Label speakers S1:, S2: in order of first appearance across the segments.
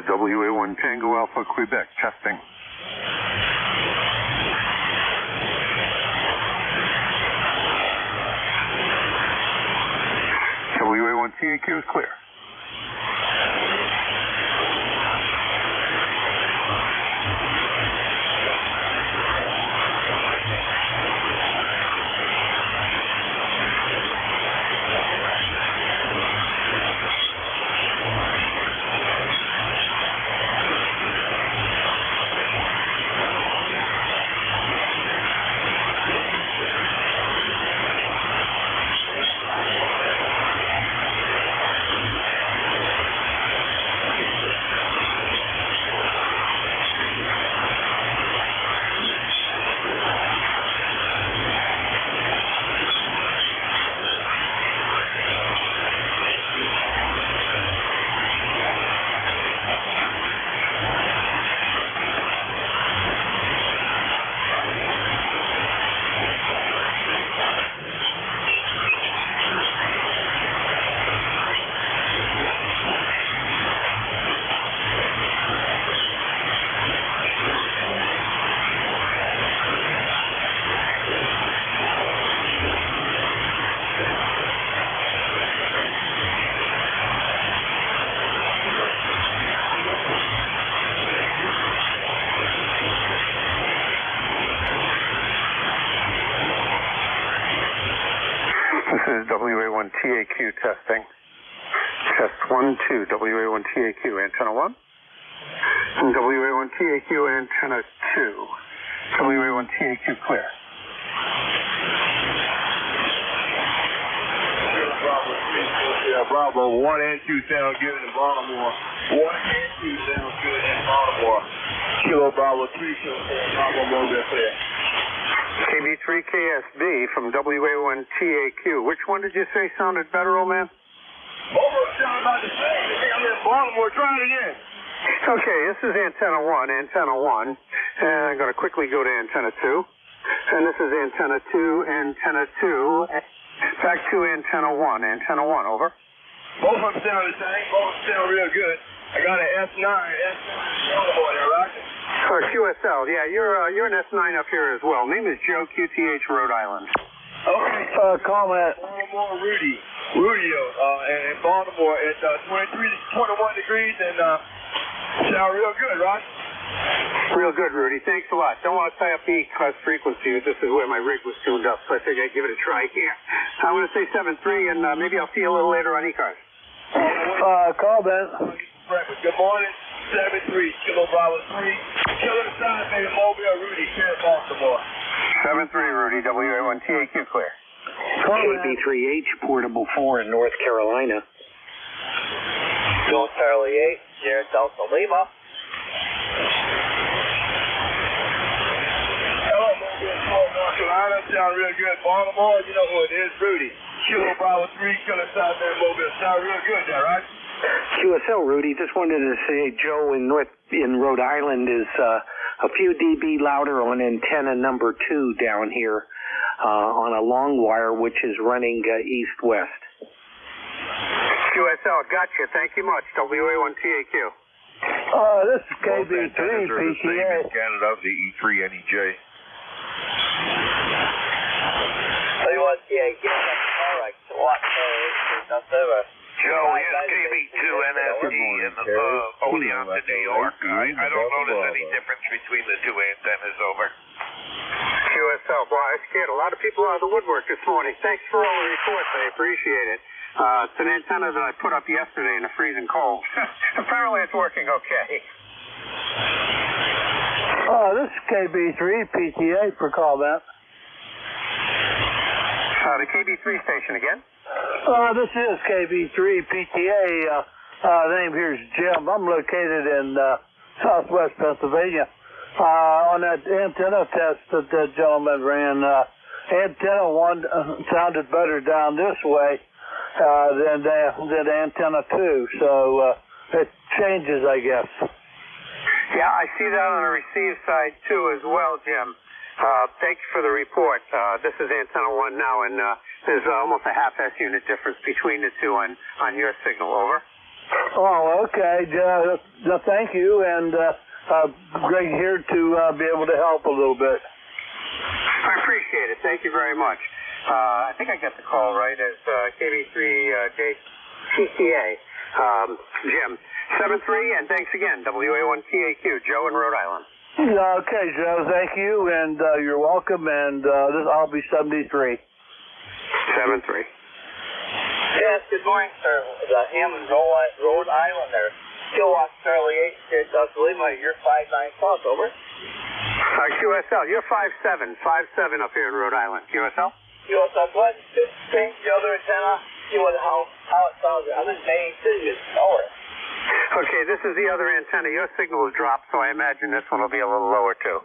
S1: is WA1 Tango Alpha Quebec, testing. WA1 TAQ is clear. This is WA1 TAQ testing. Test 1, 2, WA1 TAQ, antenna 1. And WA1 TAQ, antenna 2. WA1 TAQ clear.
S2: Bravo, 1 and 2 sound good in Baltimore. 1 and 2 sound good in Baltimore. Kilo Bravo 3, Kilo Bravo, Mobile clear.
S1: KB3KSB from WA1 TAQ. Which one did you say sounded better, old man?
S2: Both of them sound about the same. I'm in Baltimore. Try it again.
S1: Okay, this is antenna 1, antenna 1. And I'm going to quickly go to antenna 2. And this is antenna 2, antenna 2. Back to antenna 1, antenna 1, over.
S2: Both of them sound the same. Both of them sound real good. I got an S9 Baltimore there, right?
S1: QSL, yeah, you're an S9 up here as well. Name is Joe, QTH, Rhode Island.
S2: Okay. Comment. Baltimore, Rudy. In Baltimore at 21 degrees and sound real good, right?
S1: Real good, Rudy. Thanks a lot. Don't want to tie up the ECARS frequency. This is where my rig was tuned up, so I figured I'd give it a try here. I'm going to say 7-3, and maybe I'll see you a little later on ECARS.
S2: Call Ben. Good morning. 7-3, Kilo Bravo 3. Kilo Sign, baby, Mobile, Rudy, here in Baltimore.
S1: 7-3, Rudy, WA1 TAQ clear.
S3: KB3H, portable 4 in North Carolina.
S4: North Charlie 8, Sierra Delta Lima.
S2: Hello, Mobile, North Carolina. Sound real good. Baltimore, you know who it is, Rudy. Kilo Bravo 3, Kilo Sign, baby, Mobile. Sound real good there, right?
S3: QSL, Rudy, just wanted to say Joe in Rhode Island is a few dB louder on antenna number 2 down here on a long wire, which is running east-west.
S1: QSL, gotcha. Thank you much. WA1 TAQ.
S2: This is KB3 PCA.
S5: Canada, the E3 NEJ.
S4: WA1 TAQ, correct. What? That's over.
S5: Joe, here's KB2 NSD in the Odeon to New York. I don't notice any difference between the two antennas, over.
S1: QSL, boy, I scared a lot of people out of the woodwork this morning. Thanks for all the reports. I appreciate it. It's an antenna that I put up yesterday in the freezing cold. Apparently it's working okay.
S2: This is KB3 PTA for callback.
S1: The KB3 station again.
S2: This is KB3 PTA. Name here is Jim. I'm located in southwest Pennsylvania. On that antenna test that the gentleman ran, antenna 1 sounded better down this way than antenna 2. So it changes, I guess.
S1: Yeah, I see that on the receive side too as well, Jim. Thanks for the report. This is antenna 1 now, and there's almost a half S unit difference between the two on your signal, over.
S2: Oh, Okay, thank you, and great here to be able to help a little bit.
S1: I appreciate it. Thank you very much. I think I got the call right as KB3JTTA. Jim, 73, and thanks again, WA1TAQ, Joe in Rhode Island.
S2: Okay, Joe, thank you, and you're welcome, and I'll be 73.
S1: 73.
S4: Yes, good morning, sir. Hammond, Rhode Island there. Kilowatt Charlie 8, Delta Lima, you're 59 plus, over.
S1: QSL, you're 5'7", 5'7" up here in Rhode Island. QSL?
S4: QSL, go ahead and just change the other antenna, see how it sounds. I'm in Maine City, it's over.
S1: Okay, this is the other antenna. Your signal has dropped, so I imagine this one will be a little lower, too.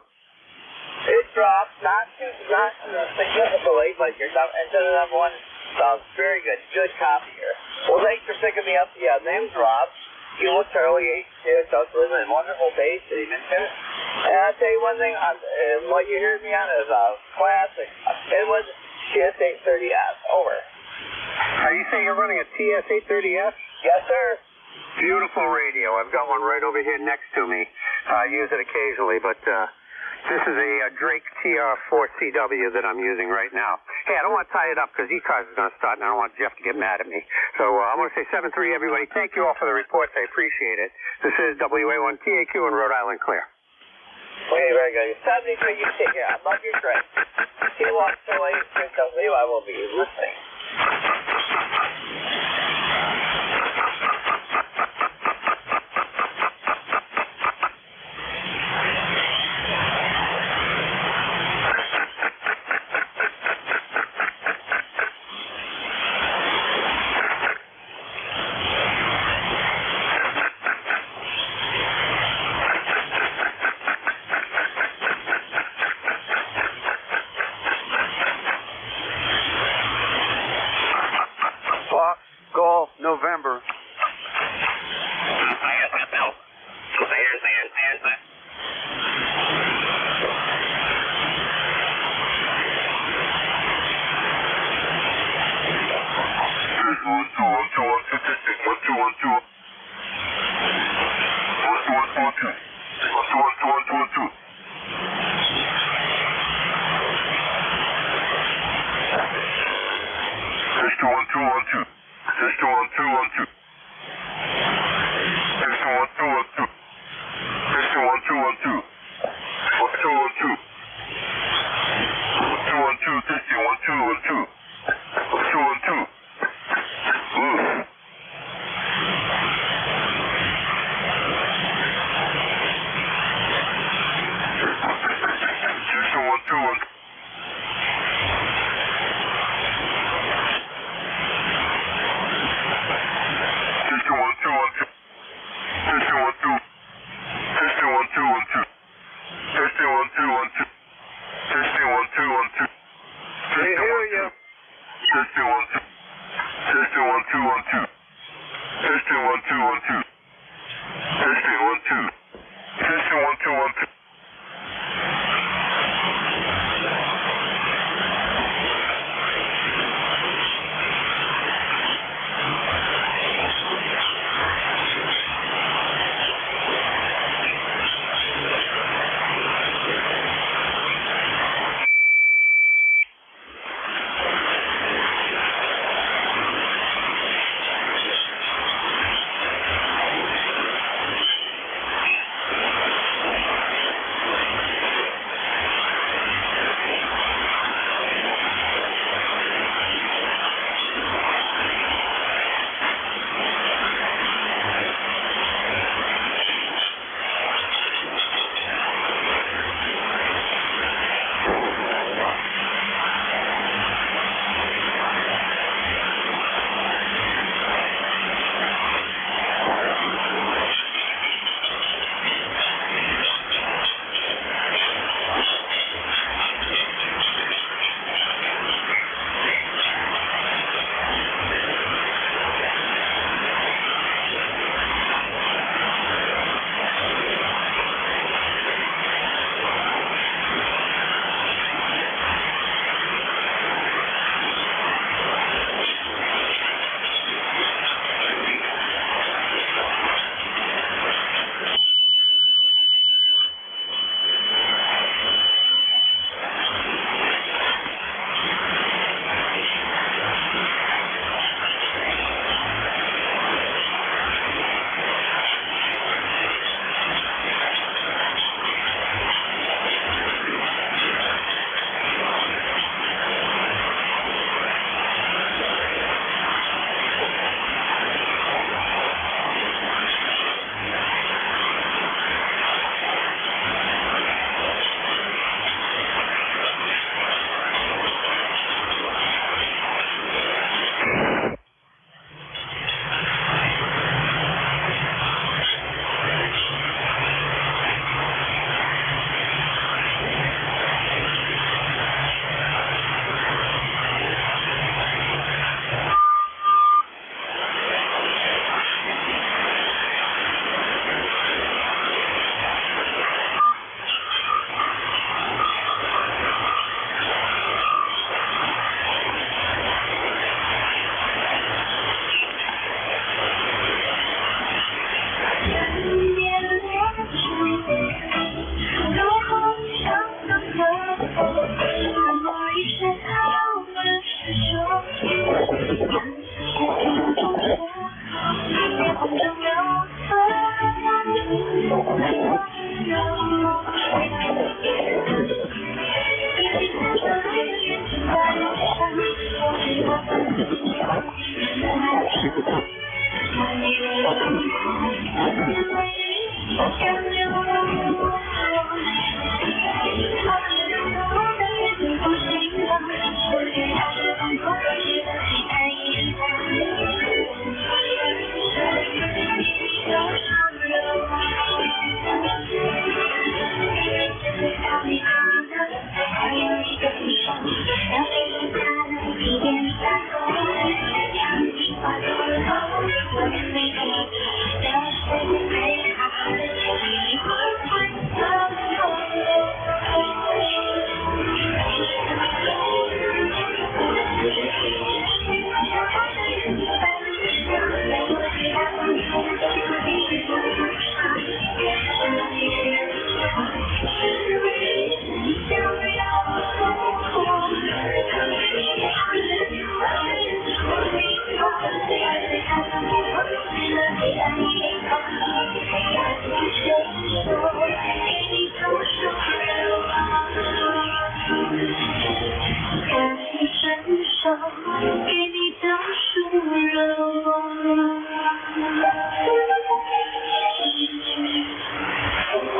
S4: It dropped, not significantly, but your antenna number one sounds very good. Good copy here. Well, thanks for picking me up. Yeah, name dropped. You look Charlie 8, South Living in wonderful base that you mentioned. And I'll tell you one thing, what you heard me on is classic. It was TS830S. Over.
S1: Are you saying you're running a TS830S?
S4: Yes, sir.
S1: Beautiful radio. I've got one right over here next to me. I use it occasionally, but this is a Drake TR4CW that I'm using right now. Hey, I don't want to tie it up because ECARS is going to start, and I don't want Jeff to get mad at me. So I want to say 7-3, everybody. Thank you all for the reports. I appreciate it. This is WA1TAQ in Rhode Island Clear.
S4: Okay, very good. 73, you take care. I love your drink. Kilowatt Charlie 8, I will be listening.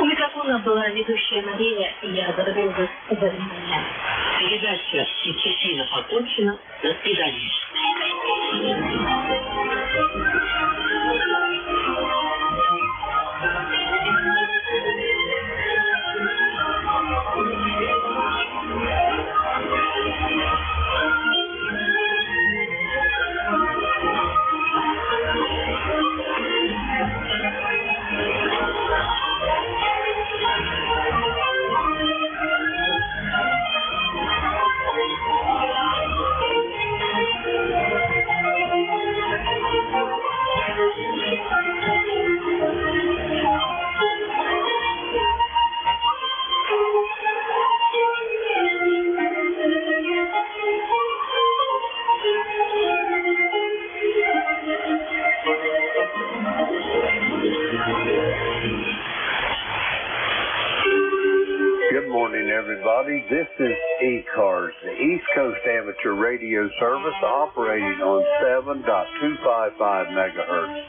S6: Микрофона была ведущая Мария, я благодарю за внимание. Передача эффективно окончена. До свидания.
S7: Good morning, everybody. This is ECARS, the East Coast Amateur Radio Service, operating on 7.255 megahertz.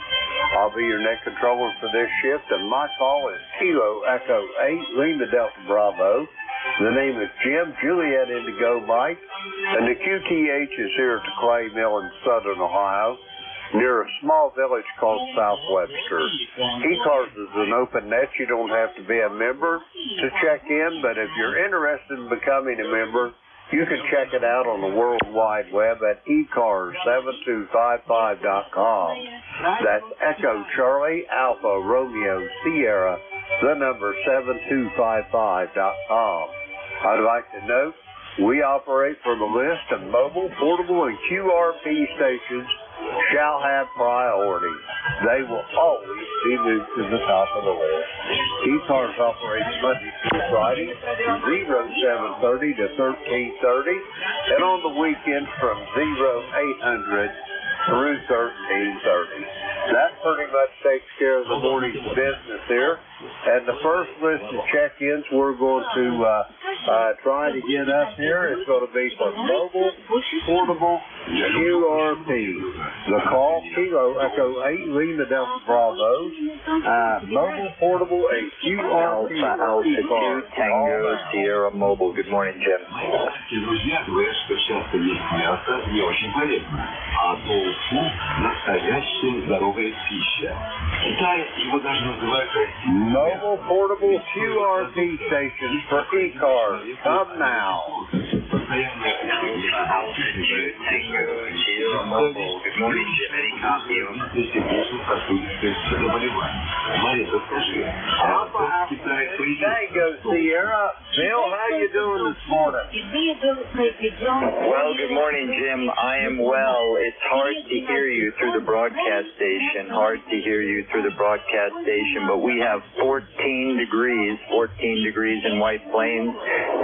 S7: I'll be your net controller for this shift, and my call is Kilo Echo 8, Lima Delta Bravo. The name is Jim, Juliet Indigo Mike, and the QTH is here at the Clay Mill in southern Ohio, near a small village called South Webster. ECARS is an open net. You don't have to be a member to check in, but if you're interested in becoming a member, you can check it out on the World Wide Web at ECARS7255.com. That's Echo Charlie Alpha Romeo Sierra, the number 7255.com. I'd like to note, we operate from a list of mobile, portable, and QRP stations shall have priority. They will always be moved to the top of the list. ECARS operates Monday through Friday, 0730 to 1330, and on the weekend from 0800 through 1330. That pretty much takes care of the morning's business here. And the first list of check-ins we're going to try to get up here is going to be for mobile, portable, QRP. The call, Kilo Echo 8, Lima Delta Bravo, mobile, portable, and QRP.
S8: Altitude Tango Sierra Mobile. Good morning, Jim.
S9: Учитывая, что часто есть мясо не очень полезно, а тофу – настоящая здоровая пища. В Китае его даже называют
S7: mobile, portable, QRP stations for ECARS. Come now.
S8: Altitude Tango Sierra Mobile. Good morning, Jim. Any copy of
S7: Tango Sierra. Bill, how you doing this morning?
S8: Well, good morning, Jim. I am well. It's hard to hear you through the broadcast station. Hard to hear you through the broadcast station, but we have 14 degrees in White Plains,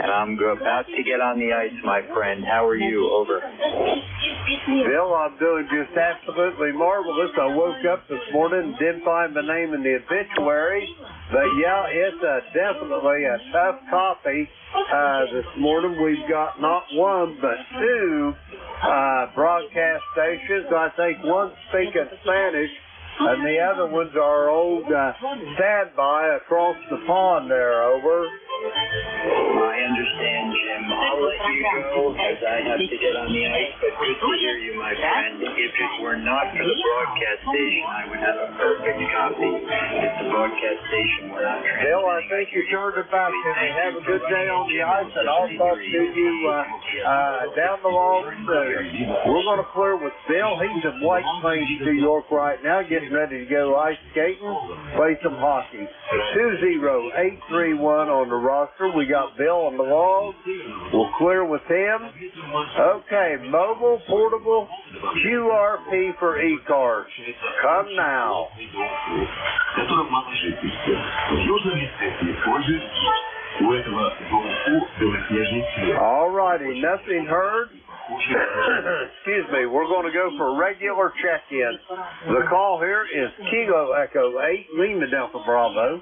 S8: and I'm about to get on the ice, my friend. How are you? Over.
S7: Bill, I'm doing just absolutely marvelous. I woke up this morning and didn't find my name in the obituary. But yeah, it's definitely a tough copy. This morning we've got not one, but two broadcast stations. I think one's speaking Spanish, and the other one's our old standby across the pond there, over.
S8: I understand, Jim. I'll let you go as I have to get on the ice, but good to hear you, my friend. If it were not for the broadcast station, I would have a perfect copy. If the broadcast station were not transmitting,
S7: Bill, I think you turned it back to me. Have a good day on the ice, and I'll talk to you down the long soon. We're going to clear with Bill. He's in White Plains, New York right now, getting ready to go ice skating, play some hockey. 20831 on the roster. We got Bill on the log. We'll clear with him. Okay, mobile, portable, QRP for ECARS. Come now. All righty, nothing heard. Excuse me, we're going to go for regular check-in. The call here is Kilo Echo 8, Lima Delta Bravo.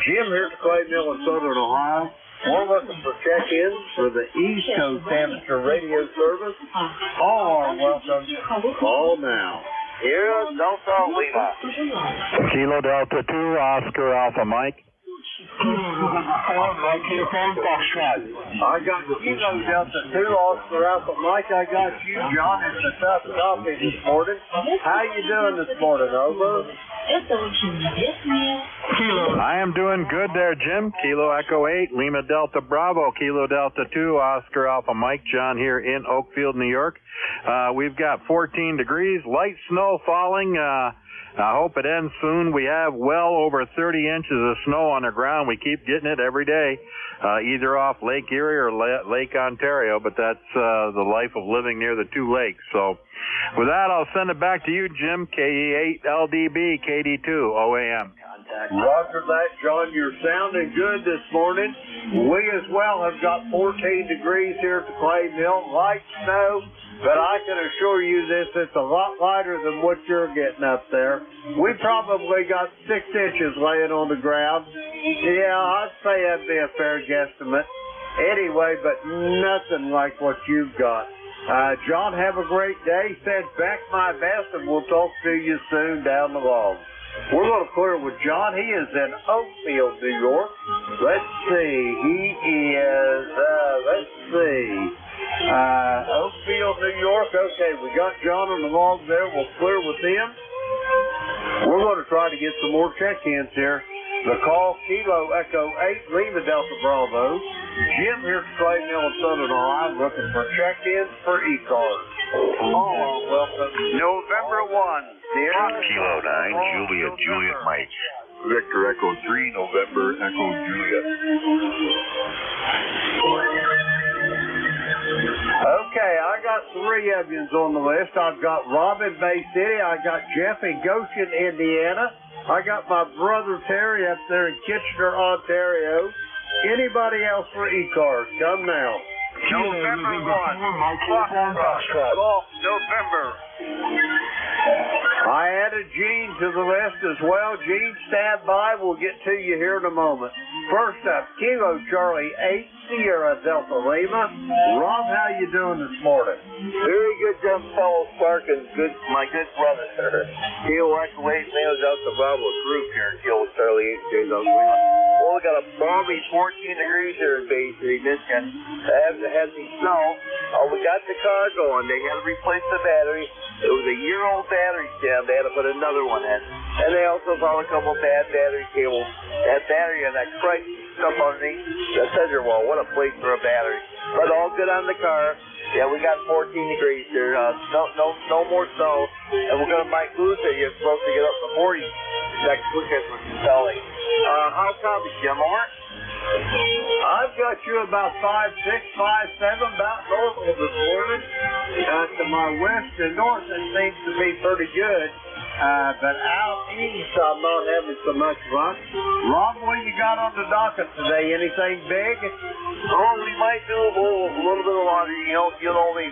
S7: Jim here at Clay Mill in Southern Ohio. We're looking for check-ins for the East Coast Amateur Radio Service. All are welcome. Call now.
S4: Here, Delta Lima.
S2: Kilo Delta 2, Oscar Alpha Mike.
S7: I got Kilo Delta 2, Oscar Alpha Mike. I got you, John. It's a tough copy this morning. How you doing this morning, over?
S2: I am doing good there, Jim. Kilo Echo 8, Lima Delta Bravo, Kilo Delta 2, Oscar Alpha Mike. John here in Oakfield, New York. We've got 14 degrees, light snow falling. I hope it ends soon. We have well over 30 inches of snow on the ground. We keep getting it every day, either off Lake Erie or Lake Ontario, but that's the life of living near the two lakes. So with that, I'll send it back to you, Jim. KE8LDB, KD2, OAM.
S7: Roger that, John. You're sounding good this morning. We as well have got 14 degrees here at the Clay Mill. Light snow, but I can assure you this, it's a lot lighter than what you're getting up there. We probably got 6 inches laying on the ground. Yeah, I'd say that'd be a fair guesstimate. Anyway, but nothing like what you've got. John, have a great day. Send back my best, and we'll talk to you soon down the log. We're going to clear with John. He is in Oakfield, New York. Let's see. He is, Oakfield, New York. Okay, we got John on the log there. We'll clear with him. We're going to try to get some more check-ins here. The call, Kilo Echo 8, Lima Delta Bravo. Jim here at Clay Mill in Southern Ohio, looking for check-ins for ECARS. Oh, welcome.
S5: November 1.
S10: Kilo 9, Juliet Mike.
S9: Victor Echo 3, November Echo Juliet.
S7: Okay, I got 3 of yous on the list. I've got Robin Bay City. I got Jeff in Goshen, Indiana. I got my brother Terry up there in Kitchener, Ontario. Anybody else for ECARS? Come now.
S5: November 1. November.
S7: I added Gene to the list as well. Gene, stand by. We'll get to you here in a moment. First up, Kilo Charlie 8, Sierra Delta Lima. Rob, how you doing this morning?
S4: Very good, young fellow Sparkins. Good, my good brother, sir. Kilo Echo 8, Lima Delta Bravo group here in Kilo Charlie 8, Delta Lima. Well, we got a balmy 14 degrees here in Bay City, Michigan. Had some snow. We got the car going. They had to replace the battery. It was a year-old battery stem. They had to put another one in. And they also found a couple bad battery cables. That battery and that Christ stuff underneath the scissor wall. What a place for a battery. But all good on the car. Yeah, we got 14 degrees here. No more snow. And we're going to might lose it. You're supposed to get up to 40 next week as we're selling. How copy, Jim? Over?
S7: I've got you about 5'6", 5'7", about normal this morning. To my west and north, it seems to be pretty good. but out east I'm not having so much luck. Rob, what you got on the docket today? Anything big?
S4: Oh, we might do a little bit of laundry. You know me,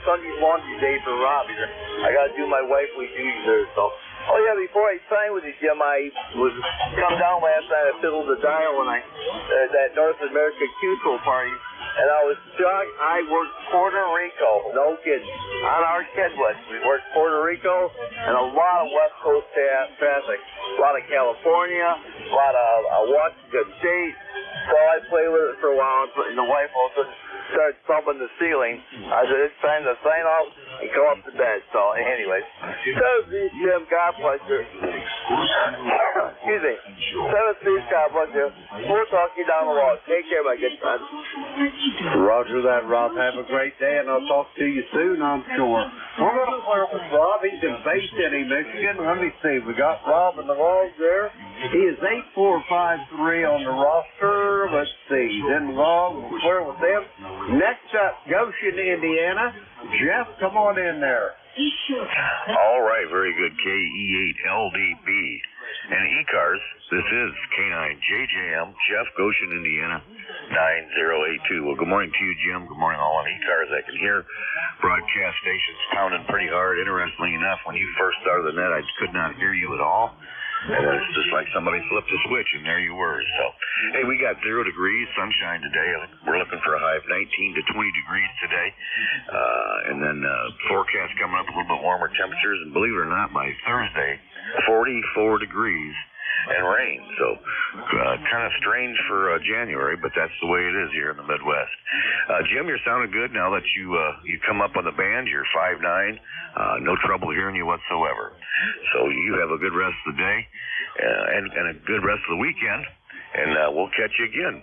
S4: Sunday's laundry day for Rob here. I got to do my wifely duties there, so. Oh, yeah, before I signed with you, Jim, I was come down last night. I fiddled the dial when that North America Q-Tool party, and I was shocked. I worked Puerto Rico, no kidding, on our Kedwest. We worked Puerto Rico and a lot of West Coast traffic, a lot of California, a lot of Washington State. So I played with it for a while, and the wife also started thumping the ceiling. I said, it's time to sign off and go up to bed. So, anyways, so Jim, God bless you. Excuse me. 7-3, God bless you. We'll talk to you down the road. Take care, my good friend.
S7: Roger that, Rob. Have a great day, and I'll talk to you soon, I'm sure. We're going to clear with Rob. He's in Bay City, Michigan. Let me see. We got Rob in the log there. He is 8453 on the roster. Let's see. Then log. We'll clear with them. Next up, Goshen, Indiana. Jeff, come on in there.
S10: All right, very good. KE8LDB. And ECARS, this is K9JJM, Jeff, Goshen, Indiana, 9082. Well, good morning to you, Jim. Good morning, all on ECARS. I can hear broadcast stations pounding pretty hard. Interestingly enough, when you first started the net, I could not hear you at all. And it's just like somebody flipped a switch, and there you were. So, hey, we got 0 degrees, sunshine today. We're looking for a high of 19 to 20 degrees today. And then forecast coming up a little bit warmer temperatures. And believe it or not, by Thursday, 44 degrees and rain. So, kind of strange for January, but that's the way it is here in the Midwest. Jim, you're sounding good now that you come up on the band. You're 5'9". No trouble hearing you whatsoever. So you have a good rest of the day and a good rest of the weekend, and we'll catch you again.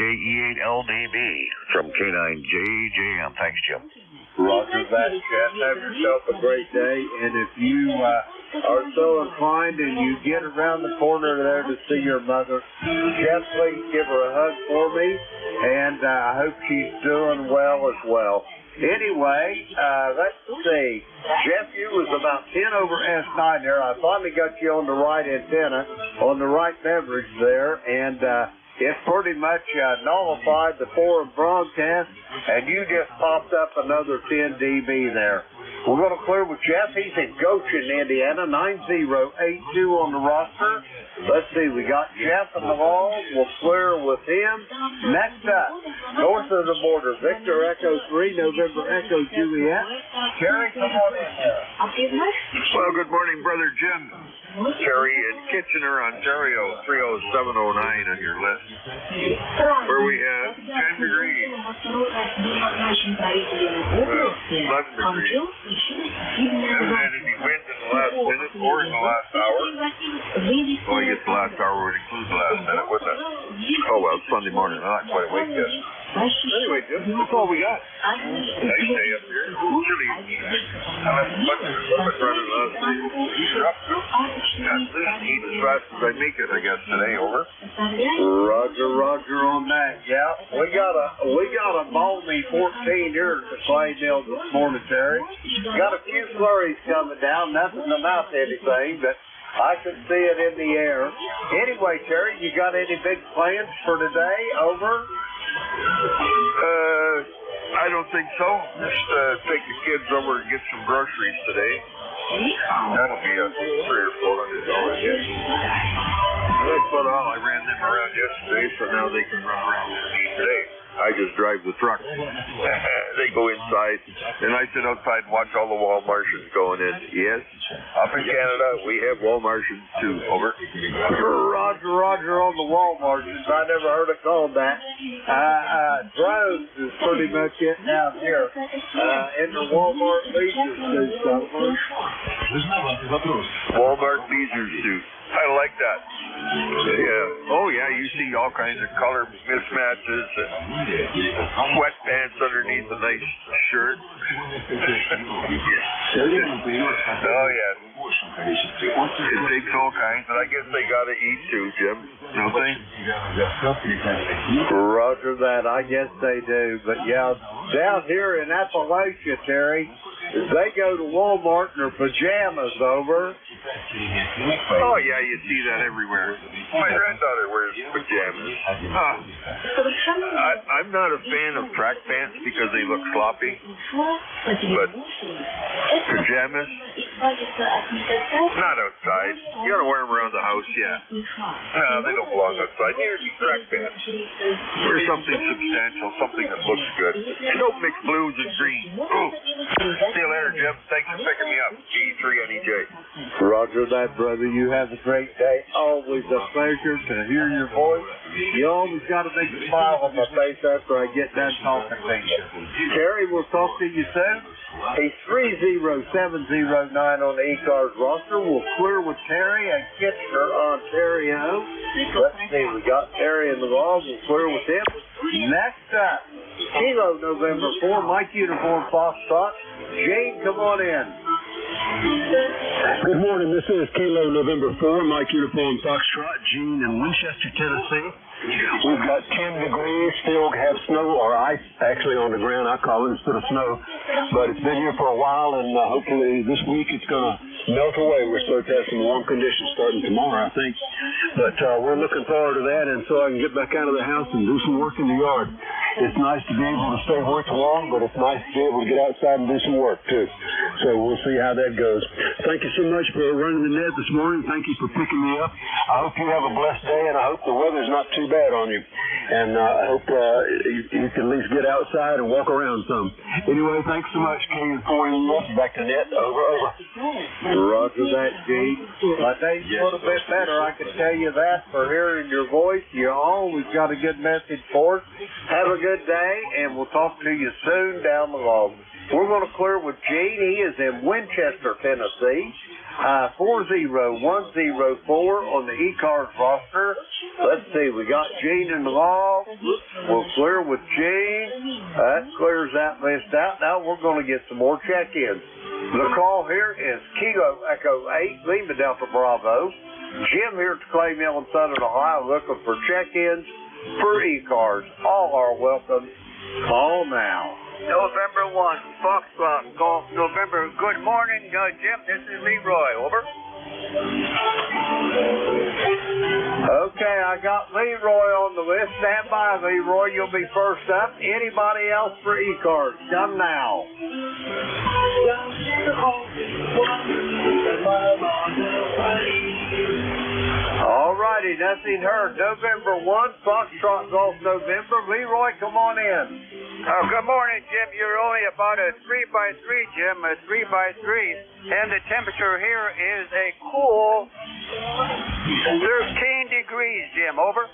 S10: KE8LDB from K9JJM. Thanks, Jim.
S7: Roger that, Jeff. Have yourself a great day, and if you are so inclined and you get around the corner there to see your mother, Jeff, please give her a hug for me, and I hope she's doing well as well. Anyway, let's see. Jeff, you was about 10 over S9 there. I finally got you on the right antenna, on the right beverage there, and it pretty much nullified the foreign broadcast, and you just popped up another 10 dB there. We're going to clear with Jeff. He's in Goshen, Indiana, 9082 on the roster. Let's see, we got Jeff in the wall. We'll clear with him. Next up, north of the border, Victor Echo 3, November Echo Juliet. Terry, come on in here.
S5: Well, good morning, Brother Jim. Terry in Kitchener, Ontario, 30709 on your list, where we have 10 degrees. 11 degrees. Haven't had any wind in the last minute or in the last hour. Well, I guess the last hour would include the last minute, wouldn't it? Oh, well, it's Sunday morning. I'm not quite awake yet. Anyway, Jim, that's all we got. Nice day up here. Chilly. I left a bunch of equipment running last night. Heater up. At least heat as fast as I make it, I guess, today. Over.
S7: Roger on that. Yeah, we got a balmy 14 here at the Claydale this morning, Terry. Got a few flurries coming down. Nothing to amount to anything, but I can see it in the air. Anyway, Terry, you got any big plans for today? Over.
S5: I don't think so. Just take the kids over and get some groceries today. That'll be a $300 or $400 hit. That's about all. I ran them around yesterday, so now they can run around with me today. I just drive the truck. They go inside, and I sit outside and watch all the wall Martians going in. Yes, up in Canada, we have wall Martians too. Over.
S7: Roger on the wall Martians. I never heard it called that. Drones is pretty much it down here. In the Walmart leisure suit,
S5: Walmart leisure suit. I like that. Yeah. Oh, yeah, you see all kinds of color mismatches and sweatpants underneath a nice shirt. Oh, yeah. It takes all kinds, but I guess they got to eat too, Jim. Don't they?
S7: Roger that. I guess they do. But, yeah, down here in Appalachia, Terry, they go to Walmart in their pajamas, over.
S5: Oh, yeah, you see that everywhere. My granddaughter wears pajamas. I'm not a fan of track pants because they look sloppy, but pajamas, not outside. You gotta wear them around the house, yeah. No, they don't belong outside. Here's track pants. Here's something substantial, something that looks good. Don't mix blues and greens. Oh. See you later, Jim. Thanks for picking me up. G3 on EJ.
S7: Roger that, brother. You have a great day. Always a pleasure to hear your voice. You always got a big smile on my face after I get done talking to you. Terry, we'll talk to you soon. He's 30709 on the ECARS roster. We'll clear with Terry in Kitchener, Ontario. Let's see, we got Terry in the log. We'll clear with him. Next up, Kilo November 4, Mike Uniform Foxtrot. Gene, come on in.
S11: Good morning. This is Kilo November 4, Mike Uniform Foxtrot, Gene in Winchester, Tennessee. We've got 10 degrees, still have snow or ice actually on the ground. I call it instead of snow. But it's been here for a while, and hopefully this week it's going to melt away. We're supposed to have some warm conditions starting tomorrow, I think. But we're looking forward to that, and so I can get back out of the house and do some work in the yard. It's nice to be able to stay where it's warm, but it's nice to be able to get outside and do some work, too. So we'll see how that goes. Thank you so much for running the net this morning. Thank you for picking me up. I hope you have a blessed day, and I hope the weather's not too bad on you. And I hope you can at least get outside and walk around some. Anyway, thanks so much, King. Back to net. Over.
S7: Roger that, Gene. My day's a little bit better, I can tell you that, for hearing your voice. You always got a good message for us. Have a good day, and we'll talk to you soon down the road. We're going to clear with Gene. He is in Winchester, Tennessee. 40104 on the ECARS roster. Let's see, we got Gene in the log. We'll clear with Gene. That clears that list out. Now we're going to get some more check-ins. The call here is Kilo Echo 8, Lima Delta Bravo. Jim here at the Clay Mill in Southern Ohio looking for check-ins for ECARS. All are welcome. Call now.
S12: November 1, Foxtrot, Golf November. Good morning, Jim. This is Leroy. Over.
S7: Okay, I got Leroy on the list. Stand by, Leroy. You'll be first up. Anybody else for ECARS? Come now. All righty, nothing heard. November 1, Foxtrot Golf November. Leroy, come on in.
S12: Oh, good morning, Jim. You're only about a 3x3, Jim, a 3x3. And the temperature here is a cool 13 degrees, Jim. Over.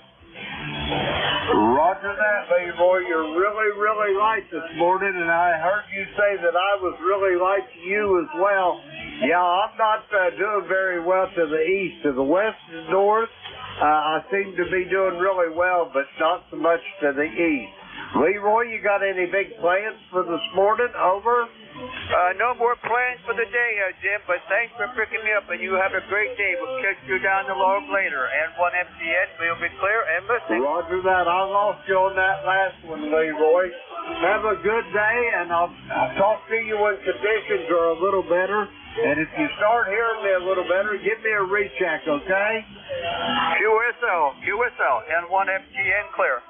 S7: Roger that, Leroy. You're really, really light this morning, and I heard you say that I was really light to you as well. Yeah, I'm not doing very well to the east. To the west and north, I seem to be doing really well, but not so much to the east. Leroy, you got any big plans for this morning? Over.
S12: No more plans for the day, Jim, but thanks for picking me up, and you have a great day. We'll catch you down the log later. And 1MCN, we'll be clear and listening.
S7: Roger that. I lost you on that last one, Leroy. Have a good day, and I'll talk to you when conditions are a little better. And if you start hearing me a little better, give me a recheck, okay?
S12: QSL, and 1MCN clear.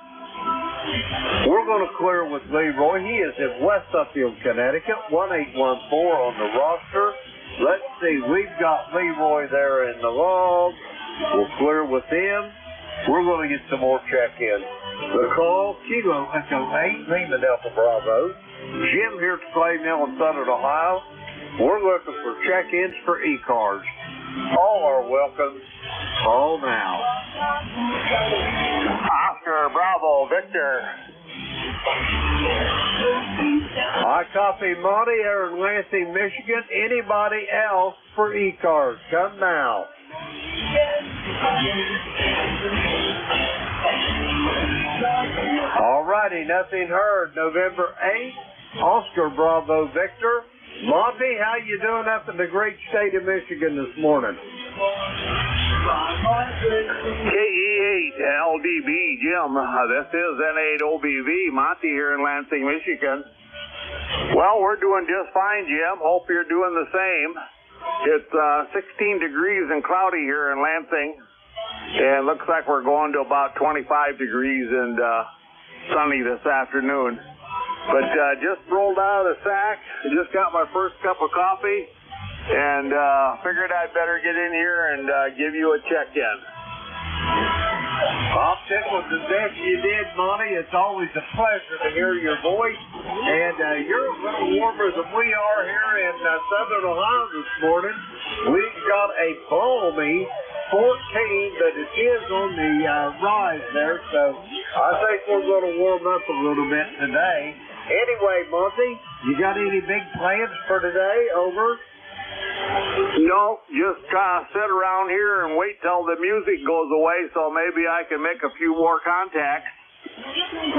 S7: We're going to clear with Leroy. He is in West Suffield, Connecticut, 1814 on the roster. Let's see, we've got Leroy there in the log. We'll clear with him. We're going to get some more check-ins. The call, Kilo Echo 8, Lima Delta Bravo. Jim here at Clay Mill in Southern Ohio. We're looking for check-ins for ECARS. All are welcome. Call now.
S12: Oscar Bravo, Victor.
S7: I copy Monty here in Lansing, Michigan. Anybody else for ECARS? Come now. All righty, nothing heard. November 8th, Oscar Bravo, Victor. Monty, how you doing up in the great state of Michigan this morning?
S12: KE8LDB, Jim. This is N8OBV, Monty here in Lansing, Michigan.
S13: Well, we're doing just fine, Jim. Hope you're doing the same. It's 16 degrees and cloudy here in Lansing, and looks like we're going to about 25 degrees and sunny this afternoon. But just rolled out of the sack, just got my first cup of coffee, and figured I'd better get in here and give you a check-in.
S7: I'm tickled to death you did, Monty. It's always a pleasure to hear your voice. And you're a little warmer than we are here in Southern Ohio this morning. We've got a balmy 14, but it is on the rise there. So I think we're going to warm up a little bit today. Anyway, Monty, you got any big plans for today? Over.
S13: No, just sit around here and wait till the music goes away so maybe I can make a few more contacts.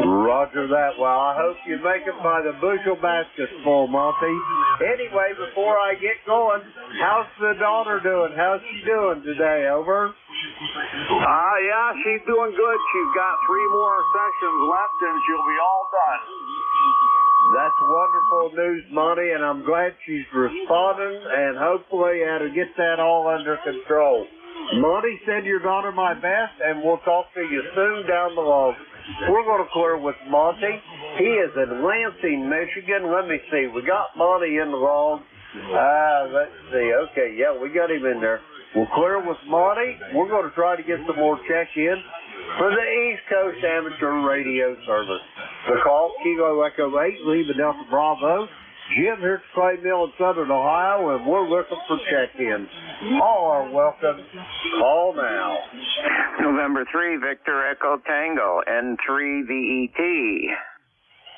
S7: Roger that. Well, I hope you make it by the bushel baskets full, Monty. Anyway, before I get going, how's the daughter doing? How's she doing today? Over.
S13: Yeah, she's doing good. She's got 3 more sessions left and she'll be all done.
S7: That's wonderful news, Monty, and I'm glad she's responding, and hopefully that'll get that all under control. Monty, send your daughter my best, and we'll talk to you soon down the road. We're going to clear with Monty. He is in Lansing, Michigan. Let me see. We got Monty in the log. Let's see. Okay, yeah, we got him in there. We'll clear with Monty. We're going to try to get some more check-in for the East Coast Amateur Radio Service. The call, Kilo Echo 8, Lima Delta Bravo. Jim here at Clay Mill in Southern Ohio, and we're looking for check-ins. All are welcome. Call now.
S14: November 3, Victor Echo Tango, N3 VET.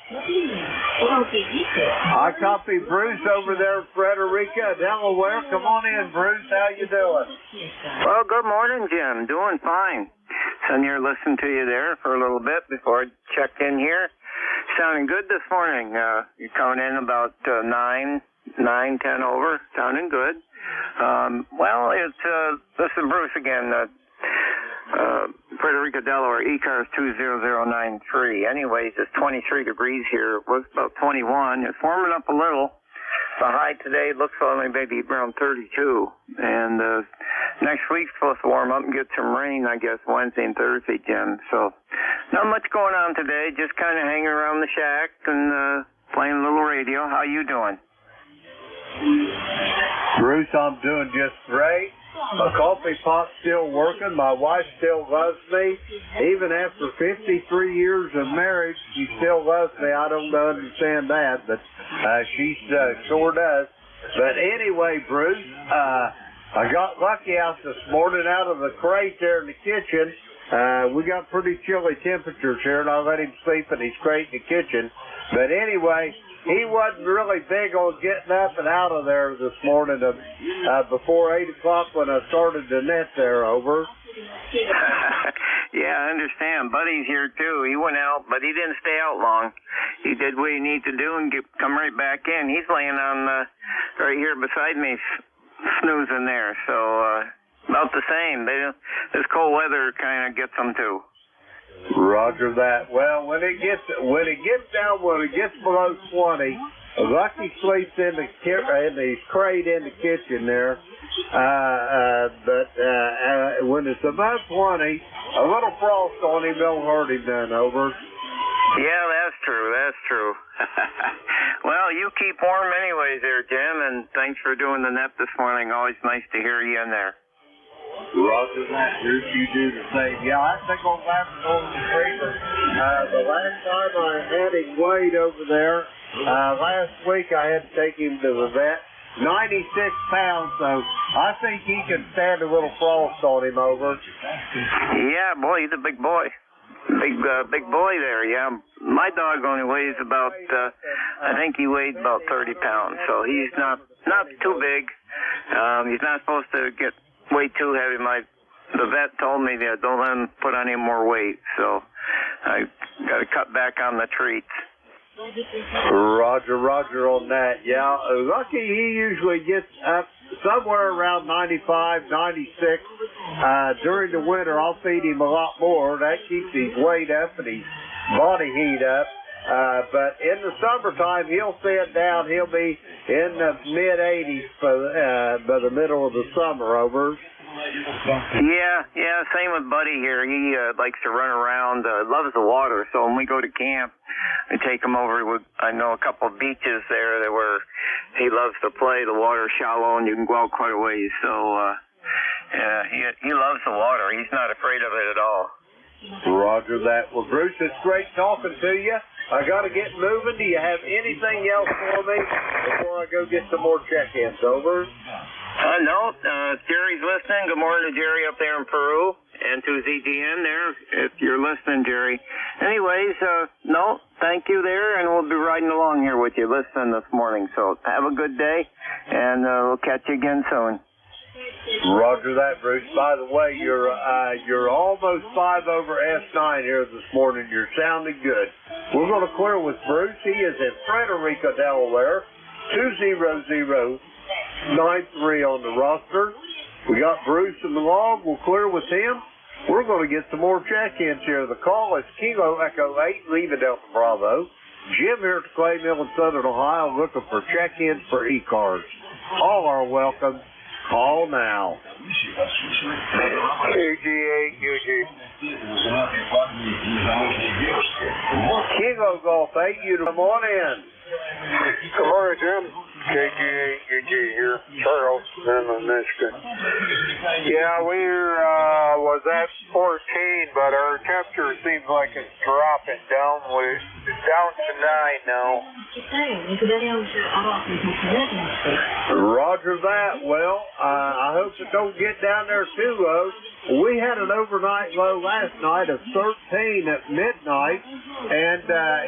S7: I copy Bruce over there in Frederica, Delaware. Come on in, Bruce. How you doing?
S14: Well, good morning, Jim. Doing fine. Sitting here listening to you there for a little bit before I checked in here. Sounding good this morning. You're coming in about 9, 10 over. Sounding good. Well, this is Bruce again. Frederica, Delaware, ECARS 20093. Anyways, it's 23 degrees here. It was about 21. It's warming up a little. The high today looks only maybe around 32. And next week's supposed to warm up and get some rain, I guess, Wednesday and Thursday, Jim. So not much going on today. Just kind of hanging around the shack and playing a little radio. How you doing?
S7: Bruce, I'm doing just great. My coffee pot's still working. My wife still loves me. Even after 53 years of marriage, she still loves me. I don't understand that, but she sure does. But anyway, Bruce, I got lucky out this morning out of the crate there in the kitchen. We got pretty chilly temperatures here, and I let him sleep in his crate in the kitchen. But anyway, he wasn't really big on getting up and out of there this morning before 8 o'clock when I started the net there. Over.
S14: Yeah, I understand. Buddy's here too. He went out, but he didn't stay out long. He did what he needed to do and come right back in. He's laying on right here beside me, snoozing there. So about the same. This cold weather kind of gets them too.
S7: Roger that. Well, when it gets below 20, Lucky sleeps in the crate in the kitchen there. But when it's above 20, a little frost on him don't hurt him none. Over.
S14: Yeah, that's true. Well, you keep warm anyways there, Jim, and thanks for doing the net this morning. Always nice to hear you in there.
S7: Roger that, Bruce. You do the same. Yeah, I think on Labrador Retriever, the last time I had him weighed over there, last week I had to take him to the vet. 96 pounds, so I think he can stand a little frost on him. Over.
S14: Yeah, boy, he's a big boy. Big boy there, yeah. My dog only weighs about, I think he weighed about 30 pounds, so he's not too big. He's not supposed to get way too heavy. The vet told me that don't let him put on any more weight, so I got to cut back on the treats.
S7: Roger on that. Yeah, Lucky, he usually gets up somewhere around 95, 96. During the winter, I'll feed him a lot more. That keeps his weight up and his body heat up. But in the summertime, he'll sit down. He'll be in the mid-80s by the middle of the summer, over.
S14: Yeah, same with Buddy here. He likes to run around, loves the water. So when we go to camp, we take him over. I know a couple of beaches there where he loves to play. The water's shallow and you can go out quite a ways. So he loves the water. He's not afraid of it at all.
S7: Roger that. Well, Bruce, it's great talking to you. I got to get moving. Do you have anything else for me before I go get some more check-ins? Over.
S14: No, Jerry's listening. Good morning to Jerry up there in Peru and to ZDN there, if you're listening, Jerry. Anyways, no, thank you there, and we'll be riding along here with you listening this morning. So have a good day, and we'll catch you again soon.
S7: Roger that, Bruce. By the way, you're almost 5 over S9 here this morning. You're sounding good. We're going to clear with Bruce. He is in Frederica, Delaware, 20093 on the roster. We got Bruce in the log. We'll clear with him. We're going to get some more check-ins here. The call is Kilo Echo 8, Lima Delta Bravo. Jim here at Clay Mill in Southern Ohio looking for check-ins for ECARS. All are welcome. Call now.
S1: KG8UG.
S7: Kilo Golf 8, you come on in.
S1: Good morning, Jim. KG8UG here. Charles, Inland, Michigan. Yeah, we was at 14, but our temperature seems like it's dropping down. It's down to 9 now.
S7: Roger that. Well, I hope it don't get down there too low. We had an overnight low last night of 13 at midnight, and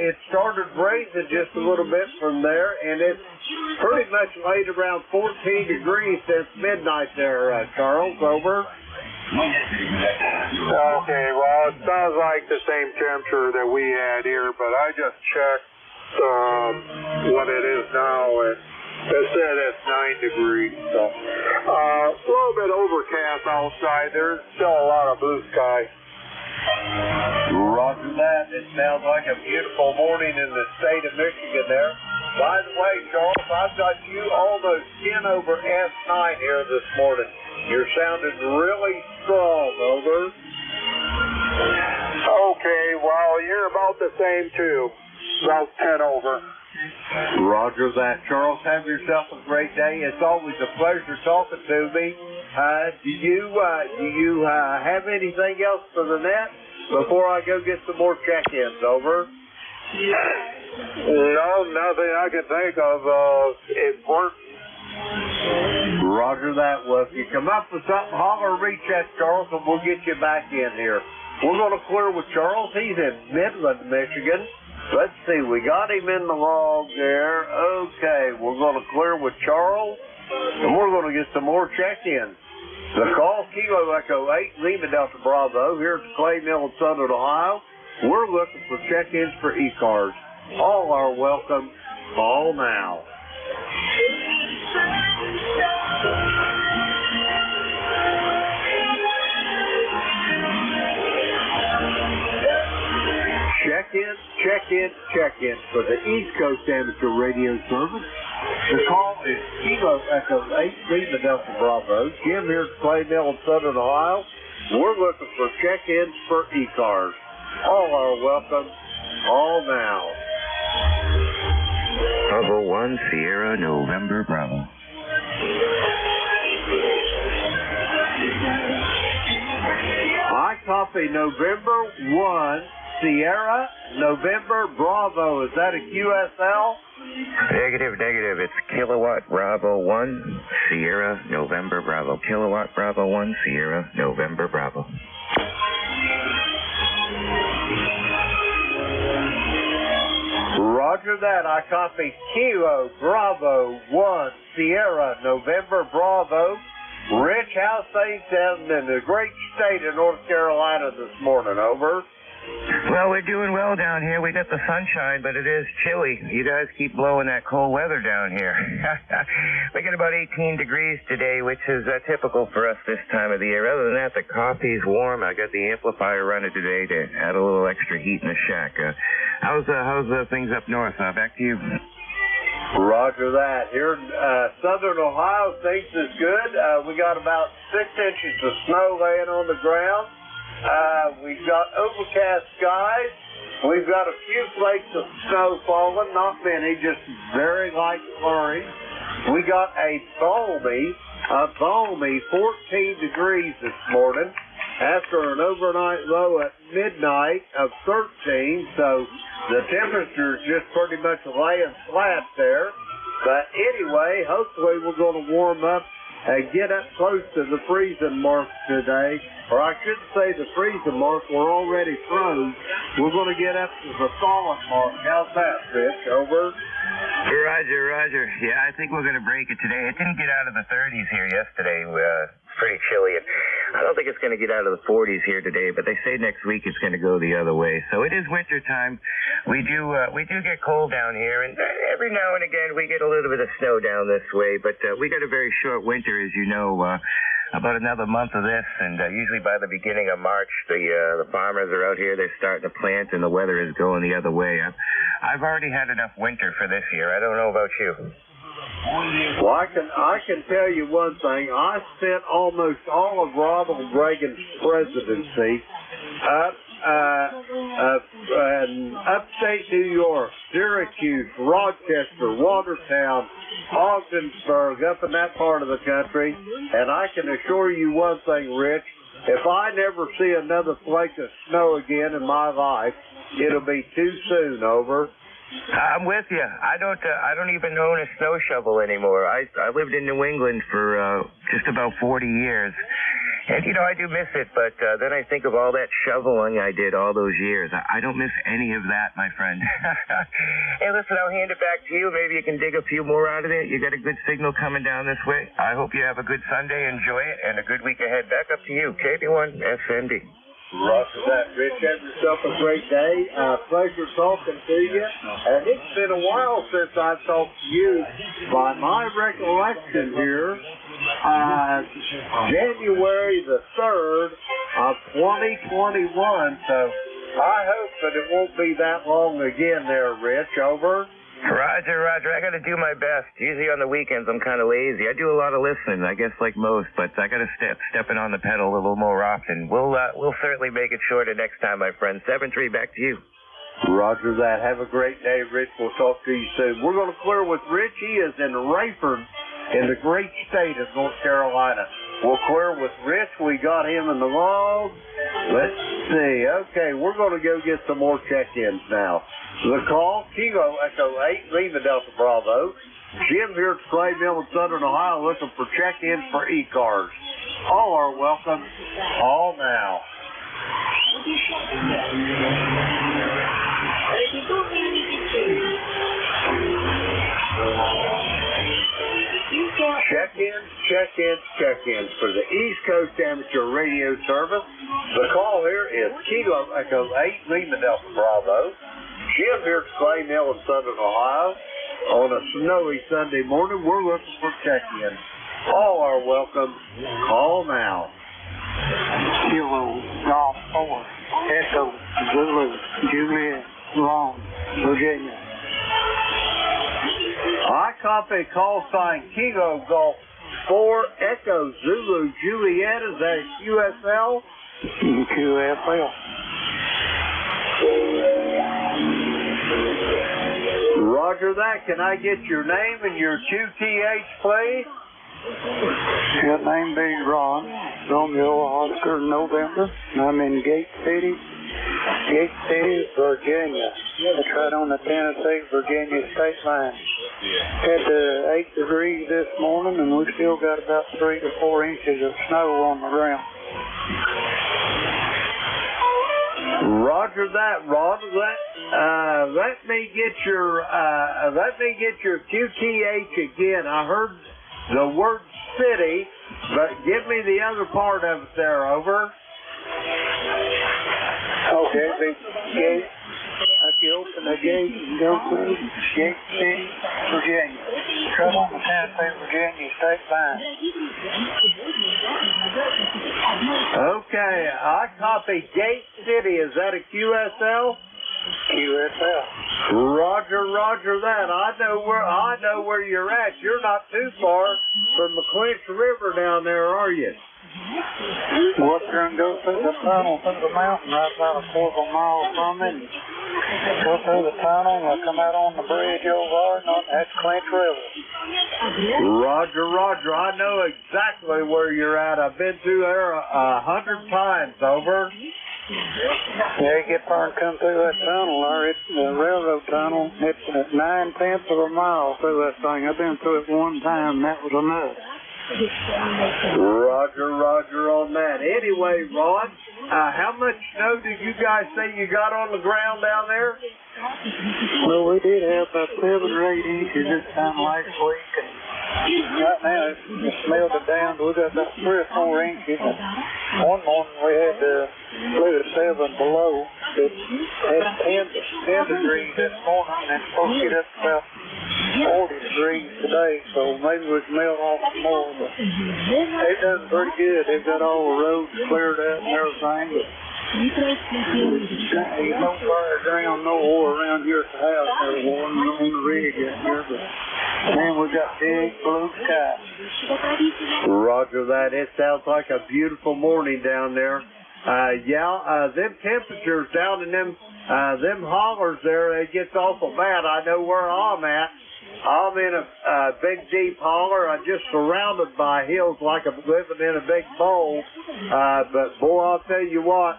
S7: it started raising just a little bit from there, and it's pretty much laid around 14 degrees since midnight there, Charles, over.
S1: Okay, well, it sounds like the same temperature that we had here, but I just checked what it is now, and it said it's 9 degrees. So, a little bit overcast outside. There's still a lot of blue sky.
S7: Roger that. It sounds like a beautiful morning in the state of Michigan there. By the way, Charles, I've got you almost 10 over S9 here this morning. You're sounding really strong, over.
S1: Okay, well, you're about the same, too. About 10 over.
S7: Roger that. Charles, have yourself a great day. It's always a pleasure talking to me. Do you have anything else for the net before I go get some more check-ins, over?
S1: No, nothing I can think of. Important.
S7: Roger that. Well, if you come up with something, holler, reach at Charles, and we'll get you back in here. We're going to clear with Charles. He's in Midland, Michigan. Let's see, we got him in the log there. Okay, we're going to clear with Charles, and we're going to get some more check-ins. The call, Kilo Echo 8, Lima Delta Bravo, here at the Clay Mill in Southern Ohio. We're looking for check-ins for ECARS. All are welcome. Call now. Check-in for the East Coast Amateur Radio Service. The call is Kilo Echo 8, Lima Delta Bravo. Jim here at Clay Mill in Southern Ohio. We're looking for check-ins for ECARS. All are welcome. All now.
S15: Bravo 1, Sierra, November, Bravo.
S7: I copy November 1, Sierra, November, Bravo. Is that a QSL?
S15: Negative. It's Kilowatt Bravo 1, Sierra, November, Bravo. Kilowatt Bravo 1, Sierra, November, Bravo.
S7: Roger that. I copy Kilo Bravo 1, Sierra, November, Bravo. Rich, how's things down in the great state of North Carolina this morning, over?
S15: Well, we're doing well down here. We got the sunshine, but it is chilly. You guys keep blowing that cold weather down here. We get about 18 degrees today, which is typical for us this time of the year. Other than that, the coffee's warm. I got the amplifier running today to add a little extra heat in the shack. How's things up north? Back to you.
S7: Roger that. Here in southern Ohio, things is good. We got about 6 inches of snow laying on the ground. We've got overcast skies. We've got a few flakes of snow falling, not many, just very light flurries. We got a balmy 14 degrees this morning after an overnight low at midnight of 13, so the temperature's just pretty much laying flat there. But anyway, hopefully we're going to warm up and get up close to the freezing mark today. Or I should say the freezing mark, we're already froze. We're going to get up to the thawing mark. How's that, Rich? Over?
S15: Roger. Yeah, I think we're going to break it today. It didn't get out of the 30s here yesterday. Pretty chilly. And I don't think it's going to get out of the 40s here today, but they say next week it's going to go the other way. So it is winter time. We do get cold down here, and every now and again we get a little bit of snow down this way, but we got a very short winter, as you know. About another month of this, and usually by the beginning of March, the farmers are out here. They're starting to plant, and the weather is going the other way. I've already had enough winter for this year. I don't know about you.
S7: Well, I can tell you one thing. I spent almost all of Ronald Reagan's presidency up in upstate New York, Syracuse, Rochester, Watertown, Ogdensburg, up in that part of the country. And I can assure you one thing, Rich, if I never see another flake of snow again in my life, it'll be too soon. Over.
S15: I'm with you. I don't even own a snow shovel anymore. I lived in New England for just about 40 years. And, I do miss it, but then I think of all that shoveling I did all those years. I don't miss any of that, my friend. Hey, listen, I'll hand it back to you. Maybe you can dig a few more out of it. You got a good signal coming down this way. I hope you have a good Sunday. Enjoy it, and a good week ahead. Back up to you, KB1 SMD.
S7: Roger that, Rich. Have yourself a great day. Pleasure talking to you. And it's been a while since I've talked to you. By my recollection here, January the 3rd of 2021. So I hope that it won't be that long again there, Rich. Over.
S15: Roger. I got to do my best. Usually on the weekends I'm kind of lazy. I do a lot of listening, I guess, like most, but I got to stepping on the pedal a little more often. We'll certainly make it shorter next time, my friend. 7-3, back to you.
S7: Roger that. Have a great day, Rich. We'll talk to you soon. We're going to clear with Rich. He is in Rayford in the great state of North Carolina. We'll clear with Rich. We got him in the log. Let's see. Okay, we're going to go get some more check-ins now. The call, Kilo Echo 8, Lima Delta Bravo. Jim here at Clay Mill in Southern Ohio looking for check-ins for ECARS. All are welcome. All now. Check-ins for the East Coast Amateur Radio Service. The call here is Kilo Echo 8, Lima Delta Bravo. Jim here at Clay Mill in Southern Ohio. On a snowy Sunday morning, we're looking for check-ins. All are welcome. Call now.
S2: Kilo Golf 4, Echo Zulu, Juliet, Long, Virginia.
S7: I copy call sign Kilo Golf 4, Echo Zulu, Juliet. Is that QSL?
S2: QSL.
S7: Roger that. Can I get your name and your QTH, please?
S2: Your name be Ron, Romeo Oscar November. I'm in Gate City, Virginia. It's right on the Tennessee-Virginia state line. Had 8 degrees this morning, and we still got about 3 to 4 inches of snow on the ground.
S7: Roger that, Ron. Let me get your QTH again. I heard the word city, but give me the other part of it there. Over.
S2: Okay, the gate. If you open the gate and go through Gate City, Virginia. Right on the Tennessee, Virginia state line.
S7: Okay, I copy Gate City. Is that a QSL?
S2: QSL.
S7: Roger that. I know where you're at. You're not too far from the Clinch River down there, are you?
S2: Go up there and go through the tunnel through the mountain right about a quarter of a mile from it. Go through the tunnel and I'll come out on the bridge over and that's Clinch River.
S7: Roger. I know exactly where you're at. I've been through there 100 times. Over.
S2: Yeah, you get there and come through that tunnel there. It's the railroad tunnel. It's 9/10 of a mile through that thing. I've been through it one time and that was enough.
S7: Roger on that. Anyway, Ron, how much snow did you guys say you got on the ground down there?
S2: Well, we did have about 7 or 8 inches this time last week. And right now, it's melted it down. We got about 3 or 4 inches. One morning we had flew at 7 below. It had 10 degrees this morning, and it's supposed to get up to about 40 degrees today, so maybe we can melt off some more. But they've done pretty good. They've got all the roads cleared out and everything. But there's no fire ground, no oil around here at the house. There's one on the rig out here. But then we got big blue sky.
S7: Roger that. It sounds like a beautiful morning down there. Them temperatures down in them hollers there, it gets awful bad. I know where I'm at. I'm in a big deep holler. I'm just surrounded by hills like I'm living in a big bowl. But boy, I'll tell you what,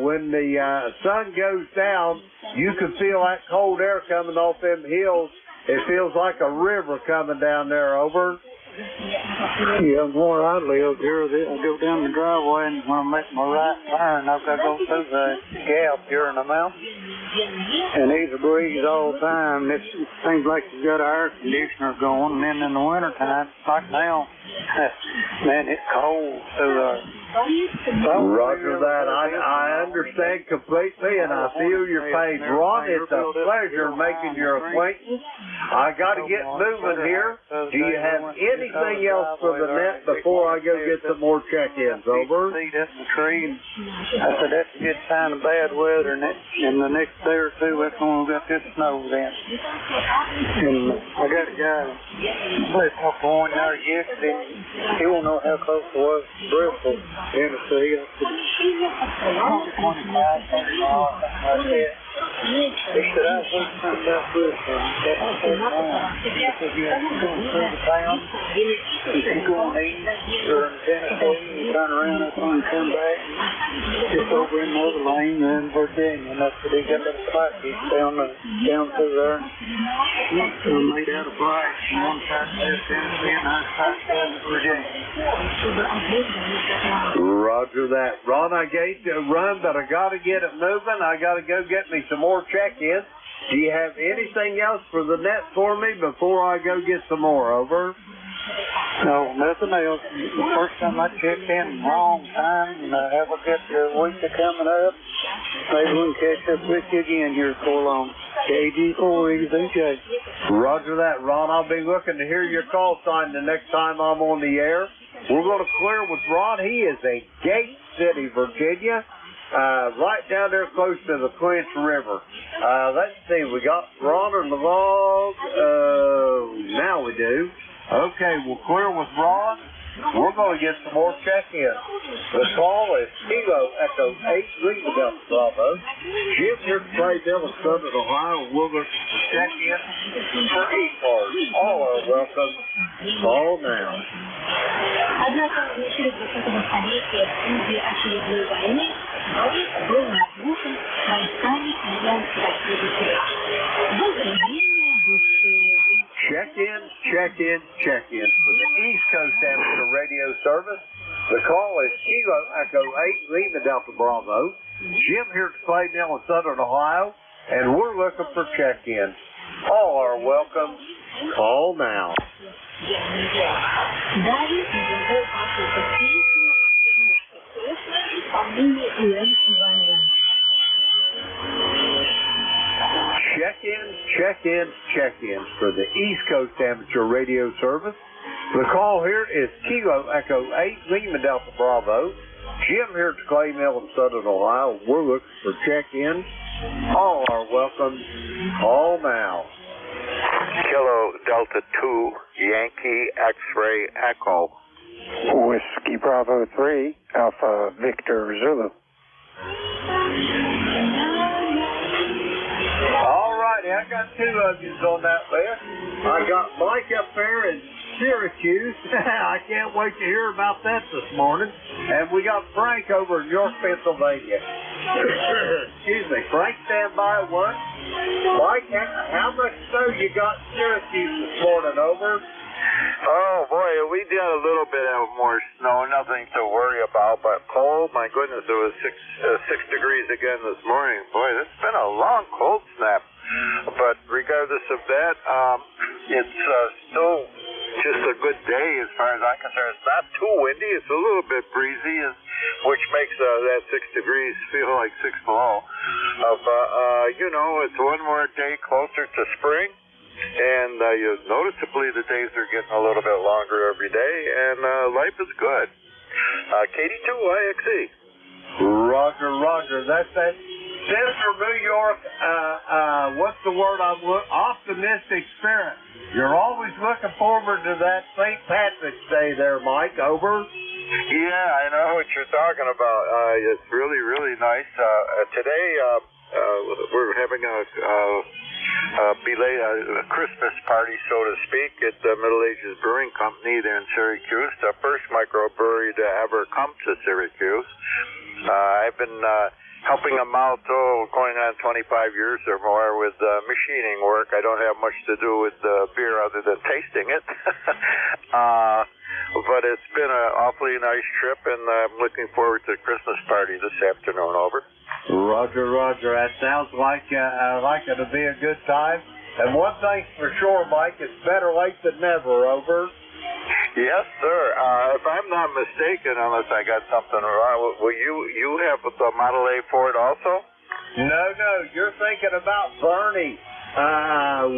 S7: when the sun goes down, you can feel that cold air coming off them hills. It feels like a river coming down there. Over.
S2: Yeah, where I live here, I go down the driveway, and when I make my right turn, I've got to go through the gap here in the mountain. And there's a breeze all the time. It seems like you've got an air conditioner going, and then in the wintertime, like now, man, it's cold through there.
S7: Roger that. I understand completely, and I feel your pain. Ron, it's a pleasure making your acquaintance. I got to get moving here. Do you have anything else for the net before I go get some more check-ins? Over.
S2: See, that's the tree. And I said that's a good sign of bad weather, and the next day or two, that's when we got this snow then. And I got a guy that talked to one there yesterday. He won't know how close it was to Bristol, Tennessee. I said, 25, 30 miles, something like that. He said, I was looking about Bristol. I said, because you have to go through the town. If you go on east or in Tennessee, you turn around up and come back. Just over in another lane, then Virginia. And that's what he got the plastics down through there. They're made out of brass. One side says Tennessee and the other side says Virginia.
S7: Roger that. Ron, I gave you a run, but I got to get it moving. I got to go get me some more check-ins. Do you have anything else for the net for me before I go get some more? Over.
S2: No, nothing else. The first time I checked in, wrong time, and have a good week coming up. Maybe we can catch up with you again here for long. KG4EZJ.
S7: Roger that, Ron. I'll be looking to hear your call sign the next time I'm on the air. We're going to clear with Ron. He is in Gate City, Virginia, right down there close to the Clinch River. Let's see, we got Ron on the log. Now we do. Okay, we'll clear with Ron. We're going to get some more check-ins. The call is Kilo Echo 8 Lima Delta Bravo. Jim here to Playdale in Southern Ohio. We're looking for check-in for ECARS. All are welcome. Call now. Check-in for the East Coast Amateur Radio Service. The call is Kilo Echo 8 Lima Delta Bravo. Jim here to Playdale in Southern Ohio, and we're looking for check-in. All are welcome. Call now. check-ins for the East Coast Amateur Radio Service. The call here is Kilo Echo 8, Lima Delta Bravo. Jim here at the Clay Mill in Southern Ohio. We're looking for check-ins. All are welcome. Call now.
S16: Kilo Delta 2, Yankee X-Ray Echo.
S17: Whiskey Bravo 3, Alpha Victor Zulu.
S7: All righty, I got two of you on that list. I got Mike up there in Syracuse. I can't wait to hear about that this morning. And we got Frank over in York, Pennsylvania. Excuse me. Frank, stand by one. Mike, how much snow you got in Syracuse this morning? Over.
S16: Oh boy, we did a little bit of more snow, nothing to worry about, but cold, my goodness, it was 6 degrees again this morning. Boy, it's been a long cold snap. But regardless of that, it's still just a good day as far as I'm concerned. It's not too windy, it's a little bit breezy, which makes that 6 degrees feel like 6 below. It's one more day closer to spring. And noticeably the days are getting a little bit longer every day, and life is good. KD2YXE.
S7: Roger. That's that Central New York, what's the word optimistic spirit. You're always looking forward to that St. Patrick's Day there, Mike. Over.
S16: Yeah, I know what you're talking about. It's really, really nice. Today, we're having a Christmas party, so to speak, at the Middle Ages Brewing Company there in Syracuse, the first microbrewery to ever come to Syracuse. I've been helping them out, going on 25 years or more with machining work. I don't have much to do with beer other than tasting it. But it's been an awfully nice trip, and I'm looking forward to the Christmas party this afternoon. Over.
S7: Roger. That sounds like it'll be a good time. And one thing's for sure, Mike, it's better late than never. Over.
S16: Yes, sir. If I'm not mistaken, unless I got something wrong, will you have the Model A Ford also?
S7: No. You're thinking about Bernie.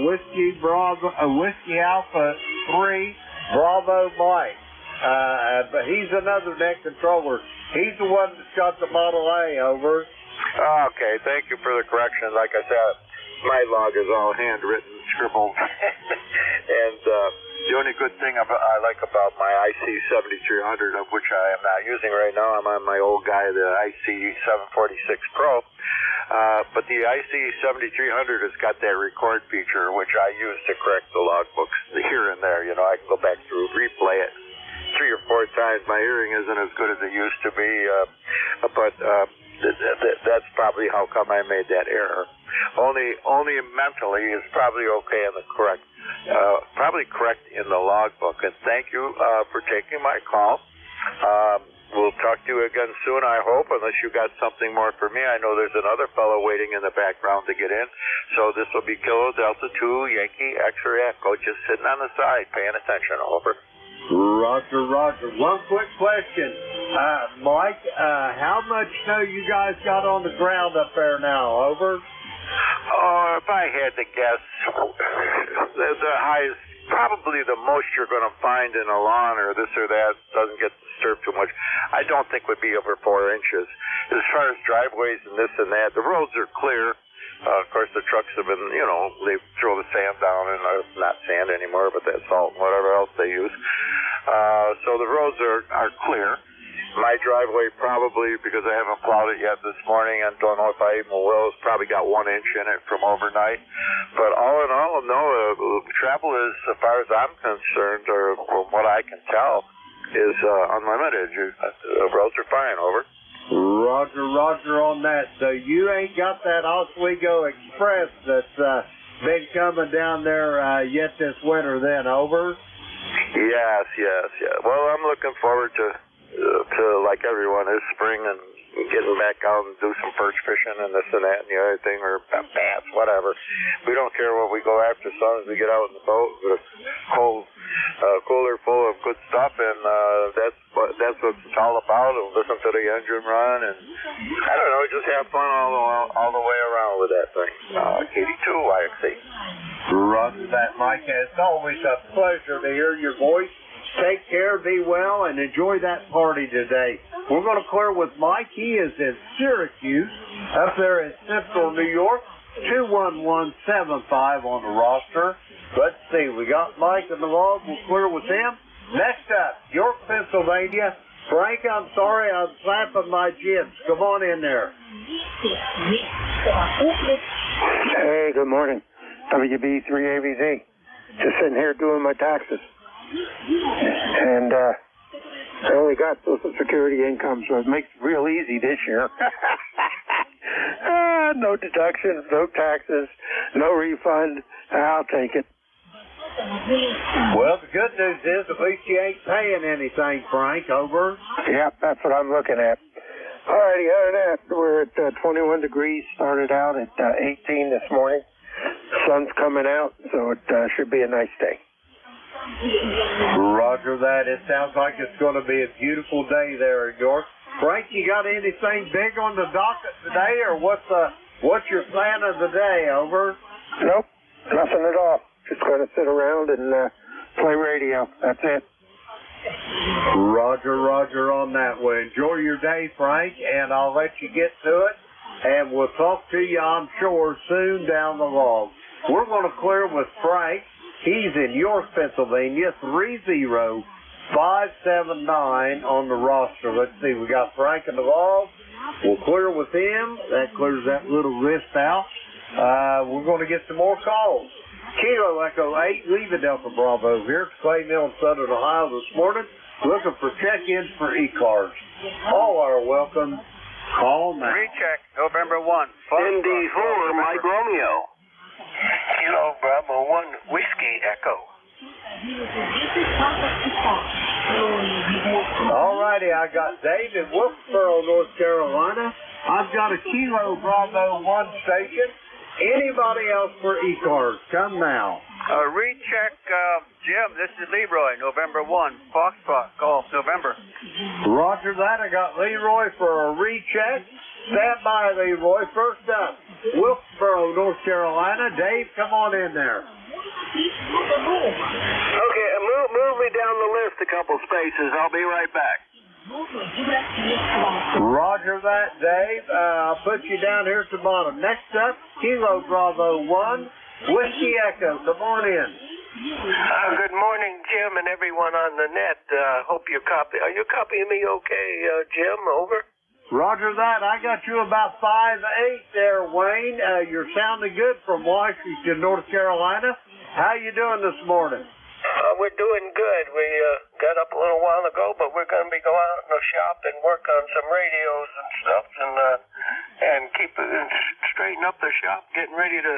S7: Whiskey Alpha 3, Bravo Mike. But he's another neck controller. He's the one that's got the Model A. Over.
S16: Okay, thank you for the correction. Like I said, my log is all handwritten, scribbled. And the only good thing I like about my IC7300, of which I am not using right now, I'm on my old guy, the IC746 Pro. But the IC7300 has got that record feature, which I use to correct the logbooks here and there. I can go back through, replay it 3 or 4 times. My hearing isn't as good as it used to be, but that's probably how come I made that error. Only mentally is probably okay in the correct in the logbook. And thank you for taking my call. We'll talk to you again soon, I hope, unless you got something more for me. I know there's another fellow waiting in the background to get in. So this will be Kilo Delta 2, Yankee X-Ray Echo, just sitting on the side, paying attention. Over.
S7: Roger. One quick question. Mike, how much snow you guys got on the ground up there now? Over.
S16: If I had to guess, the highest, probably the most you're going to find in a lawn or this or that doesn't get disturbed too much, I don't think would be over 4 inches. As far as driveways and this and that, the roads are clear. Of course, the trucks have been, they throw the sand down, and not sand anymore, but that salt and whatever else they use. So the roads are clear. My driveway probably, because I haven't plowed it yet this morning and don't know if I even will, it's probably got 1 inch in it from overnight. But all in all, no, travel is, as far as I'm concerned, or from what I can tell, is unlimited. The roads are fine. Over.
S7: Roger on that. So you ain't got that Oswego Express that's been coming down there yet this winter then. Over.
S16: Yes. Well, I'm looking forward to like everyone is, spring and getting back out and do some perch fishing and this and that and the other thing, or bass, whatever. We don't care what we go after as long as we get out in the boat with a cooler full of good stuff, and that's what it's all about. And listen to the engine run, and I don't know, just have fun all the way around with that thing. KD2, IXC.
S7: Roger that, Mike. It's always a pleasure to hear your voice. Take care, be well, and enjoy that party today. We're going to clear with Mike. He is in Syracuse, up there in Central New York. 21175 on the roster. Let's see, we got Mike in the log. We'll clear with him. Next up, York, Pennsylvania. Frank, I'm sorry, I'm slapping my jibs. Come on in there.
S17: Hey, good morning. WB3AVZ. Just sitting here doing my taxes. And I only got Social Security income, so it makes it real easy this year. No deductions, no taxes, no refund. I'll take it.
S7: Well, the good news is at least you ain't paying anything, Frank. Over.
S17: Yep, that's what I'm looking at. All righty, other than that, we're at 21 degrees. Started out at 18 this morning. The sun's coming out, so it should be a nice day.
S7: Roger that. It sounds like it's going to be a beautiful day there in York. Frank, you got anything big on the docket today, or what's your plan of the day? Over.
S17: Nope, nothing at all. Just going to sit around and play radio. That's it.
S7: Roger on that. Well, enjoy your day, Frank, and I'll let you get to it, and we'll talk to you, I'm sure, soon down the log. We're going to clear with Frank. He's in York, Pennsylvania, 30579 on the roster. Let's see, we got Frank in the log. We'll clear with him. That clears that little list out. We're going to get some more calls. Kilo Echo 8, leaving Delta Bravo here at Clay Mill in Southern Ohio this morning, looking for check-ins for ECARS. All are welcome. Call now.
S12: Recheck, November 1.
S3: ND4, Mike Romeo. Kilo Bravo 1, Whiskey Echo.
S7: All righty, I got Dave in Wilkesboro, North Carolina. I've got a Kilo Bravo 1 station. Anybody else for ECARS? Come now.
S12: Recheck, Jim, this is Leroy, November 1. Foxtrot, call, November.
S7: Roger that. I got Leroy for a recheck. Stand by, Leroy. First up, Wilkesboro, North Carolina. Dave, come on in there.
S3: Okay, move me down the list a couple spaces. I'll be right back.
S7: Roger that, Dave. I'll put you down here at the bottom. Next up, Kilo Bravo 1, Whiskey Echo. Come on in.
S3: Good morning, Jim, and everyone on the net. Hope you're Are you copying me okay, Jim? Over.
S7: Roger that. I got you about 5'8" there, Wayne. You're sounding good from Washington, North Carolina. How you doing this morning?
S3: We're doing good. We got up a little while ago, but we're going to be going out in the shop and work on some radios and stuff, and keep straighten up the shop, getting ready to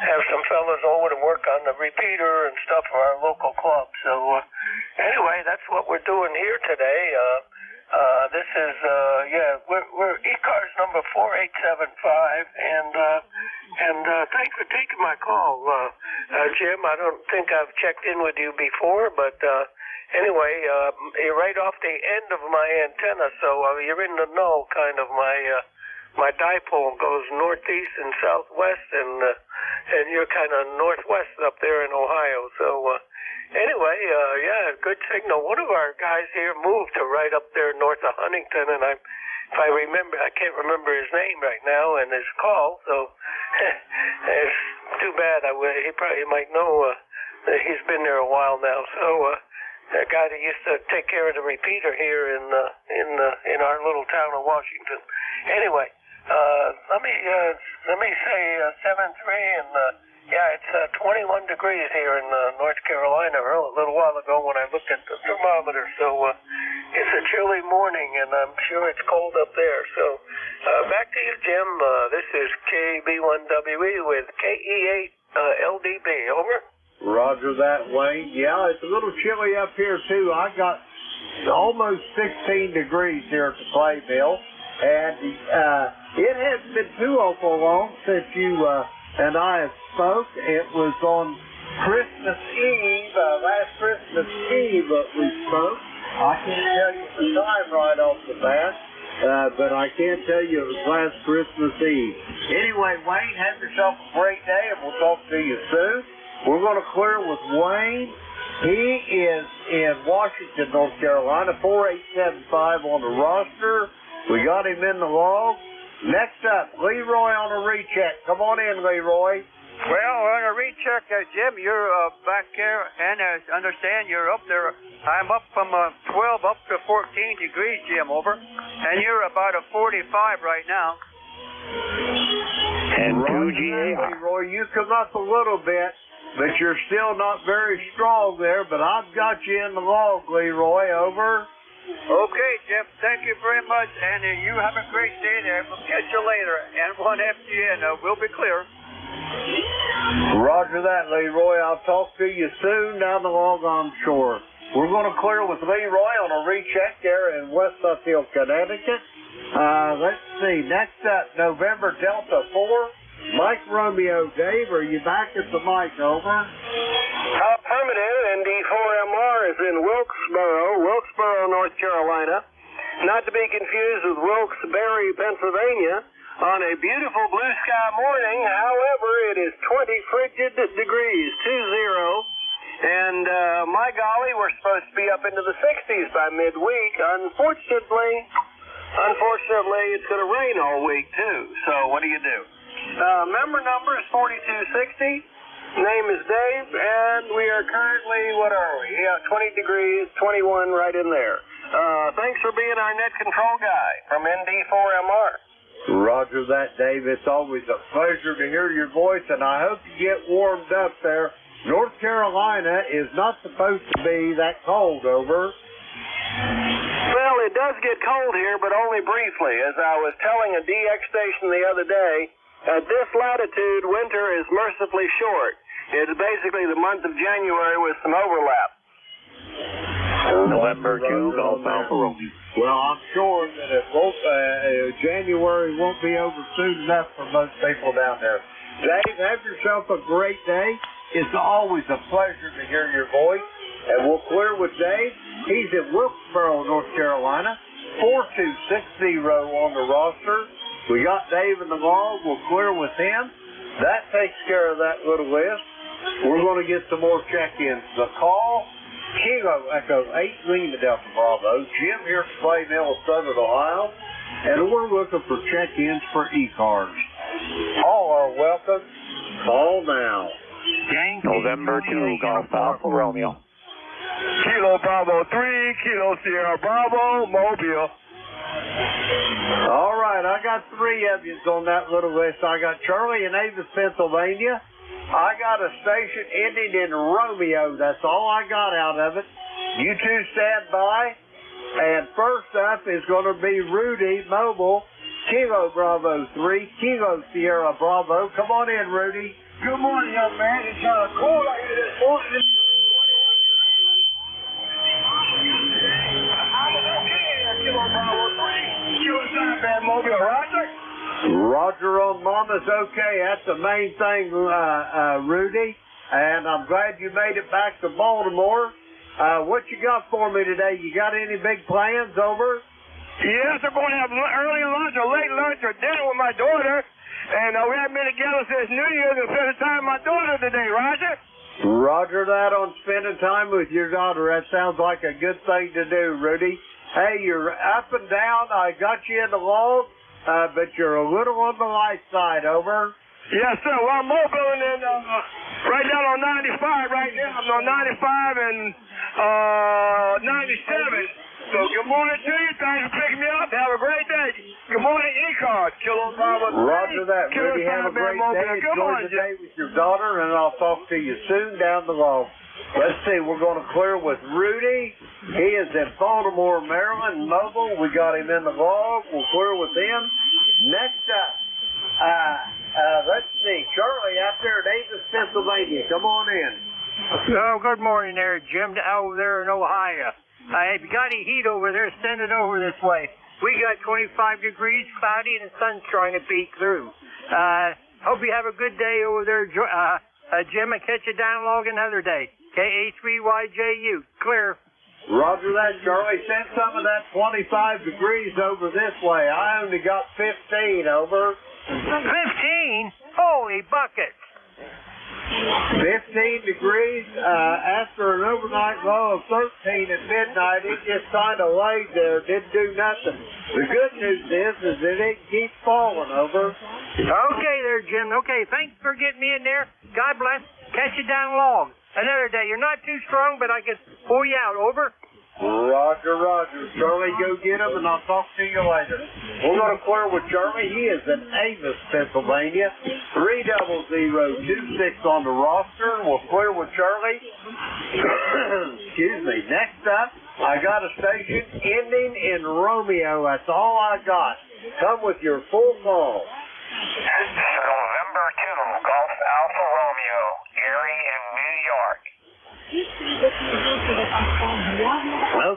S3: have some fellas over to work on the repeater and stuff for our local club. So anyway, that's what we're doing here today. This is we're ECARS number 4875, and thanks for taking my call, Jim. I don't think I've checked in with you before, but anyway, you're right off the end of my antenna, so you're in the know. Kind of my dipole goes northeast and southwest, and you're kind of northwest up there in Ohio. So anyway, good signal. One of our guys here moved to right up there north of Huntington, and if I remember, I can't remember his name right now and his call, so it's too bad. He probably might know that he's been there a while now. So that guy that used to take care of the repeater here in our little town of Washington. Anyway, let me say 7-3 and. It's 21 degrees here in North Carolina a little while ago when I looked at the thermometer. So it's a chilly morning, and I'm sure it's cold up there. So back to you, Jim. This is KB1WE with KE8LDB. Over.
S7: Roger that, Wayne. Yeah, it's a little chilly up here, too. I got almost 16 degrees here at the Clay Mill, and it hasn't been too awful long since you and I have spoke. It was on Christmas Eve, last Christmas Eve that we spoke. I can't tell you the time right off the bat, but I can't tell you it was last Christmas Eve. Anyway, Wayne, have yourself a great day, and we'll talk to you soon. We're going to clear with Wayne. He is in Washington, North Carolina, 4875 on the roster. We got him in the log. Next up, Leroy on a recheck. Come on in, Leroy.
S12: Well, on a recheck, Jim, you're back there, and I understand you're up there. I'm up from 12 up to 14 degrees, Jim, over. And you're about a 45 right now.
S7: And 2GAR. Leroy, you come up a little bit, but you're still not very strong there, but I've got you in the log, Leroy, over.
S12: Okay, Jim, thank you very much, and you have a great day there. We'll catch you later, and 1FGN will be clear.
S7: Roger that, Leroy. I'll talk to you soon down the log, I'm sure. We're going to clear with Leroy on a recheck there in West Suffield, Connecticut. Let's see. Next up, November Delta 4. Mike Romeo. Dave, are you back at the mic? Over.
S18: Affirmative. ND4MR is in Wilkesboro, North Carolina. Not to be confused with Wilkes-Barre, Pennsylvania. On a beautiful blue sky morning, however, it is 20 frigid degrees, 20. And my golly, we're supposed to be up into the 60s by midweek. Unfortunately, it's going to rain all week, too. So what do you do? Member number is 4260. Name is Dave, and we are currently, what are we? Yeah, 20 degrees, 21 right in there. Thanks for being our net control guy from ND4MR.
S7: Roger that, Dave. It's always a pleasure to hear your voice, and I hope you get warmed up there. North Carolina is not supposed to be that cold, over.
S18: Well, it does get cold here, but only briefly. As I was telling a DX station the other day, at this latitude, winter is mercifully short. It's basically the month of January with some overlap.
S7: November 2, Golf Alpha Romeo. Well, I'm sure that January won't be over soon enough for most people down there. Dave, have yourself a great day. It's always a pleasure to hear your voice. And we'll clear with Dave. He's in Wilkesboro, North Carolina. 4260 on the roster. We got Dave in the log. We'll clear with him. That takes care of that little list. We're going to get some more check-ins. The call, Kilo Echo 8 Lima Delta Bravo. Jim here from Clay Mill, Southern Ohio. And we're looking for check-ins for ECARS. All are welcome. Call now.
S18: November 2, Golf Alpha Romeo.
S12: Kilo Bravo 3, Kilo Sierra Bravo, Mobile.
S7: All right, I got 3 of you on that little list. I got Charlie in Avis, Pennsylvania. I got a station ending in Romeo. That's all I got out of it. You two stand by. And first up is going to be Rudy Mobile, Kilo Bravo 3, Kilo Sierra Bravo. Come on in, Rudy.
S19: Good morning, young man. It's kind of cold out here this morning. Kilo Bravo 3, Kilo Sierra Mobile, Roger.
S7: Roger on Mama's okay. That's the main thing, Rudy. And I'm glad you made it back to Baltimore. What you got for me today? You got any big plans, over?
S12: Yes, I'm going to have early lunch or late lunch or dinner with my daughter. And we haven't been together since New Year's and spending time with my daughter today, Roger.
S7: Roger that on spending time with your daughter. That sounds like a good thing to do, Rudy. Hey, you're up and down. I got you in the log. But you're a little on the light side, over.
S12: Yes, sir. Well, I'm mobile and right down on 95 right now. I'm on 95 and 97. So good morning to you. Thanks for picking me up. Have a great day. Good morning, ECARS. Kilo Bravo 3.
S7: Roger that, Rudy. Have a great day. Enjoy the day with your daughter, and I'll talk to you soon down the log. Let's see. We're going to clear with Rudy. He is in Baltimore, Maryland, mobile. We got him in the log. We'll clear with him. Next up, let's see. Charlie out there at Avis, Pennsylvania. Come on in.
S20: Oh, good morning there, Jim, over there in Ohio. If you got any heat over there, send it over this way. We got 25 degrees, cloudy, and the sun's trying to peek through. Hope you have a good day over there, Jim, and catch you down log another day. KA3YJU. Clear.
S7: Roger that, Charlie. Send some of that 25 degrees over this way. I only got 15, over.
S20: 15? Holy bucket!
S7: 15 degrees after an overnight low of 13 at midnight. It just kind of laid there, didn't do nothing. The good news is that it keeps falling, over.
S20: Okay there, Jim. Okay, thanks for getting me in there. God bless. Catch you down along another day. You're not too strong, but I can pull you out, over.
S7: Roger, Roger. Charlie, go get him, and I'll talk to you later. We're going to clear with Charlie. He is in Avis, Pennsylvania. 30026 on the roster. We'll clear with Charlie. Excuse me. Next up, I got a station ending in Romeo. That's all I got. Come with your full call.
S21: November 2, Golf Alpha Romeo, Gary in New York.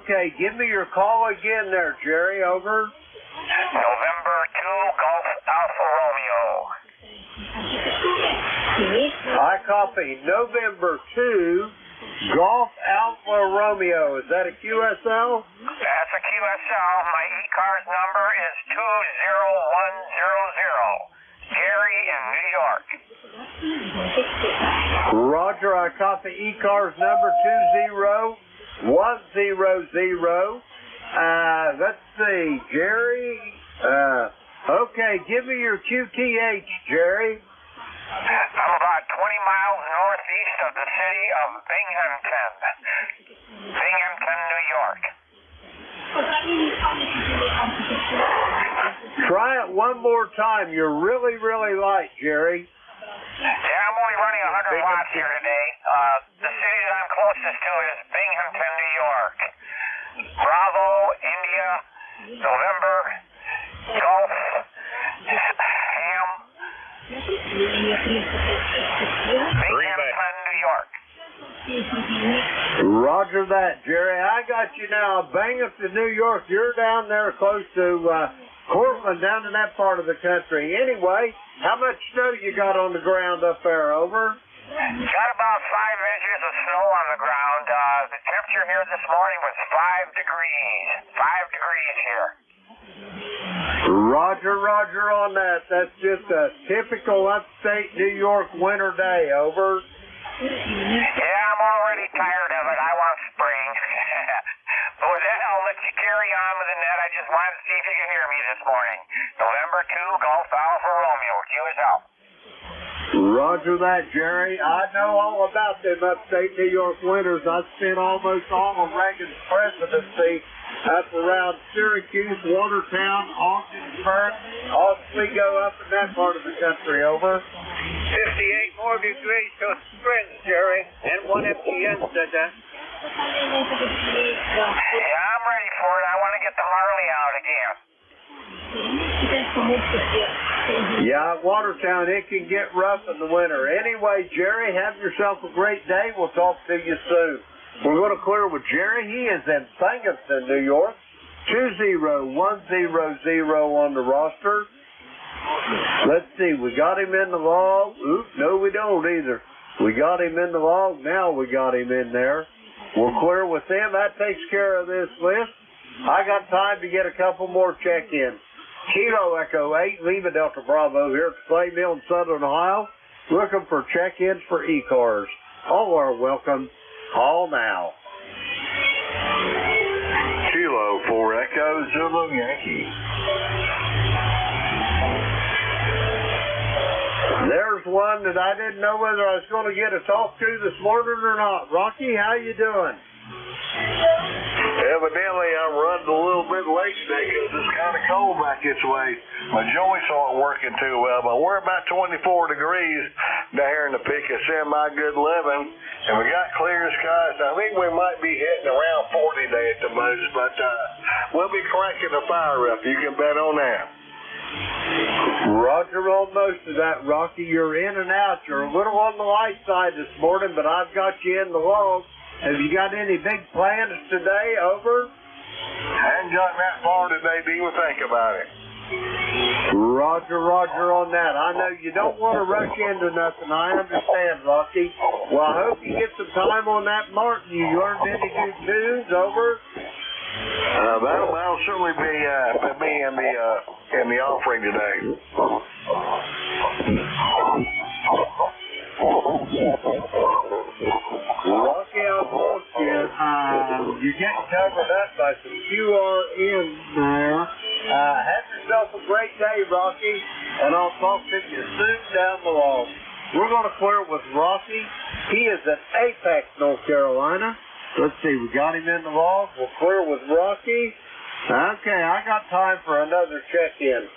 S7: Okay, give me your call again there, Jerry, over.
S21: November 2, Golf Alpha Romeo.
S7: I copy November 2, Golf Alpha Romeo. Is that a QSL?
S21: That's a QSL. My ECARS number is 20100. Gary in New York.
S7: Roger, I copy ECARS number 20100. Let's see, Jerry. Okay, give me your QTH, Jerry.
S21: I'm about 20 miles northeast of the city of Binghamton. Binghamton, New York.
S7: Try it one more time. You're really, really light, Jerry.
S21: Yeah, I'm only running 100 watts here today. The city that I'm closest to is Binghamton, New York. Bravo, India, November, Golf, Ham, Binghamton, New York.
S7: Roger that, Jerry. I got you now. Binghamton, New York. You're down there close to Cortland, down in that part of the country. Anyway, how much snow you got on the ground up there, over?
S21: Got about 5 inches of snow on the ground. The temperature here this morning was 5 degrees. 5 degrees here.
S7: Roger, Roger on that. That's just a typical upstate New York winter day, over.
S21: Yeah, I'm already tired of it. I want spring. But with that, I'll let you carry on with the net. I just wanted to see if you can hear me this morning. November 2, Golf Alpha Romeo. Cue us out.
S7: Roger that, Jerry. I know all about them upstate New York winters. I spent almost all of Reagan's presidency up around Syracuse, Watertown, Ogdensburg, Oswego, up in that part of the country, over.
S12: 58 more degrees to spring, Jerry. And one FTN said that.
S21: Yeah, I'm ready for it. I want to get the Harley out again.
S7: Yeah, Watertown, it can get rough in the winter. Anyway, Jerry, have yourself a great day. We'll talk to you soon. We're going to clear with Jerry. He is in Binghamton, New York. 20100 on the roster. Let's see, we got him in the log. Oop, no, we don't either. We got him in the log. Now we got him in there. We'll clear with him. That takes care of this list. I got time to get a couple more check-ins. Kilo Echo 8, Lima Delta Bravo here at the Clay Mill in Southern Ohio. Looking for check-ins for ECARS. All are welcome. Call now.
S5: Kilo 4 Echo Zulu Yankee.
S7: There's one that I didn't know whether I was going to get to talk to this morning or not. Rocky, how you doing?
S5: Evidently, I'm running a little bit late today because it's kind of cold back this way. My joints aren't working too well, but we're about 24 degrees down here in the peak of semi-good living, and we got clear skies. I think we might be hitting around 40 today at the most, but we'll be cranking the fire up. You can bet on that.
S7: Roger on most of that, Rocky. You're in and out. You're a little on the light side this morning, but I've got you in the log. Have you got any big plans today, over?
S5: I hadn't gotten that far today to even think about it.
S7: Roger, roger on that. I know you don't want to rush into nothing. I understand, Rocky. Well, I hope you get some time on that Martin. You learned any good news? Over.
S5: That'll certainly be me in the offering today.
S7: Rocky, I'll talk to you. You're getting covered up by some QRN there. Have yourself a great day, Rocky, and I'll talk to you soon down the line. We're going to clear with Rocky. He is at Apex, North Carolina. Let's see, we got him in the log. We'll clear with Rocky. Okay, I got time for another check-in.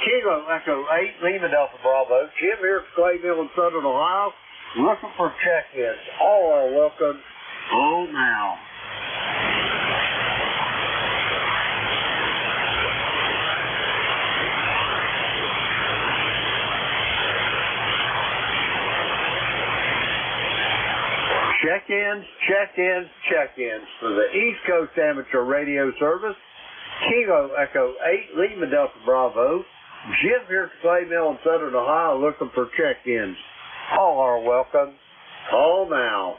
S7: Kilo Echo 8, Lima Delta Bravo. Jim here at Clayville in Southern Ohio. Looking for check-ins. All are welcome. Oh, now. Check-ins, check-ins, check-ins for the East Coast Amateur Radio Service. Kilo Echo 8, Lima Delta Bravo. Jim here at Clay Mill in Southern Ohio looking for check-ins. All are welcome. Call now.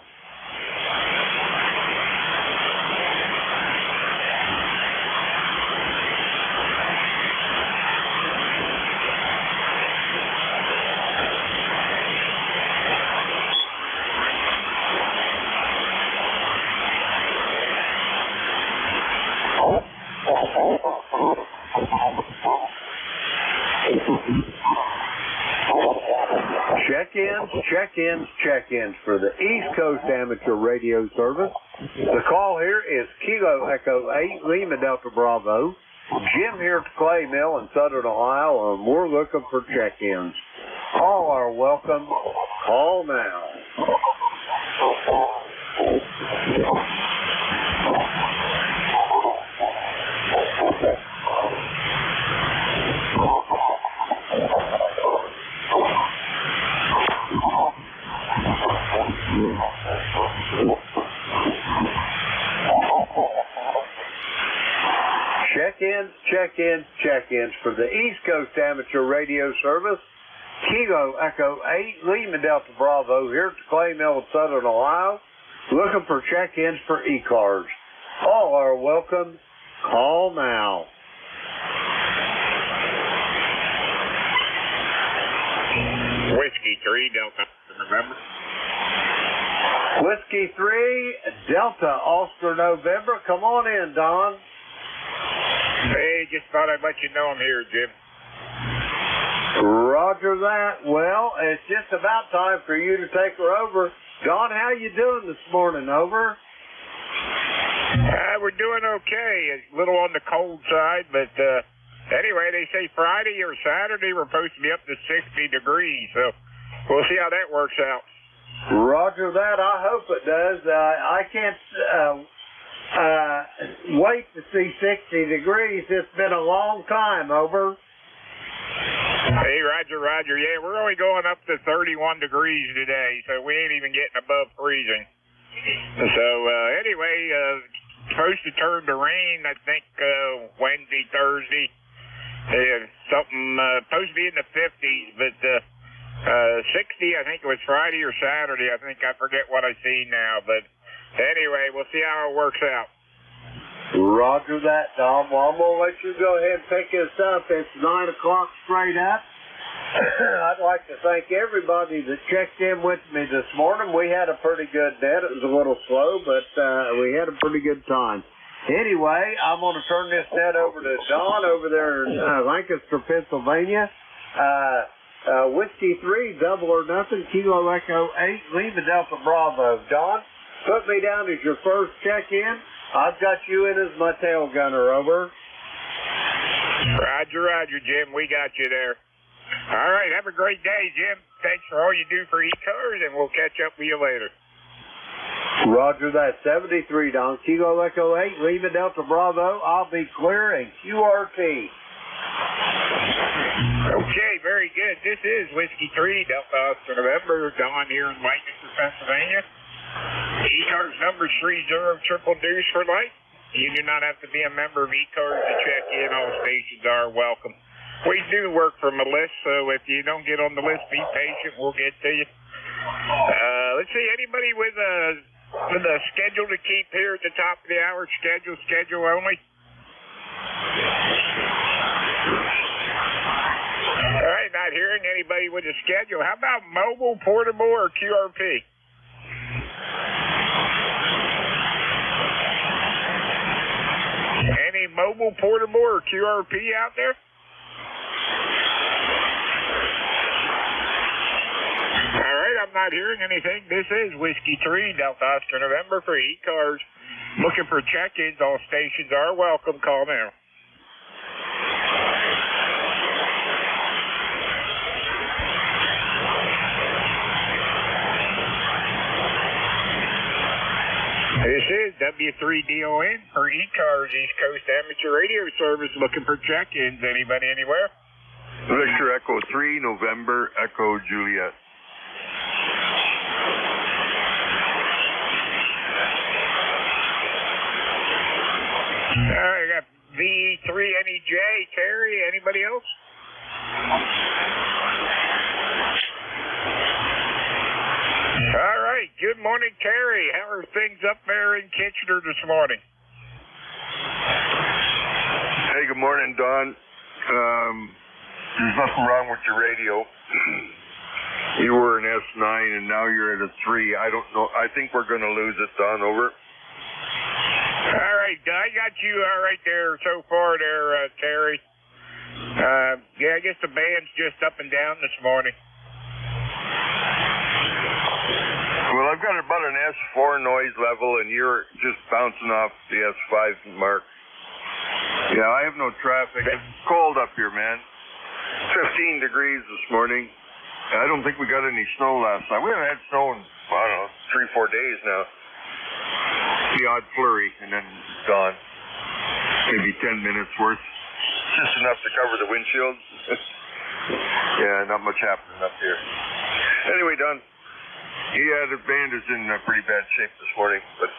S7: Check-ins, check-ins, check-ins for the East Coast Amateur Radio Service. The call here is Kilo Echo 8, Lima Delta Bravo. Jim here at the Clay Mill in Southern Ohio, and we're looking for check-ins. All are welcome. Call now. Check-ins, check-ins, check-ins for the East Coast Amateur Radio Service. Kilo Echo 8, Lima Delta Bravo here at the Clay Mill in Southern Ohio. Looking for check-ins for ECARS. All are welcome. Call now.
S6: Whiskey 3, Delta, November.
S7: Whiskey 3, Delta, Oscar, November. Come on in, Don.
S6: Hey, just thought I'd let you know I'm here, Jim.
S7: Roger that. Well, it's just about time for you to take her over. Don, how you doing this morning? Over.
S6: We're doing okay. A little on the cold side, but anyway, they say Friday or Saturday we're supposed to be up to 60 degrees, so we'll see how that works out.
S7: Roger that. I hope it does. I can't wait to see 60 degrees. It's been a long time. Over.
S6: Hey, Roger. Yeah, we're only going up to 31 degrees today, so we ain't even getting above freezing. So anyway, supposed to turn to rain, I think, Wednesday, Thursday. Something supposed to be in the 50s, but 60, I think it was Friday or Saturday. I think I forget what I see now, but anyway, we'll see how it works out.
S7: Roger that, Dom. Well, I'm going to let you go ahead and pick this up. It's 9 o'clock straight up. I'd like to thank everybody that checked in with me this morning. We had a pretty good net. It was a little slow, but we had a pretty good time. Anyway, I'm going to turn this net over to Don over there in Lancaster, Pennsylvania. Whiskey 3, double or nothing, Kilo Echo 8, Lima Delta Bravo. Don, put me down as your first check-in. I've got you in as my tail gunner. Over.
S6: Roger, Jim. We got you there. All right, have a great day, Jim. Thanks for all you do for ECARS, and we'll catch up with you later.
S7: Roger that. 73, Don. Kilo Echo 8, Lima Delta Bravo. I'll be clearing QRT.
S6: Okay, very good. This is Whiskey 3, Delta Oscar November. Don here in Lancaster, Pennsylvania. ECARS number 30 deuce for life. You do not have to be a member of ECARS to check in. All stations are welcome. We do work from a list, so if you don't get on the list, be patient. We'll get to you. Let's see, anybody with a schedule to keep here at the top of the hour? Schedule only. All right, not hearing anybody with a schedule. How about mobile, portable, or QRP? Any mobile, portable, or QRP out there? All right, I'm not hearing anything. This is Whiskey 3, Delta Oscar November for ECARS. Looking for check-ins. All stations are welcome. Call now. This is W3DON for ECARS, East Coast Amateur Radio Service, looking for check-ins. Anybody anywhere?
S5: Victor Echo 3, November Echo Juliet.
S6: All right, I got V3NEJ. Terry, anybody else? All right, good morning, Terry. How are things up there in Kitchener this morning?
S5: Hey, good morning, Don. There's nothing wrong with your radio. You were an S9 and now you're at a 3. I don't know. I think we're going to lose it, Don. Over.
S6: All right, I got you all right there so far there, Terry. Yeah, I guess the band's just up and down this morning.
S5: Well, I've got about an S4 noise level, and you're just bouncing off the S5 mark. Yeah, I have no traffic. It's cold up here, man. 15 degrees this morning. I don't think we got any snow last night. We haven't had snow in, I don't know, 3-4 days now. The odd flurry, and then it's gone. Maybe 10 minutes worth. Just enough to cover the windshield. Yeah, not much happening up here. Anyway, Don. Yeah, the band is in pretty bad shape this morning, but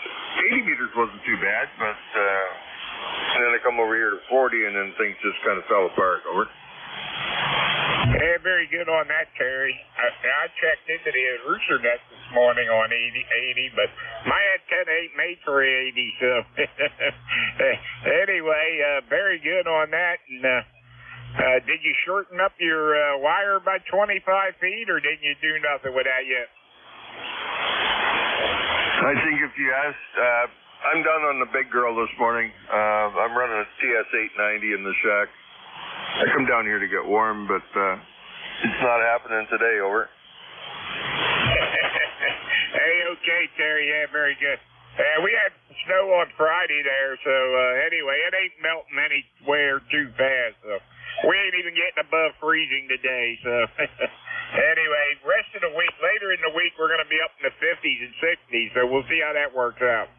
S5: 80 meters wasn't too bad, but and then I come over here to 40, and then things just kind of fell apart. Over.
S6: Yeah, very good on that, Terry. I checked into the rooster net this morning on 80, but my antenna ain't made for 80, so anyway, very good on that. And did you shorten up your wire by 25 feet, or didn't you do nothing with that yet?
S5: I think if you asked, I'm down on the big girl this morning. I'm running a TS890 in the shack. I come down here to get warm, but it's not happening today. Over.
S6: Hey, okay, Terry. Yeah, very good. We had snow on Friday there, so anyway, it ain't melting anywhere too fast. So we ain't even getting above freezing today. So anyway, rest of the week, later in the week, we're going to be up in the 50s and 60s. So we'll see how that works out.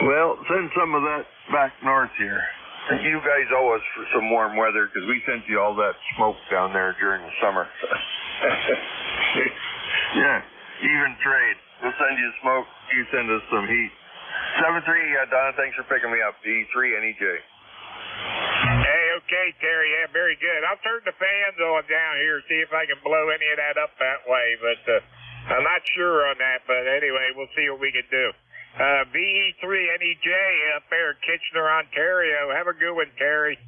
S5: Well, send some of that back north here. You guys owe us for some warm weather because we sent you all that smoke down there during the summer. Yeah, even trade. We'll send you smoke. You send us some heat. 7-3, Don, thanks for picking me up. D3NEJ.
S6: Hey, okay, Terry. Yeah, very good. I'll turn the fans on down here, see if I can blow any of that up that way. But I'm not sure on that. But anyway, we'll see what we can do. VE3NEJ up there in Kitchener, Ontario. Have a good one, Terry.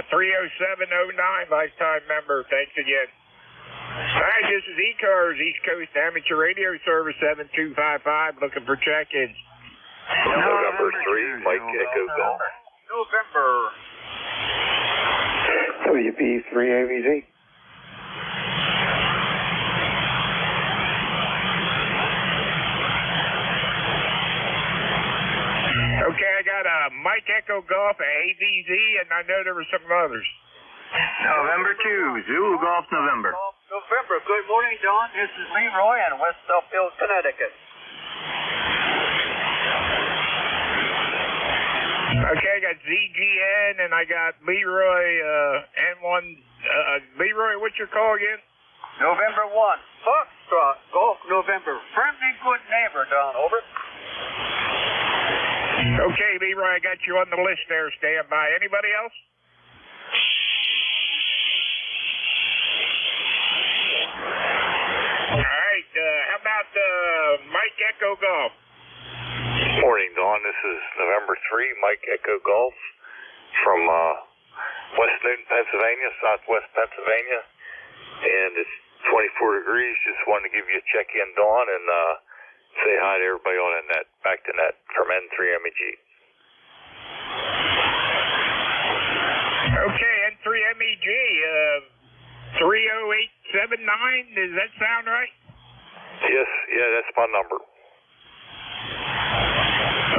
S6: 30709, lifetime member. Thanks again. All right, this is ECARS, East Coast Amateur Radio Service 7255, looking for check-ins.
S10: November 3, Mike Echo Golf.
S12: November.
S17: WP3AVZ.
S6: Okay, I got Mike Echo Golf, AVZ, and I know there were some others.
S15: November 2, Zulu Golf November.
S12: November. Good morning, Don. This is Leroy in West Suffield, Connecticut.
S6: Okay, I got ZGN, and I got Leroy, N1. Leroy, what's your call again?
S12: November 1. Foxtrot, Golf November. Friendly good neighbor, Don. Over.
S6: Okay, Leroy, I got you on the list there. Stand by. Anybody else?
S5: number 3, Mike Echo Golf from West Newton, Pennsylvania, southwest Pennsylvania. And it's 24 degrees. Just wanted to give you a check-in, Dawn, and say hi to everybody on the net. Back to net from N3MEG.
S6: Okay, N3MEG, 30879, does that sound right?
S5: Yes, yeah, that's my number.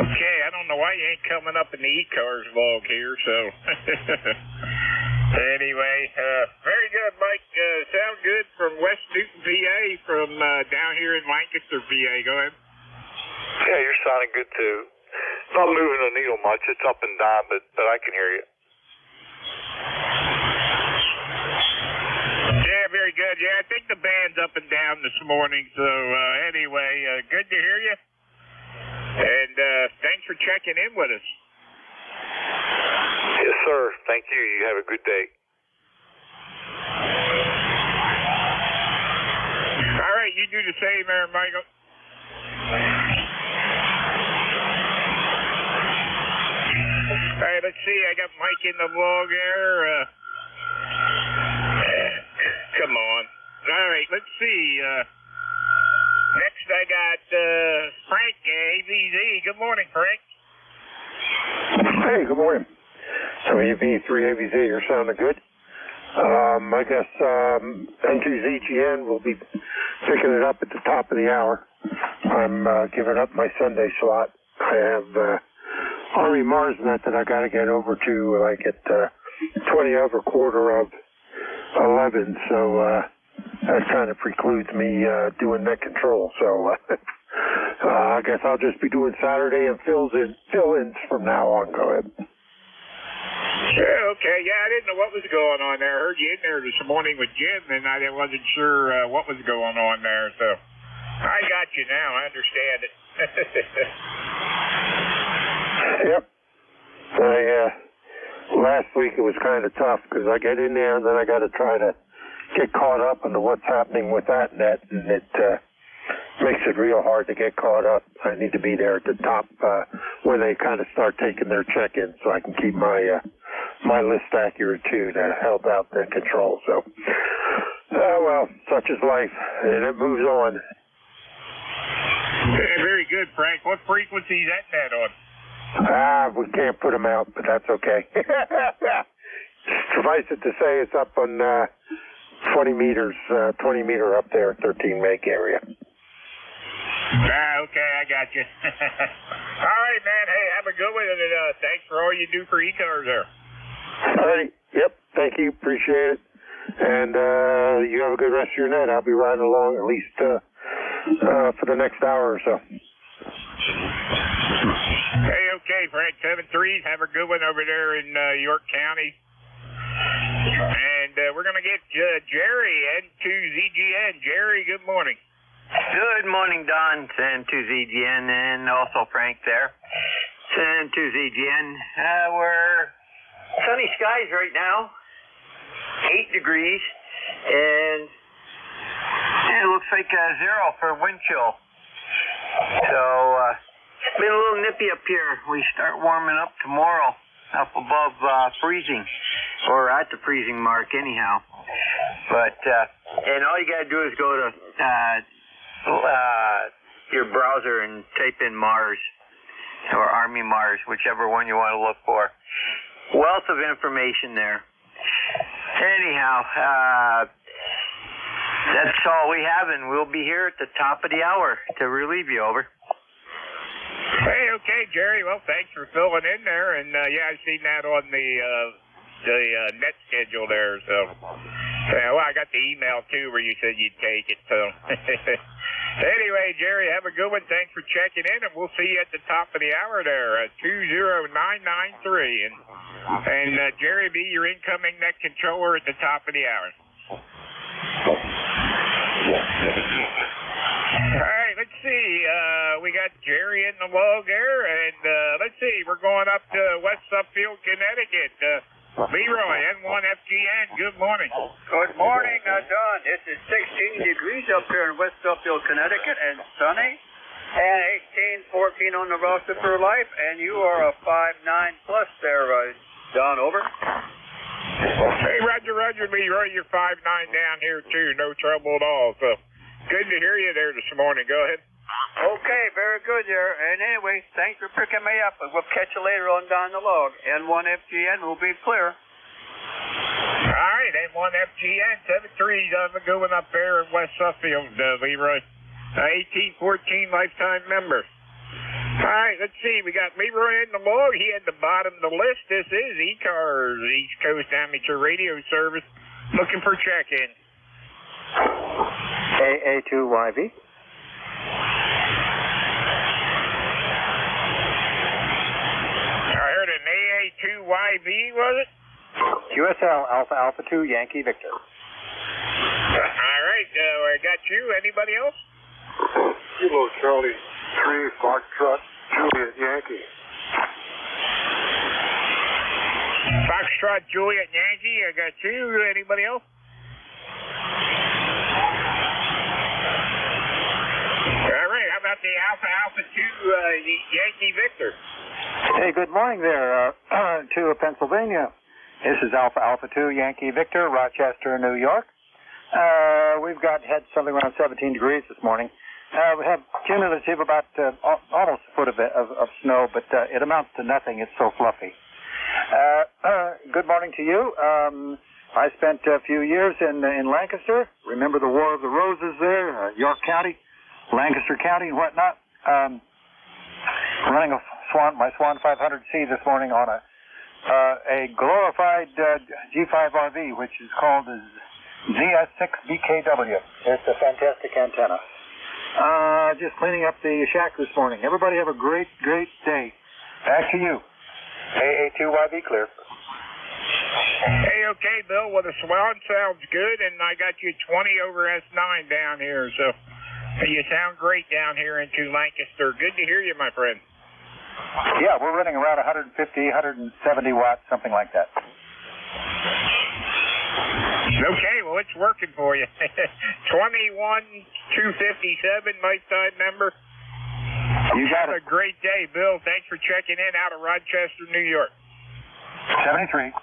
S6: Okay, I don't know why you ain't coming up in the ECARS vlog here, so. Anyway, very good, Mike. Sound good from West Newton, PA, from down here in Lancaster, PA. Go ahead.
S5: Yeah, you're sounding good, too. Not moving the needle much. It's up and down, but I can hear you.
S6: Yeah, very good. Yeah, I think the band's up and down this morning. So anyway, good to hear you. And thanks for checking in with us.
S5: Yes, sir. Thank you. You have a good day.
S6: All right, you do the same there, Michael. All right, let's see. I got Mike in the vlog there. Come on. All right, let's see. Next, I got Frank, AVZ. Good morning, Frank.
S17: Hey, good morning. WB3AVZ, you're sounding good. I guess N2ZGN will be picking it up at the top of the hour. I'm giving up my Sunday slot. I have Army Marsnet that I got to get over to like at 20 over quarter of 11, so that kind of precludes me doing net control. So I guess I'll just be doing Saturday and fill-ins from now on. Go ahead.
S6: Sure, okay. Yeah, I didn't know what was going on there. I heard you in there this morning with Jim, and I wasn't sure what was going on there. So I got you now. I understand it.
S17: Yep. Last week it was kind of tough because I get in there and then I got to try to get caught up into what's happening with that net, and it makes it real hard to get caught up. I need to be there at the top when they kind of start taking their check-in so I can keep my my list accurate too to help out the control. So, well, such is life, and it moves on.
S6: Very good, Frank. What frequency is that net on?
S17: We can't put them out, but that's okay. Suffice it to say, it's up on 20 meters, 20 meter up there, 13 meg area.
S6: Okay, I got you. All right, man. Hey, have a good one, and thanks for all you do for ECARS there.
S17: All right. Yep. Thank you. Appreciate it. And you have a good rest of your night. I'll be riding along at least for the next hour or so.
S6: Hey, okay, Frank. 7-3. Have a good one over there in York County. And we're going to get Jerry, N2ZGN. Jerry, good morning.
S8: Good morning, Don. It's N2ZGN and also Frank there. It's N2ZGN. We're sunny skies right now, 8 degrees, and it looks like 0 for wind chill. So it's been a little nippy up here. We start warming up tomorrow, up above freezing, or at the freezing mark anyhow. But and all you gotta do is go to your browser and type in Mars or Army Mars, whichever one you want to look for. Wealth of information there. Anyhow, that's all we have, and we'll be here at the top of the hour to relieve you. Over.
S6: Hey, okay, Jerry. Well, thanks for filling in there, and yeah, I've seen that on the net schedule there. So, yeah, well, I got the email too where you said you'd take it. So, anyway, Jerry, have a good one. Thanks for checking in, and we'll see you at the top of the hour there, 20993, and Jerry be your incoming net controller at the top of the hour. All right, let's see. We got Jerry in the log there, and let's see. We're going up to West Suffield, Connecticut. Leroy, N1FGN, good morning.
S12: Good morning, Don. This is 16 degrees up here in West Suffield, Connecticut, and sunny. And 18, 14 on the roster for life, and you are a 5'9" plus there, Don, over.
S6: Hey, Roger, Leroy, you're 5'9" down here, too. No trouble at all. So, good to hear you there this morning. Go ahead.
S12: Okay, very good there. And anyway, thanks for picking me up. We'll catch you later on down the log. N1FGN will be clear.
S6: All right, N1FGN, 7-3's on the going up there in West Suffield, Leroy. 1814 lifetime member. All right, let's see. We got Leroy in the log. He at the bottom of the list. This is ECARS, East Coast Amateur Radio Service, looking for check-in.
S9: AA2YV.
S6: I heard an AA2YV, was it?
S9: QSL Alpha Alpha 2 Yankee Victor.
S6: All right, I got you. Anybody else?
S16: Kilo Charlie 3 Foxtrot Juliet Yankee.
S6: Foxtrot Juliet Yankee, I got you. Anybody else? All right, how about the Alpha Alpha 2 Yankee Victor?
S9: Hey, good morning there to Pennsylvania. This is Alpha Alpha 2 Yankee Victor, Rochester, New York. We've got had something around 17 degrees this morning. We have cumulative about almost a foot of snow, but it amounts to nothing. It's so fluffy. Good morning to you. I spent a few years in Lancaster. Remember the War of the Roses there, York County, Lancaster County, and whatnot. Running my Swan 500C this morning on a glorified G5 RV, which is called the ZS6BKW. It's a fantastic antenna. Just cleaning up the shack this morning. Everybody have a great day. Back to you. AA2YB clear.
S6: Hey, okay, Bill. Well, the Swan sounds good, and I got you 20 over S9 down here, so you sound great down here into Lancaster. Good to hear you, my friend.
S9: Yeah, we're running around 150, 170 watts, something like that.
S6: Okay, well, it's working for you. 21,257 lifetime member.
S9: You got
S6: it. Have a great day, Bill. Thanks for checking in out of Rochester, New York.
S9: 73.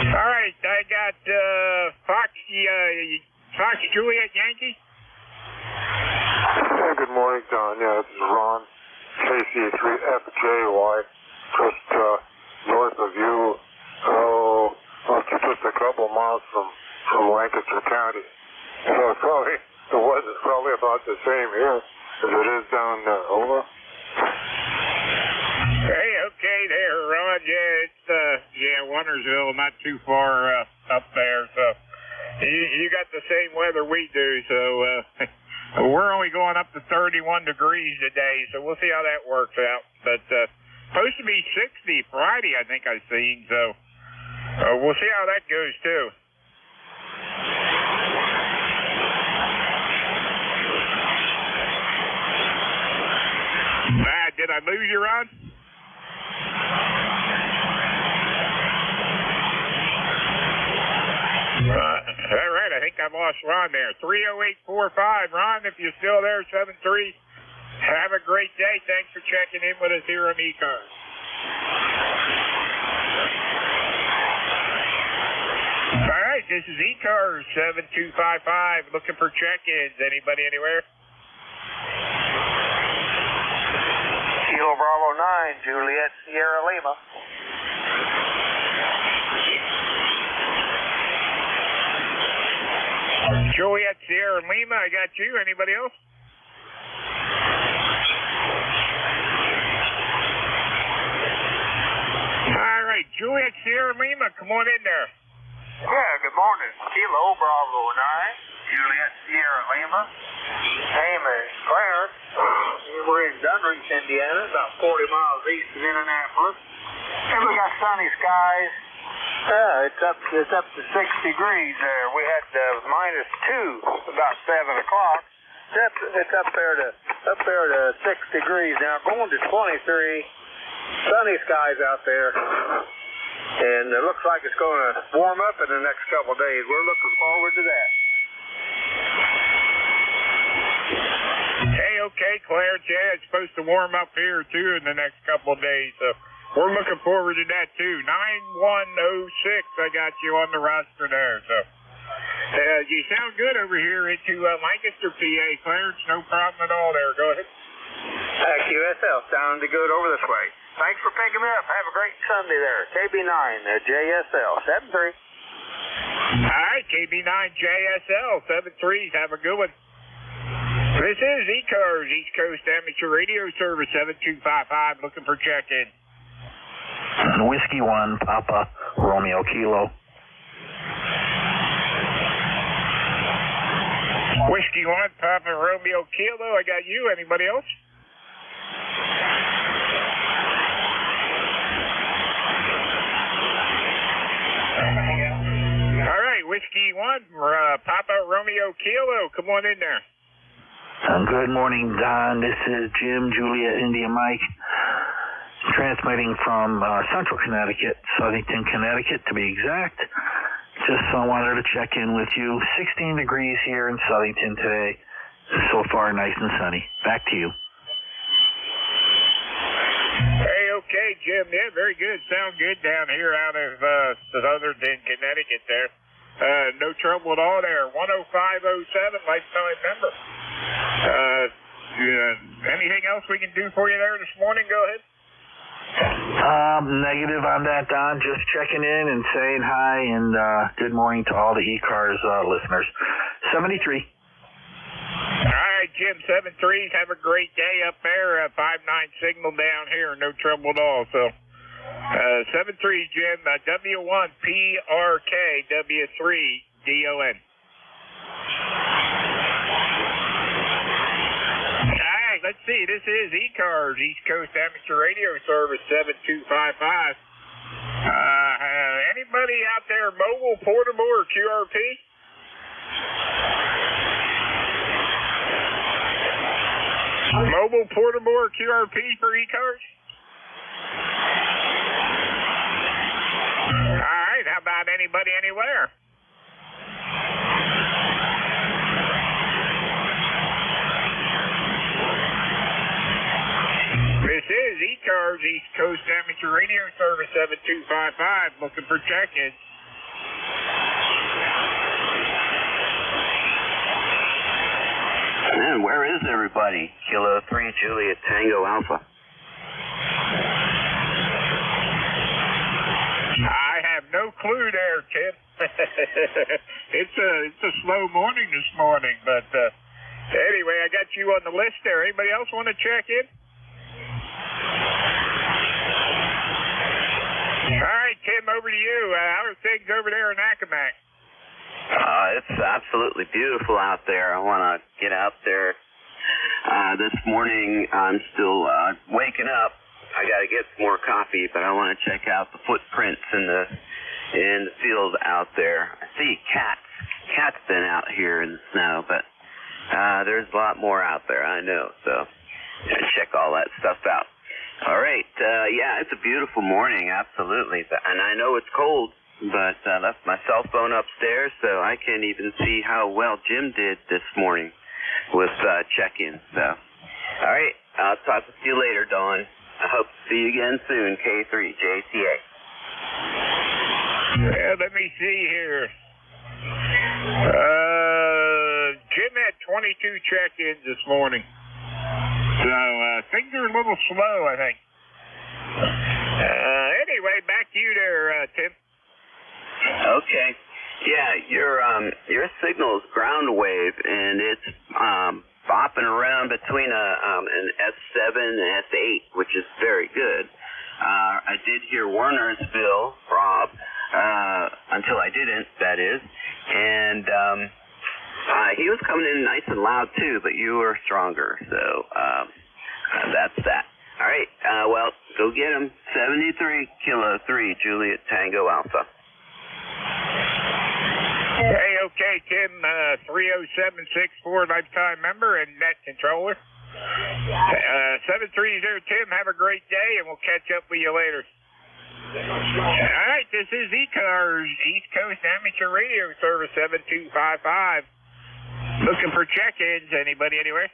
S6: All right, I got Fox Juliet Yankee.
S16: Hey, good morning, Don. Yeah, this is Ron, KC3FJY, just north of you. Just a couple miles from Lancaster County. So probably the weather's probably about the same here as it is down there. Over.
S6: Hey, okay there, Ron. Yeah, it's Wintersville, not too far up there. So you got the same weather we do. So we're only going up to 31 degrees today. So we'll see how that works out. But supposed to be 60 Friday, I think I've seen. So. We'll see how that goes, too. Did I lose you, Ron? All right, I think I lost Ron there. 30845, Ron, if you're still there, 73. Have a great day. Thanks for checking in with us here on ECARS. All right, this is ECARS 7255, looking for check-ins. Anybody anywhere?
S4: Kilo Bravo 9, Juliet Sierra Lima.
S6: Juliet Sierra Lima, I got you. Anybody else? All right, Juliet Sierra Lima, come on in there.
S4: Yeah, good morning. Kilo Bravo 9, Juliet Sierra Lima. Name is Clarence. We're in Dunridge, Indiana, about 40 miles east of Indianapolis. And we got sunny skies. It's up to 6 degrees there. We had -2 about 7 o'clock. It's up there to 6 degrees now, going to 23. Sunny skies out there. And it looks like it's going to warm up in the next couple of days. We're looking forward to that.
S6: Okay, Clarence, yeah, it's supposed to warm up here, too, in the next couple of days, so we're looking forward to that, too. 9106, I got you on the roster there, so. You sound good over here into Lancaster, PA, Clarence. No problem at all there. Go ahead.
S16: QSL, sounding good over this way. Thanks for picking me up. Have a great Sunday there. KB9, JSL, 73.
S6: All right, KB9, JSL, 73s. Have a good one. This is ECARS, East Coast Amateur Radio Service, 7255, looking for check-in.
S11: Whiskey 1, Papa, Romeo Kilo.
S6: Whiskey 1, Papa, Romeo Kilo. I got you. Anybody else? All right, Whiskey 1, Papa, Romeo Kilo. Come on in there.
S11: Good morning, Don. This is Jim, Julia, India, Mike, transmitting from Central Connecticut, Southington, Connecticut, to be exact. Just wanted to check in with you. 16 degrees here in Southington today. So far, nice and sunny. Back to you.
S6: Hey, okay, Jim. Yeah, very good. Sound good down here out of Southington, Connecticut there. No trouble at all there. 10507, lifetime member. Anything else we can do for you there this morning? Go ahead.
S11: Negative on that, Don. Just checking in and saying hi and good morning to all the ECARS listeners. 73.
S6: All right, Jim, 73s. Have a great day up there. 5-9 signal down here. No trouble at all. So, 73s, Jim. W1 PRK W3 DON. Let's see, this is ECARS, East Coast Amateur Radio Service, 7255. Anybody out there mobile, portable, or QRP? Mobile, portable, or QRP for ECARS? All right, how about anybody anywhere? This is ECARS, East Coast Amateur Radio Service, 7255, looking for check-ins.
S22: Man, where is everybody? Kilo 3, Juliet, Tango Alpha.
S6: I have no clue there, Tim. It's a slow morning this morning, but anyway, I got you on the list there. Anybody else want to check in? All right, Tim, over to you. How are things over there in Accomack?
S22: It's absolutely beautiful out there. I want to get out there. This morning, I'm still waking up. I got to get some more coffee, but I want to check out the footprints in the field out there. I see cats. Cats been out here in the snow, but there's a lot more out there, I know. So check all that stuff out. All right. Yeah, it's a beautiful morning, absolutely. And I know it's cold, but I left my cell phone upstairs, so I can't even see how well Jim did this morning with check-in. So, all right. I'll talk with you later, Dawn. I hope to see you again soon, K3, JCA.
S6: Yeah, let me see here. Jim had 22 check-ins this morning. So, things are a little slow, I think. Anyway, back to you there, Tim.
S22: Okay. Yeah, your signal is ground wave, and it's bopping around between an S7 and S8, which is very good. I did hear Wernersville, Rob, until I didn't, that is. And he was coming in nice and loud, too, but you were stronger, so that's that. All right, well, go get him. 73, Kilo 3, Juliet, Tango Alpha.
S6: Hey, okay, Tim, 30764, lifetime member and net controller. 730, Tim, have a great day, and we'll catch up with you later. All right, this is ECARS, East Coast Amateur Radio Service, 7255. Looking for check-ins. Anybody anywhere?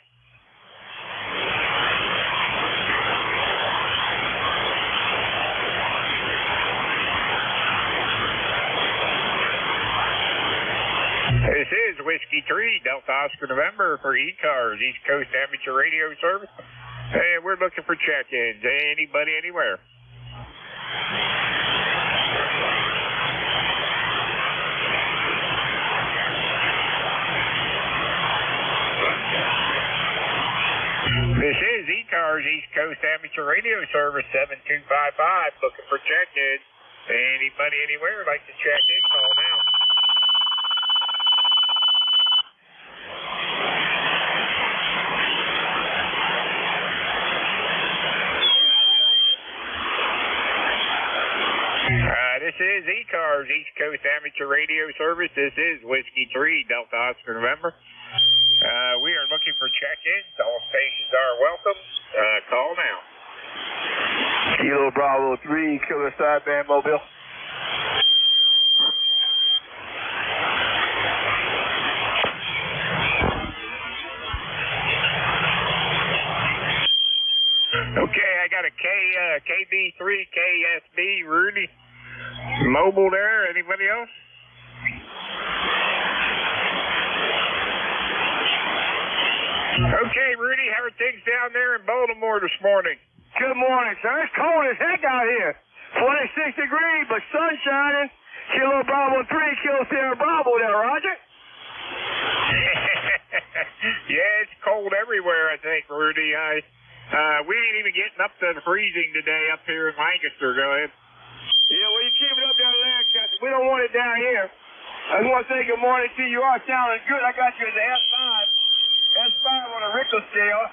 S6: This is Whiskey 3, Delta Oscar November for ECARS, East Coast Amateur Radio Service. And we're looking for check-ins. Anybody, anywhere. This is ECARS, East Coast Amateur Radio Service, 7255, looking for check-ins. Anybody, anywhere, like to check in, call now. This is ECARS, East Coast Amateur Radio Service. This is Whiskey 3, Delta Oscar November. We are looking for check-ins. All stations are welcome. Call now.
S19: Kilo Bravo 3, Killer Sideband Mobile.
S6: Okay, I got a KB3 KSB Rudy Mobile there. Anybody else? Okay, Rudy, how are things down there in Baltimore this morning?
S19: Good morning, sir. It's cold as heck out here. 46 degrees, but sun shining. Kilo Bravo 3, Kilo Sierra Bravo there, Roger.
S6: Yeah, it's cold everywhere, I think, Rudy. We ain't even getting up to the freezing today up here in Lancaster. Go ahead.
S19: Yeah, well, you keep it up there in Lancaster. We don't want it down here. I just want to say good morning to you. You are sounding good. I got you as an S5 on a Richter scale.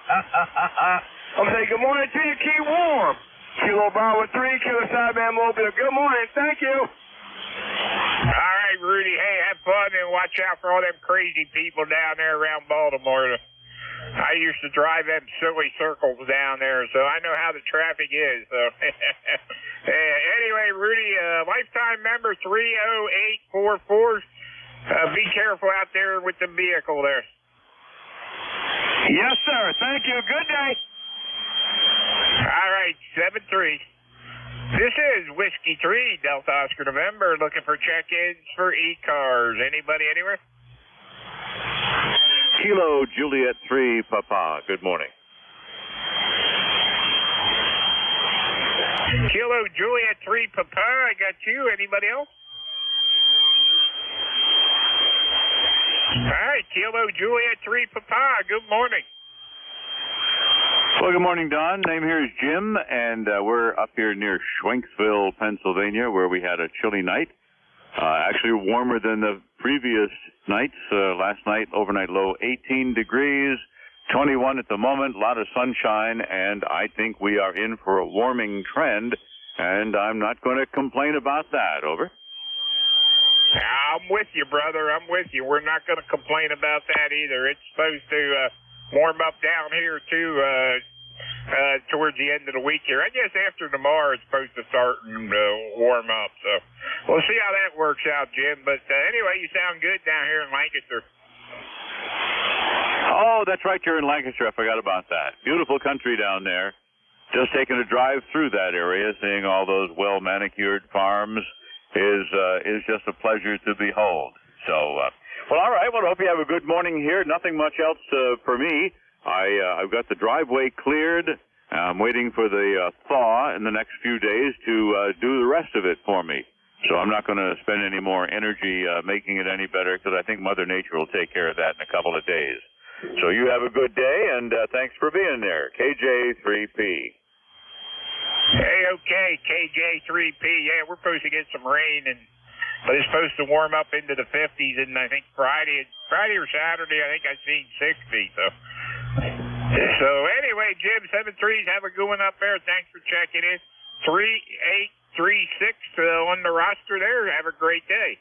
S19: I'm saying good morning to you. Keep warm. Kilo Bravo 3, Kilo Sideband Mobile. Good morning. Thank you.
S6: All right, Rudy. Hey, have fun and watch out for all them crazy people down there around Baltimore. I used to drive them silly circles down there, so I know how the traffic is. So anyway, Rudy, lifetime member 30844. Be careful out there with the vehicle there.
S19: Yes, sir. Thank you. Good day.
S6: All right, 7-3. This is Whiskey 3, Delta Oscar November, looking for check-ins for ECARS. Anybody, anywhere?
S13: Kilo Juliet 3, Papa. Good morning.
S6: Kilo Juliet 3, Papa. I got you. Anybody else? All right, Kilo Juliet 3, Papa. Good morning.
S13: Well, good morning, Don. Name here is Jim, and we're up here near Schwenksville, Pennsylvania, where we had a chilly night. Actually warmer than the previous nights. Last night, overnight low 18 degrees, 21 at the moment, a lot of sunshine, and I think we are in for a warming trend, and I'm not going to complain about that. Over.
S6: I'm with you, brother. I'm with you. We're not going to complain about that either. It's supposed to warm up down here, too, towards the end of the week here. I guess after tomorrow it's supposed to start and warm up. So we'll see how that works out, Jim. But anyway, you sound good down here in Lancaster.
S13: Oh, that's right. You're in Lancaster. I forgot about that. Beautiful country down there. Just taking a drive through that area, seeing all those well-manicured farms is just a pleasure to behold. So, well, all right. Well, I hope you have a good morning here. Nothing much else for me. I've got the driveway cleared. I'm waiting for the thaw in the next few days to do the rest of it for me. So I'm not going to spend any more energy making it any better because I think Mother Nature will take care of that in a couple of days. So you have a good day, and thanks for being there. KJ3P.
S6: Hey, okay, KJ3P. Yeah, we're supposed to get some rain, but it's supposed to warm up into the 50s, and I think Friday or Saturday, I think I've seen 60. So anyway, Jim, 7-3s, have a good one up there. Thanks for checking in. 3836 on the roster there. Have a great day.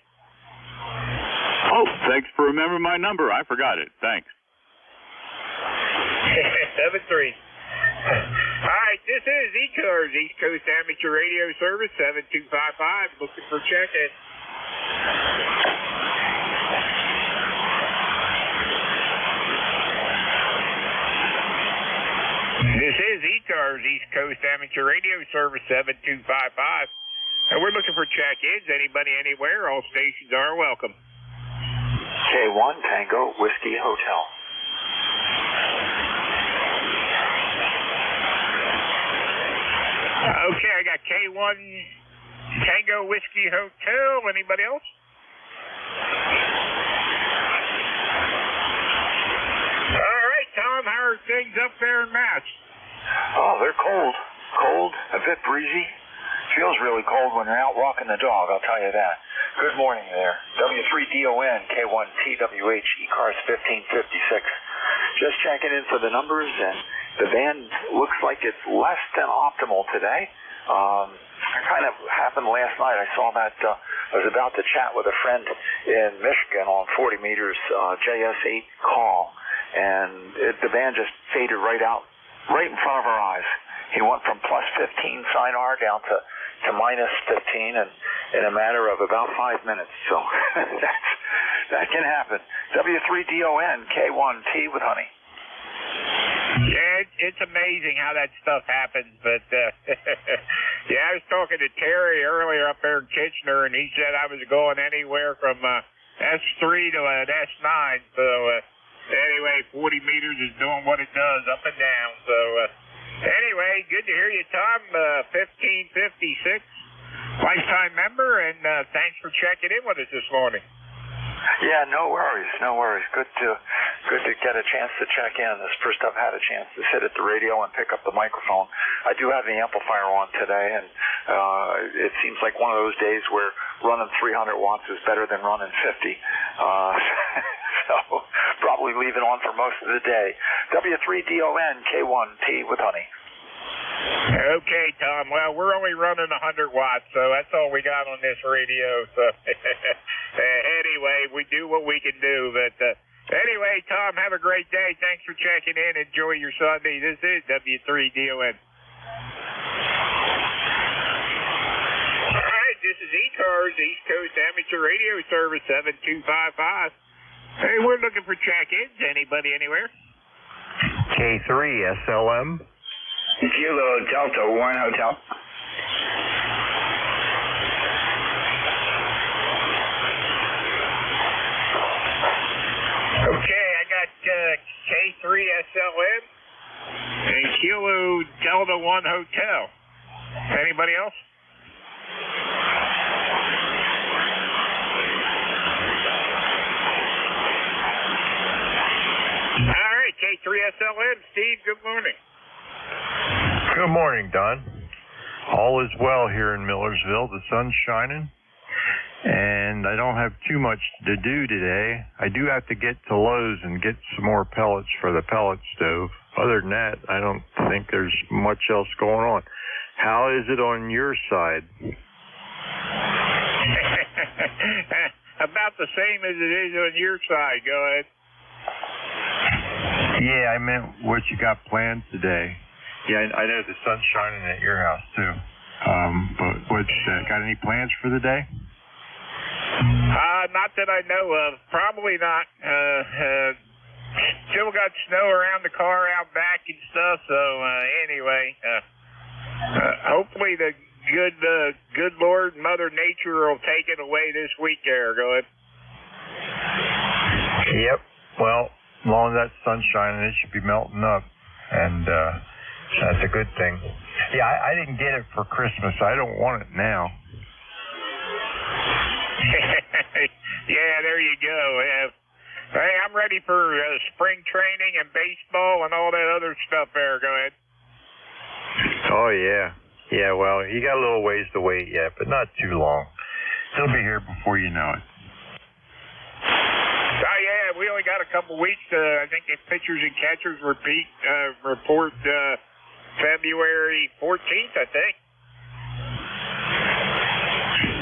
S13: Oh, thanks for remembering my number. I forgot it. Thanks.
S6: 7-3. All right, this is ECARS, East Coast Amateur Radio Service, 7255, looking for check-in. This is ECARS, East Coast Amateur Radio Service, 7255, and we're looking for check-ins. Anybody, anywhere, all stations are welcome.
S1: K1 Tango Whiskey Hotel.
S6: Okay, I got K1 Tango Whiskey Hotel. Anybody else? All right, Tom, how are things up there in Mass?
S1: Oh, they're cold. Cold, a bit breezy. Feels really cold when you're out walking the dog, I'll tell you that. Good morning there. W3DON, K1TWH, ECARS 1556. Just checking in for the numbers, and the band looks like it's less than optimal today. It kind of happened last night. I saw that I was about to chat with a friend in Michigan on 40 meters JS8 call, and the band just faded right out, right in front of our eyes. He went from plus 15 sin R down to minus 15 in a matter of about 5 minutes. So that can happen. W3DON, K1T with honey.
S6: Yeah, it's amazing how that stuff happens, but yeah, I was talking to Terry earlier up there in Kitchener, and he said I was going anywhere from S3 to an S9, so anyway, 40 meters is doing what it does, up and down, so anyway, good to hear you, Tom, 1556, lifetime member, and thanks for checking in with us this morning.
S1: Yeah, no worries, no worries. Good to get a chance to check in. This is the first I've had a chance to sit at the radio and pick up the microphone. I do have the amplifier on today, and it seems like one of those days where running 300 watts is better than running 50. So probably leave it on for most of the day. W3DON, K1T with honey.
S6: Okay, Tom. Well, we're only running 100 watts, so that's all we got on this radio. So anyway, we do what we can do. But anyway, Tom, have a great day. Thanks for checking in. Enjoy your Sunday. This is W3DON. All right, this is ECARS, East Coast Amateur Radio Service 7255. Hey, we're looking for check-ins. Anybody anywhere?
S14: K3 SLM.
S21: Kilo Delta 1 Hotel.
S6: Okay, I got K3 SLM and Kilo Delta 1 Hotel. Anybody else? All right, K3 SLM. Steve, good morning.
S14: Good morning, Don. All is well here in Millersville. The sun's shining, and I don't have too much to do today. I do have to get to Lowe's and get some more pellets for the pellet stove. Other than that, I don't think there's much else going on. How is it on your side?
S6: About the same as it is on your side. Go ahead.
S14: Yeah, I meant what you got planned today. Yeah, I know the sun's shining at your house, too. But got any plans for the day?
S6: Not that I know of. Probably not. Still got snow around the car out back and stuff, so anyway, hopefully the good Lord, Mother Nature will take it away this week there. Go ahead.
S14: Yep. Well, as long as that sun's shining, it should be melting up, and that's a good thing. Yeah, I didn't get it for Christmas. I don't want it now.
S6: Yeah, there you go. Hey, I'm ready for spring training and baseball and all that other stuff there. Go ahead.
S14: Oh, yeah. Yeah, well, you got a little ways to wait yet, but not too long. He'll be here before you know it.
S6: Oh, yeah, we only got a couple weeks. I think the pitchers and catchers report February 14th, I think.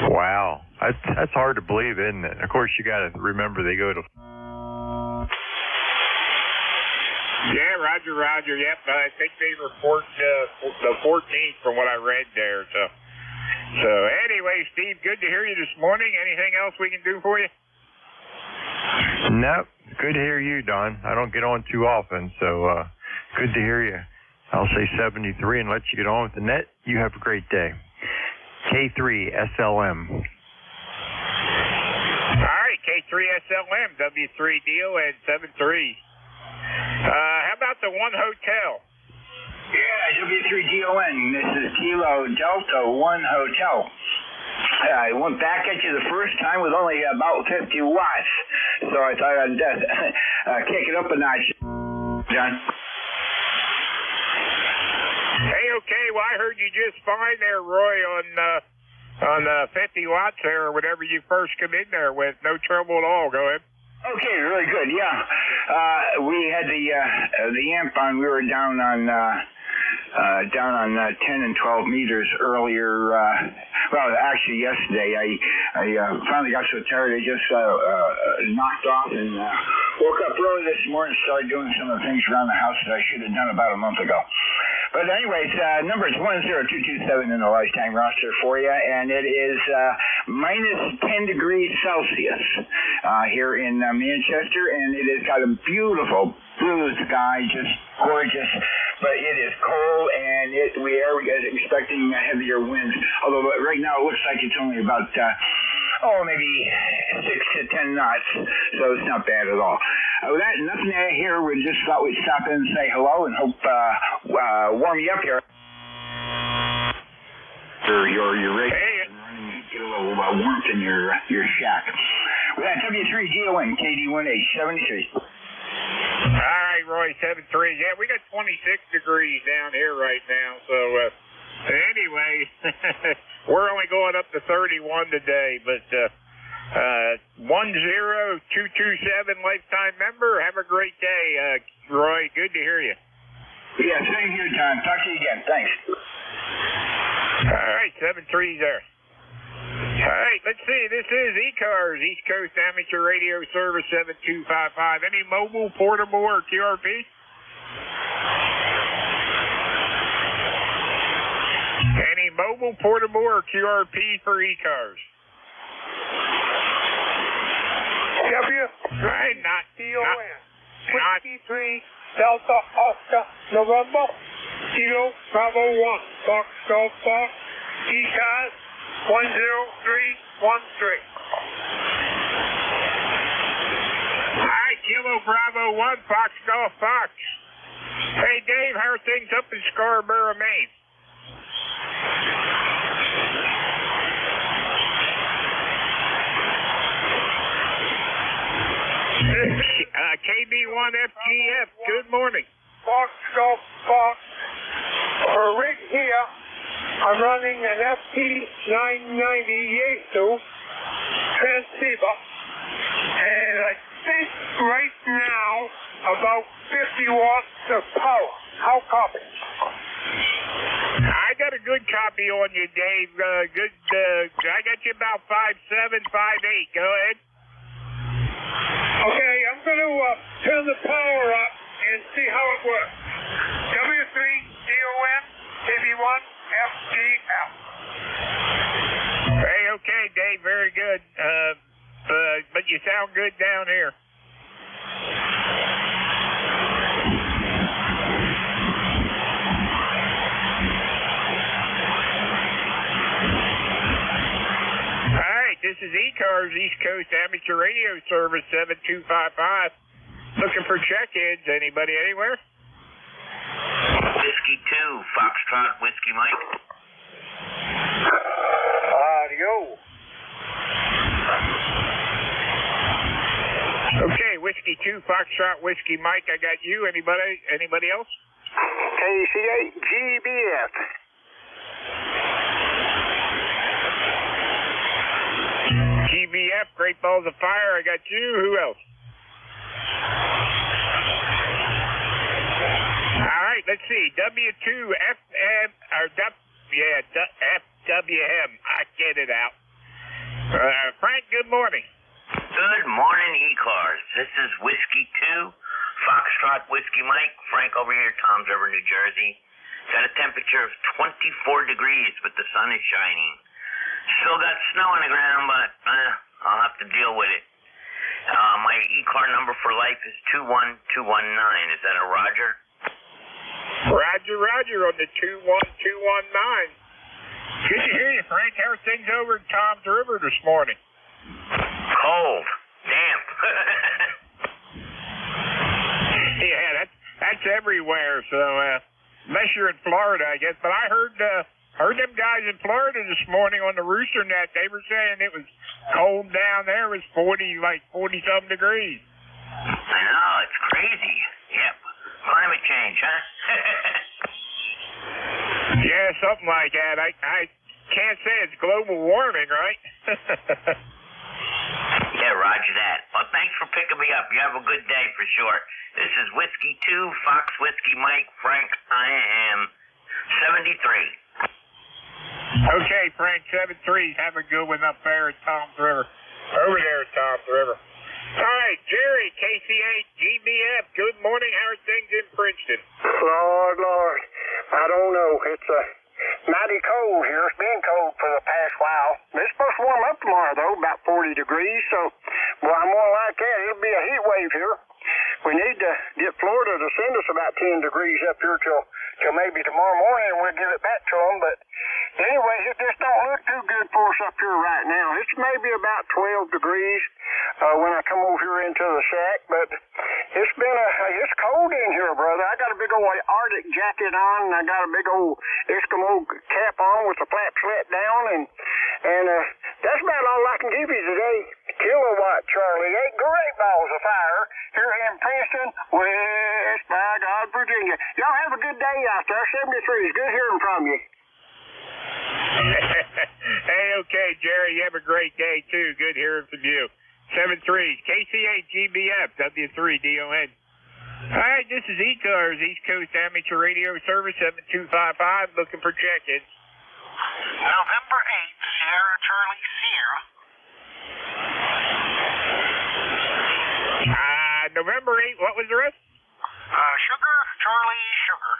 S14: Wow. That's hard to believe, isn't it? Of course, you got to remember they go to...
S6: Yeah, Roger. Yep, I think they report the 14th from what I read there. So anyway, Steve, good to hear you this morning. Anything else we can do for you?
S14: Nope. Good to hear you, Don. I don't get on too often, so good to hear you. I'll say 73 and let you get on with the net. You have a great day. K3 SLM.
S6: All right, K3 W3SLM, W3DON 73. How about the One Hotel?
S2: Yeah, W3DON. This is Kilo Delta 1 Hotel. I went back at you the first time with only about 50 watts, so I thought I'd kick it up a notch. John?
S6: Hey, okay. Well, I heard you just fine there, Roy, on 50 watts there, or whatever you first come in there with. No trouble at all. Go ahead.
S2: Okay, really good. Yeah, we had the amp on. We were down on 10 and 12 meters earlier. Well, actually yesterday I finally got so tired I just knocked off and woke up early this morning and started doing some of the things around the house that I should have done about a month ago. But anyways, number is 10227 in the lifetime roster for you, and it is minus 10 degrees Celsius here in Manchester, and it has got a beautiful blue sky, just gorgeous, but it is cold, and we are expecting heavier winds, although right now it looks like it's only about maybe 6 to 10 knots, so it's not bad at all. With that, nothing here. We just thought we'd stop in and say hello and hope warm you up here. Your radio get a little warmth in your shack. With that, W3DON KD1H73.
S6: All right, Roy, 73. Yeah, we got 26 degrees down here right now, so anyway, we're only going up to 31 today, but 10227 lifetime member. Have a great day, Roy. Good to hear you.
S2: Yeah, same here, John. Talk to you again. Thanks.
S6: All right, 73 there. All right, let's see. This is ECARS, East Coast Amateur Radio Service 7255. Any mobile, portable, or QRP? Any mobile, portable, or QRP for ECARS?
S19: W3DON. Whiskey 3 Delta Oscar November Kilo Bravo 1 Fox Golf Fox ECARS 10313.
S6: Hi, Kilo Bravo 1 Fox Golf Fox. Hey, Dave, how are things up in Scarborough, Maine? KB1FGF, good morning.
S19: Fox Golf Fox. For rig here, I'm running an FT990 Yaesu transceiver, and I think right now about 50 watts of power. How copy?
S6: I got a good copy on you, Dave. I got you about 5'7", 5'8". Go ahead.
S19: Okay, I'm going to turn the power up and see how it works. W3DON KB1FGF.
S6: Hey, okay, Dave, very good. But you sound good down here. This is ECARS, East Coast Amateur Radio Service 7255. Looking for check-ins. Anybody anywhere?
S22: Whiskey 2, Foxtrot, Whiskey Mike.
S19: Audio.
S6: Okay, Whiskey 2, Foxtrot, Whiskey Mike. I got you. Anybody else?
S19: KC8 GBF.
S6: GBF, Great Balls of Fire, I got you. Who else? All right, let's see. W2FM, or FWM. I get it out. Frank, good morning.
S22: Good morning, ECARS. This is Whiskey 2, Foxtrot, Whiskey Mike. Frank over here, Toms River, New Jersey. Got a temperature of 24 degrees, but the sun is shining. Still got snow on the ground, but I'll have to deal with it. My ECAR number for life is 21219. Is that a Roger?
S6: Roger on the 21219. Good to hear you, Frank. How are things over in Toms River this morning?
S22: Cold. Damn.
S6: everywhere. So unless you're in Florida, I guess. But I heard them guys in Florida this morning on the Rooster Net. They were saying it was cold down there. It was 40-something degrees.
S22: I know, it's crazy. Yep. Climate change, huh?
S6: Yeah, something like that. I can't say it's global warming, right?
S22: Yeah, roger that. Well, thanks for picking me up. You have a good day for sure. This is Whiskey 2, Fox Whiskey Mike, Frank. I am 73.
S6: Okay, Frank, 73. Have a good one up there at Tom's River. Over there at Tom's River. All right, Jerry, KC8, GBF, good morning. How are things in Princeton?
S3: Lord, I don't know. It's mighty cold here. It's been cold for the past while. It's supposed to warm up tomorrow, though, about 40 degrees. So, well, I'm more like that. It'll be a heat wave here. We need to get Florida to send us about 10 degrees up here till maybe tomorrow morning, and we'll give it back to them. But anyway, it just don't look too good for us up here right now. It's maybe about 12 degrees when I come over here into the shack, but it's cold in here, brother. I got a big old Arctic jacket on, and I got a big old Eskimo cap on with the flaps let down, and that's about all I can give you today. Kilowatt Charlie, 8 great balls of fire here in Princeton, West by God, Virginia. Y'all have a good day out there. 73 is good hearing from you.
S6: Hey, okay, Jerry, you have a great day, too. Good hearing from you. 73, KC8, GBF, W3DON. All right, this is ECARS, East Coast Amateur Radio Service, 7255, looking for check-ins.
S21: November 8th, Sierra Charlie Sierra.
S6: November 8th, what was the rest?
S21: Sugar, Charlie, Sugar.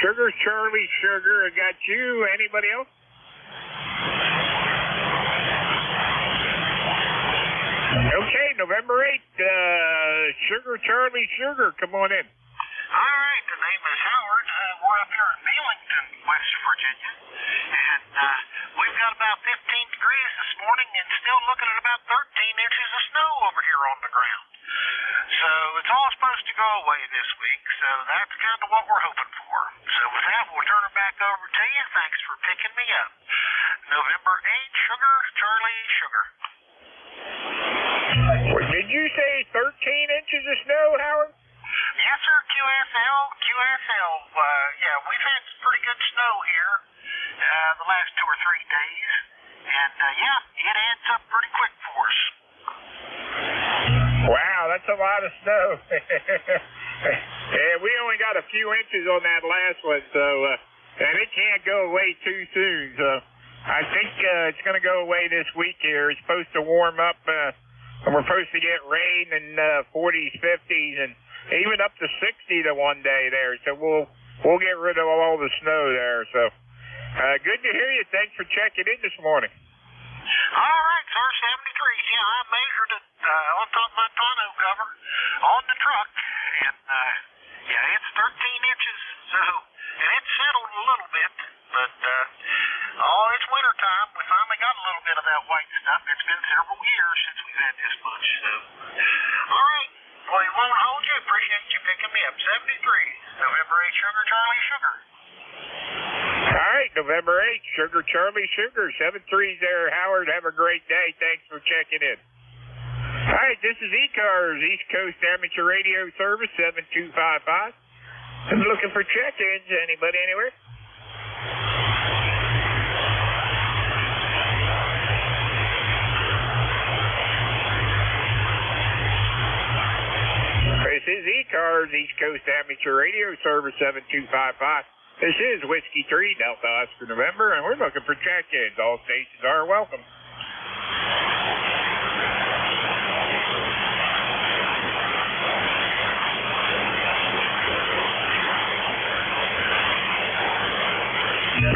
S6: Sugar, Charlie, Sugar, I got you. Anybody else? Okay, November 8th, Sugar, Charlie, Sugar, come on in.
S21: All right, the name is Howard. We're up here in Belington, West Virginia, and we've got about 15 degrees this morning and still looking at about 13 inches of snow over here on the ground. So it's all supposed to go away this week, so that's kind of what we're hoping for. So with that, we'll turn it back over to you. Thanks for picking me up. November 8th, Sugar, Charlie, Sugar.
S6: Did you say 13 inches of snow, Howard?
S21: Yes, sir, QSL. Yeah, we've had some pretty good snow here the last 2 or 3 days. And, yeah, it adds up pretty quick for us.
S6: Wow, that's a lot of snow. Yeah, we only got a few inches on that last one, so, and it can't go away too soon. So I think it's going to go away this week here. It's supposed to warm up, and we're supposed to get rain in 40s, 50s, and even up to 60 to one day there. So we'll get rid of all the snow there. So good to hear you. Thanks for checking in this morning.
S21: All right, sir, 73. Yeah, I measured it on top of my tonneau cover on the truck, and yeah, it's 13 inches. So, and it's settled a little bit, but it's winter time. We finally got a little bit of that white stuff. It's been several years since we've had this much. So, all right. Well, it won't hold you. Appreciate you picking me up. 73, November 8, Sugar, Charlie, Sugar.
S6: All right, November 8th, Sugar, Charlie, Sugar. 73's there, Howard. Have a great day. Thanks for checking in. All right, this is ECARS, East Coast Amateur Radio Service, 7255. I'm looking for check-ins. Anybody anywhere? This is ECARS, East Coast Amateur Radio Service, 7255. This is Whiskey 3, Delta Oscar November, and we're looking for check-ins. All stations are welcome.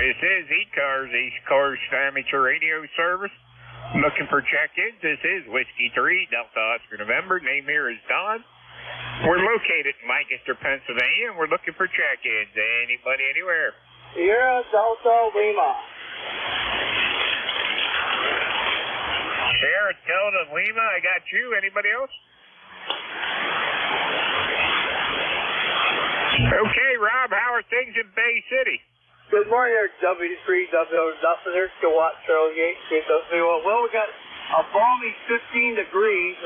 S6: This is ECARS, East Coast Amateur Radio Service. Looking for check-ins. This is Whiskey 3, Delta Oscar November. Name here is Don. We're located in Lancaster, Pennsylvania, and we're looking for check-ins. Anybody anywhere?
S4: Sierra Delta Lima.
S6: Sierra Delta Lima, I got you. Anybody else? Okay, Rob, how are things in Bay City?
S4: Good morning, there, W3W. Nothing there. Still watch Charlie Yates. Well, we got a balmy 15 degrees.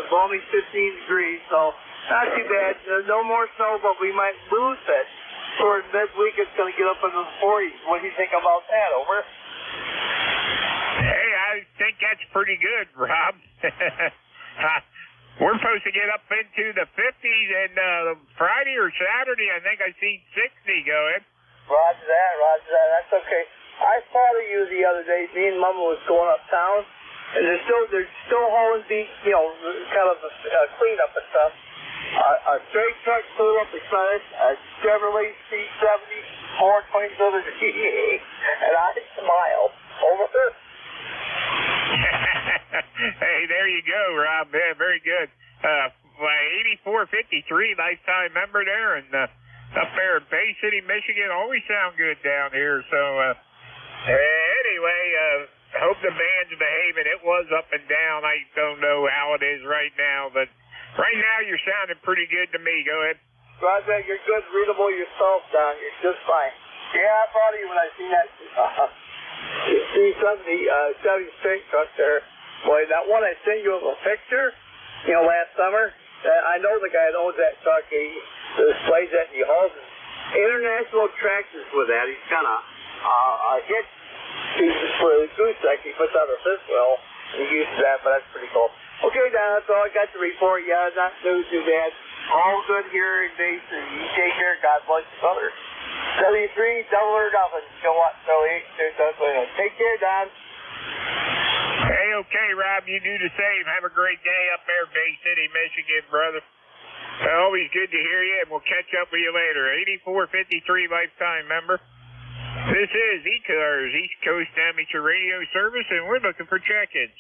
S4: So not too bad. No more snow, but we might lose it. Towards midweek, it's going to get up into the 40s. What do you think about that? Over?
S6: Hey, I think that's pretty good, Rob. We're supposed to get up into the 50s, and Friday or Saturday, I think I seen 60 going.
S4: Roger that. That's okay. I thought of you the other day. Me and Mama was going uptown, and they're still hauling kind of a cleanup and stuff. A straight truck pulled up beside us, a Chevrolet C70, 427 GA, and I smiled. Over there.
S6: Hey, there you go, Rob. Yeah, very good. 8453 lifetime member there, and up there in Bay City, Michigan, always sound good down here. So anyway, hope the band's behaving. It was up and down. I don't know how it is right now, but right now you're sounding pretty good to me. Go ahead.
S4: Roger, you're good, readable yourself down. You're just fine. Yeah, I thought of you when I seen that C70 Chevy straight truck there. Boy, that one I sent you of a picture, last summer. I know the guy that owns that truck. He displays that and he hauls international tractors with that. He's got a hitch for the goose deck. He puts out a fifth wheel. He uses that, but that's pretty cool. Okay, Don, that's all I got to report. Yeah, not too bad. All good here in Bay City. You take care. God bless you, brother. W3, double or nothing. Go watch Charlie. Take care, Don.
S6: Hey, okay, Rob, you do the same. Have a great day up there, Bay City, Michigan, brother. Always good to hear you, and we'll catch up with you later. 8453 lifetime member. This is ECARS, East Coast Amateur Radio Service, and we're looking for check-ins.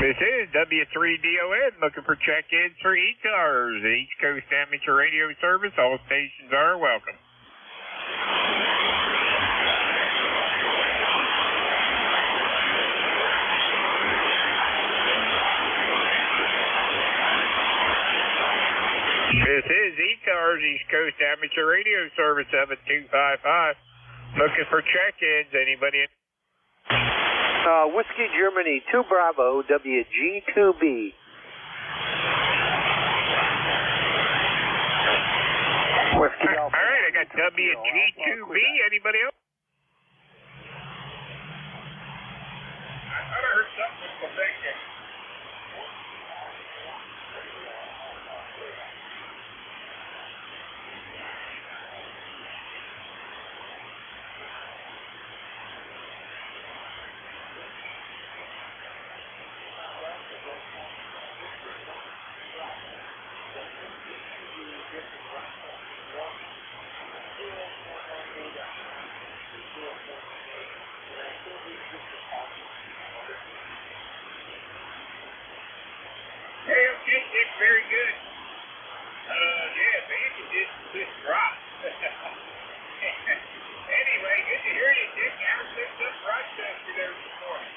S6: This is W3DON, looking for check-ins for ECARS, the East Coast Amateur Radio Service. All stations are welcome. This is ECARS, East Coast Amateur Radio Service, 7255. Looking for check-ins. Anybody?
S18: Whiskey Germany 2 Bravo WG2B.
S9: Whiskey
S6: All right, I got WG2B. Anybody else? I thought I heard something from Quebec. Hey, okay, Dick, very good. Yeah, man, you did drop. Anyway, good to hear you, Dick. How's things up Rochester there this morning?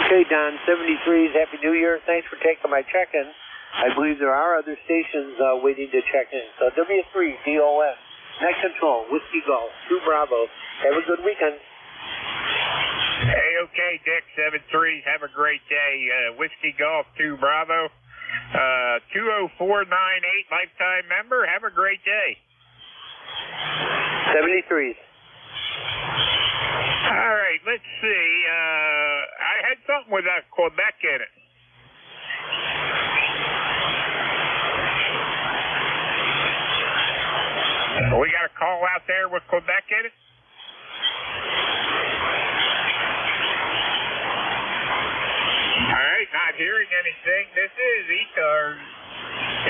S18: Okay, Don, 73s, Happy New Year. Thanks for taking my check-in. I believe there are other stations waiting to check in. So W3, DON, Net Control, Whiskey Golf, 2 Bravo. Have a good weekend.
S6: Hey, okay, Dick, 73s, have a great day. Whiskey Golf, 2 Bravo. 20498, lifetime member. Have a great day.
S18: 73s.
S6: All right, let's see. I had something with Quebec in it. We got a call out there with Quebec in it? All right, not hearing anything. This is ECARS,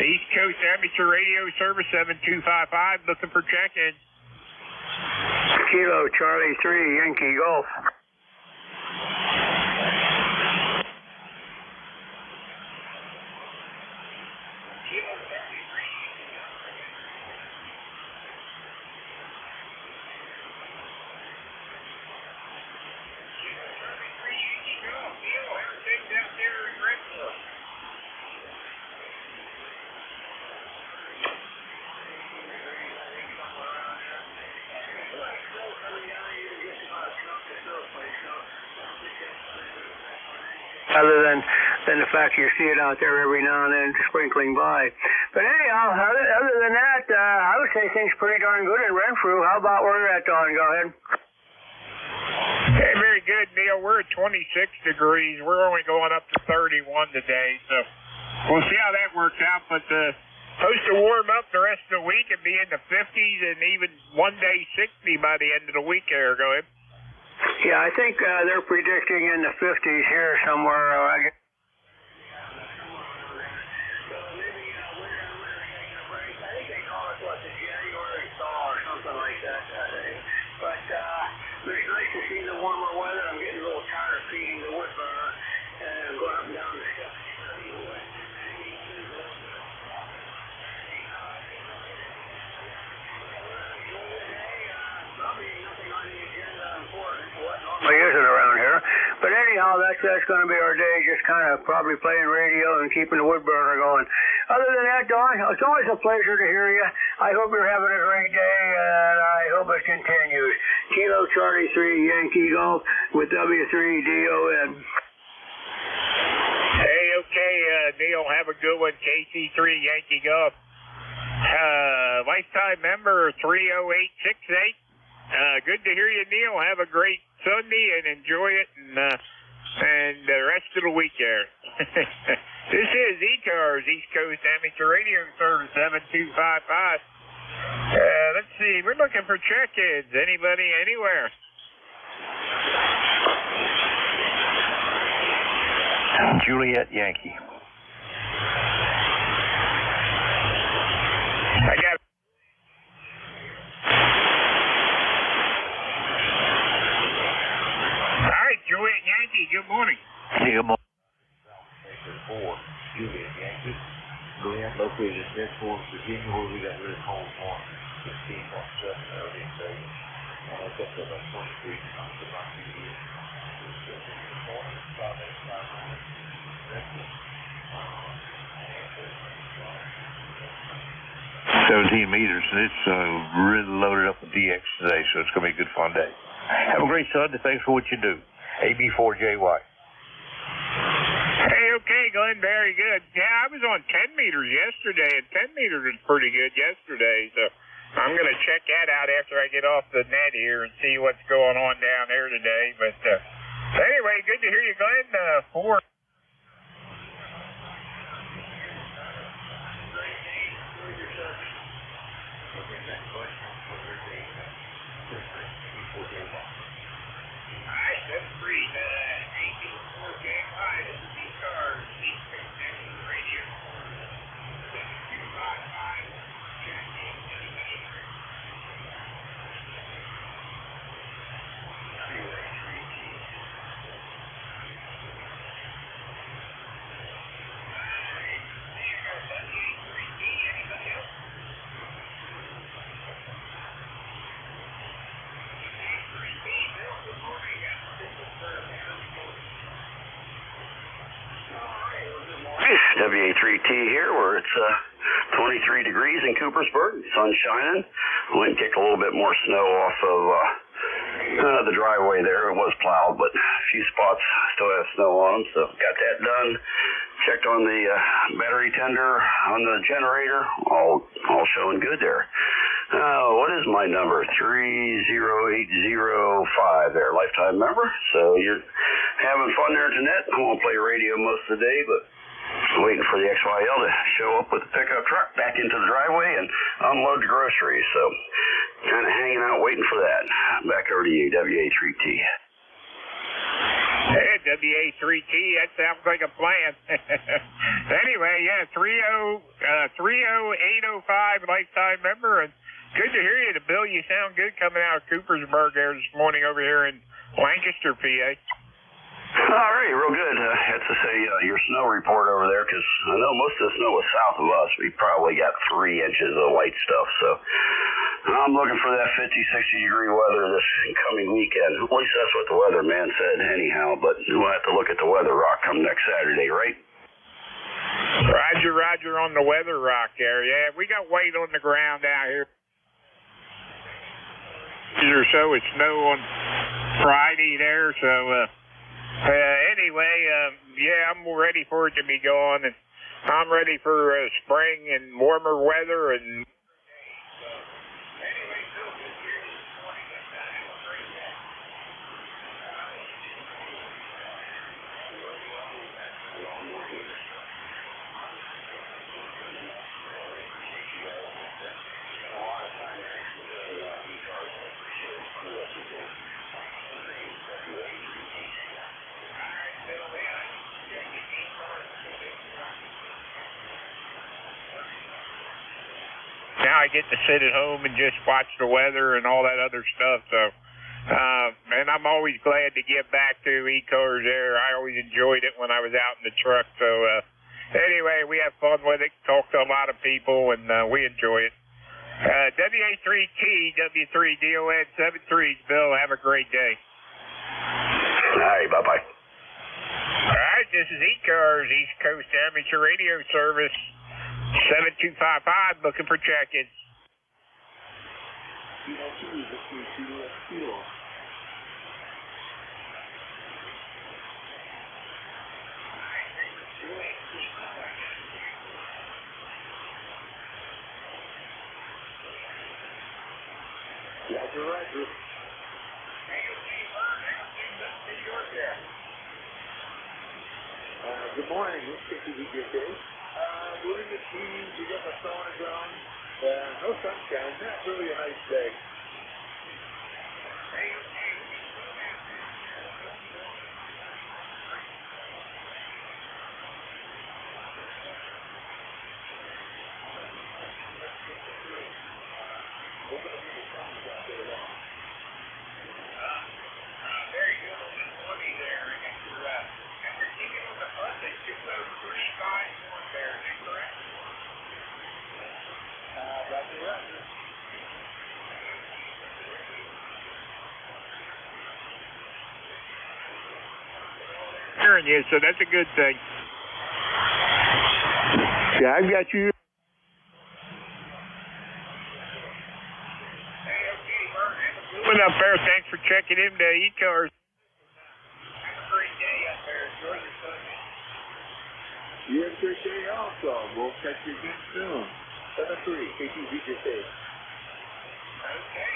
S6: East Coast Amateur Radio Service 7255, looking for check-in.
S12: Kilo Charlie 3, Yankee Golf. Other than the fact you see it out there every now and then sprinkling by. But anyhow, other than that, I would say things pretty darn good in Renfrew. How about where you're at, Don? Go ahead.
S6: Hey, very good, Neil. We're at 26 degrees. We're only going up to 31 today, so we'll see how that works out. But supposed to warm up the rest of the week and be in the 50s and even one day 60 by the end of the week there. Go ahead.
S12: Yeah, I think they're predicting in the 50s here somewhere. But it's nice to see the warmer weather. I'm getting a little tired of feeding the wood burner and going up and down the hill. Isn't around here, but anyhow, that's going to be our day. Just kind of probably playing radio and keeping the wood burner going. Other than that, Don, it's always a pleasure to hear you. I hope you're having a great day, and I hope it continues. Kilo Charlie 3 Yankee Golf with W3DON.
S6: Hey, okay, Neil, have a good one. KC3 Yankee Golf. Lifetime member 30868. Good to hear you, Neil. Have a great Sunday and enjoy it, and the rest of the week there. This is ECARS, East Coast Amateur Radio Service 7255. Let's see, we're looking for check-ins. Anybody, anywhere?
S7: Juliet Yankee.
S6: I got. Juliet Yankee, good morning.
S7: Good morning.
S20: Juliet Yankee, Glenn, located in Deadport, Virginia, where we got rid of home 116.7 early in day. And that's up to about 23 months of my year.
S7: 17 meters, and it's really loaded up with DX today, so it's going to be a good fun day. Have a great Sunday. Thanks for what you do. AB4JY.
S6: Hey, okay, Glenn, very good. Yeah, I was on 10 meters yesterday, and 10 meters was pretty good yesterday, so I'm going to check that out after I get off the net here and see what's going on down there today. But anyway, good to hear you, Glenn.
S10: WA3T here, where it's 23 degrees in Coopersburg, sun shining. Went and kicked a little bit more snow off of the driveway there. It was plowed, but a few spots still have snow on them, so got that done. Checked on the battery tender on the generator, all showing good there. What is my number? 30805 there, lifetime member. So you're having fun there, Jeanette. I won't play radio most of the day, but waiting for the XYL to show up with the pickup truck back into the driveway and unload the groceries. So kind of hanging out waiting for that. Back over to you, WA3T.
S6: Hey, WA3T, that sounds like a plan. Anyway, yeah, 30805 lifetime member, and good to hear you. The Bill, you sound good coming out of Coopersburg there this morning over here in Lancaster, PA.
S10: All right, real good. I had to say your snow report over there, because I know most of the snow was south of us. We probably got 3 inches of white stuff, so I'm looking for that 50, 60 degree weather this coming weekend. At least that's what the weatherman said anyhow, but we'll have to look at the weather rock come next Saturday, right?
S6: Roger on the weather rock there. Yeah, we got white on the ground out here. Or so it's snow on Friday there, so anyway, yeah, I'm ready for it to be gone, and I'm ready for spring and warmer weather and now I get to sit at home and just watch the weather and all that other stuff. So, and I'm always glad to get back to ECARS there. I always enjoyed it when I was out in the truck. So, anyway, we have fun with it, talk to a lot of people, and we enjoy it. WA3T, W3DON 73's Bill. Have a great day.
S10: All right, bye-bye.
S6: All right, this is ECARS, East Coast Amateur Radio Service. 7255, looking for check-ins.
S20: Roger. Good morning, this is DJ. We're in the trees, we got the sauna going. No sunshine, not really a nice day.
S6: Hearing you, so that's a good thing.
S19: Yeah, I've got you.
S6: What's up there? Thanks for checking in to ECARS.
S20: You have a great day also. We'll catch you again soon. 7-3, KTVJK. Okay.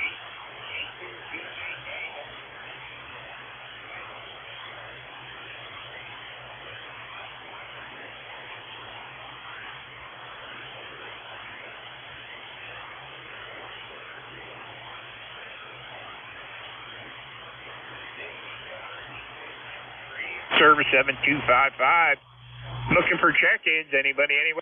S6: Service 7255. Looking for check-ins. Anybody, anywhere?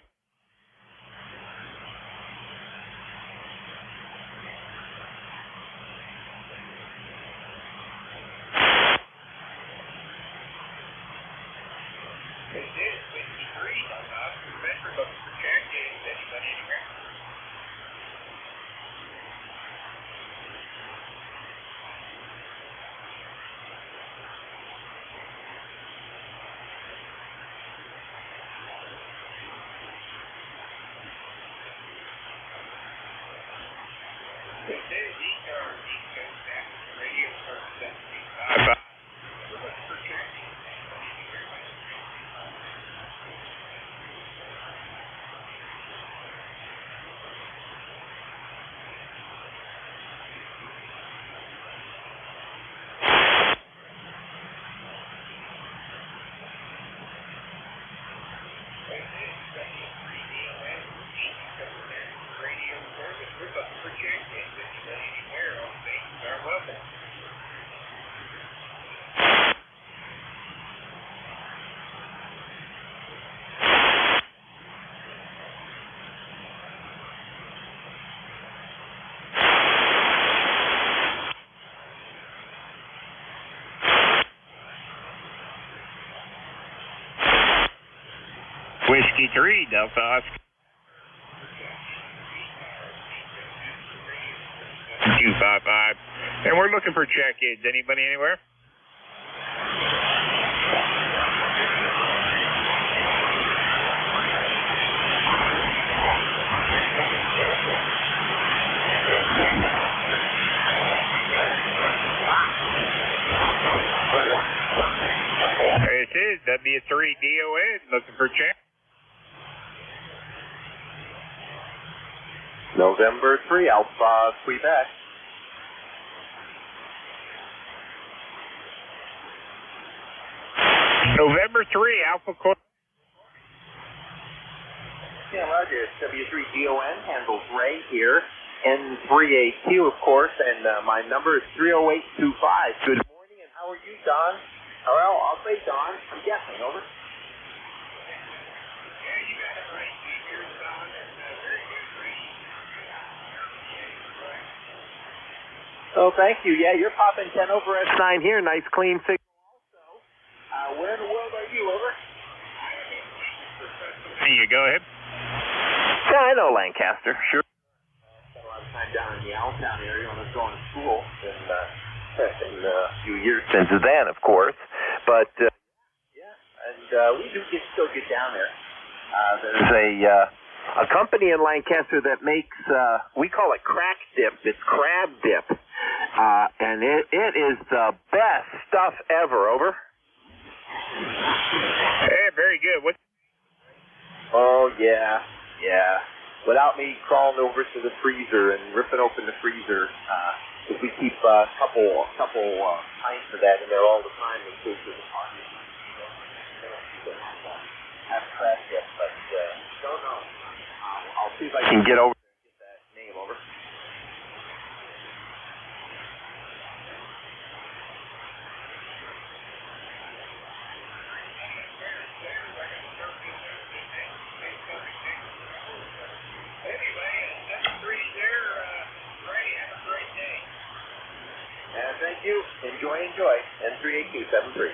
S6: Whiskey 3, Delta Oscar. 255. And we're looking for check-ins. Anybody anywhere? This is W3DON looking for check.
S5: November 3, Alpha, Quebec.
S6: November 3, Alpha Quebec.
S5: Yeah, Roger. W3DON handles Ray here. N3AQ, of course, and my number is 30825. Good morning, and how are you, Don? Well, I'll say Don. I'm guessing. Over. Oh, thank you. Yeah, you're popping 10 over S9 here. Nice clean signal also. Where in the world are you? Over.
S6: Here you go ahead.
S5: Yeah, I know Lancaster. Sure. Spent a lot of time down in the Allentown area when I was going to school, and a few years since then, of course. But yeah, and we do still get down there. There's a company in Lancaster that makes we call it crack dip. It's crab dip, and it is the best stuff ever. Over.
S6: Hey, very good. What?
S5: Oh yeah. Without me crawling over to the freezer and ripping open the freezer, because we keep a couple pints of that in there all the time in case there's a party. Have crack dip, but don't know. I'll see if I can get over there and get that name over. Thank you. Enjoy. N38273.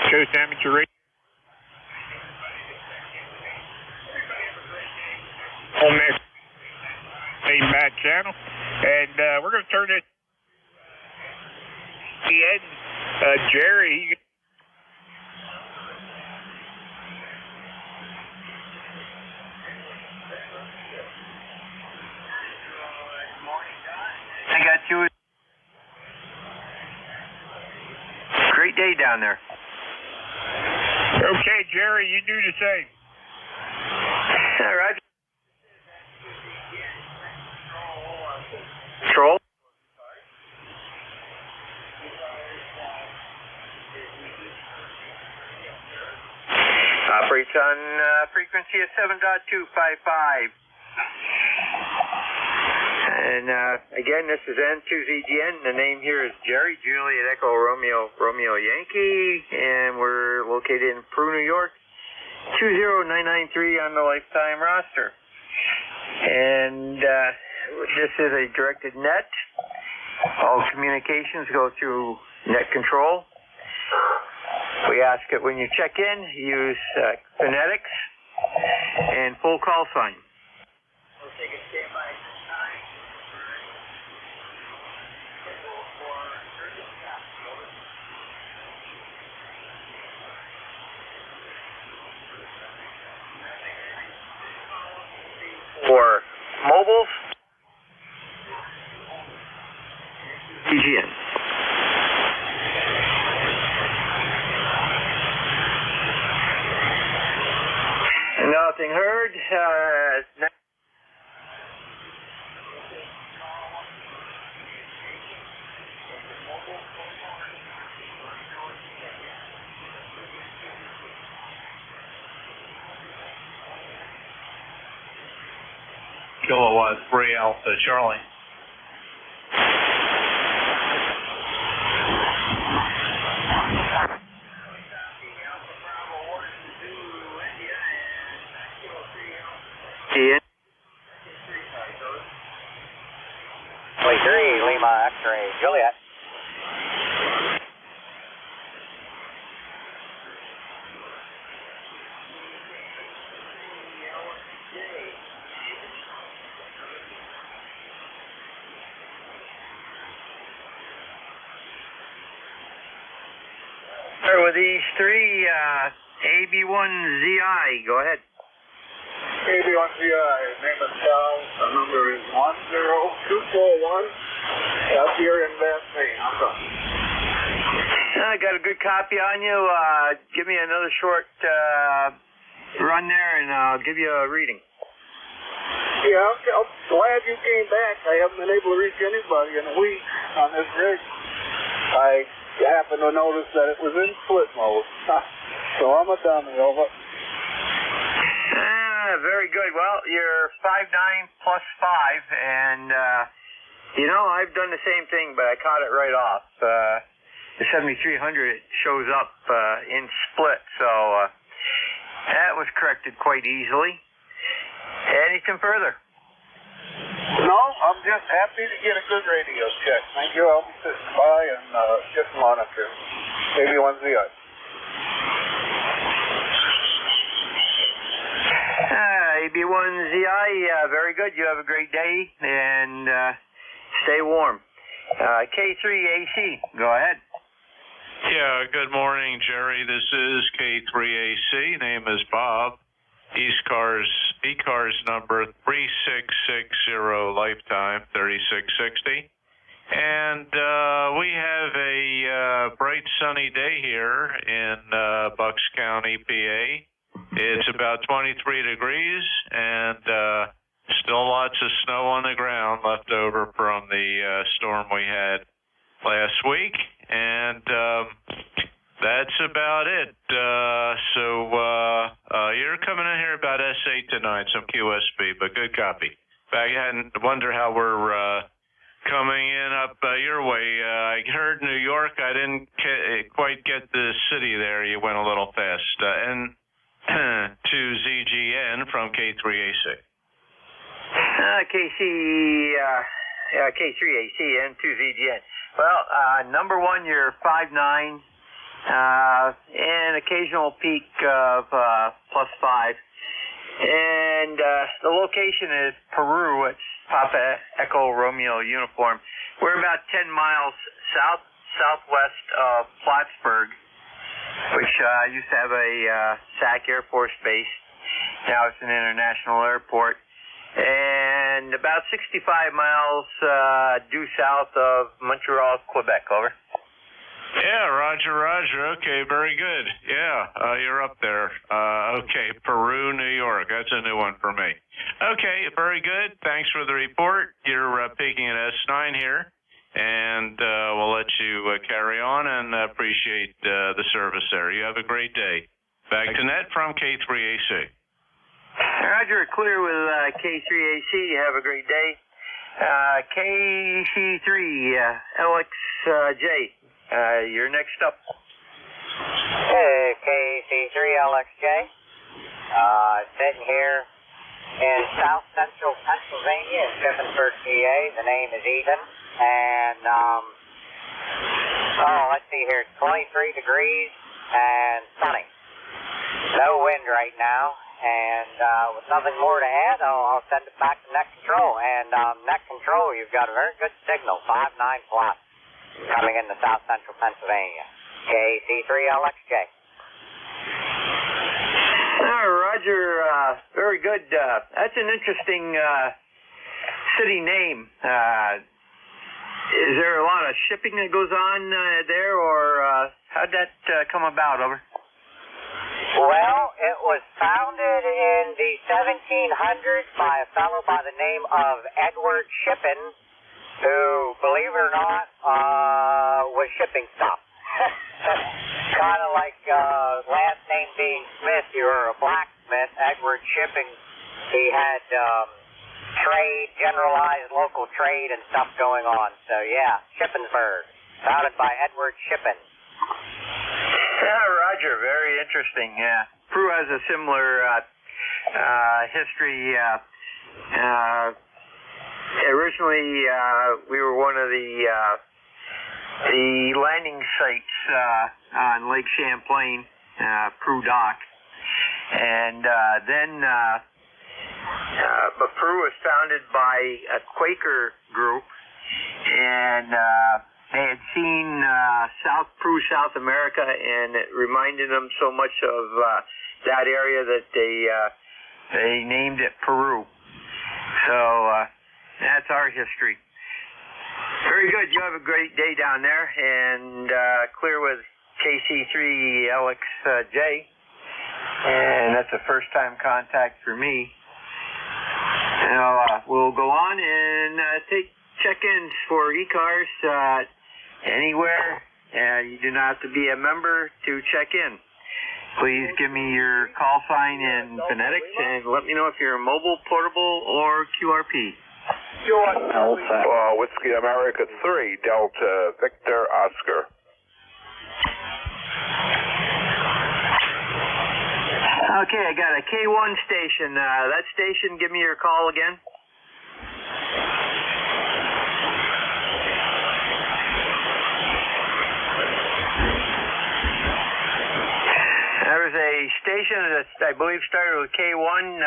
S6: Coast amateur radio. On that same bad channel. And we're going to turn it in. Jerry.
S8: I got you. Great day down there.
S6: Okay, Jerry, you do the same.
S8: Roger. Control. Operates on frequency of 7.255. And again, this is N2ZGN. The name here is Jerry, Juliet Echo Romeo Yankee, and we're located in Peru, New York, 20993 on the lifetime roster. And this is a directed net. All communications go through net control. We ask that when you check in, use phonetics and full call sign. For mobile locals. EGN. Nothing heard.
S7: Kilowatt 3 Alpha Charlie.
S8: Ian.
S21: 23 Lima X-ray Juliet.
S8: Start with these three, AB1ZI, go ahead.
S19: AB1ZI, name is Cal, the number is 10241. Up here in Bass Maine. I'm done.
S8: I got a good copy on you. Give me another short run there, and I'll give you a reading.
S19: Yeah, I'm glad you came back. I haven't been able to reach anybody in a week on this rig. I happened to notice that it was in split mode. So I'm a dummy, over.
S8: Very good. Well, you're 5'9 plus 5, and, you know, I've done the same thing, but I caught it right off. The 7300 shows up in split, so that was corrected quite easily. Anything further?
S19: No, I'm just happy to get a good radio check. Thank you. I'll be sitting by and just monitor. AB1ZI.
S8: AB1ZI, very good. You have a great day, and stay warm. K3AC, go ahead.
S15: Yeah, good morning, Jerry. This is K3AC. Name is Bob. ECARS number 3660, lifetime 3660. And we have a bright sunny day here in Bucks County, PA. It's about 23 degrees and still lots of snow on the ground left over from the storm we had last week. And that's about it. So you're coming in here about S8 tonight, some QSB, but good copy. Back and wonder how we're coming in up your way. I heard New York. I didn't quite get the city there. You went a little fast. And to ZGN from K3AC.
S8: K3AC and to ZGN. Well, number one, you're 5'9", and occasional peak of +5. And the location is Peru. It's Papa Echo Romeo Uniform. We're about 10 miles southwest of Plattsburgh, which used to have a SAC Air Force base. Now it's an international airport. And about 65 miles due south of Montreal, Quebec. Over.
S15: Yeah, roger. Okay, very good. Yeah, you're up there. Okay, Peru, New York. That's a new one for me. Okay, very good. Thanks for the report. You're peaking at S9 here. And we'll let you carry on and appreciate the service there. You have a great day. Back to net from K3AC.
S8: Roger, clear with K3AC. Have a great day. KC3 LXJ, you're next up.
S21: Hey, KC3LXJ. Sitting here in south central Pennsylvania, Shippensburg, PA. The name is Ethan. And, let's see here. It's 23 degrees and sunny. No wind right now. And with nothing more to add, I'll send it back to Net Control. And Net Control, you've got a very good signal, 5'9 flat, coming into south central Pennsylvania. KC3LXJ.
S8: Roger, very good. That's an interesting city name. Is there a lot of shipping that goes on there, or how'd that come about? Over.
S21: Well, it was founded in the 1700s by a fellow by the name of Edward Shippen, who, believe it or not, was shipping stuff. Kind of like last name being Smith, you were a blacksmith. Edward Shippen, he had trade, generalized local trade and stuff going on. So yeah, Shippensburg, founded by Edward Shippen.
S8: Yeah, Roger, very interesting. Yeah, Peru has a similar history. Originally, we were one of the landing sites on Lake Champlain, Peru Dock, and then. But Peru was founded by a Quaker group, and they had seen Peru, South America, and it reminded them so much of that area that they named it Peru. So that's our history. Very good. You have a great day down there, and clear with KC3LXJ, and that's a first-time contact for me. Now, we'll go on and take check-ins for ECARS anywhere. You do not have to be a member to check in. Please give me your call sign in phonetics and let me know if you're mobile, portable, or QRP.
S16: Whiskey America 3, Delta Victor Oscar.
S8: Okay, I got a K1 station. That station, give me your call again. There was a station that I believe started with K1.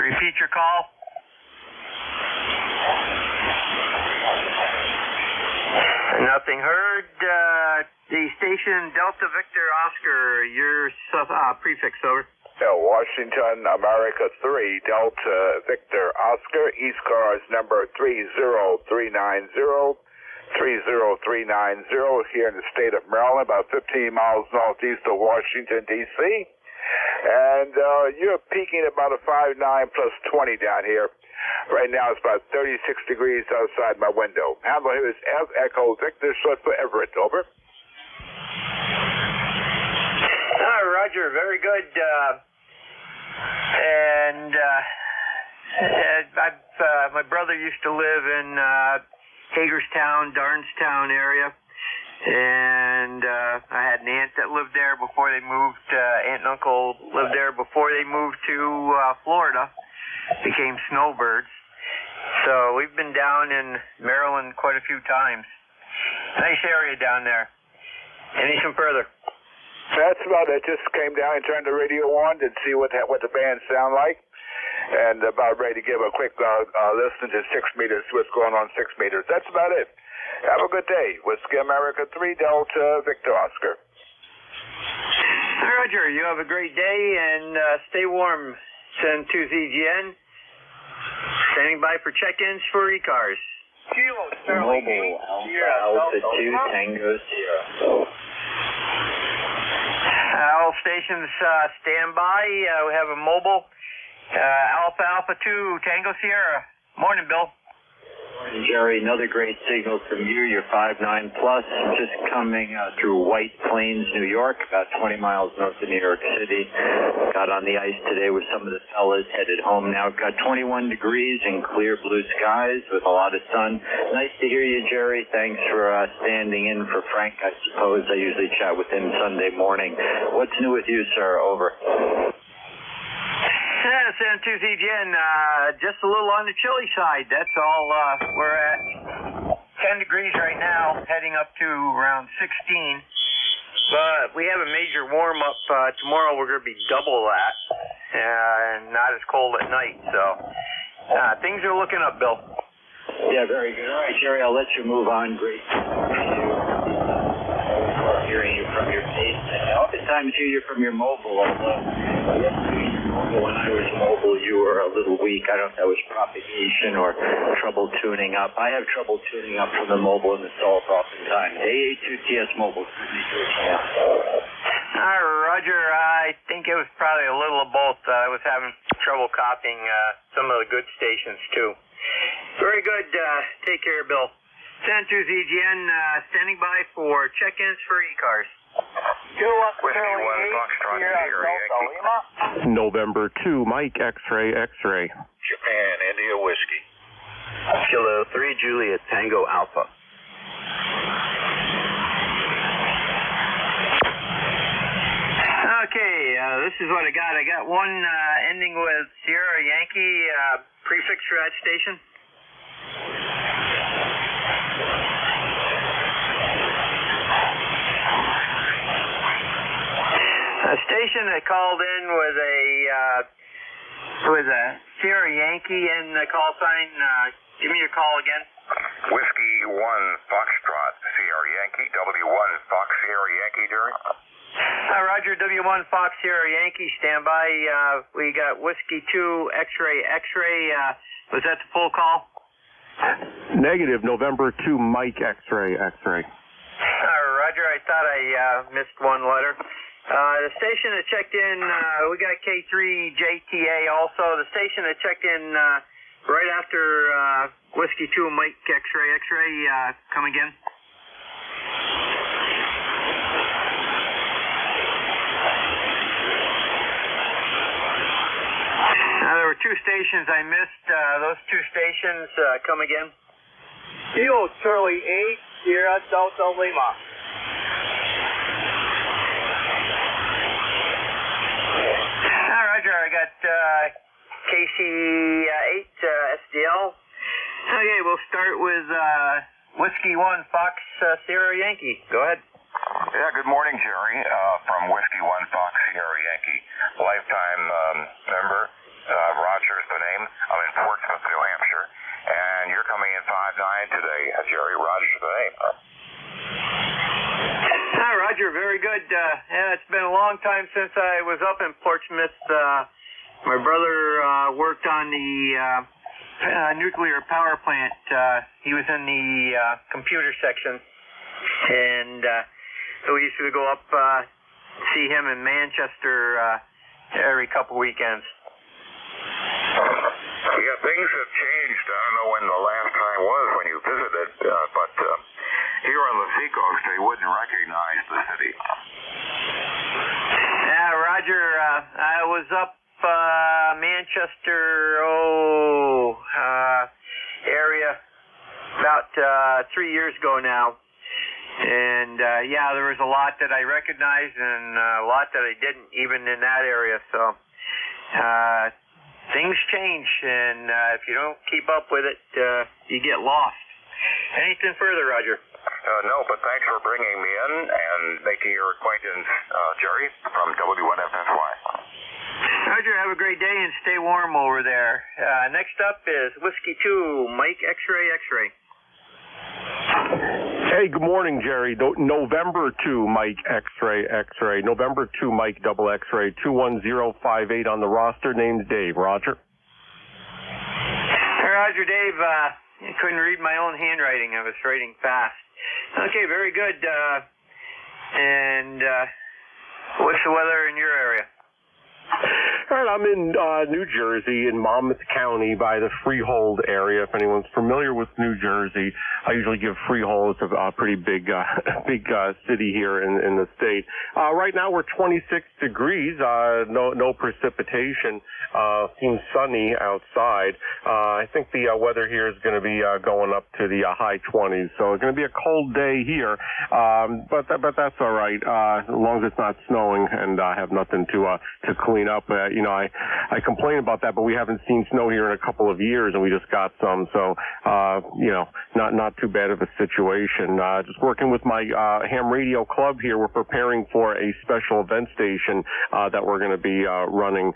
S8: Repeat your call. Nothing heard. The station Delta Victor Oscar, your prefix, over.
S16: Washington America 3, Delta Victor Oscar, ECARS number 30390, 30390 here in the state of Maryland, about 15 miles northeast of Washington, D.C. And you're peaking about a 59 plus 20 down here. Right now it's about 36 degrees outside my window. Handle here is F Echo Victor, short for Everett, over.
S8: Roger, very good. My brother used to live in Hagerstown, Darnestown area, and I had an aunt that lived there before they moved. Aunt and uncle lived there before they moved to Florida. Became snowbirds. So we've been down in Maryland quite a few times. Nice area down there. Anything further?
S16: That's about it. Just came down and turned the radio on to see what the band sound like, and about ready to give a quick listen to 6 meters, what's going on 6 meters. That's about it. Have a good day. Whiskey America 3, Delta Victor Oscar.
S8: Roger, you have a great day and stay warm. Send to ZGN. Standing by for check-ins for ECARS.
S17: Mobile Alpha 2 Tango Sierra.
S8: All stations stand by. We have a mobile Alpha 2 Tango Sierra. Morning, Bill.
S17: Morning, Jerry. Another great signal from you. You're 5'9 plus, just coming through White Plains, New York, about 20 miles north of New York City. Got on the ice today with some of the fellas, headed home now. Got 21 degrees and clear blue skies with a lot of sun. Nice to hear you, Jerry. Thanks for standing in for Frank, I suppose. I usually chat with him Sunday morning. What's new with you, sir? Over.
S8: San Tuzigien, just a little on the chilly side. That's all. We're at 10 degrees right now, heading up to around 16. But we have a major warm-up. Tomorrow we're going to be double that, and not as cold at night. So things are looking up, Bill.
S17: Yeah, very good. All right, Jerry, I'll let you move on. Great hearing you from your face. And oftentimes hear you from your mobile, although when I was mobile, you were a little weak. I don't know if that was propagation or trouble tuning up. I have trouble tuning up from the mobile and the salt oftentimes. AA2TS mobile.
S8: Roger, I think it was probably a little of both. I was having trouble copying some of the good stations, too. Very good. Take care, Bill. San Cruz EGN, standing by for check-ins for ECARS.
S21: Whiskey 1 Foxtrot Sierra Yankee.
S11: November 2, Mike X-Ray, X-Ray.
S21: Japan India Whiskey.
S22: Kilo 3 Juliet Tango Alpha.
S8: Okay, this is what I got. I got one ending with Sierra Yankee, prefix for that station. A station that called in with a Sierra Yankee in the call sign. Give me your call again.
S21: Whiskey 1 Foxtrot Sierra Yankee. W1 Fox Sierra Yankee, Jerry.
S8: Roger, W1 Fox Sierra Yankee, stand by. We got Whiskey 2 X-Ray X-Ray. Was that the full call?
S11: Negative, November 2, Mike X-Ray, X-Ray.
S8: Roger, I thought I missed one letter. The station that checked in, we got K3JTA also. The station that checked in right after Whiskey 2 Mike X-Ray X-Ray, come again. There were two stations I missed. Those two stations, come again.
S4: Kilo Charlie 8, Sierra Delta Lima.
S8: Roger, I got KC8 SDL. Okay, we'll start with Whiskey 1 Fox Sierra Yankee. Go ahead.
S21: Yeah, good morning, Jerry. From Whiskey 1 Fox Sierra Yankee. Lifetime member. Roger's the name. I'm in Portsmouth, New Hampshire. And you're coming in 5-9 today, Jerry. Roger's the name.
S8: Hi, Roger. Very good. Yeah, it's been a long time since I was up in Portsmouth. My brother worked on the nuclear power plant. He was in the computer section. And so we used to go up, see him in Manchester every couple weekends.
S21: Yeah, things have changed. I don't know when the last time was when you visited, but here on the seacoast, they wouldn't recognize the city.
S8: Yeah, Roger, I was up Manchester, area about 3 years ago now. And, yeah, there was a lot that I recognized and a lot that I didn't, even in that area. So, things change, and if you don't keep up with it, you get lost. Anything further, Roger?
S21: No, but thanks for bringing me in and making your acquaintance, Jerry, from W1FSY.
S8: Roger, have a great day and stay warm over there. Next up is Whiskey 2, Mike X-Ray X-Ray.
S11: Hey, good morning, Jerry. November 2, Mike X-Ray X-Ray. November 2, Mike double X-Ray. 21058 on the roster. Name's Dave. Roger.
S8: Hey, Roger, Dave. I couldn't read my own handwriting. I was writing fast. Okay, very good. And what's the weather in your area?
S11: All right, I'm in New Jersey, in Monmouth County by the Freehold area. If anyone's familiar with New Jersey, I usually give Freehold. It's a pretty big city here in the state. Right now we're 26 degrees, no precipitation. Seems sunny outside. I think the weather here is going to be going up to the high 20s, so it's going to be a cold day here. But that's all right, as long as it's not snowing and I have nothing to clean up. You know, I complain about that, but we haven't seen snow here in a couple of years, and we just got some, so you know, not too bad of a situation. Just working with my ham radio club here. We're preparing for a special event station that we're going to be running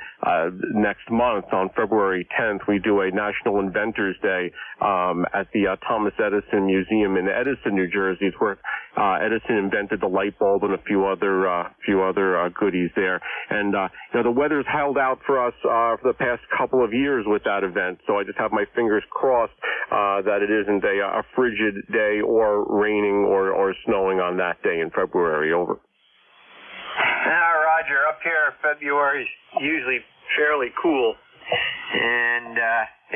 S11: next month on February 10th. We do a National Inventors Day at the Thomas Edison Museum in Edison, New Jersey. It's where Edison invented the light bulb and a few other goodies there. And the weather's held out for us for the past couple of years with that event. So I just have my fingers crossed that it isn't a frigid day or raining or snowing on that day in February. Over.
S8: Roger, up here February is usually fairly cool, and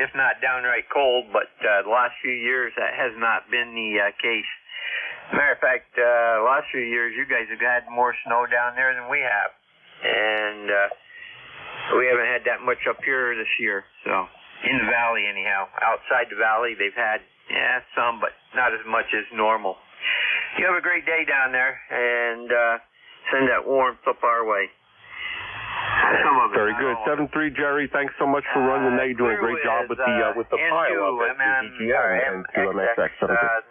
S8: if not downright cold, but the last few years that has not been the case. Matter of fact, the last few years you guys have had more snow down there than we have, and we haven't had that much up here this year, so in the valley anyhow. Outside the valley they've had some, but not as much as normal. You have a great day down there, and send that warmth up our way. Some of it.
S11: Very good. 7-3, Jerry. Thanks so much for running the day. You're doing a great job with the pile up at ECARS and QMXX.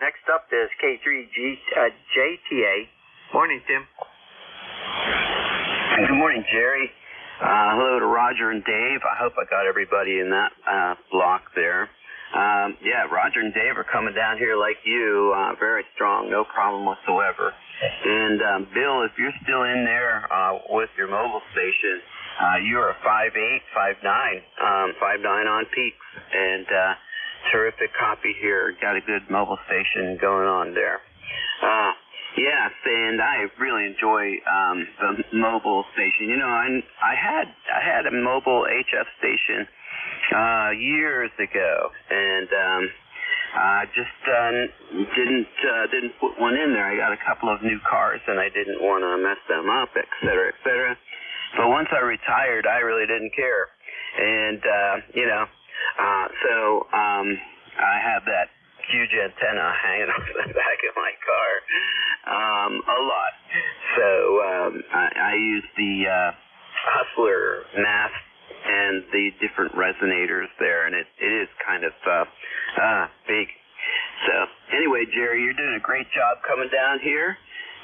S8: Next up is K3JTA. Morning, Tim.
S22: Good morning, Jerry. Hello to Roger and Dave. I hope I got everybody in that block there. Roger and Dave are coming down here like you, very strong, no problem whatsoever. And Bill, if you're still in there with your mobile station, you're a 5.8, 5.9, 5.9 on peaks, and terrific copy here. Got a good mobile station going on there. Yes, and I really enjoy the mobile station. You know, I had a mobile HF station years ago, and I just didn't put one in there. I got a couple of new cars, and I didn't want to mess them up, et cetera, et cetera. But once I retired, I really didn't care, and so I have that huge antenna hanging off the back of my car a lot. So I use the Hustler mast and the different resonators there, and it is kind of big. So anyway, Jerry, you're doing a great job coming down here,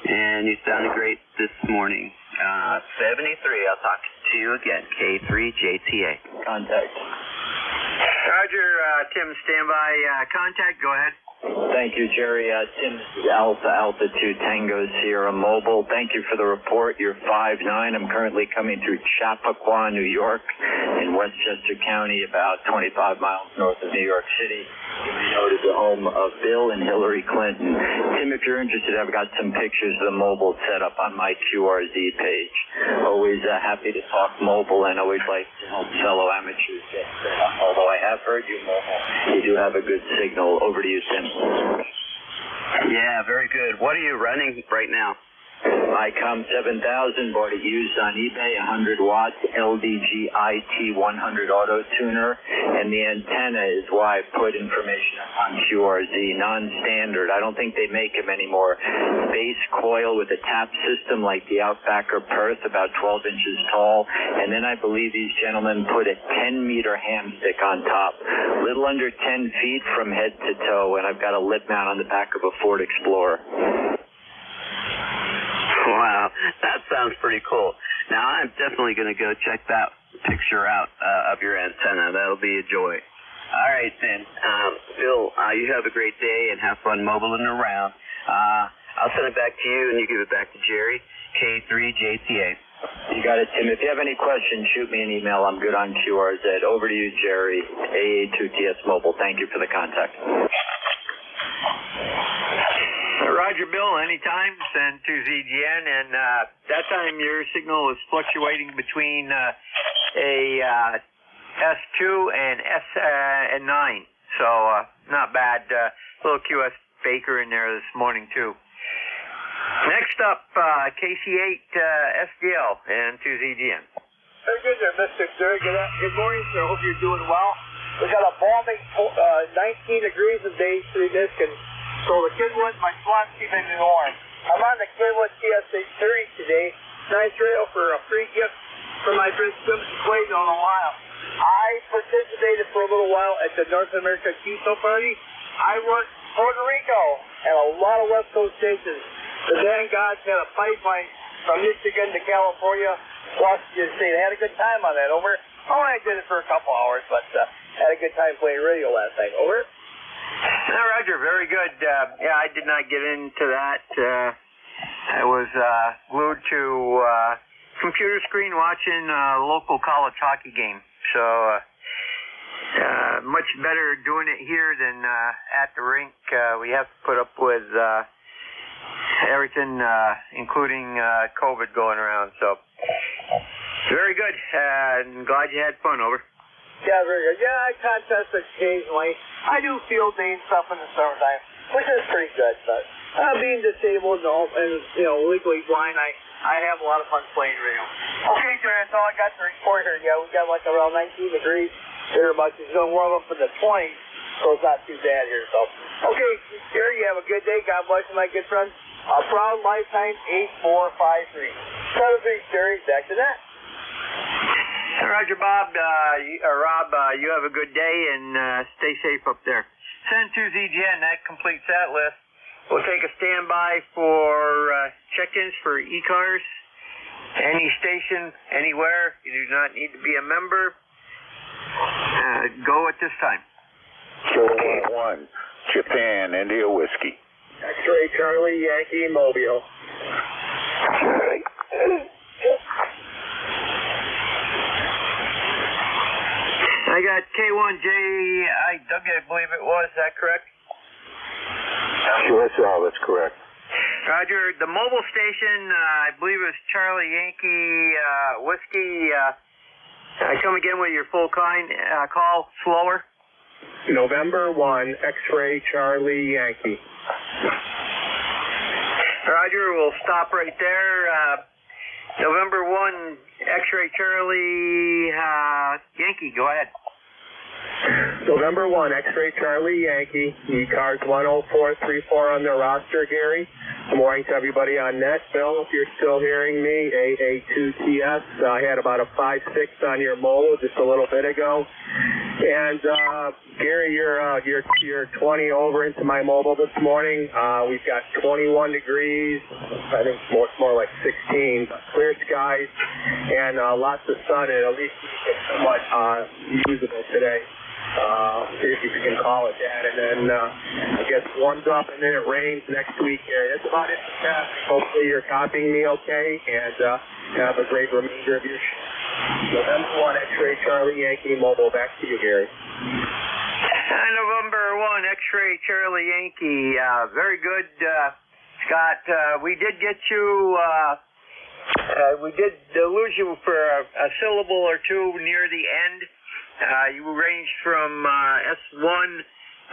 S22: and you sounded great this morning. 73, I'll talk to you again. K3JTA.
S17: Contact.
S8: Roger, Tim, standby. Contact, go ahead.
S17: Thank you, Jerry. Tim, Alpha 2 Tango Sierra Mobile. Thank you for the report. You're 5'9". I'm currently coming through Chappaqua, New York, in Westchester County, about 25 miles north of New York City. Noted the home of Bill and Hillary Clinton. Tim, if you're interested, I've got some pictures of the mobile set up on my QRZ page. Always happy to talk mobile and always like to help fellow amateurs get set up. Although I have heard you mobile, you do have a good signal. Over to you, Tim.
S22: Yeah, very good. What are you running right now?
S17: ICOM 7000, bought it used on eBay, 100 watts, LDG IT 100 auto tuner, and the antenna is why I put information up on QRZ, non-standard. I don't think they make them anymore. Base coil with a tap system like the Outbacker Perth, about 12 inches tall, and then I believe these gentlemen put a 10-meter hamstick on top, little under 10 feet from head to toe, and I've got a lip mount on the back of a Ford Explorer.
S22: Wow, that sounds pretty cool. Now, I'm definitely going to go check that picture out of your antenna. That'll be a joy. All right, then. Bill, you have a great day and have fun mobiling around. I'll send it back to you, and you give it back to Jerry, K3JTA.
S17: You got it, Tim. If you have any questions, shoot me an email. I'm good on QRZ. Over to you, Jerry, AA2TS Mobile. Thank you for the contact.
S8: Roger, Bill, anytime, send to ZGN, and that time your signal is fluctuating between a S2 and S9, so not bad. Little QS Baker in there this morning, too. Next up, KC8 SDL and to ZGN.
S1: Very good there, Mr. Jerry. Good morning, sir. Hope you're doing well. We got a balmy 19 degrees of day through this, and so the Kidwood, my swam's keeping me warm. I'm on the Kidwood TSH 30 today. Nice rail for a free gift from my friend Jim Quaid on a while. I participated for a little while at the North America Keto Party. I worked Puerto Rico and a lot of West Coast stations. The Dan Gods had a pipeline from Michigan to California, Washington State. I had a good time on that. Over. Oh, I did it for a couple hours, but had a good time playing radio last night. Over.
S8: Roger, very good. Yeah, I did not get into that. I was glued to computer screen watching a local college hockey game. So much better doing it here than at the rink. We have to put up with everything, including COVID going around. So very good. I'm glad you had fun. Over.
S1: Yeah, very good. Yeah, I contest occasionally. I do field day and stuff in the summertime, which is pretty good. But being disabled and legally blind, I have a lot of fun playing radio. Okay, Jerry, that's all I got to report here. Yeah, we got like around 19 degrees here, but it's going to warm up in the 20s, so it's not too bad here. So, okay, Jerry, you have a good day. God bless you, my good friend. Proud lifetime 8453. 73, Jerry. Back to that.
S8: Roger, Bob. Rob, you have a good day and stay safe up there. Send to ZGN. That completes that list. We'll take a standby for check-ins for ECARS. Any station, anywhere. You do not need to be a member. Go at this time.
S13: 411, Japan, India Whiskey.
S3: X-ray Charlie, Yankee, Mobile.
S8: I got K1JIW, I believe it was. Is that correct?
S13: Sure, that's correct.
S8: Roger. The mobile station, I believe it was Charlie Yankee Whiskey. Come again with your full call, slower.
S3: November 1, X-ray Charlie Yankee.
S8: Roger, we'll stop right there. November 1, X-ray Charlie Yankee, go ahead.
S3: November 1, X-ray Charlie Yankee, ECARS 10434 on the roster, Gary. Good morning to everybody on net. Bill, if you're still hearing me, AA2TS. I had about a 5.6 on your mobile just a little bit ago. And Gary, you're 20 over into my mobile this morning. We've got 21 degrees. I think it's more like 16. Clear skies and lots of sun, and at least somewhat usable today. If you can call it that. And then I guess it warms up and then it rains next week, Gary. That's about it for that. Hopefully you're copying me okay, and have a great remainder of your show. November 1, X-ray Charlie Yankee mobile. Back to you, Gary.
S8: November 1, X-ray Charlie Yankee. Very good, Scott. We did get you. We did lose you for a syllable or two near the end. You ranged from S1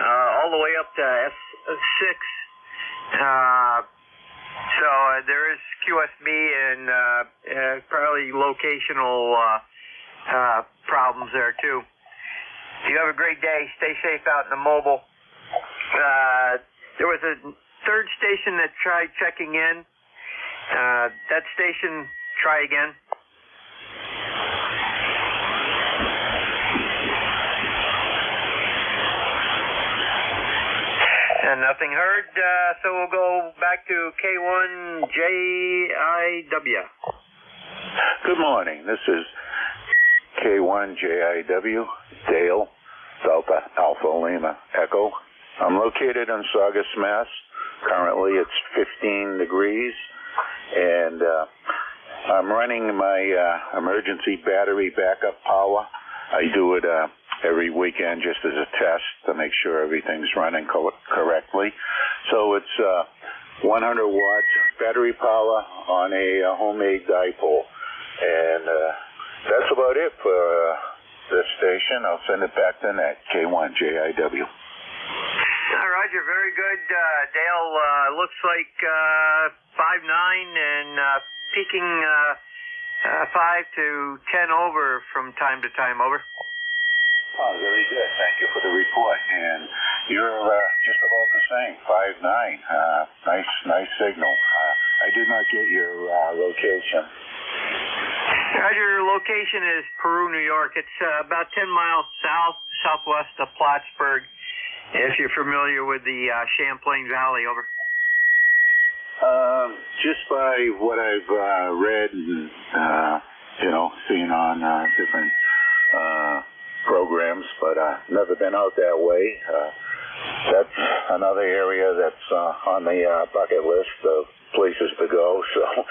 S8: all the way up to S6. So there is QSB and probably locational problems there too. You have a great day. Stay safe out in the mobile. There was a third station that tried checking in. That station, try again. And nothing heard, so we'll go back to K1JIW.
S13: Good morning. This is K1JIW, Dale, Delta Alpha Lima Echo. I'm located in Saugus, Mass. Currently it's 15 degrees, and I'm running my emergency battery backup power. I do it every weekend just as a test to make sure everything's running correctly. So it's 100 watts battery power on a homemade dipole. And that's about it for this station. I'll send it back to net, K1JIW.
S8: Roger, very good. Dale, looks like 5.9 and peaking 5 to 10 over from time to time. Over.
S13: Oh, very good. Thank you for the report. And you're just about the same, 5.9. Nice signal. I did not get your location.
S8: Your location is Peru, New York. It's about 10 miles southwest of Plattsburgh, if you're familiar with the Champlain Valley. Over.
S13: Just by what I've read and, seen on different programs, but never been out that way. that's another area that's on the bucket list of places to go. So,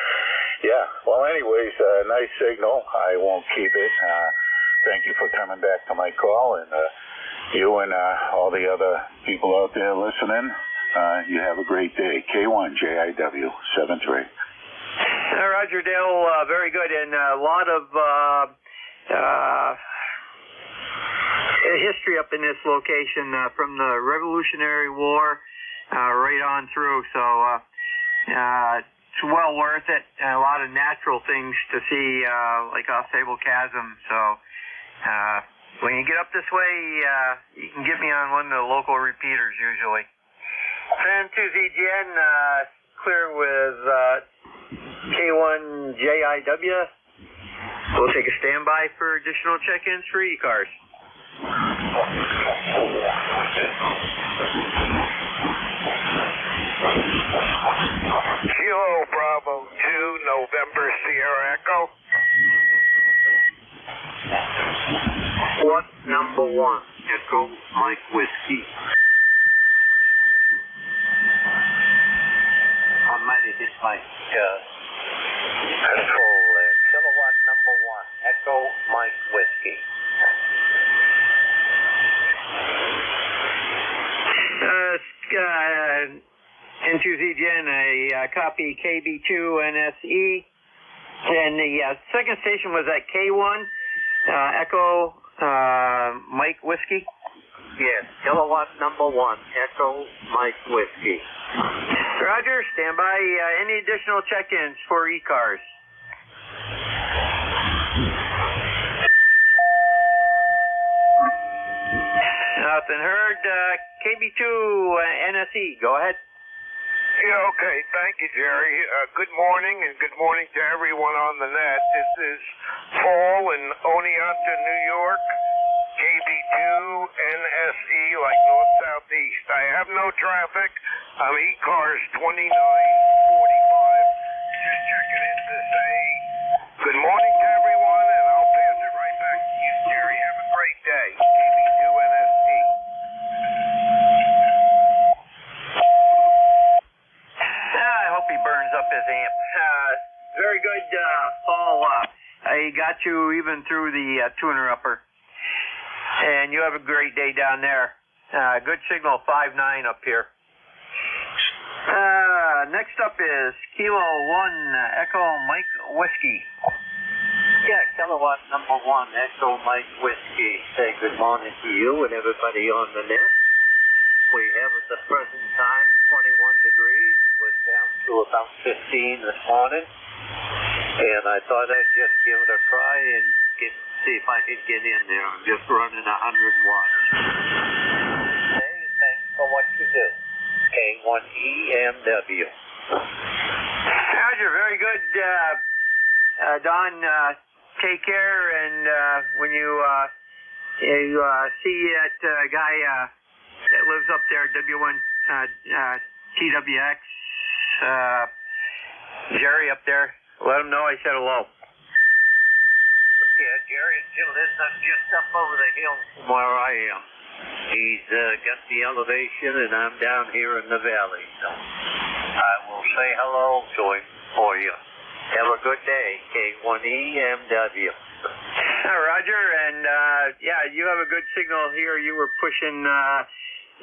S13: yeah. Well, anyways, nice signal. I won't keep it. Thank you for coming back to my call, and you and all the other people out there listening, you have a great day. K1JIW 73.
S8: Roger, Dale, very good, and a lot of history up in this location from the Revolutionary War right on through, so it's well worth it, and a lot of natural things to see, like Au Sable Chasm, so when you get up this way, you can get me on one of the local repeaters usually. San 2ZGN, clear with K1JIW. We'll take a standby for additional check-ins for ECARS.
S21: Kilo Bravo 2, November Sierra Echo.
S22: What number 1? Echo Mike Whiskey. I might have hit my control there. Kilowatt number 1, Echo Mike Whiskey.
S8: N2ZGN, a copy KB2 NSE, and the second station was at K1, Echo Mike Whiskey.
S22: Yes, kilowatt number 1, Echo Mike Whiskey.
S8: Roger, stand by. Any additional check-ins for ECARS? Nothing heard. KB2 NSE, go ahead.
S21: Yeah, okay. Thank you, Jerry. Good morning, and good morning to everyone on the net. This is Paul in Oneonta, New York. KB2 NSE, like north-southeast. I have no traffic. I'm ECARS 2945. Just checking in to say good morning to everyone, and I'll pass it right back to you, Jerry. Have a great day. KB2 NSE.
S8: I hope he burns up his amp. Very good, Paul. I got you even through the tuner upper. And you have a great day down there. Good signal, 5-9 up here. Next up is Kilo 1, Echo Mike Whiskey.
S22: Yeah, kilowatt number 1, Echo Mike Whiskey. Say good morning to you and everybody on the net. We have at the present time 21 degrees. We're down to about 15 this morning. And I thought I'd just give it a try and see if I could get in there. I'm just running 100 watts. Hey, thanks for what you do. K1EMW.
S8: Roger, very good. Don, take care, and when you see that guy that lives up there, W1 TWX, Jerry up there, let him know I said hello.
S22: Yeah, Jerry still lives just up over the hill from where I am. He's got the elevation, and I'm down here in the valley. So I will say hello to him for you. Have a good day, K1EMW.
S8: Roger, and yeah, you have a good signal here. You were pushing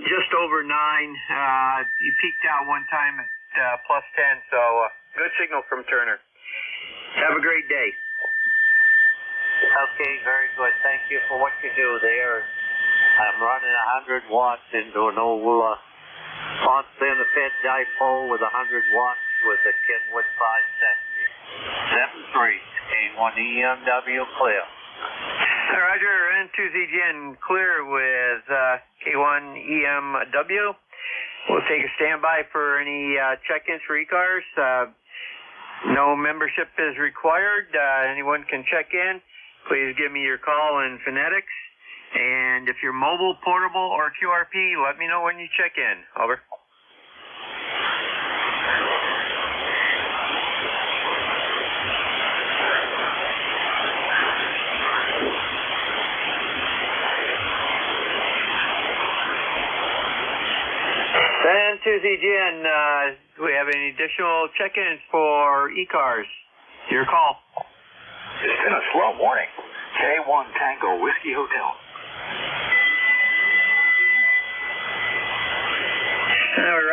S8: just over 9. You peaked out one time at plus 10, so good signal from Turner. Have a great day.
S22: Okay, very good. Thank you for what you do there. I'm running 100 watts into an old on-benefit dipole with 100 watts with a Kenwood 570. 73, K1EMW clear.
S8: Roger, N2ZGN clear with K1EMW. We'll take a standby for any check-ins for ECARS. No membership is required. Anyone can check in. Please give me your call in phonetics. And if you're mobile, portable, or QRP, let me know when you check in. Over. ZGN, do we have any additional check-ins for ECARS? Your call.
S2: It's been a slow morning. K1 Tango Whiskey Hotel.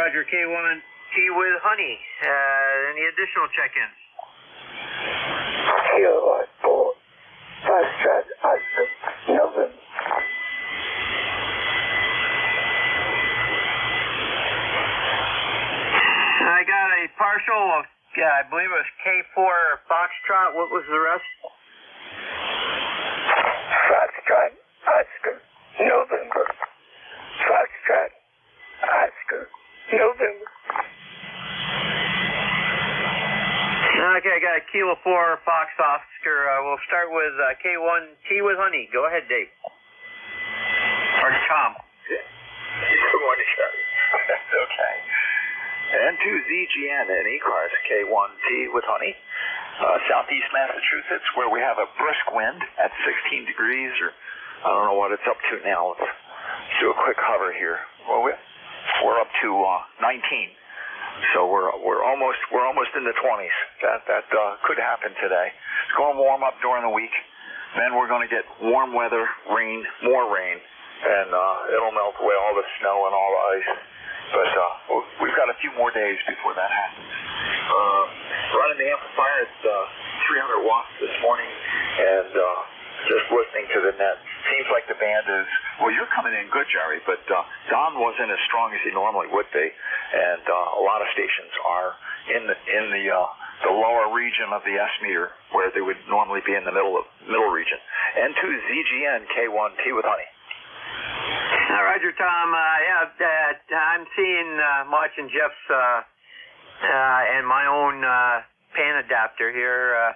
S8: Roger, K1 T with Honey. Any additional check-ins?
S3: Kilo 4, Foxtrot, Oscar, November.
S8: I got a partial of, I believe it was K4 Foxtrot. What was the rest?
S3: Foxtrot, Oscar, November. Foxtrot, Oscar, November.
S8: Okay, I got a Kilo 4 Fox Oscar. We'll start with K1 T with Honey. Go ahead, Dave. Or Tom.
S2: Good morning, Sherry. That's okay. N2ZGN and ECARS K1T with Honey. Southeast Massachusetts, where we have a brisk wind at 16 degrees, or I don't know what it's up to now. Let's do a quick hover here. Well, we're up to 19. So we're almost in the 20s. That could happen today. It's going to warm up during the week. Then we're going to get warm weather, rain, more rain, and it'll melt away all the snow and all the ice. But we've got a few more days before that happens. Running the amplifier at 300 watts this morning, and just listening to the net. Seems like the band is, well, you're coming in good, Jerry, but Don wasn't as strong as he normally would be, and a lot of stations are in the lower region of the S meter, where they would normally be in the middle region. N2ZGN K1T with Honey.
S8: Roger, Tom. I'm seeing, watching Jeff's and my own pan adapter here.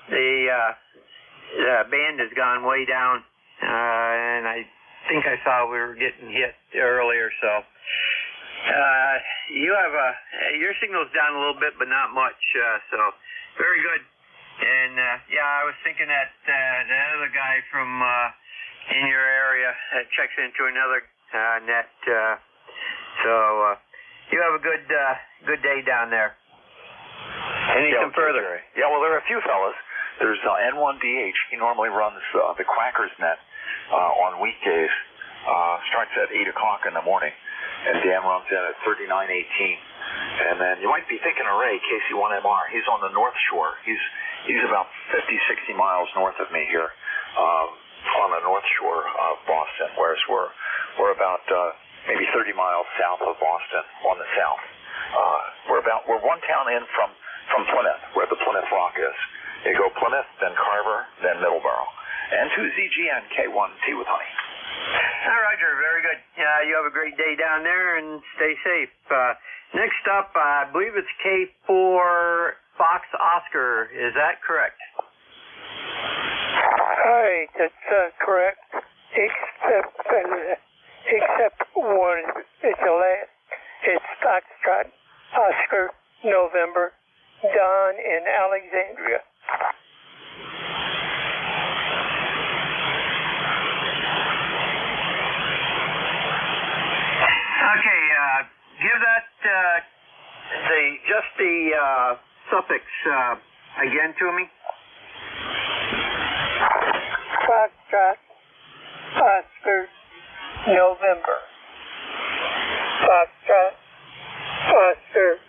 S8: The band has gone way down, and I think I saw we were getting hit earlier. So you have your signal's down a little bit, but not much. So very good. And I was thinking that the other guy from in your area checks into another net. So you have a good day down there. Anything further?
S2: Yeah, well, there are a few fellas. There's N1DH. He normally runs the Quackers net on weekdays. Starts at 8 o'clock in the morning. And Dan runs in at 3918. And then you might be thinking of Ray, KC1MR. He's on the North Shore. He's about 50, 60 miles north of me here on the North Shore of Boston, whereas we're about maybe 30 miles south of Boston on the south. We're one town in from Plymouth, where the Plymouth Rock is. You go Plymouth, then Carver, then Middleborough. N2ZGN K1T with Honey.
S8: Roger, very good. You have a great day down there, and stay safe. Next up, I believe it's K4 Fox Oscar. Is that correct?
S3: Hi, that's correct. Except one. It's Foxtrot, Oscar, November, Don in Alexandria.
S8: Okay, give that the suffix again to me.
S3: Foxtrot, Oscar, November. Foxtrot, Oscar,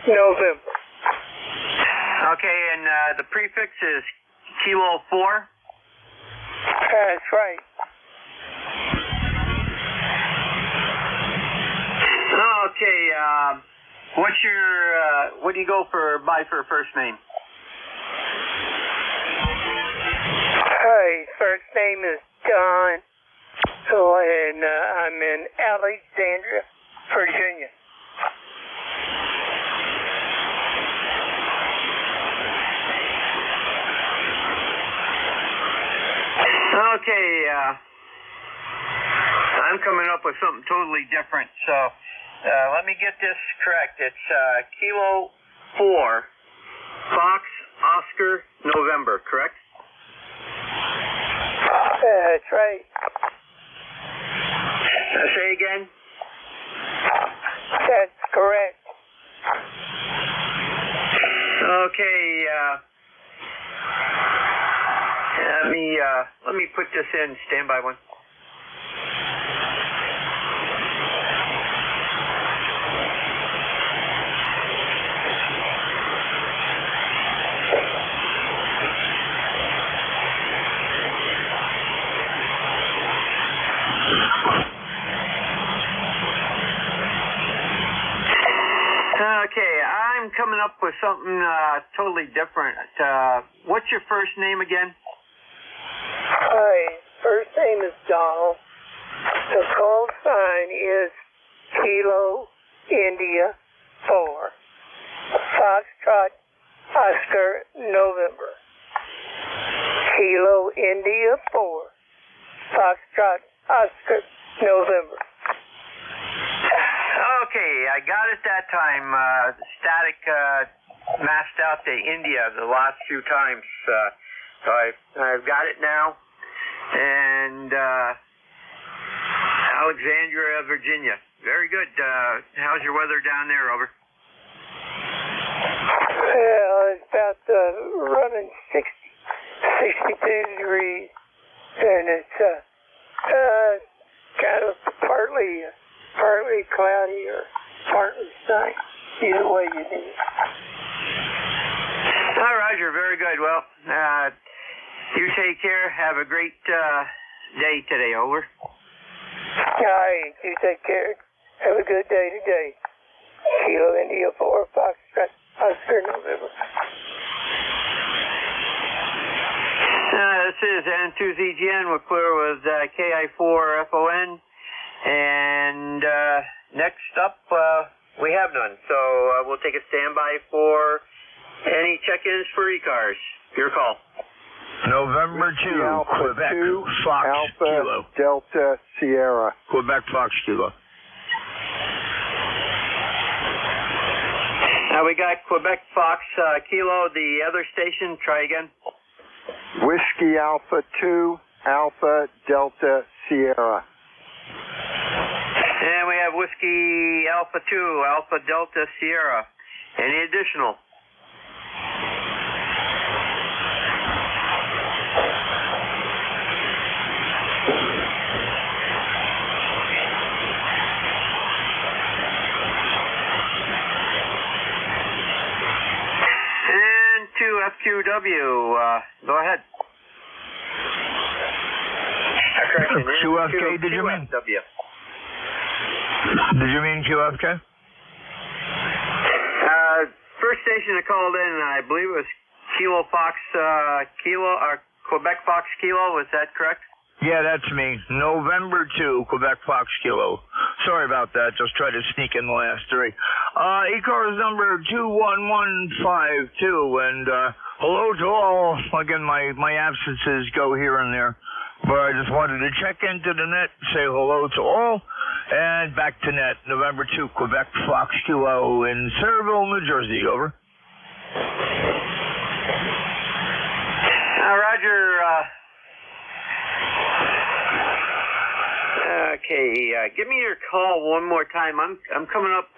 S3: November.
S8: Okay, and the prefix is Kilo 4?
S3: That's right.
S8: Okay, what do you go by for first name?
S3: Hi, first name is Don, and I'm in Alexandria, Virginia.
S8: Okay, I'm coming up with something totally different, so let me get this correct. It's Kilo 4, Fox, Oscar, November, correct?
S3: That's right.
S8: Say again?
S3: That's Correct.
S8: Okay, let me put this in standby one. Okay, I'm coming up with something totally different. What's your first name again?
S3: Hi, first name is Donald. The call sign is Kilo India 4. Foxtrot Oscar November. Kilo India 4. Foxtrot Oscar November.
S8: Okay, I got it that time. Static masked out to India the last few times. So I've got it now. And Alexandria, Virginia. Very good. How's your weather down there, over?
S3: Well, it's about running 62 degrees. And it's kind of partly cloudy or partly sunny. Either way you need it.
S8: Hi, Roger. Very good. Well, you take care. Have a great day today. Over.
S3: All right. You take care. Have a good day today. Kilo India 4 Foxtrot Oscar November.
S8: This is N2ZGN. We're clear with KI4FON. And next up, we have none. So we'll take a standby for any check-ins for ECARS. Your call.
S9: November 2,
S14: Alpha
S9: Quebec
S14: 2,
S9: Fox
S14: Alpha
S9: Kilo.
S14: Delta Sierra.
S9: Quebec Fox Kilo.
S8: We got Quebec Fox Kilo. The other station, try again.
S14: Whiskey Alpha 2, Alpha Delta Sierra.
S8: And we have Whiskey Alpha 2, Alpha Delta Sierra. Any additional? And to FQW, go ahead.
S9: QFK, did you mean? Did you mean QFK?
S8: First station that called in, I believe it was Kilo Fox Kilo, or Quebec Fox Kilo, was that correct?
S9: Yeah, that's me. November 2, Quebec Fox Kilo. Sorry about that. Just tried to sneak in the last three. ECARS number 21152, and hello to all. Again, my absences go here and there. But I just wanted to check into the net, say hello to all, and back to net, November 2, Quebec Fox Kilo in Centerville, New Jersey, over.
S8: Roger, okay, give me your call one more time. I'm coming up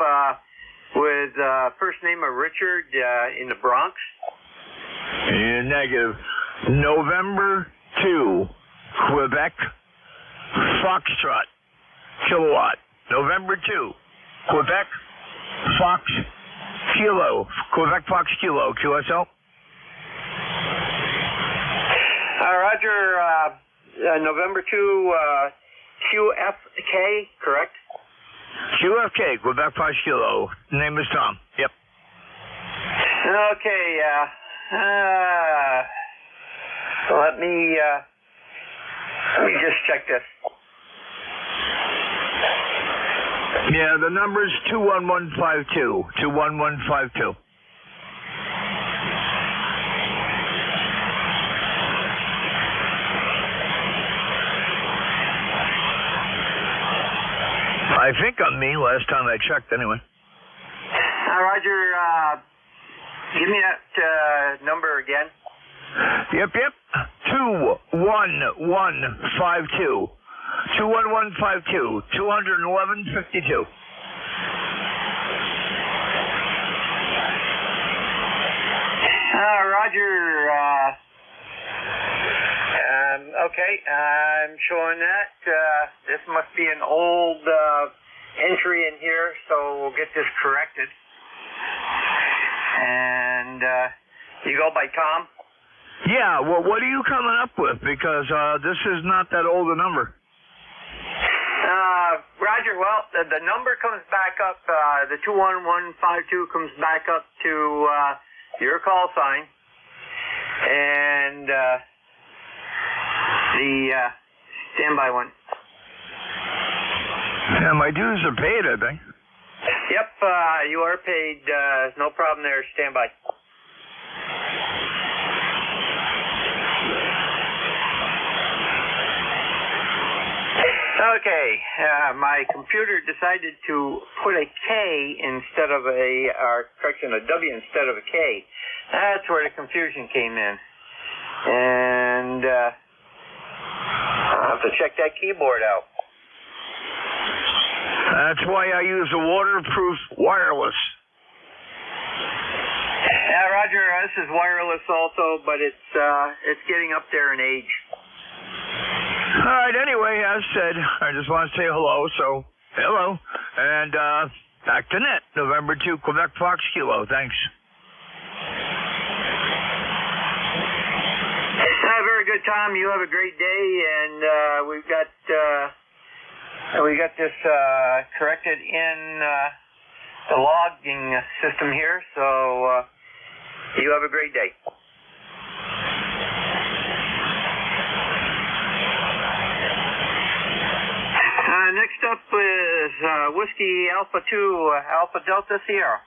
S8: with first name of Richard in the Bronx.
S9: Yeah, negative. November 2. Quebec Foxtrot Kilowatt. November 2. Quebec Fox Kilo. Quebec Fox Kilo. QSL.
S8: Roger. November 2. QFK. Correct.
S9: QFK. Quebec Fox Kilo. Name is Tom. Yep.
S8: Okay. Let me just check this.
S9: Yeah, the number is 21152. 21152. I think on me last time I checked anyway.
S8: Roger, give me that number again.
S9: Yep. 21152. 21152. 21152.
S8: Roger. Okay, I'm showing that. This must be an old entry in here, so we'll get this corrected. And you go by Tom?
S9: Yeah, well, what are you coming up with? Because this is not that old a number.
S8: Roger, well, the number comes back up, the 21152 comes back up to your call sign. And the standby one.
S9: Yeah, my dues are paid, I think.
S8: Yep, you are paid. No problem there. Standby. Okay, my computer decided to put a K instead of a W instead of a K. That's where the confusion came in. And I'll have to check that keyboard out.
S9: That's why I use a waterproof wireless.
S8: Yeah, Roger, this is wireless also, but it's getting up there in age.
S9: All right, anyway, as said, I just want to say hello, so hello. And back to net, November 2, Quebec Fox Kilo. Thanks.
S8: Very good, Tom. You have a great day, and we got this corrected in the logging system here, so you have a great day. Next up is Whiskey Alpha 2, Alpha Delta Sierra.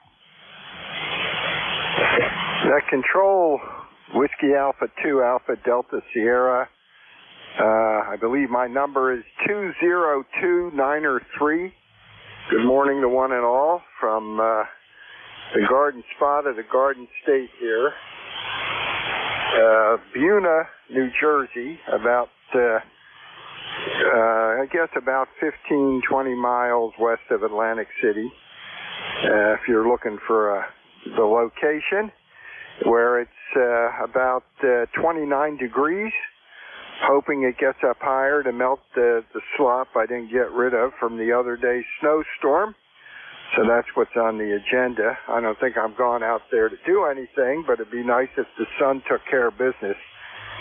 S14: Net control, Whiskey Alpha 2, Alpha Delta Sierra. I believe my number is 202903. Good morning to one and all from the Garden Spot of the Garden State here. Buna, New Jersey, about I guess about 15, 20 miles west of Atlantic City. If you're looking for the location, where it's about 29 degrees. Hoping it gets up higher to melt the slop I didn't get rid of from the other day's snowstorm. So that's what's on the agenda. I don't think I'm going out there to do anything, but it'd be nice if the sun took care of business.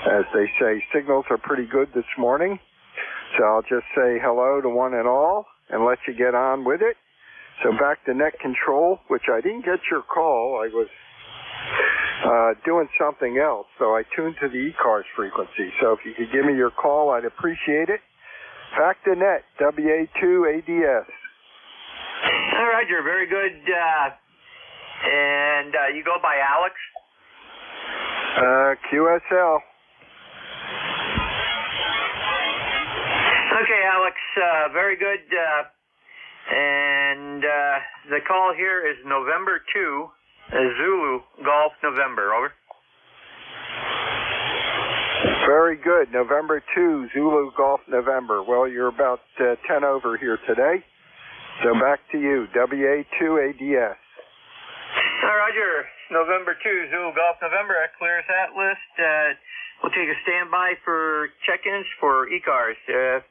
S14: As they say, signals are pretty good this morning. So I'll just say hello to one and all and let you get on with it. So back to net control, which I didn't get your call. I was doing something else, so I tuned to the ECARS frequency. So if you could give me your call, I'd appreciate it. Back to net, WA2ADS.
S8: All right, you're very good. And you go by Alex?
S14: QSL.
S8: Okay, Alex, very good. And the call here is November 2, Zulu, Golf, November. Over.
S14: Very good. November 2, Zulu, Golf, November. Well, you're about 10 over here today. So back to you, WA2ADS.
S8: Roger. November 2, Zulu, Golf, November. That clears that list. We'll take a standby for check-ins for ECARS. If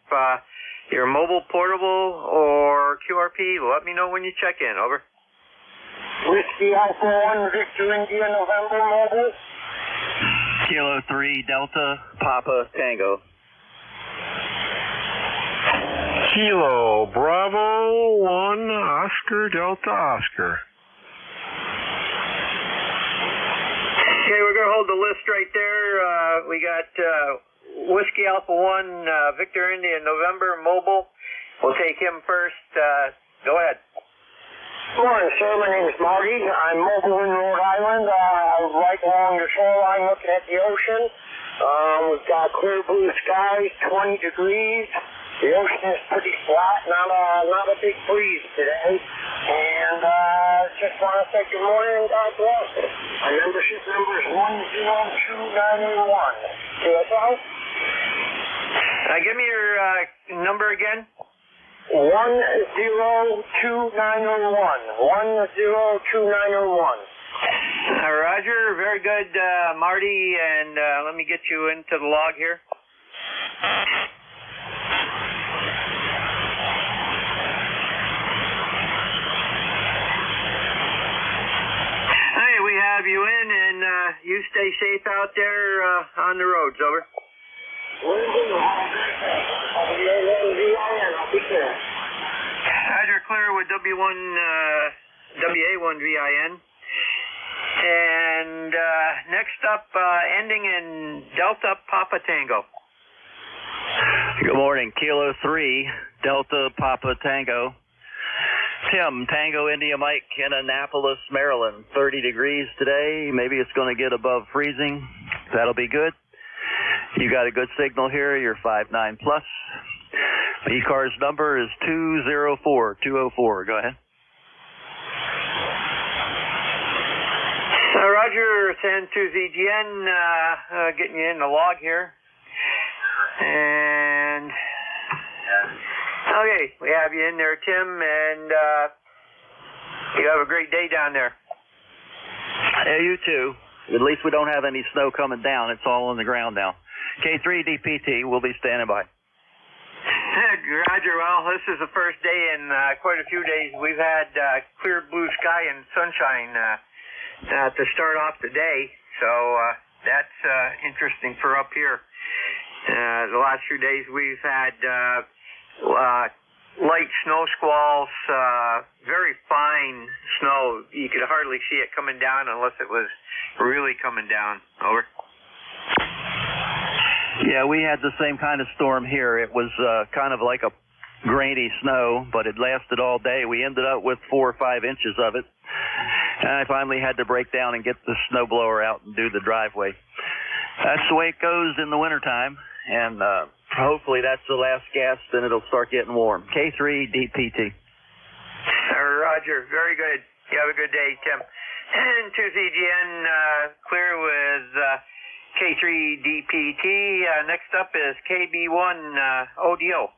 S8: you're mobile, portable, or QRP, let me know when you check in. Over.
S3: Whiskey Alpha 1, Victor India, November, mobile.
S22: Kilo 3, Delta, Papa, Tango.
S11: Kilo Bravo 1, Oscar, Delta, Oscar.
S8: Okay, we're going to hold the list right there. We got Whiskey Alpha 1, Victor India, November, mobile. We'll take him first. Go ahead.
S3: Good morning, sir. My name is Marty. I'm mobile in Rhode Island. Right along the shoreline looking at the ocean. We've got clear blue skies, 20 degrees. The ocean is pretty flat, not a big breeze today. And just want to say good morning and God bless. My membership number is 102901. QSL?
S8: Give me your number again.
S3: 102901. 102901.
S8: Roger, very good, Marty, and let me get you into the log here. Hey, we have you in, and you stay safe out there on the roads, over. Roger, clear with WA1VIN. And next up, ending in Delta Papa Tango.
S12: Good morning, Kilo 3, Delta Papa Tango. Tim, Tango India Mike in Annapolis, Maryland. 30 degrees today. Maybe it's going to get above freezing. That'll be good. You got a good signal here. You're 5.9 plus. ECARS number is 204204. Go ahead.
S8: Roger, San 2ZGN, getting you in the log here. And, okay, we have you in there, Tim, and you have a great day down there.
S12: Yeah, you too. At least we don't have any snow coming down. It's all on the ground now. K3DPT, we'll be standing by.
S8: Roger, well, this is the first day in quite a few days. We've had clear blue sky and sunshine to start off the day, so that's interesting for up here. The last few days we've had light snow squalls, very fine snow. You could hardly see it coming down unless it was really coming down. Over.
S12: Yeah, we had the same kind of storm here. It was kind of like a grainy snow, but it lasted all day. We ended up with 4 or 5 inches of it. And I finally had to break down and get the snowblower out and do the driveway. That's the way it goes in the wintertime, and hopefully that's the last gust, and it'll start getting warm. K3DPT.
S8: Roger, very good. You have a good day, Tim. And 2ZGN, clear with K3DPT. Next up is KB1 ODO.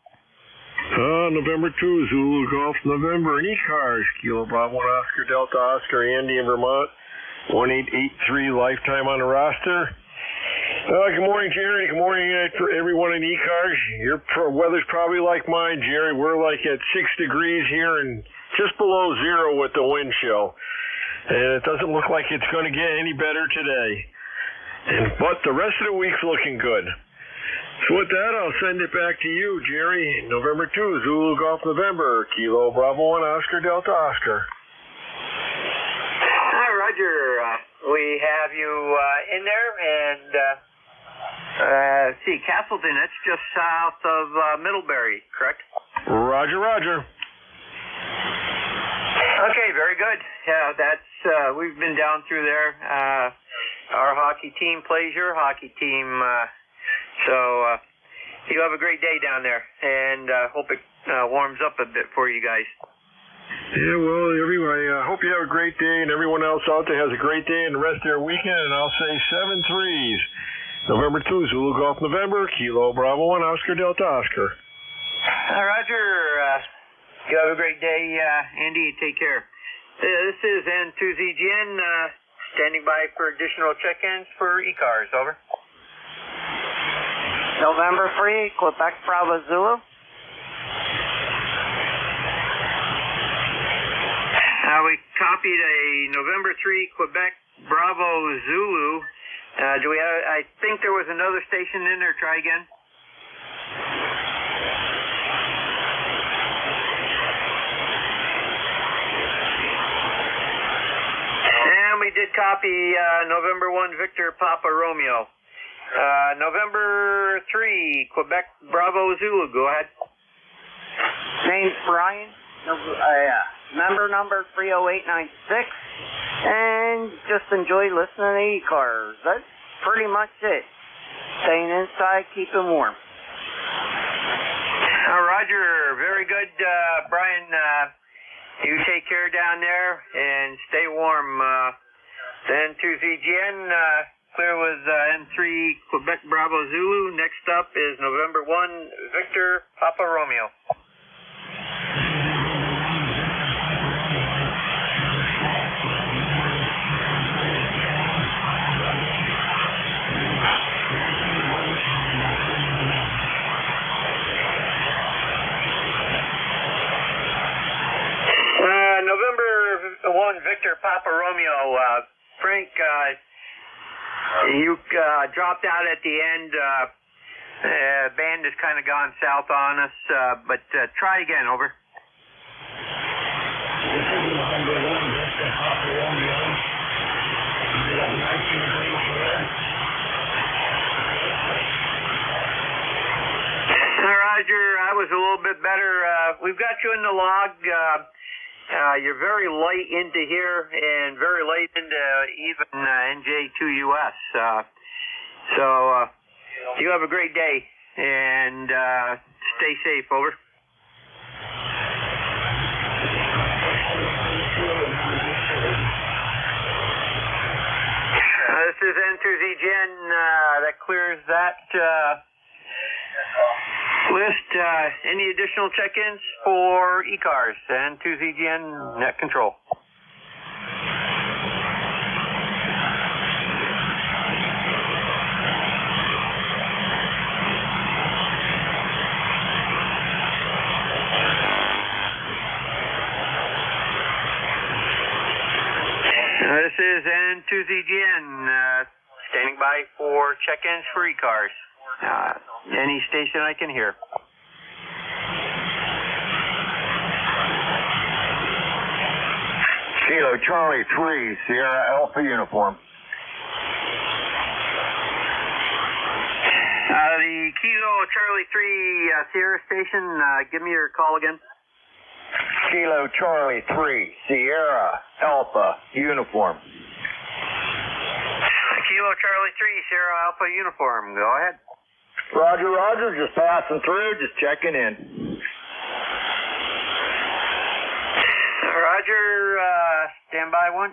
S18: November 2, Zulu Golf, November, and ECARS, Kilo Bravo 1 Oscar Delta Oscar, Andy in Vermont, 1883 lifetime on the roster. Good morning, Jerry. Good morning for everyone in ECARS. Your weather's probably like mine, Jerry. We're like at 6 degrees here and just below zero with the wind chill. And it doesn't look like it's going to get any better today. But the rest of the week's looking good. So with that, I'll send it back to you, Jerry. November 2, Zulu Golf November, Kilo Bravo 1 Oscar Delta Oscar.
S8: Hi, Roger. We have you in there, and see, Castleton, that's just south of Middlebury, correct?
S18: Roger, roger.
S8: Okay, very good. Yeah, that's we've been down through there. Our hockey team plays your hockey team, so you have a great day down there, and hope it warms up a bit for you guys.
S18: Yeah, well, everybody, I hope you have a great day, and everyone else out there has a great day and the rest of their weekend, and I'll say 7 threes. November 2, Zulu Golf November, Kilo Bravo 1 Oscar Delta Oscar.
S8: Roger, you have a great day, Andy, take care. This is N2ZGN, standing by for additional check-ins for ECARS, over.
S23: November 3, Quebec Bravo Zulu.
S8: We copied a November 3 Quebec Bravo Zulu. Do we have, I think there was another station in there. Try again. And we did copy November 1 Victor Papa Romeo. November 3 Quebec Bravo Zulu. Go ahead.
S23: Name's Brian. Member number 30896. And just enjoy listening to ECARS. That's pretty much it. Staying inside, keeping warm.
S8: Roger, very good, Brian. You take care down there and stay warm. Then 2ZGN, clear with N3 Quebec Bravo Zulu. Next up is November 1 Victor Papa Romeo. You dropped out at the end. Band has kind of gone south on us, but try again, over. Roger, I was a little bit better. We've got you in the log. You're very light into here and very light into even NJ2US. So you have a great day and stay safe, over. This is N2ZGN. That clears that list. Any additional check-ins for ECARS and N2ZGN net control? This is N2ZGN, standing by for check-ins for ECARS. Any station I can hear.
S5: Kilo Charlie 3, Sierra Alpha uniform.
S8: The Kilo Charlie 3 Sierra station, give me your call again.
S5: Kilo Charlie 3, Sierra Alpha uniform.
S8: Kilo Charlie 3, Sierra Alpha uniform, go ahead.
S5: Roger, Roger, just passing through, just checking in.
S8: Roger, stand by one.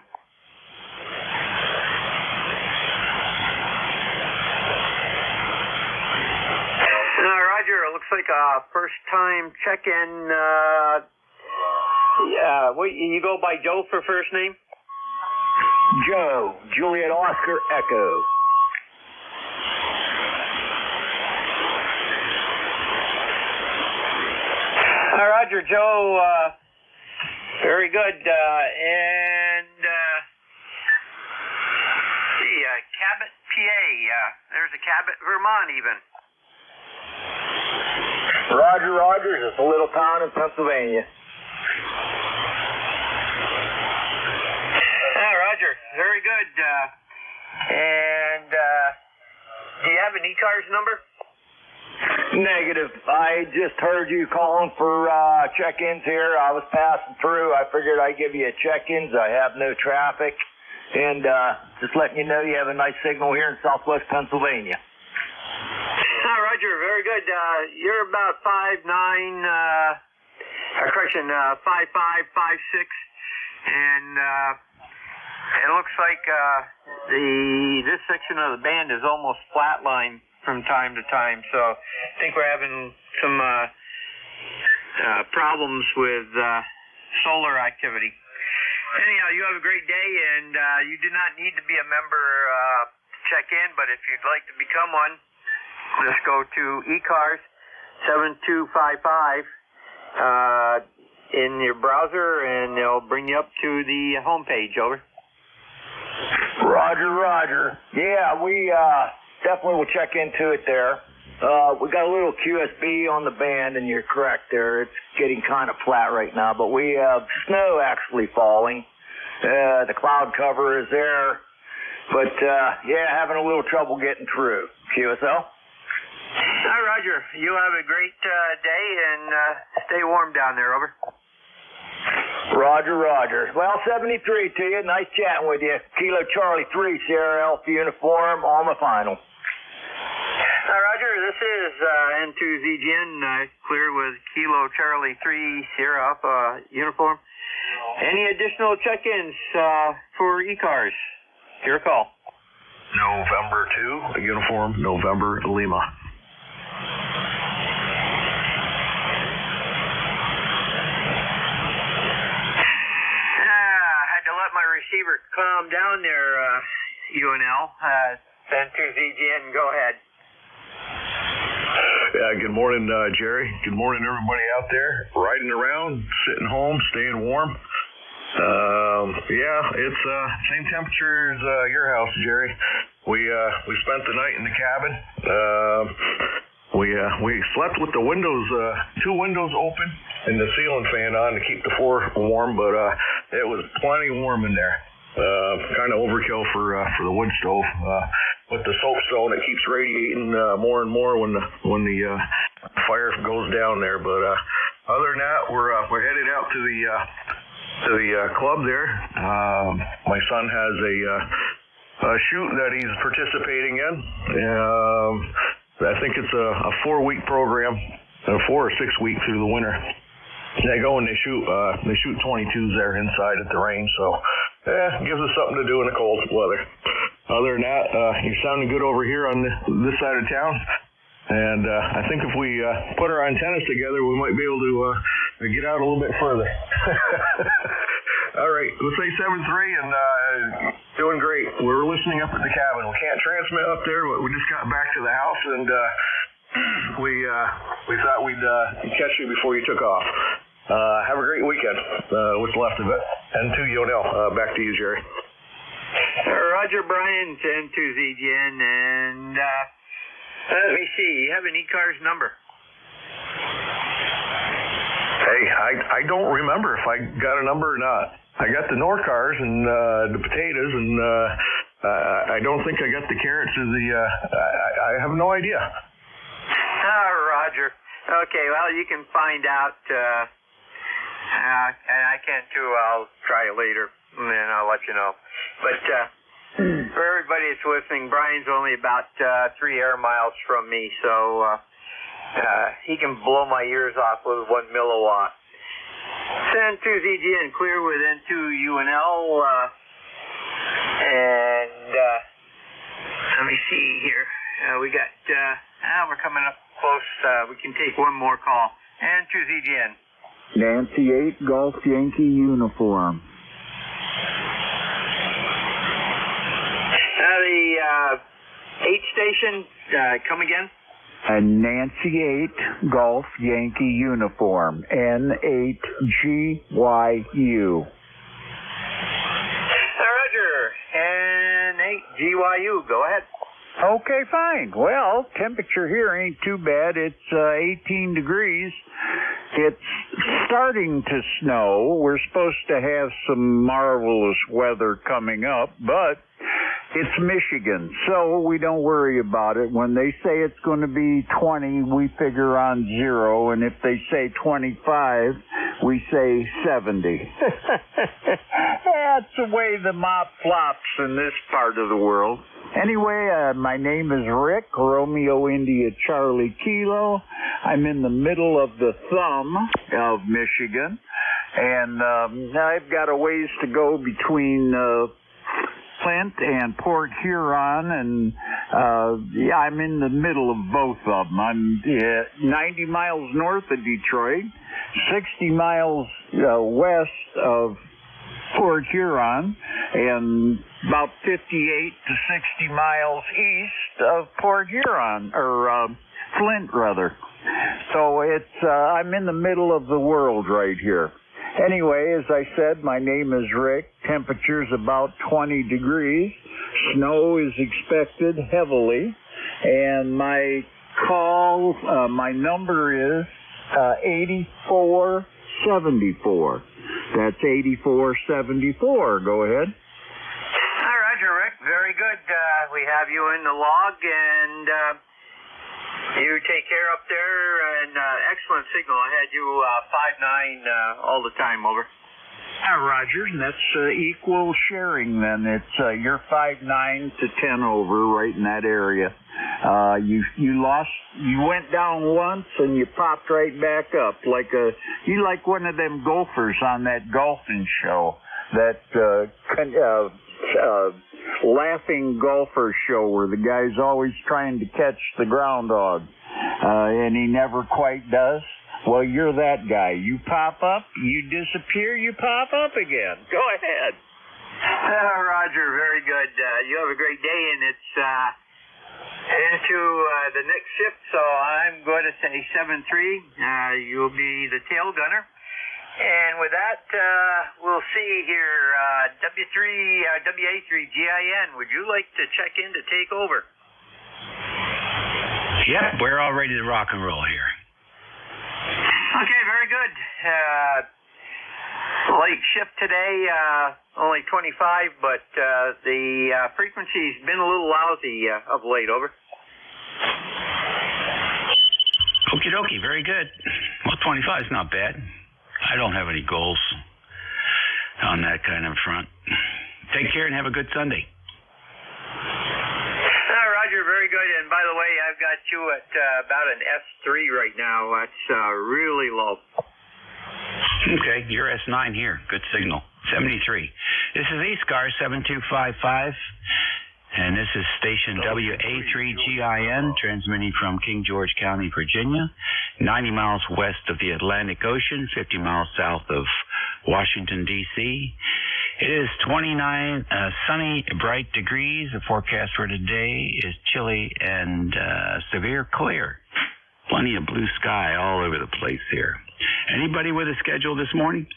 S8: Roger, it looks like a first time check-in. You go by Joe for first name?
S5: Joe, Juliet Oscar Echo.
S8: Roger, Joe. Very good. Cabot, PA. There's a Cabot, Vermont, even.
S5: Roger, Roger. Just a little town in Pennsylvania.
S8: Roger. Very good. Do you have an ECARS number?
S5: Negative. I just heard you calling for check-ins here. I was passing through. I figured I'd give you a check-ins. I have no traffic. And just letting you know you have a nice signal here in southwest Pennsylvania.
S8: Roger. Very good. You're about 5'9", 5'5", 5'6", and it looks like this section of the band is almost flatline from time to time, so I think we're having some problems with solar activity. Anyhow, you have a great day, and you do not need to be a member to check in, but if you'd like to become one, just go to ECARS 7255 in your browser, and it'll bring you up to the homepage, over.
S5: Roger, Roger. Yeah, we definitely will check into it there. We got a little QSB on the band, and you're correct there. It's getting kind of flat right now, but we have snow actually falling. The cloud cover is there, but having a little trouble getting through. QSL?
S8: Roger. You have a great day, and stay warm down there, over.
S5: Roger, Roger. Well, 73 to you. Nice chatting with you. Kilo Charlie 3, Sierra Alpha uniform, on the final.
S8: Roger, this is N2ZGN, clear with Kilo Charlie 3, Sierra Alpha uniform. Any additional check-ins for ECARS? Your call.
S10: November 2, uniform, November Lima.
S8: My receiver calm down there, UNL. N2ZGN, go ahead.
S10: Good morning, Jerry. Good morning, everybody out there. Riding around, sitting home, staying warm. It's same temperature as your house, Jerry. We spent the night in the cabin. We slept with the windows, 2 windows open and the ceiling fan on to keep the floor warm, but it was plenty warm in there. Kind of overkill for the wood stove. With the soapstone, it keeps radiating more and more when the fire goes down there. But other than that, we're headed out to the club there. My son has a shoot that he's participating in. I think it's a 4-week program, 4 or 6 weeks through the winter. They go and they shoot 22s there inside at the range, so gives us something to do in the cold weather. Other than that, you're sounding good over here on this side of town, and I think if we put our antennas together, we might be able to get out a little bit further. All right, let's say 7-3, and doing great. We're listening up at the cabin. We can't transmit up there, but we just got back to the house, and we thought we'd catch you before you took off. Have a great weekend, what's left of it. And to Yonel, back to you, Jerry.
S8: Roger, Brian, 10-2ZGN, and let me see, you have an ECARS number?
S10: Hey, I don't remember if I got a number or not. I got the NorCars and the potatoes, and I don't think I got the carrots or I have no idea.
S8: Roger. Okay, well, you can find out, and I can too. I'll try it later, and then I'll let you know. But for everybody that's listening, Brian's only about 3 air miles from me, so he can blow my ears off with 1 milliwatt. Send 2ZGN clear with N2 UNL, and let me see here. We got, we're coming up close. We can take one more call. And 2ZGN.
S6: Nancy 8, Golf Yankee uniform.
S8: The 8 station, come again?
S6: Nancy 8, Golf Yankee uniform. N8GYU.
S8: Roger. N8GYU. Go ahead.
S6: Okay, fine. Well, temperature here ain't too bad. It's 18 degrees. It's starting to snow. We're supposed to have some marvelous weather coming up, but it's Michigan, so we don't worry about it. When they say it's going to be 20, we figure on 0, and if they say 25, we say 70. That's the way the mop flops in this part of the world. Anyway, my name is Rick, Romeo India Charlie Kilo. I'm in the middle of the thumb of Michigan, and I've got a ways to go between Flint and Port Huron, and I'm in the middle of both of them. I'm 90 miles north of Detroit, 60 miles west of Port Huron, and about 58 to 60 miles east of Port Huron, or Flint, rather. So it's I'm in the middle of the world right here. Anyway, as I said, my name is Rick. Temperature's about 20 degrees. Snow is expected heavily. And my my number is 8474. That's 8474. Go ahead.
S8: Hi, Roger, Rick. Very good. We have you in the log, and you take care up there, and excellent signal. I had you 5-9 all the time, over.
S6: Roger, and that's equal sharing then. It's you're 5-9 to 10 over right in that area. You went down once and you popped right back up you like one of them golfers on that golfing show, that laughing golfer show where the guy's always trying to catch the groundhog, and he never quite does. Well, you're that guy. You pop up, you disappear, you pop up again. Go ahead.
S8: Roger, very good. You have a great day, and it's into the next shift, so I'm going to say 7-3. You'll be the tail gunner. And with that, we'll see here. WA3GIN, would you like to check in to take over?
S7: Yep, we're all ready to rock and roll here.
S8: Okay, very good. Light shift today, only 25, but the frequency's been a little lousy of late, over.
S7: Okie dokie, very good. Well, 25 is not bad. I don't have any goals on that kind of front. Take care and have a good Sunday.
S8: Roger, very good. And by the way, I've got you at about an S3 right now. That's really low.
S7: Okay, you're S9 here. Good signal. 73. This is ECARS 7255. And this is station WA3GIN, transmitting from King George County, Virginia, 90 miles west of the Atlantic Ocean, 50 miles south of Washington, D.C. It is 29 sunny, bright degrees. The forecast for today is chilly and severe clear. Plenty of blue sky all over the place here. Anybody with a schedule this morning?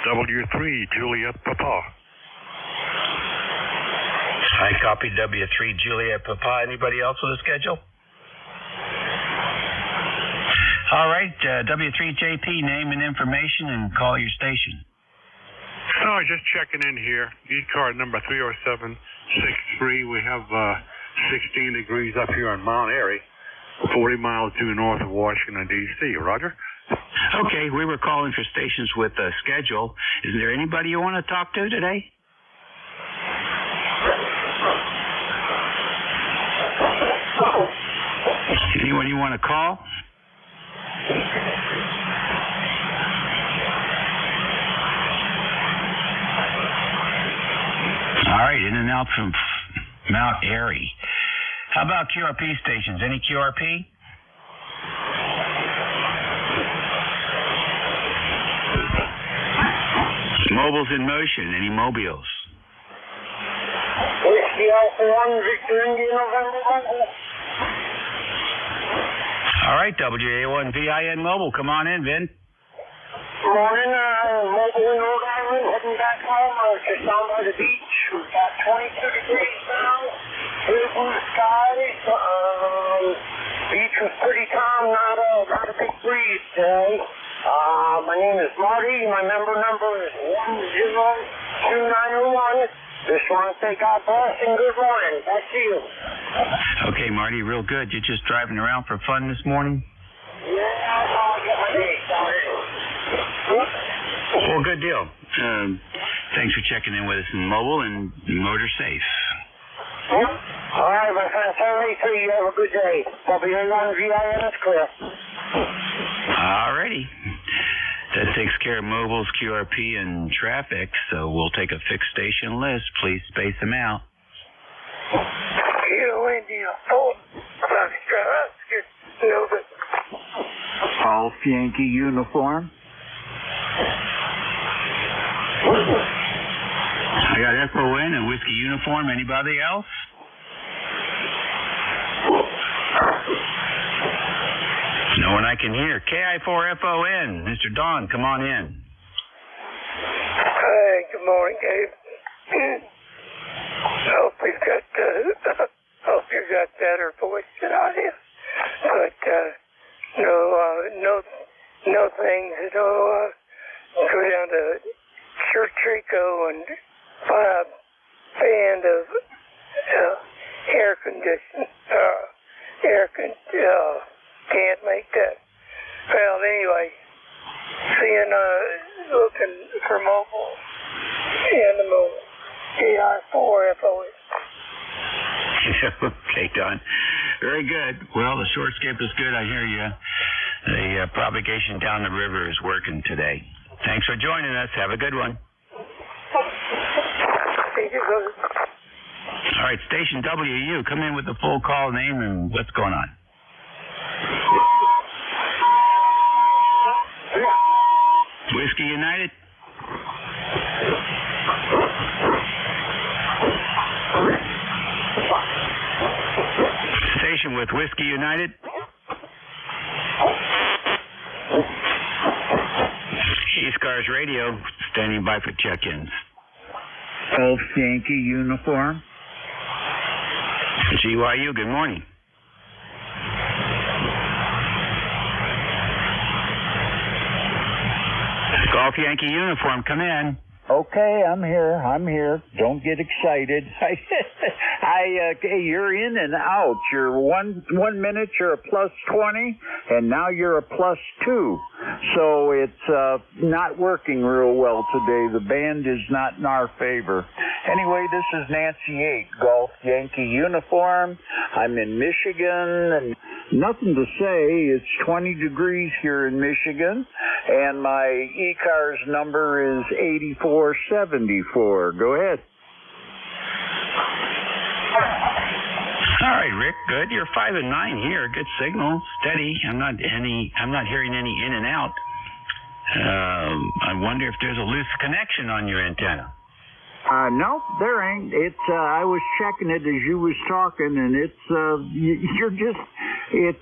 S18: W3, Juliet Papa.
S7: I copied W3 Juliet Papa. Anybody else with a schedule? All right, W3JP, name and information, and call your station.
S19: Oh, just checking in here. ECARS number 30763. We have 16 degrees up here on Mount Airy, 40 miles due north of Washington, D.C. Roger?
S7: Okay, we were calling for stations with a schedule. Is there anybody you want to talk to today? Anyone you want to call? All right, in and out from Mount Airy. How about QRP stations? Any QRP? Mobiles in motion. Any mobiles?
S3: Whiskey Alpha 1, Victor India, November Mobile.
S7: All right, WA1VIN Mobile. Come on in, Vin.
S3: Morning, Mobile in Rhode Island, heading back home. Just down by the beach. We've got 22 degrees now. Blue skies. Beach was pretty calm, not a big breeze today. My name is Marty. My member number is 102901. Just want to say God bless and good morning. Back to you.
S7: Okay, Marty, real good. You just driving around for fun this morning?
S3: Yeah, I'll get my day started.
S7: Well, good deal. Thanks for checking in with us in mobile and motor safe.
S3: Yep. All right, my friend, 783, you have a good day. WA1VIN is clear.
S7: All righty. That takes care of mobiles, QRP, and traffic, so we'll take a fixed station list. Please space them out.
S3: India 4,
S6: Golf Yankee uniform.
S7: I got FON and Whiskey uniform. Anybody else? No one I can hear. KI4FON. Mr. Don, come on in.
S3: Hey, good morning, Gabe. Hope you got better voice than I have. But no things. Go down to Churchico and buy a band of can't make that. Well, anyway, looking for mobile and the mobile. KI4FON.
S7: Okay, Don. Very good. Well, the short skip is good. I hear you. The propagation down the river is working today. Thanks for joining us. Have a good one. All right, Station WU, come in with the full call name and what's going on. Whiskey United? Station with Whiskey United? East ECARS Radio, standing by for check-ins.
S6: Golf Yankee uniform.
S7: GYU, good morning. Golf Yankee uniform, come in.
S6: Okay, I'm here. Don't get excited. You're in and out. You're 1 minute, you're a plus 20, and now you're a plus 2. So it's not working real well today. The band is not in our favor. Anyway, this is Nancy 8, Golf Yankee uniform. I'm in Michigan, and nothing to say. It's 20 degrees here in Michigan, and my ECARS number is 8474. Go ahead.
S7: All right, Rick, good. You're 5 and 9 here. Good signal, steady. I'm not hearing any in and out. I wonder if there's a loose connection on your antenna.
S6: No, there ain't. I was checking it as you was talking, and it's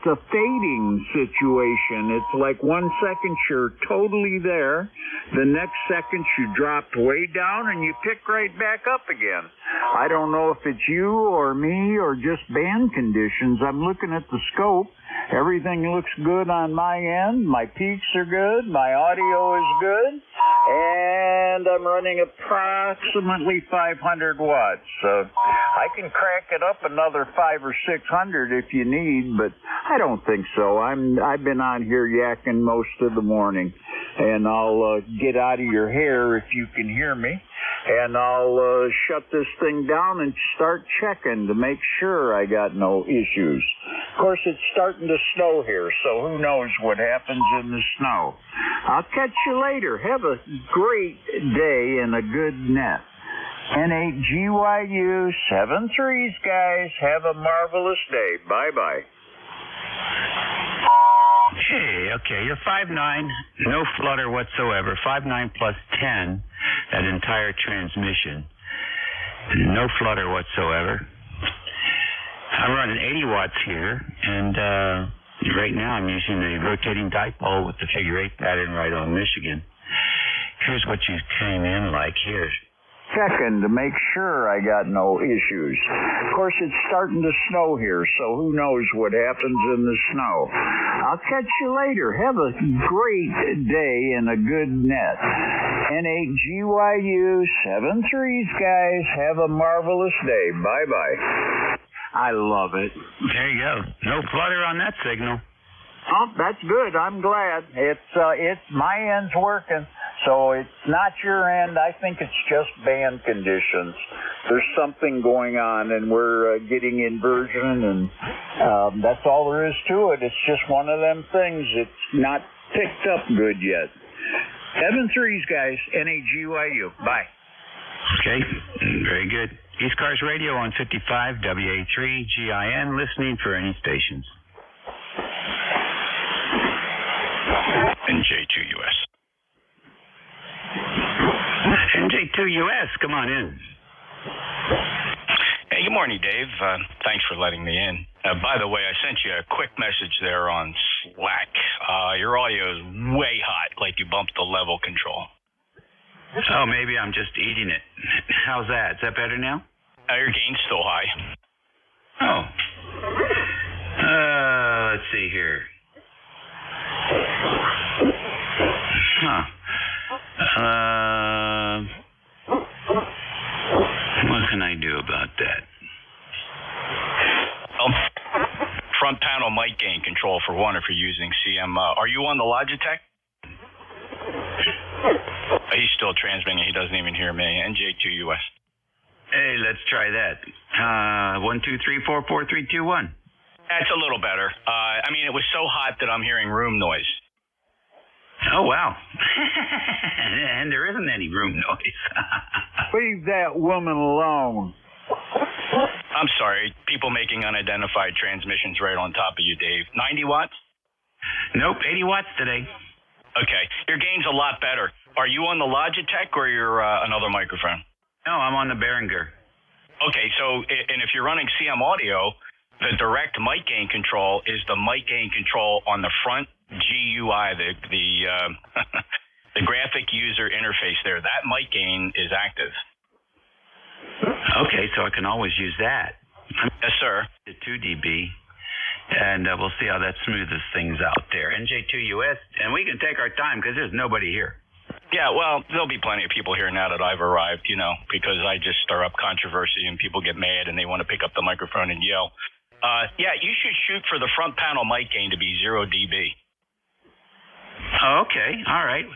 S6: a fading situation. It's like 1 second you're totally there. The next second you dropped way down and you pick right back up again. I don't know if it's you or me or just band conditions. I'm looking at the scope. Everything looks good on my end. My peaks are good. My audio is good. And I'm running approximately 500 watts. I can crank it up another 500 or 600 if you need, but I don't think so. I've been on here yakking most of the morning, and I'll get out of your hair if you can hear me, and I'll shut this thing down and start checking to make sure I got no issues. Of course, it's starting to snow here, so who knows what happens in the snow. I'll catch you later. Have a great day and a good net. N8GYU 73s, guys. Have a marvelous day. Bye-bye.
S7: Hey, okay, you're 5'9", no flutter whatsoever. 5'9" plus 10, that entire transmission. No flutter whatsoever. I'm running 80 watts here, and right now I'm using a rotating dipole with the figure 8 pattern right on Michigan. Here's what you came in like here.
S6: Checking to make sure I got no issues. Of course, it's starting to snow here, so who knows what happens in the snow. I'll catch you later. Have a great day and a good net. N8GYU 73s, guys. Have a marvelous day. Bye-bye. I love it.
S7: There you go. No flutter on that signal.
S6: Oh, that's good. I'm glad. It's my end's working. So it's not your end. I think it's just band conditions. There's something going on, and we're getting inversion, and that's all there is to it. It's just one of them things. It's not picked up good yet. 7-3s, guys. N8GYU. Bye.
S7: Okay. Very good. ECARS Radio on 55 WA3GIN, listening for any stations. NJ2US. NJ2US, come on in.
S15: Hey, good morning, Dave. Thanks for letting me in. By the way, I sent you a quick message there on Slack. Your audio is way hot, like you bumped the level control.
S7: Oh, maybe I'm just eating it. How's that? Is that better now?
S15: Your gain's still high.
S7: Oh. Let's see here. Huh. What can I do about that?
S15: Front panel mic gain control for one if you're using CM. Are you on the Logitech? He's still transmitting. He doesn't even hear me. NJ2US.
S7: Hey, let's try that. 1, 2, 3, 4, 4, 3, 2, 1.
S15: That's a little better. I mean, it was so hot that I'm hearing room noise.
S7: Oh, wow. And there isn't any room noise.
S6: Leave that woman alone.
S15: I'm sorry. People making unidentified transmissions right on top of you, Dave. 90 watts?
S7: Nope, 80 watts today.
S15: Okay. Your gain's a lot better. Are you on the Logitech or you're another microphone?
S7: No, I'm on the Behringer.
S15: Okay, so, and if you're running CM audio, the direct mic gain control is the mic gain control on the front GUI, the graphic user interface there. That mic gain is active.
S7: Okay, so I can always use that.
S15: Yes, sir.
S7: 2 dB, and we'll see how that smoothes things out there. NJ2US, and we can take our time because there's nobody here.
S15: Yeah, well, there'll be plenty of people here now that I've arrived, because I just stir up controversy and people get mad and they want to pick up the microphone and yell. Yeah, you should shoot for the front panel mic gain to be 0 dB.
S7: Okay, all right.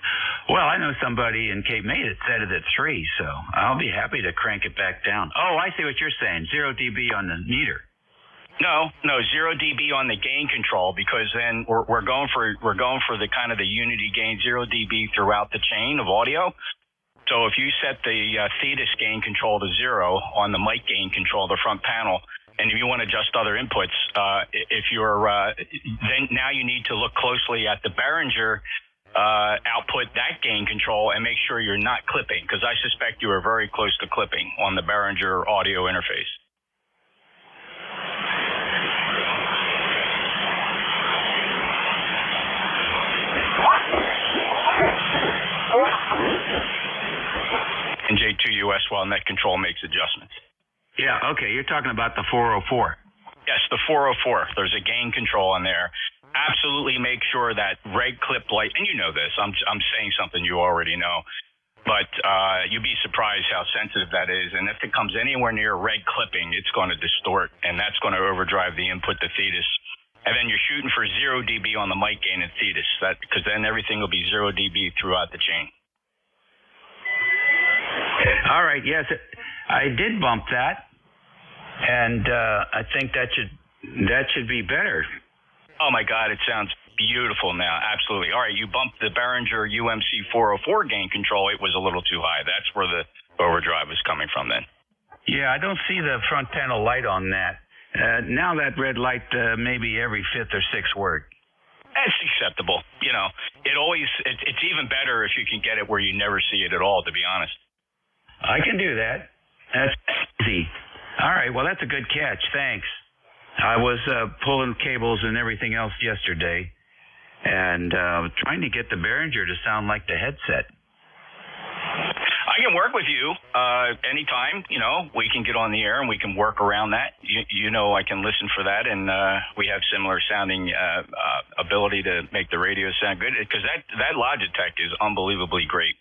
S7: Well, I know somebody in Cape May that set it at 3, so I'll be happy to crank it back down. Oh, I see what you're saying. 0 dB on the meter.
S15: No, 0 dB on the gain control, because then we're going for the kind of the unity gain 0 dB throughout the chain of audio. So if you set the Thetis gain control to 0 on the mic gain control, the front panel, and if you want to adjust other inputs, if you're then now you need to look closely at the Behringer output, that gain control, and make sure you're not clipping, because I suspect you are very close to clipping on the Behringer audio interface. NJ2US while net control makes adjustments.
S7: Yeah, okay, you're talking about the 404.
S15: Yes, the 404. There's a gain control on there. Absolutely make sure that reg clip light, and you know this, I'm saying something you already know, but you'd be surprised how sensitive that is, and if it comes anywhere near reg clipping, it's going to distort, and that's going to overdrive the input to Thetis. And then you're shooting for 0 dB on the mic gain in Thetis, because then everything will be 0 dB throughout the chain.
S7: All right, yes, I did bump that, and I think that should be better.
S15: Oh my God, it sounds beautiful now. Absolutely. All right, you bumped the Behringer UMC 404 gain control. It was a little too high. That's where the overdrive is coming from then.
S7: Yeah, I don't see the front panel light on that. Now that red light, maybe every 5th or 6th word.
S15: That's acceptable. It's even better if you can get it where you never see it at all, to be honest.
S7: I can do that. That's easy. All right, well, that's a good catch. Thanks. I was pulling cables and everything else yesterday and trying to get the Behringer to sound like the headset.
S15: I can work with you anytime. We can get on the air and we can work around that. I can listen for that, and we have similar sounding ability to make the radio sound good, because that Logitech is unbelievably great.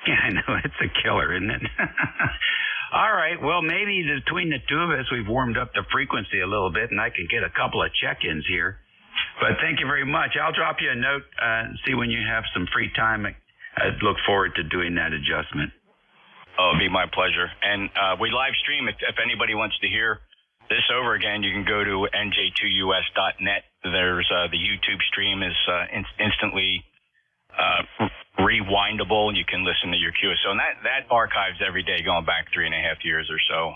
S7: Yeah, I know. It's a killer, isn't it? All right. Well, maybe between the two of us, we've warmed up the frequency a little bit, and I can get a couple of check-ins here. But thank you very much. I'll drop you a note and see when you have some free time. I'd look forward to doing that adjustment.
S15: Oh, it'd be my pleasure. And we live stream. If anybody wants to hear this over again, you can go to nj2us.net. There's the YouTube stream is instantly rewindable. You can listen to your QSO, and that archives every day going back 3.5 years or so.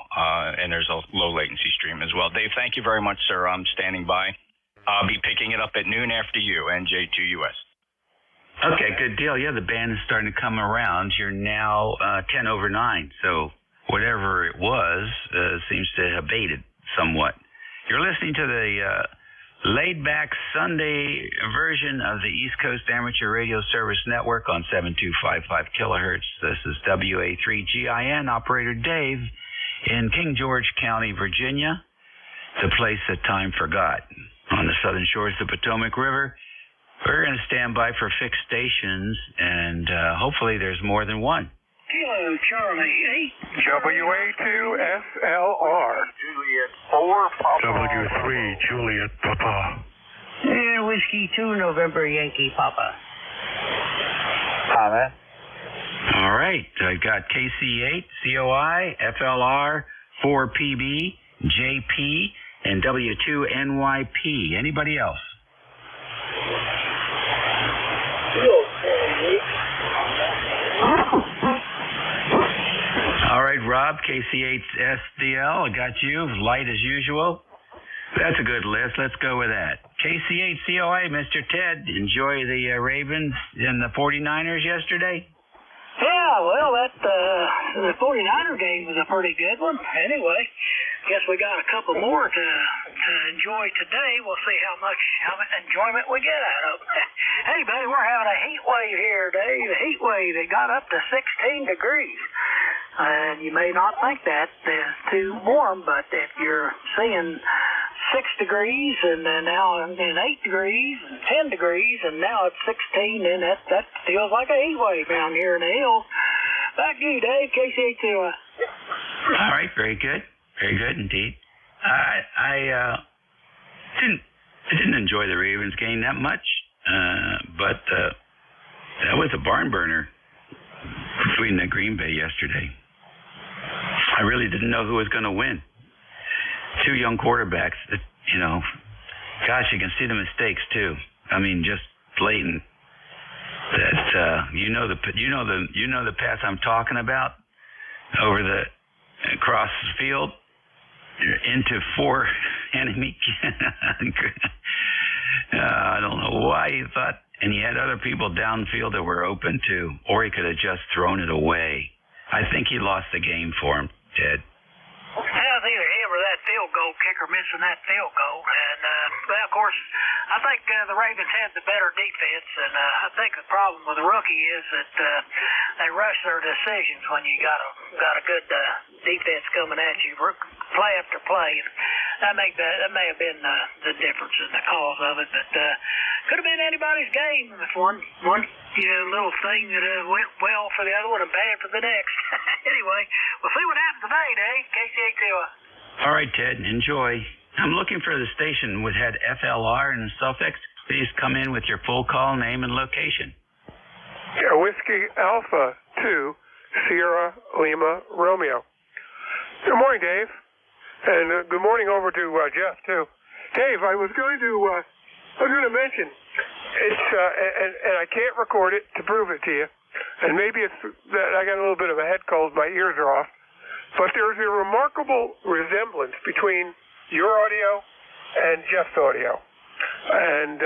S15: And there's a low latency stream as well. Dave, thank you very much, sir. I'm standing by. I'll be picking it up at noon after you, NJ2US.
S7: Okay, good deal. Yeah, the band is starting to come around. You're now 10 over 9, so whatever it was seems to have abated somewhat. You're listening to the laid-back Sunday version of the East Coast Amateur Radio Service Network on 7255 kilohertz. This is WA3GIN, Operator Dave in King George County, Virginia, the place that time forgot. On the southern shores of the Potomac River, we're going to stand by for fixed stations, and hopefully there's more than one.
S21: Kilo Charlie 8.
S14: WA2SLR.
S21: Juliet 4 Papa.
S19: W3 Juliet Papa.
S23: And Whiskey 2 November Yankee Papa.
S1: Comment.
S7: All right. I got KC8, COI, FLR, 4PB, JP, and W2NYP. Anybody else? All right, Rob, KC8SDL, I got you, light as usual. That's a good list. Let's go with that. KC8COA, Mr. Ted, enjoy the Ravens and the 49ers yesterday?
S21: Yeah, well, the 49er game was a pretty good one. Anyway, guess we got a couple more to enjoy today. We'll see how much enjoyment we get out of it.
S23: Hey, buddy, we're having a heat wave here today. The heat wave, it got up to 16 degrees. And you may not think that is too warm, but if you're seeing 6 degrees and then now in 8 degrees and 10 degrees and now it's 16, then that feels like a heat wave down here in the hills. Back to you, Dave, KCA2.
S7: All right, very good. Very good indeed. I didn't enjoy the Ravens game that much, but that was a barn burner between the Green Bay yesterday. I really didn't know who was going to win. Two young quarterbacks that, gosh, you can see the mistakes too. I mean, just blatant. That you know the pass I'm talking about across the field into 4 enemy. I don't know why he thought, and he had other people downfield that were open too, or he could have just thrown it away. I think he lost the game for him, Ted.
S23: Well, it's either him or that field goal kicker missing that field goal. And, of course, I think the Ravens had the better defense. And I think the problem with the rookie is that they rush their decisions when you got a good defense coming at you, play after play. That may have been the difference in the cause of it. But could have been anybody's game if one little thing that went well for the other one and bad for the next. Anyway, we'll see what happens today, Dave. KCA2.
S7: All right, Ted. Enjoy. I'm looking for the station with had FLR and suffix. Please come in with your full call name and location.
S4: Yeah, Whiskey Alpha 2, Sierra Lima Romeo. Good morning, Dave. And good morning over to Jeff, too. Dave, I was going to mention, it's, and I can't record it to prove it to you, and maybe it's that I got a little bit of a head cold, my ears are off, but there's a remarkable resemblance between your audio and Jeff's audio. And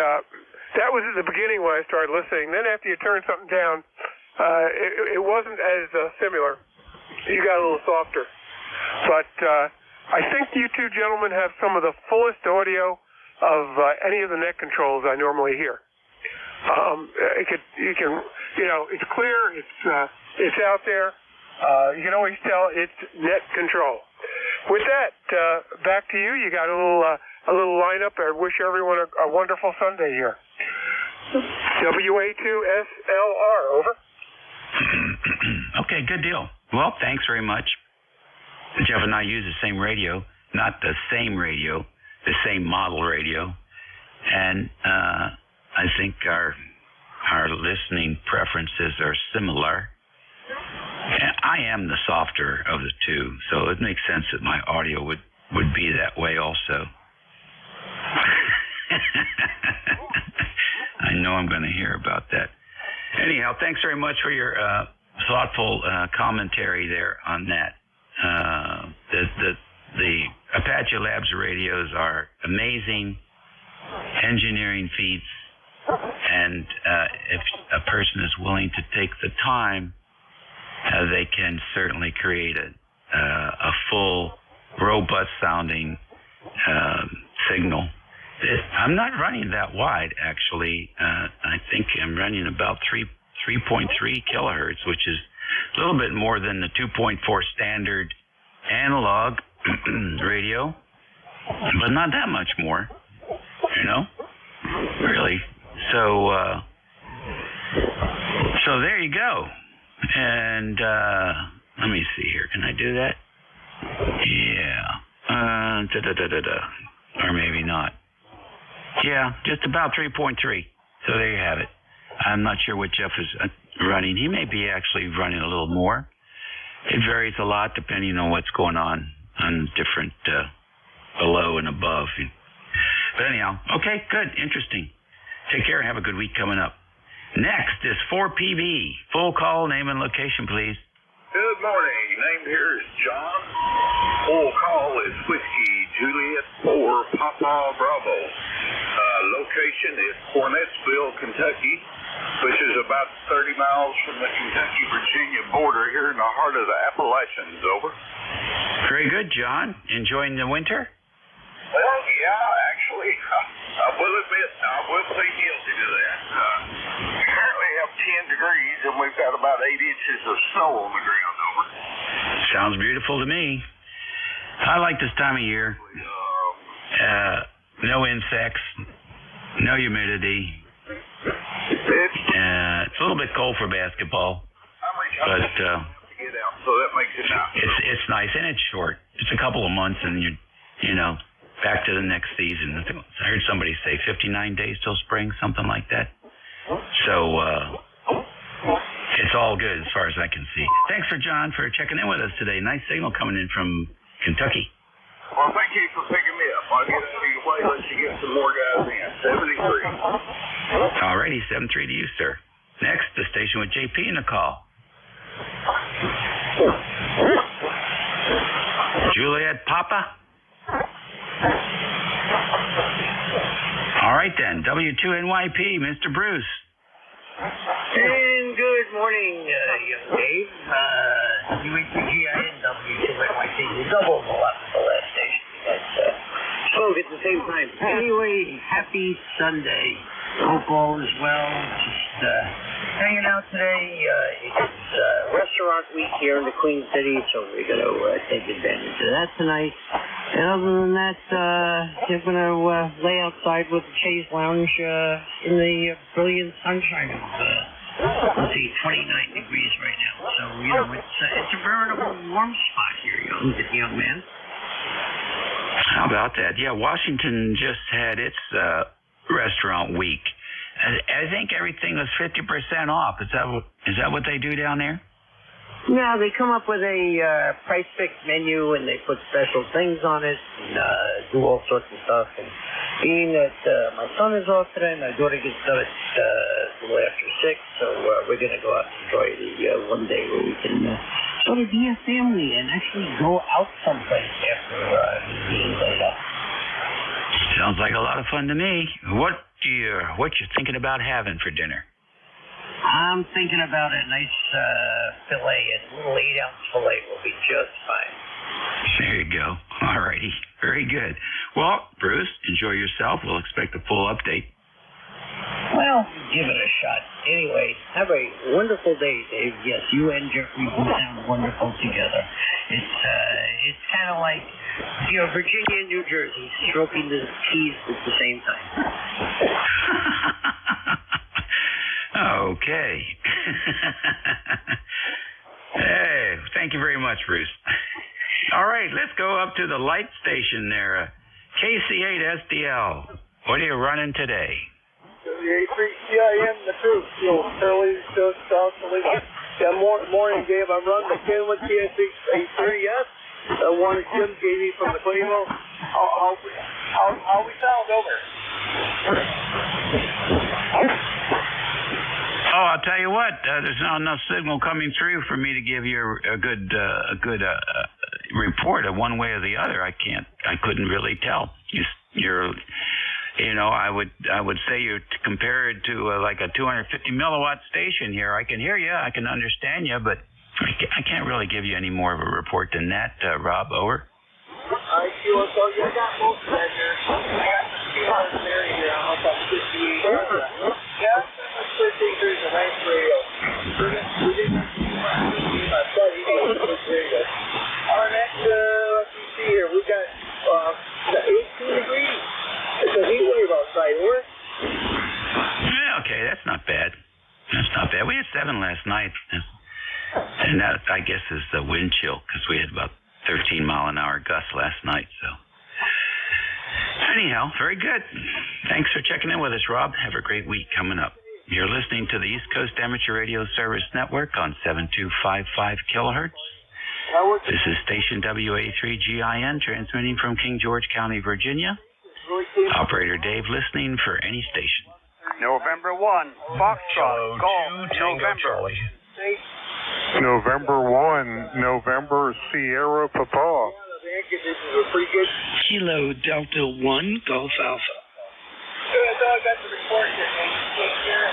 S4: that was at the beginning when I started listening. Then after you turn something down, it wasn't as similar. You got a little softer. But I think you two gentlemen have some of the fullest audio of any of the net controls I normally hear. It's clear, it's out there. You can always tell it's net control. With that, back to you. You got a little lineup. I wish everyone a wonderful Sunday here. WA2SLR, over.
S7: Okay, good deal. Well, thanks very much. Jeff and I use the same radio, not the same radio, the same model radio, and I think our listening preferences are similar. And I am the softer of the two, so it makes sense that my audio would be that way also. I know I'm going to hear about that. Anyhow, thanks very much for your thoughtful commentary there on that. The Apache Labs radios are amazing engineering feats, and if a person is willing to take the time, they can certainly create a full, robust sounding signal. I'm not running that wide, actually. I think I'm running about 3.3 kilohertz, which is a little bit more than the 2.4 standard analog radio, but not that much more, really. So there you go. And let me see here. Can I do that? Yeah. Or maybe not. Yeah, just about 3.3. So there you have it. I'm not sure what Jeff is running. He may be actually running a little more. It varies a lot depending on what's going on different below and above. But anyhow, okay, good, interesting. Take care and have a good week coming up. Next is 4PB. Full call, name and location, please.
S16: Good morning. Name here is John. Full call is Whiskey Juliet 4 Papa Bravo. Location is Cornettsville, Kentucky, which is about 30 miles from the Kentucky-Virginia border here in the heart of the Appalachians. Over.
S7: Very good, John. Enjoying the winter?
S16: Well, yeah, actually, I will admit, I will say guilty to that. degrees, and we've got about 8 inches of snow on the ground. Over.
S7: Sounds beautiful to me. I like this time of year. No insects, no humidity. It's a little bit cold for basketball, but
S16: get out, so that makes it nice.
S7: It's nice, and it's short. It's a couple of months, and you know, back to the next season. I heard somebody say 59 days till spring, something like that. So it's all good as far as I can see. Thanks for John for checking in with us today. Nice signal coming in from Kentucky.
S16: Well, thank you for picking me up. I'll get out of your way, let you get some more guys in. 73.
S7: All righty, 7-3 to you, sir. Next, the station with JP in the call. Juliet Papa. All right then, W2NYP, Mr. Bruce.
S23: And good morning, young Dave. UHGIN W2NYP. You doubled the last station. Spoke at the same time. Anyway, happy Sunday. Hope all is well. Just hanging out today. It's restaurant week here in the Queen City, so we're going to take advantage of that tonight. And other than that, we're going to lay outside with the Chase Lounge in the brilliant sunshine of, let's see, 29 degrees right now. So, you know, it's a veritable warm spot here, young man.
S7: How about that? Yeah, Washington just had its restaurant week. I think everything was 50% off. Is that what they do down there?
S23: No, they come up with a price fixed menu and they put special things on it and do all sorts of stuff. And being that my son is off today, my daughter gets done at a little after 6, so we're going to go out and enjoy the one day where we can sort of be a family and actually go out someplace after being laid up.
S7: Sounds like a lot of fun to me. What you thinking about having for dinner?
S23: I'm thinking about a nice fillet. A little 8-ounce fillet will be just fine.
S7: There you go. All righty. Very good. Well, Bruce, enjoy yourself. We'll expect a full update.
S23: Well, give it a shot. Anyway, have a wonderful day, Dave. Yes, you and Jeffrey both sound wonderful together. It's kind of like, you know, Virginia and New Jersey stroking the keys at the same time.
S7: Okay. Hey, thank you very much, Bruce. All right, let's go up to the light station there. KC8SDL. What are you running today?
S1: A3CIN, the truth. You know, early, south, yeah, morning, Dave. I'm running the Kenwood TS830S. The one Jim gave me from the Cleveland. How we sound over?
S7: Oh, I'll tell you what. There's not enough signal coming through for me to give you a good report of one way or the other. I couldn't really tell. I would say you compare it to like a 250 milliwatt station here. I can hear you, I can understand you, but I can't really give you any more of a report than that. Rob, over.
S1: I got most of that here. I got the 200 there here. I'm up on 58. Yeah, that's 13 through the nice radio. We didn't see my buddy. Radio. Our next, let's see here. We got 18 degrees. It's a heat wave outside.
S7: Yeah, okay, that's not bad. We had 7 last night. And that, I guess, is the wind chill, because we had about 13-mile-an-hour gusts last night. So, anyhow, very good. Thanks for checking in with us, Rob. Have a great week coming up. You're listening to the East Coast Amateur Radio Service Network on 7255 kilohertz. This is station WA3GIN, transmitting from King George County, Virginia. Operator Dave listening for any station.
S13: November 1, Foxtrot, Golf, November.
S4: November 1, November Sierra Papa.
S17: Kilo Delta 1, Golf Alpha.
S1: I got the report here.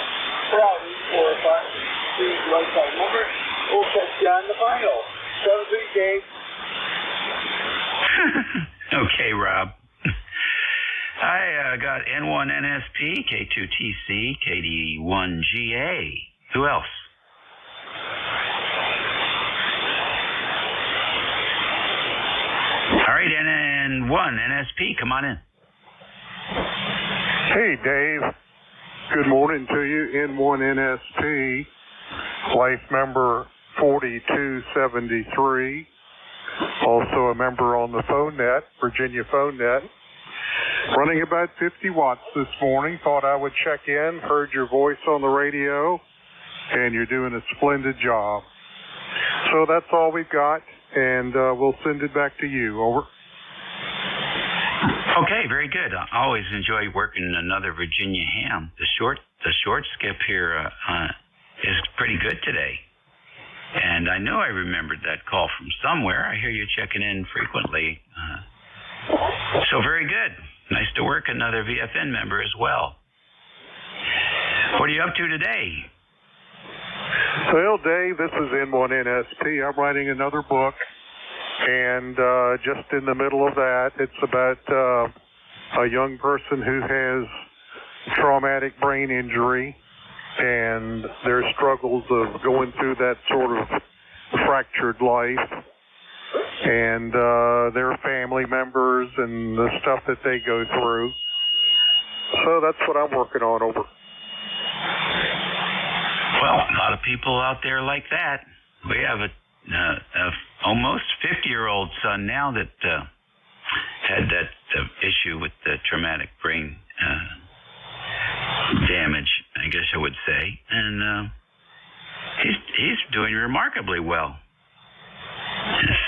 S1: Probably 4 or 5. Right side number. We'll catch you on the final. 7-3, Dave.
S7: Okay, Rob. I got N1NSP, K2TC, KD1GA Who else? All right, NN1, NSP, come on in.
S2: Hey, Dave. Good morning to you. N1 NSP, life member 4273. Also a member on the phone net, Virginia phone net. Running about 50 watts this morning. Thought I would check in. Heard your voice on the radio, and you're doing a splendid job. So that's all we've got, and we'll send it back to you. Over.
S7: Okay, very good. I always enjoy working another Virginia ham. The short skip here is pretty good today. And I know I remembered that call from somewhere. I hear you checking in frequently. So very good. Nice to work another VFN member as well. What are you up to today?
S2: Well, Dave, this is N1 NSP. I'm writing another book. And just in the middle of that, it's about a young person who has traumatic brain injury and their struggles of going through that sort of fractured life, and their family members and the stuff that they go through. So that's what I'm working on. Over.
S7: Well, a lot of people out there like that. We have a almost 50-year-old son now that had that issue with the traumatic brain damage, I guess I would say, and he's doing remarkably well.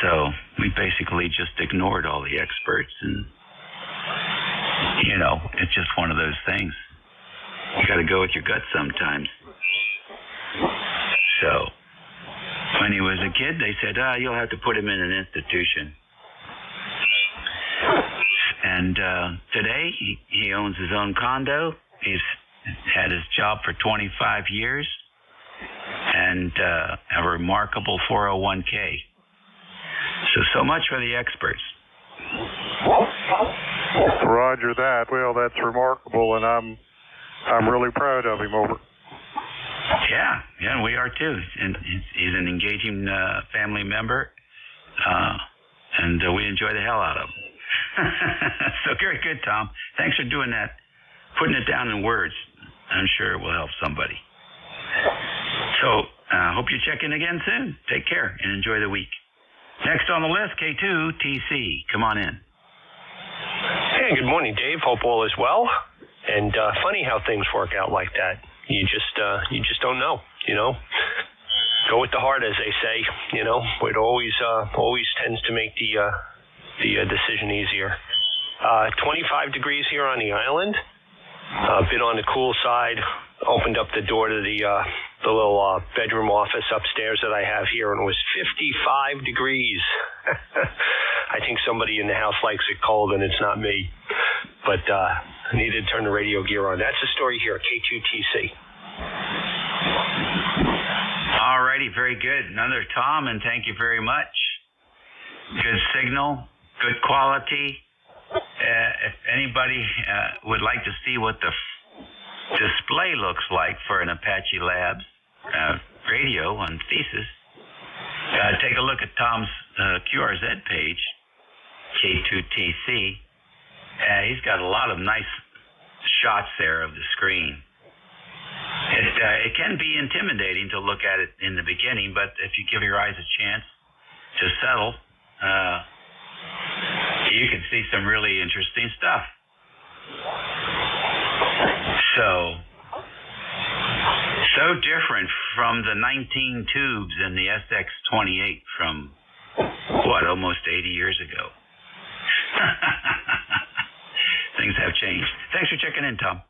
S7: So we basically just ignored all the experts, and it's just one of those things. You got to go with your gut sometimes. So when he was a kid, they said, you'll have to put him in an institution. And today, he owns his own condo. He's had his job for 25 years and a remarkable 401k. So much for the experts.
S2: Roger that. Well, that's remarkable, and I'm really proud of him. Over. Yeah,
S7: we are too. And he's an engaging family member, and we enjoy the hell out of him. So very good, Tom. Thanks for doing that, putting it down in words. I'm sure it will help somebody. So hope you check in again soon. Take care and enjoy the week. Next on the list, K2TC. Come on in.
S9: Hey, good morning, Dave. Hope all is well. And funny how things work out like that. You just don't know, Go with the heart, as they say. It always tends to make the decision easier. 25 degrees here on the island. Been on the cool side. Opened up the door to the little bedroom office upstairs that I have here, and it was 55 degrees. I think somebody in the house likes it cold, and it's not me. But I needed to turn the radio gear on. That's the story here at K2TC.
S7: All righty, very good. Another Tom, and thank you very much. Good signal, good quality. If anybody would like to see what the display looks like for an Apache Labs radio on Thesis, take a look at Tom's QRZ page, K2TC. He's got a lot of nice shots there of the screen. It can be intimidating to look at it in the beginning, but if you give your eyes a chance to settle, you can see some really interesting stuff. So different from the 19 tubes in the SX-28 from, almost 80 years ago. Things have changed. Thanks for checking in, Tom.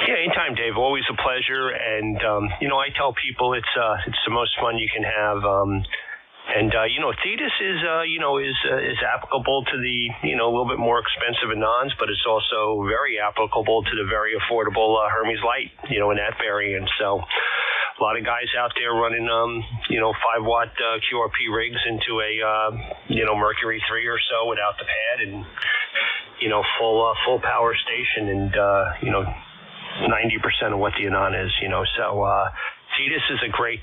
S9: Yeah, anytime, Dave. Always a pleasure. And, I tell people it's the most fun you can have. Thetis is applicable to the, a little bit more expensive Anons, but it's also very applicable to the very affordable Hermes Light, in that variant. So a lot of guys out there running, 5-watt QRP rigs into a, Mercury 3 or so without the pad and, full power station and, 90% of what the Anon is, you know. So Thetis is a great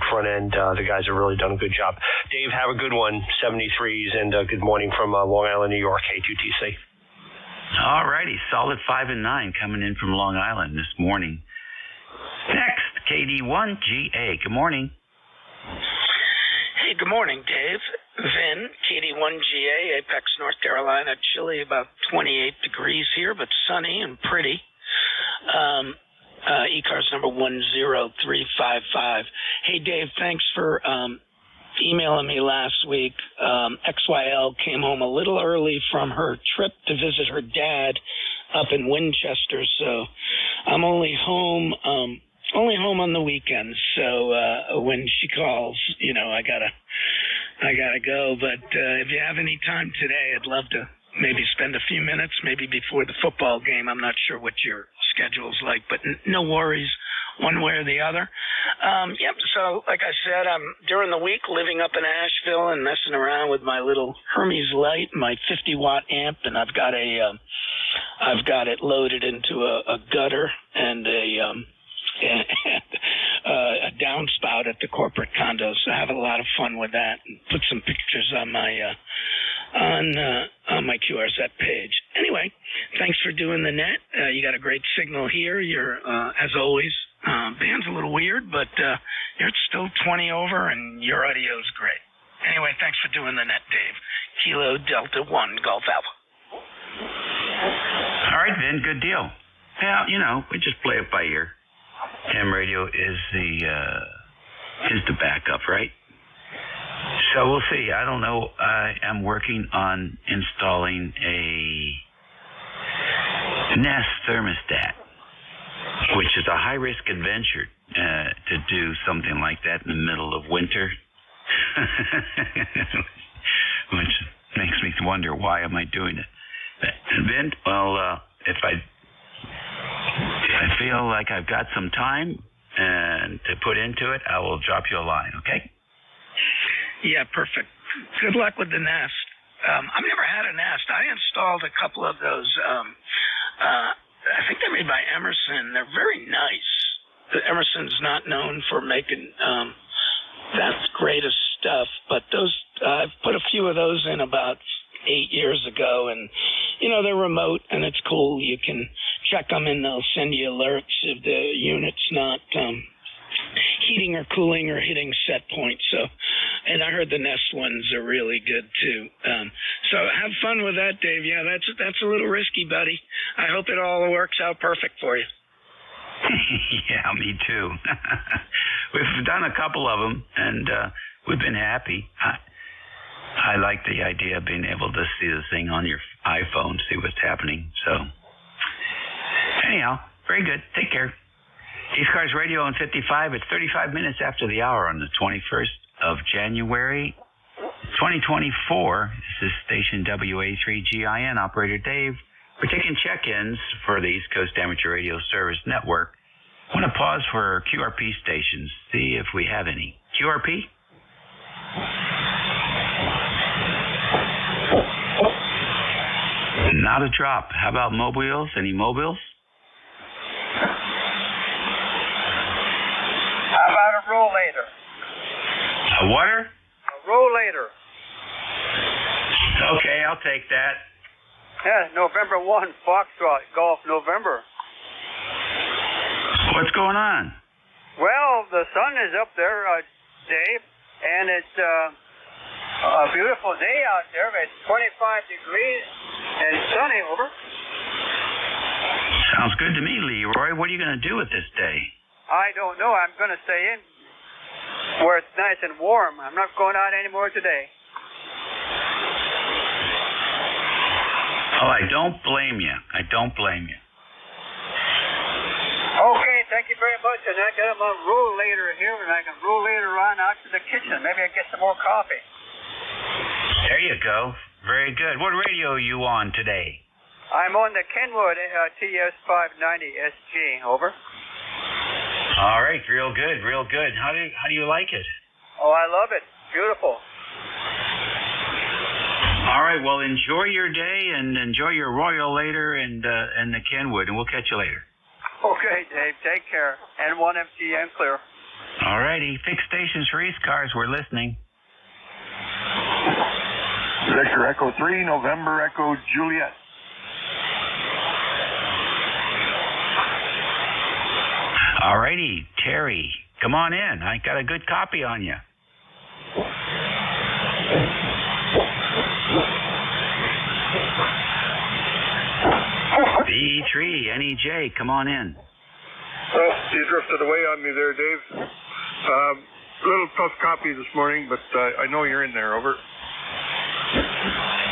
S9: front end. The guys have really done a good job. Dave, have a good one. 73s, and good morning from Long Island, New York, K2TC.
S7: All righty, solid 5 and 9 coming in from Long Island this morning. Next, KD1GA. Good morning.
S17: Hey, good morning, Dave. Vin, KD1GA, Apex, North Carolina. Chilly, about 28 degrees here, but sunny and pretty. ECARS number 10355. Hey, Dave, thanks for emailing me last week. XYL came home a little early from her trip to visit her dad up in Winchester, so I'm only home on the weekends. So when she calls, you know, I gotta go. But if you have any time today, I'd love to maybe spend a few minutes, maybe before the football game. I'm not sure what your schedule's like, but no worries one way or the other. Yep, so like I said, I'm during the week living up in Asheville and messing around with my little Hermes Light, my 50-watt amp, and I've got it loaded into a gutter and a downspout at the corporate condo, so I have a lot of fun with that, and put some pictures on my QRZ page. Anyway, thanks for doing the net. You got a great signal here. You're as always, band's a little weird, but you're still 20 over, and your audio's great. Anyway, thanks for doing the net, Dave. Kilo Delta 1 Golf Alpha.
S7: All right, Vin, good deal. Yeah, you know, we just play it by ear. Ham radio is the backup, right? So we'll see. I don't know. I am working on installing a Nest thermostat, which is a high-risk adventure to do something like that in the middle of winter, which makes me wonder, why am I doing it? And then, well, if I feel like I've got some time and to put into it, I will drop you a line, okay?
S17: Yeah, perfect. Good luck with the Nest. I've never had a Nest. I installed a couple of those. I think they're made by Emerson. They're very nice. Emerson's not known for making that greatest stuff, but those I've put a few of those in about 8 years ago, and you know, they're remote and it's cool. You can check them and they'll send you alerts if the unit's not heating or cooling or hitting set points. So, and I heard the Nest ones are really good too. So have fun with that, Dave. Yeah, that's a little risky, buddy. I hope it all works out perfect for you.
S7: Yeah, me too. We've done a couple of them, and we've been happy. I like the idea of being able to see the thing on your iPhone, see what's happening. So, anyhow, very good. Take care. ECARS Radio on 55. It's 35 minutes after the hour on the 21st of January, 2024. This is station WA3GIN, operator Dave. We're taking check-ins for the East Coast Amateur Radio Service Network. I want to pause for QRP stations, see if we have any. QRP? Not a drop. How about mobiles? Any mobiles?
S1: How about a rollator?
S7: A water?
S1: A rollator.
S7: Okay, I'll take that.
S1: Yeah, November 1, Foxtrot, Golf, November.
S7: What's going on?
S1: Well, the sun is up there, Dave, and it's a beautiful day out there. It's 25 degrees and sunny, over.
S7: Sounds good to me, Leroy. What are you going to do with this day?
S1: I don't know. I'm going to stay in where it's nice and warm. I'm not going out anymore today.
S7: Oh, I don't blame you. I don't blame you.
S1: Okay, thank you very much. And I got my rollator here, and I can rollator on out to the kitchen. Maybe I get some more coffee.
S7: There you go. Very good. What radio are you on today?
S1: I'm on the Kenwood TS590 SG. Over.
S7: All right, real good, real good. How do you like it?
S1: Oh, I love it. Beautiful.
S7: All right, well, enjoy your day and enjoy your royal later and the Kenwood, and we'll catch you later.
S13: Okay, Dave. Take care. N1 empty and clear.
S7: All righty. Fixed stations for ECARS. We're listening.
S18: Victor Echo 3, November Echo Juliet.
S7: All righty, Terry. Come on in. I got a good copy on you. B3, NEJ, come on in.
S18: Oh, you drifted away on me there, Dave. Little tough copy this morning, but I know you're in there, over.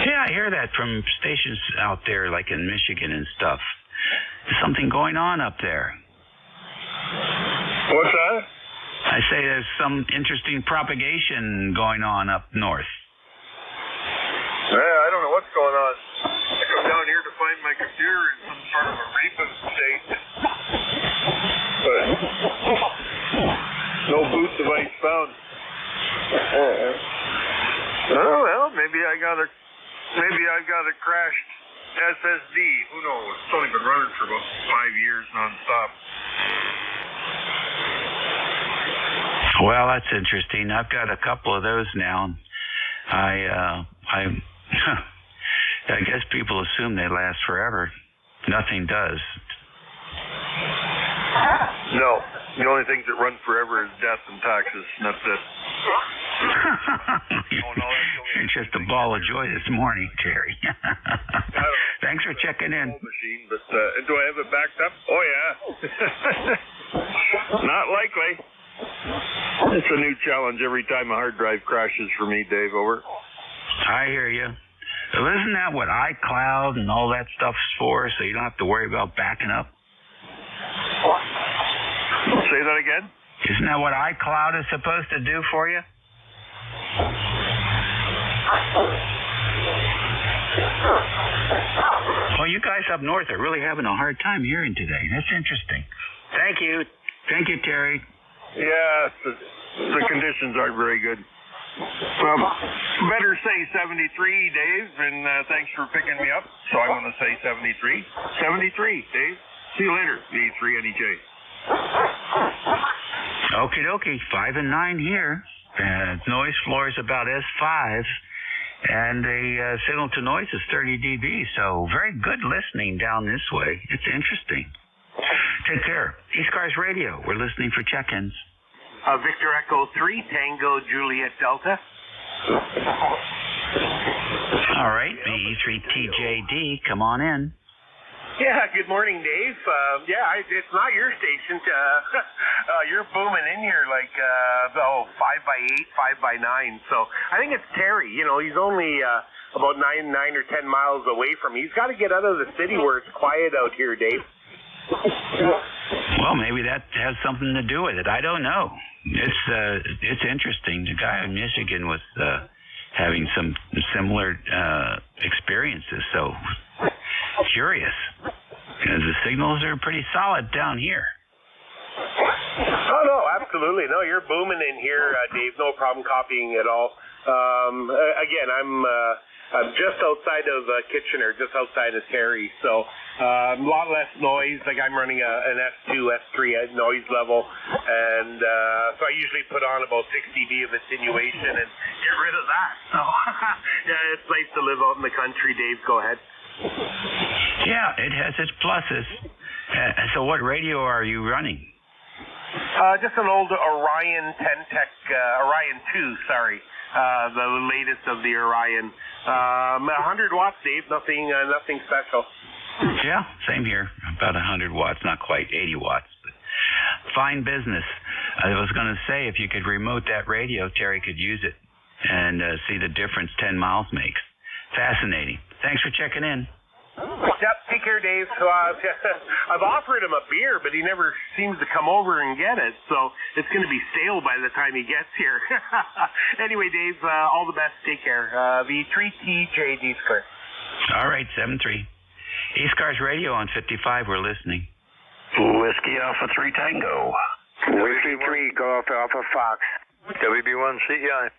S7: Yeah, I hear that from stations out there, like in Michigan and stuff. There's something going on up there.
S18: What's that?
S7: I say there's some interesting propagation going on up north.
S18: Yeah, I don't know what's going on. I come down here to find my computer in some sort of a reaping state. But no boot device found. Oh, well, maybe I got a crashed SSD. Who knows? It's only been running for about 5 years nonstop.
S7: Well, that's interesting. I've got a couple of those now. I guess people assume they last forever. Nothing does.
S18: No. The only things that run forever is death and taxes. And that's it.
S7: You're just a ball of joy this morning, Terry. Thanks for checking in.
S18: Machine, but do I have it backed up? Oh, yeah. Not likely. It's a new challenge every time a hard drive crashes for me, Dave, over.
S7: I hear you. Well, isn't that what iCloud and all that stuff's for, so you don't have to worry about backing up?
S18: Say that again?
S7: Isn't that what iCloud is supposed to do for you? Well, you guys up north are really having a hard time hearing today. That's interesting. Thank you. Thank you, Terry.
S18: Yeah, the conditions aren't very good. Well, better say 73, Dave, and thanks for picking me up. So I'm going to say 73. 73, Dave. See you later, B3 NEJ.
S7: Okie dokie, 5 and 9 here. Noise floor is about S5, and the signal to noise is 30 dB, so very good listening down this way. It's interesting. Take care. ECARS Radio, we're listening for check-ins.
S11: Victor Echo 3, Tango Juliet Delta.
S7: All right, B3TJD, come on in.
S11: Yeah, good morning, Dave. It's not your station. You're booming in here like 5 by 8, 5 by 9. So I think it's Terry. You know, he's only about 9 or 10 miles away from me. He's got to get out of the city where it's quiet out here, Dave.
S7: Well, maybe that has something to do with it. I don't know. It's interesting. The guy in Michigan was having some similar experiences. So curious. The signals are pretty solid down here.
S11: Oh, no, absolutely. No, you're booming in here, Dave. No problem copying at all. Again, I'm just outside of Kitchener, just outside of Terry. So a lot less noise. Like I'm running an S2, S3 noise level. And so I usually put on about 6 dB of attenuation and get rid of that. So yeah, it's nice to live out in the country, Dave. Go ahead.
S7: Yeah, it has its pluses. So what radio are you running?
S11: Just an old Orion 10-Tech, Orion 2, sorry. The latest of the Orion. 100 watts, Dave. Nothing special.
S7: Yeah, same here. About 100 watts, not quite 80 watts. But fine business. I was going to say, if you could remote that radio, Terry could use it and see the difference 10 miles makes. Fascinating. Thanks for checking in.
S11: Yep, take care, Dave. I've offered him a beer, but he never seems to come over and get it, so it's going to be stale by the time he gets here. Anyway, Dave, all the best. Take care. V3TJD Square.
S7: All right, 7-3. ECARS Radio on 55, we're listening.
S20: Whiskey Alpha 3 Tango.
S22: Whiskey 3 Golf Alpha Fox.
S20: WB1 CEI.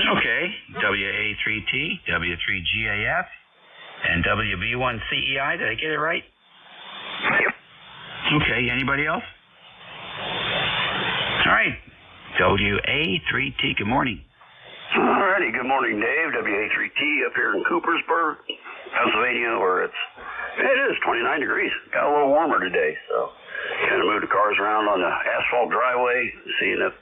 S7: Okay, WA3 W3T, W3GAF, and WB1CEI. Did I get it right?
S21: Yep.
S7: Okay, anybody else? All right. WA3T, good morning.
S20: Alrighty, good morning, Dave. WA3T up here in Coopersburg, Pennsylvania, where it is 29 degrees. Got a little warmer today, so kind of moved the cars around on the asphalt driveway, seeing if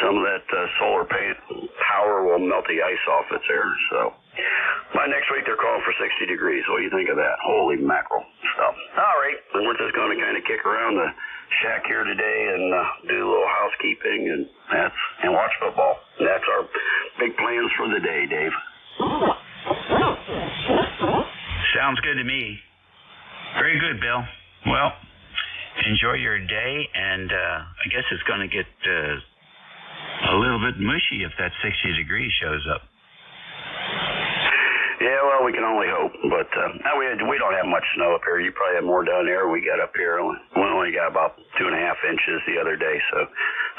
S20: some of that solar power will melt the ice off that's there. So by next week, they're calling for 60 degrees. What do you think of that? Holy mackerel stuff. All right, and we're just going to kind of kick around the shack here today and do a little housekeeping and watch football. That's our big plans for the day, Dave.
S7: Sounds good to me. Very good, Bill. Well, enjoy your day, and I guess it's going to get a little bit mushy if that 60 degrees shows up.
S20: Yeah, well, we can only hope, but we don't have much snow up here. You probably have more down there. We got up here, we only got about 2.5 inches the other day, so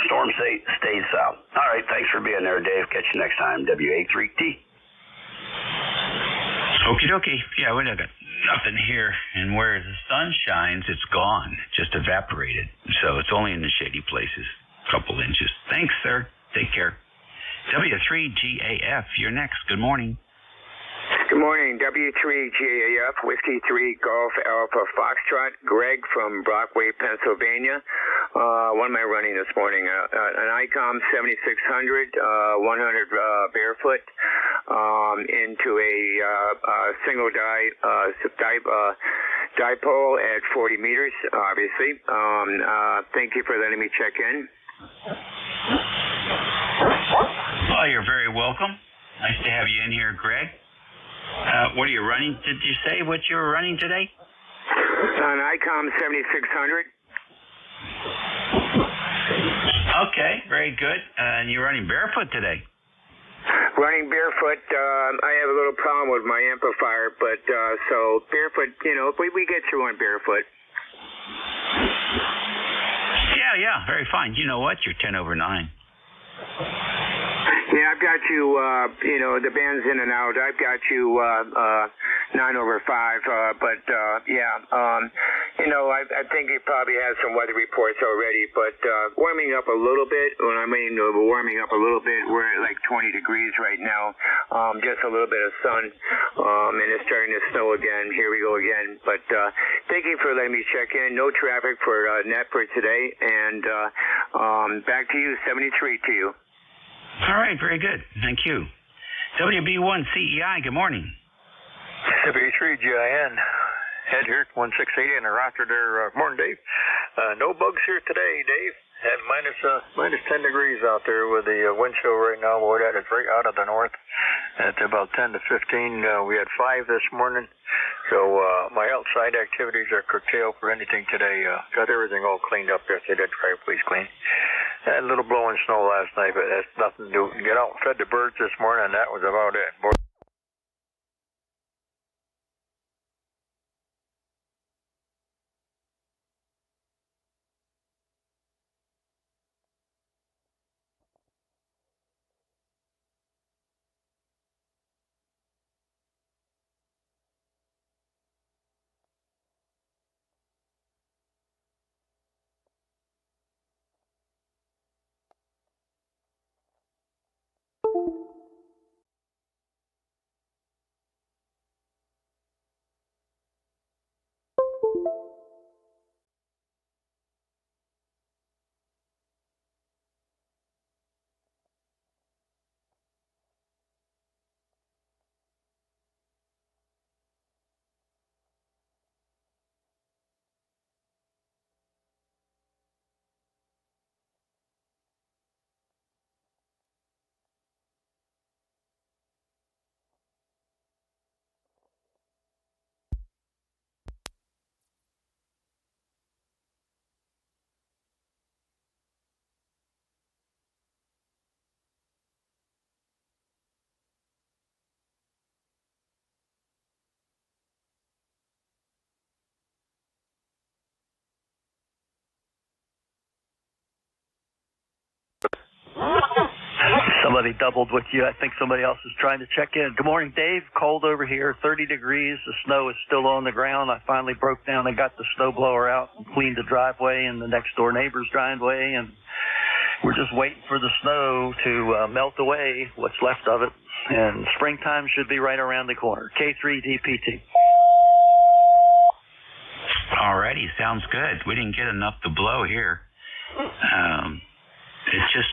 S20: storm stays south. All right, thanks for being there, Dave. Catch you next time, WA3T.
S7: Okie dokie. Yeah, we got nothing here, and where the sun shines, it's gone, just evaporated. So it's only in the shady places, a couple inches. Thanks, sir. Take care. W3GAF, you're next. Good morning.
S5: Good morning, W3GAF, Whiskey 3 Golf Alpha Foxtrot, Greg from Brockway, Pennsylvania. What am I running this morning? An ICOM 7600, 100 barefoot, into a single dipole at 40 meters, obviously. Thank you for letting me check in.
S7: Well, you're very welcome. Nice to have you in here, Greg. What are you running? Did you say what you were running today?
S5: An ICOM 7600.
S7: Okay, very good. And you're running barefoot today?
S5: Running barefoot. I have a little problem with my amplifier, but so barefoot, we get through on barefoot.
S7: Yeah, very fine. You know what? You're 10/9.
S5: Yeah, I've got you, the band's in and out. I've got you 9/5, but I think it probably has some weather reports already, but warming up a little bit. When I mean warming up a little bit, we're at like 20 degrees right now, just a little bit of sun, and it's starting to snow again. Here we go again. But thank you for letting me check in. No traffic for net for today, and back to you, 73 to you.
S7: All right, very good. Thank you. WB1CEI, good morning.
S10: W3GIN, head here, 1680 in the rocker there. Morning, Dave. No bugs here today, Dave. And minus 10 degrees out there with the wind chill right now. Boy, that is right out of the north. At about 10 to 15. We had 5 this morning. So my outside activities are curtailed for anything today. Got everything all cleaned up yesterday. Did try please clean. Had a little blowing snow last night, but that's nothing to do. Get out and fed the birds this morning, and that was about it. Boy,
S3: levee doubled with you. I think somebody else is trying to check in. Good morning, Dave. Cold over here, 30 degrees. The snow is still on the ground. I finally broke down and got the snow blower out and cleaned the driveway and the next door neighbor's driveway, and we're just waiting for the snow to melt away, what's left of it, and springtime should be right around the corner. K3DPT.
S7: Alrighty, sounds good. We didn't get enough to blow here. It's just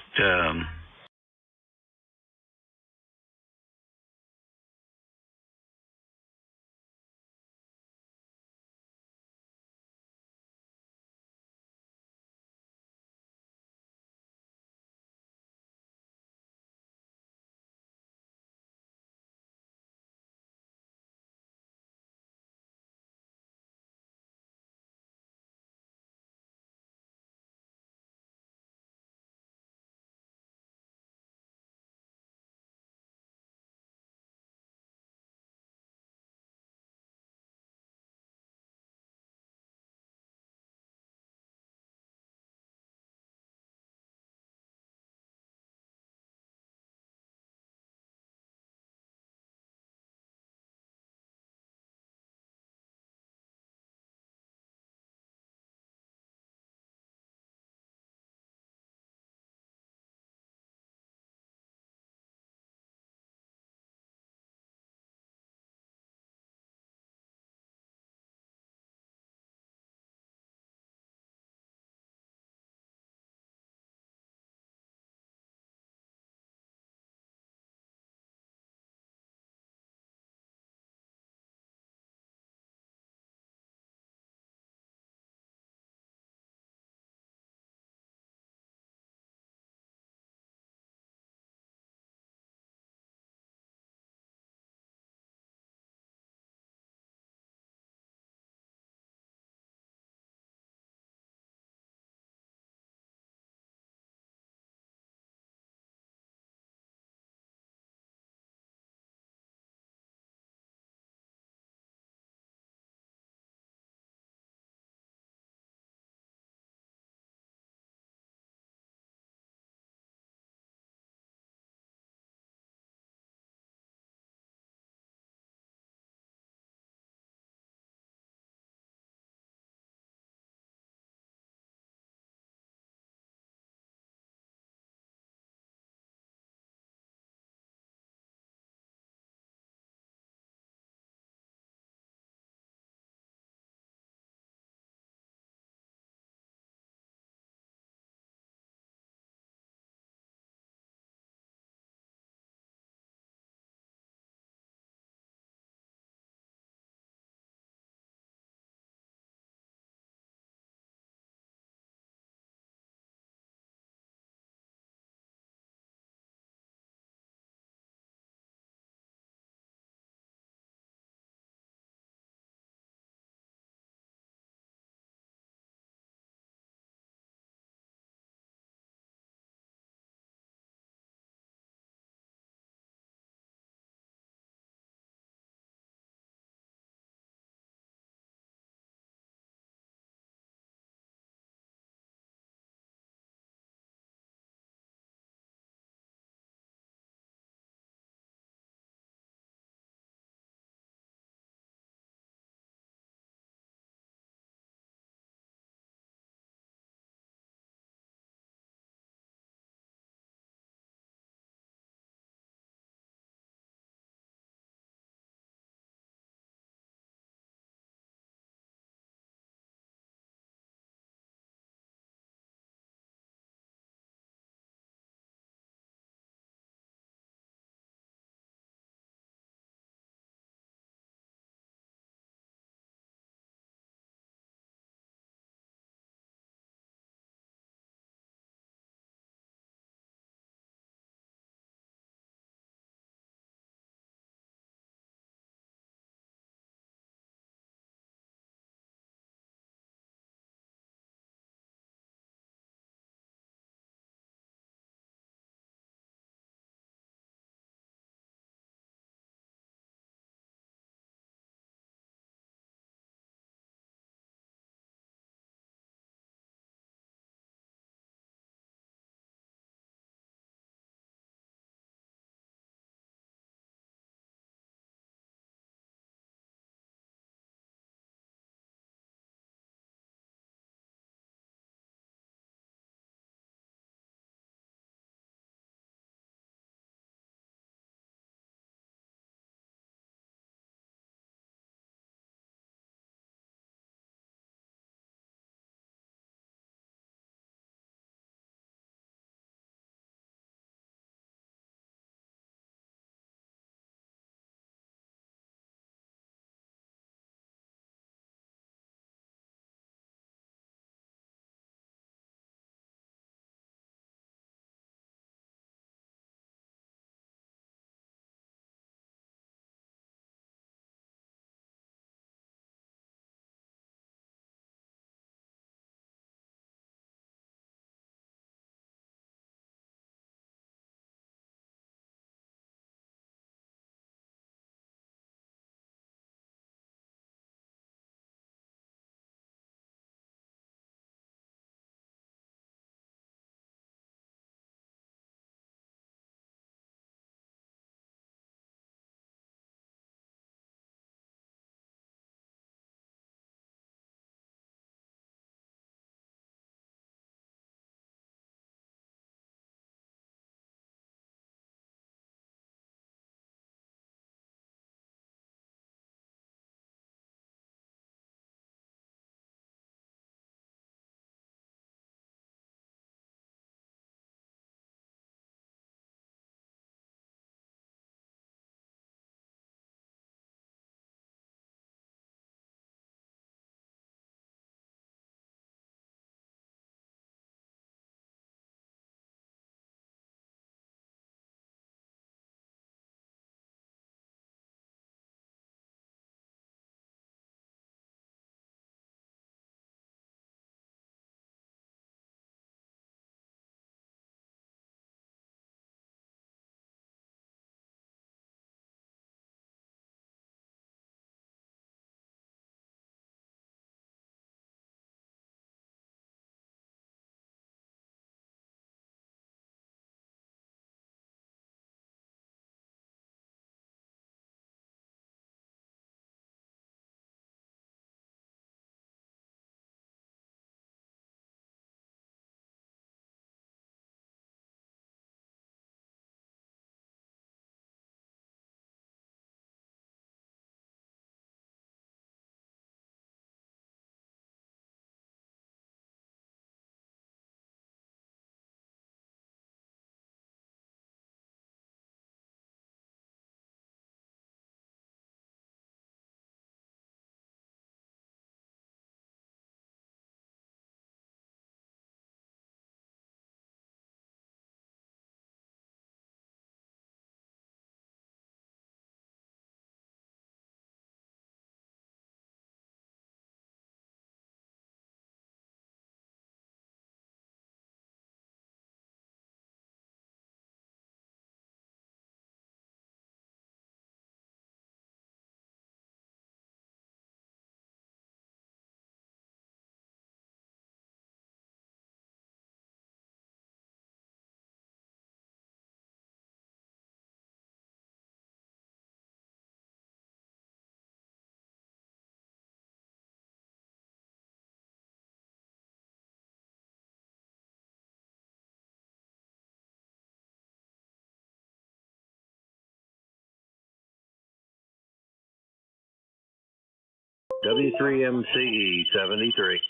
S6: W3MCE 73.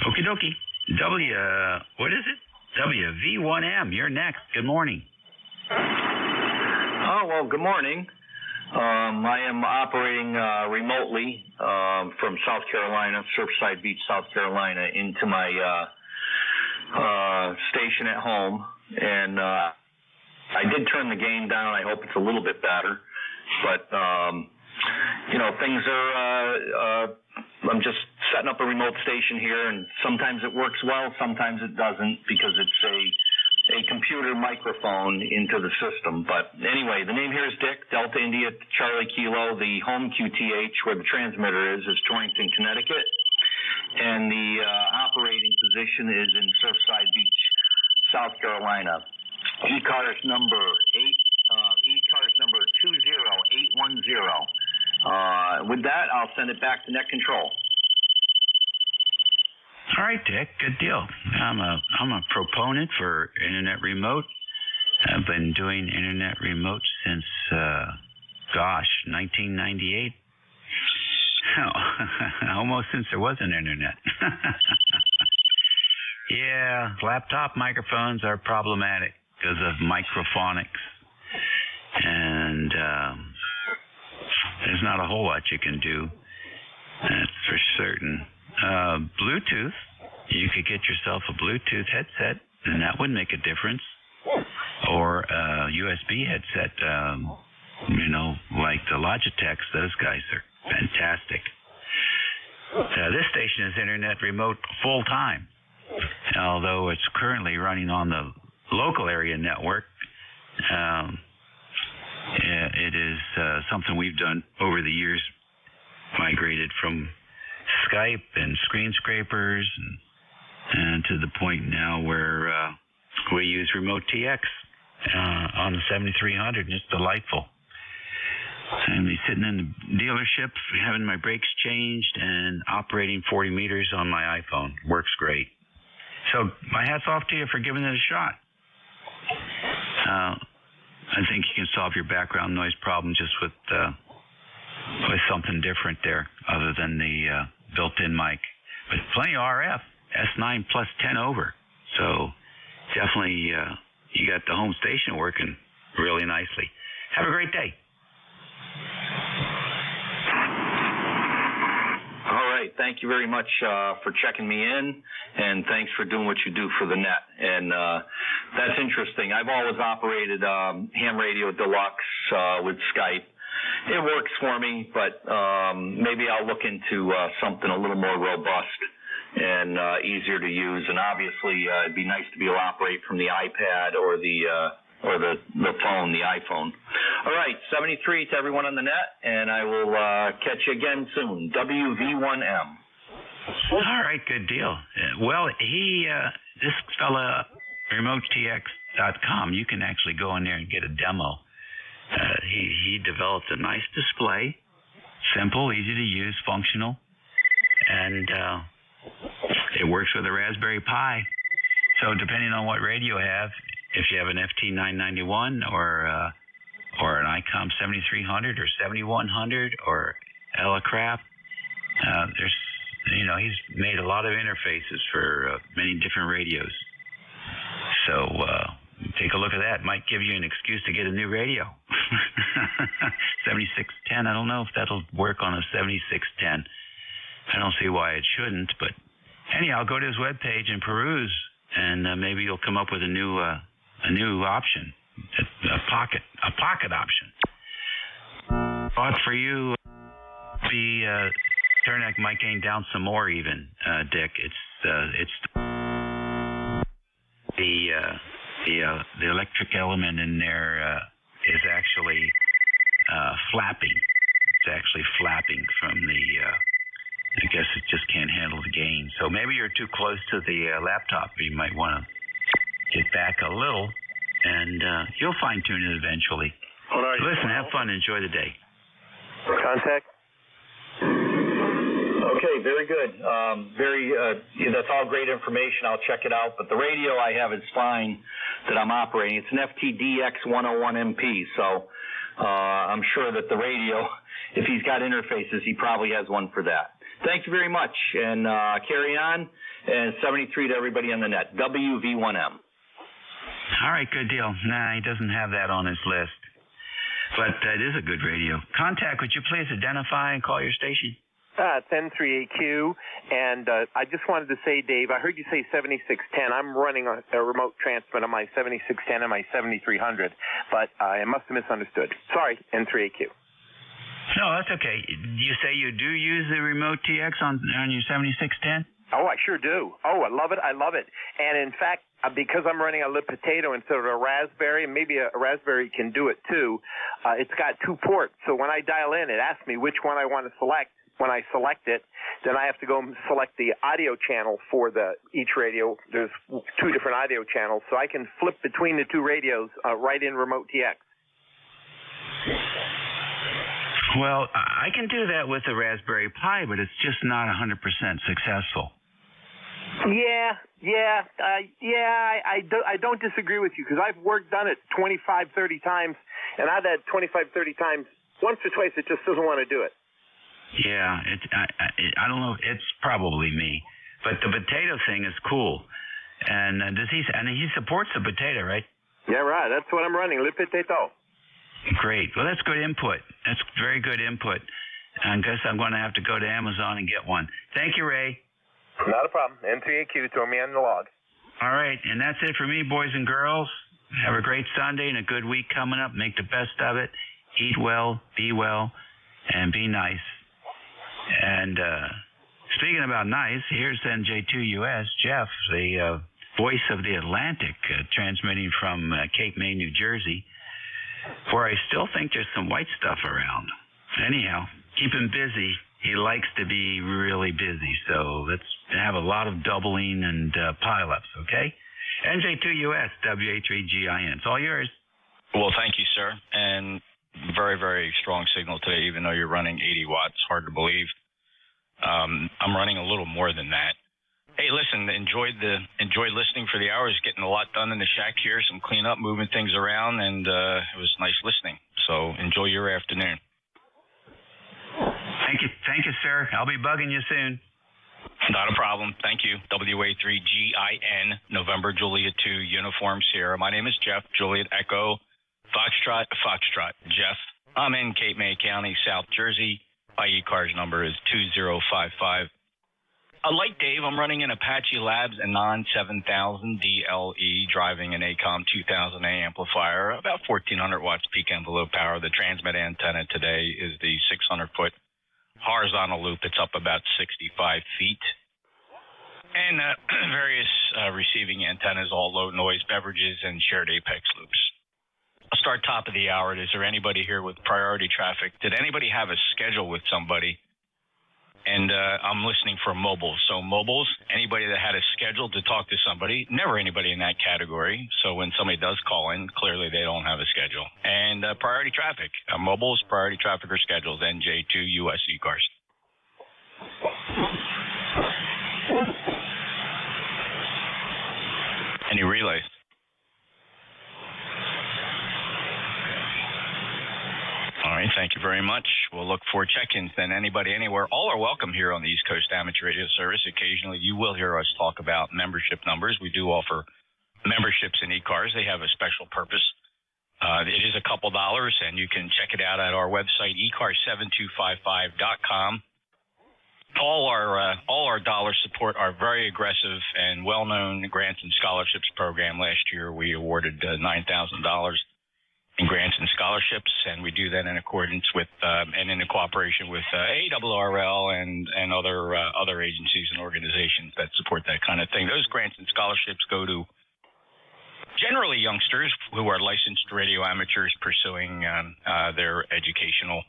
S7: Okie dokie. What is it? WV1M, you're next. Good morning.
S8: Oh, well, good morning. I am operating remotely from South Carolina, Surfside Beach, South Carolina, into my station at home. And I did turn the gain down. I hope it's a little bit better. But, things are, I'm just setting up a remote station here, and sometimes it works well, sometimes it doesn't, because it's a computer microphone into the system. But anyway, the name here is Dick, Delta India Charlie Kilo. The home QTH, where the transmitter is Torrington, Connecticut. And the operating position is in Surfside Beach, South Carolina. ECARS number 20810. With that, I'll send it back to net control.
S7: All right, Dick, good deal. I'm a proponent for internet remote. I've been doing internet remote since 1998. Almost since there was an internet. Yeah, laptop microphones are problematic because of microphonics. And there's not a whole lot you can do. That's for certain. Bluetooth, you could get yourself a Bluetooth headset, and that would make a difference. Or a USB headset, like the Logitechs. Those guys are fantastic. This station is internet remote full time, although it's currently running on the local area network. It is something we've done over the years, migrated from Skype and screen scrapers and to the point now where we use remote TX on the 7300, and it's delightful. I'm sitting in the dealership, having my brakes changed, and operating 40 meters on my iPhone. Works great. So my hat's off to you for giving it a shot. I think you can solve your background noise problem just with something different there, other than the built-in mic. But plenty of RF, S9 plus 10 over. So definitely you got the home station working really nicely. Have a great day.
S8: All right. Thank you very much for checking me in, and thanks for doing what you do for the net. And that's interesting. I've always operated ham radio deluxe with Skype. It works for me, but maybe I'll look into something a little more robust and easier to use. And obviously, it'd be nice to be able to operate from the iPad or the phone, the iPhone. All right, 73 to everyone on the net, and I will catch you again soon. WV1M.
S7: All right, good deal. Well, this fella, RemoteTX.com, you can actually go in there and get a demo. He developed a nice display, simple, easy to use, functional, and it works with a Raspberry Pi. So depending on what radio you have, if you have an FT991 or an ICOM 7300 or 7100 or ECARS, he's made a lot of interfaces for many different radios. So take a look at that. Might give you an excuse to get a new radio. 7610, I don't know if that'll work on a 7610. I don't see why it shouldn't, but anyhow, go to his webpage and peruse, and maybe you'll come up with a new option, a pocket option. Thought for you be turn that mic gain down some more, even, Dick. It's the electric element in there is actually flapping. It's actually flapping from the. I guess it just can't handle the gain. So maybe you're too close to the laptop. You might want to get back a little, and you'll fine-tune it eventually. Listen, have fun. Enjoy the day.
S8: Contact. Okay, very good. That's all great information. I'll check it out. But the radio I have is fine that I'm operating. It's an FTDX101MP, so I'm sure that the radio if he's got interfaces, he probably has one for that. Thank you very much, and carry on. And 73 to everybody on the net. WV1M.
S7: All right, good deal. Nah, he doesn't have that on his list. But it is a good radio. Contact, would you please identify and call your station?
S6: It's N3AQ, and I just wanted to say, Dave, I heard you say 7610. I'm running a remote transmit on my 7610 and my 7300, but I must have misunderstood. Sorry, N3AQ.
S7: No, that's okay. You say you do use the remote TX on your 7610?
S6: Oh, I sure do. Oh, I love it. I love it. And in fact, because I'm running a lit potato instead of a raspberry, and maybe a raspberry can do it too, it's got 2 ports. So when I dial in, it asks me which one I want to select. When I select it, then I have to go and select the audio channel for each radio. There's 2 different audio channels, so I can flip between the 2 radios right in Remote TX.
S7: Well, I can do that with the Raspberry Pi, but it's just not 100% successful. I don't disagree with you, because I've done it 25, 30 times, and I've had 25, 30 times. Once or twice, it just doesn't want to do it. Yeah, I don't know. It's probably me, but the potato thing is cool. And he supports the potato, right?
S6: Yeah, right. That's what I'm running, Le Potato.
S7: Great. Well, that's good input. That's very good input. I guess I'm going to have to go to Amazon and get one. Thank you, Ray.
S6: Not a problem. N3AQ, throw me on the log.
S7: All right, and that's it for me, boys and girls. Have a great Sunday and a good week coming up. Make the best of it. Eat well, be well, and be nice. And speaking about nice, here's NJ2US, Jeff, the voice of the Atlantic, transmitting from Cape May, New Jersey, where I still think there's some white stuff around. Anyhow, keep him busy. He likes to be really busy, so let's have a lot of doubling and pile-ups, okay? NJ2US, WA3GIN. It's all yours.
S12: Well, thank you, sir. And very, very strong signal today, even though you're running 80 watts. Hard to believe. I'm running a little more than that. Hey, listen, enjoyed listening for the hours, getting a lot done in the shack here, some cleanup, moving things around, and it was nice listening. So enjoy your afternoon.
S7: Thank you, sir. I'll be bugging you soon.
S12: Not a problem. Thank you. WA3GIN, November Juliet 2, Uniform Sierra. My name is Jeff, Juliet Echo, Foxtrot, Jeff. I'm in Cape May County, South Jersey. My ECARS number is 2055. Like Dave, I'm running an Apache Labs Anon 7000 DLE, driving an ACOM 2000A amplifier, about 1400 watts peak envelope power. The transmit antenna today is the 600-foot horizontal loop that's up about 65 feet. And various receiving antennas, all low noise beverages and shared apex loops. I'll start top of the hour. Is there anybody here with priority traffic? Did anybody have a schedule with somebody? And I'm listening for mobiles. So mobiles, anybody that had a schedule to talk to somebody, never anybody in that category. So when somebody does call in, clearly they don't have a schedule. And priority traffic, mobiles, priority traffic or schedules, NJ2US ECARS. Any relays? All right, thank you very much. We'll look for check-ins then. Anybody, anywhere, all are welcome here on the East Coast Amateur Radio Service. Occasionally, you will hear us talk about membership numbers. We do offer memberships in ECARS. They have a special purpose. It is a couple dollars, and you can check it out at our website, ECARS7255.com. All our dollars support our very aggressive and well-known grants and scholarships program. Last year, we awarded $9,000 in grants and scholarships, and we do that in accordance with and in cooperation with ARRL and other agencies and organizations that support that kind of thing. Those grants and scholarships go to generally youngsters who are licensed radio amateurs pursuing their educational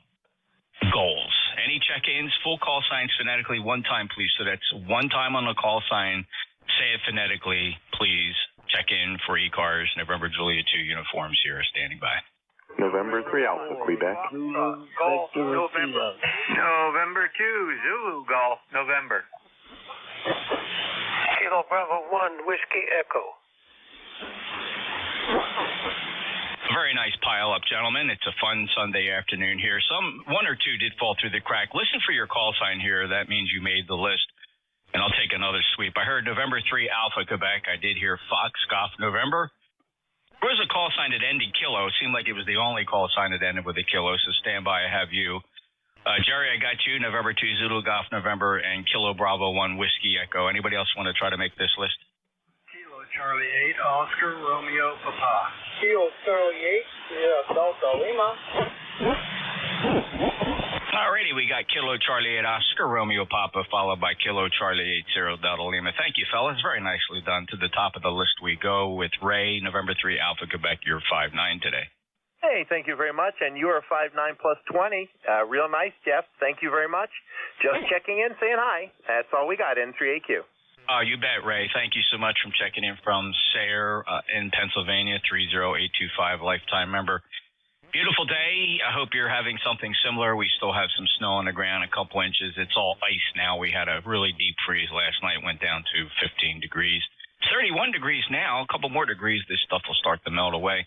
S12: goals. Any check-ins, full call signs phonetically one time, please. So that's one time on the call sign. Say it phonetically, please. Check in for ECARS, November Juliet 2 uniforms here, standing by.
S6: November 3 Alpha, Quebec.
S13: Golf, November. November 2, Zulu, Golf, November.
S21: Kilo Bravo 1, Whiskey Echo.
S12: Very Very nice pile up, gentlemen. It's a fun Sunday afternoon here. One or two did fall through the crack. Listen for your call sign here. That means you made the list. And I'll take another sweep. I heard November 3 Alpha Quebec. I did hear Fox Golf November. There was a call sign that ended kilo. It seemed like it was the only call sign that ended with a kilo. So stand by. I have you. Jerry, I got you. November 2 Zulu Golf November and Kilo Bravo 1 Whiskey Echo. Anybody else want to try to make this list?
S14: Kilo Charlie 8 Oscar Romeo Papa.
S1: Kilo Charlie 8 Sierra Delta Lima.
S12: Alrighty, we got Kilo Charlie 8 Oscar Romeo Papa, followed by Kilo Charlie 8 Zero Delta Lima. Thank you, fellas. Very nicely done. To the top of the list we go with Ray, November 3 Alpha Quebec. You're 5'9" today.
S6: Hey, thank you very much. And you are 5'9 plus 20. Real nice, Jeff. Thank you very much. Just checking in, saying hi. That's all we got, N3AQ.
S12: Oh, you bet, Ray. Thank you so much for checking in from Sayre in Pennsylvania, 30825, lifetime member. Beautiful day. I hope you're having something similar. We still have some snow on the ground, a couple inches. It's all ice now. We had a really deep freeze last night, went down to 15 degrees. 31 degrees now, a couple more degrees. This stuff will start to melt away.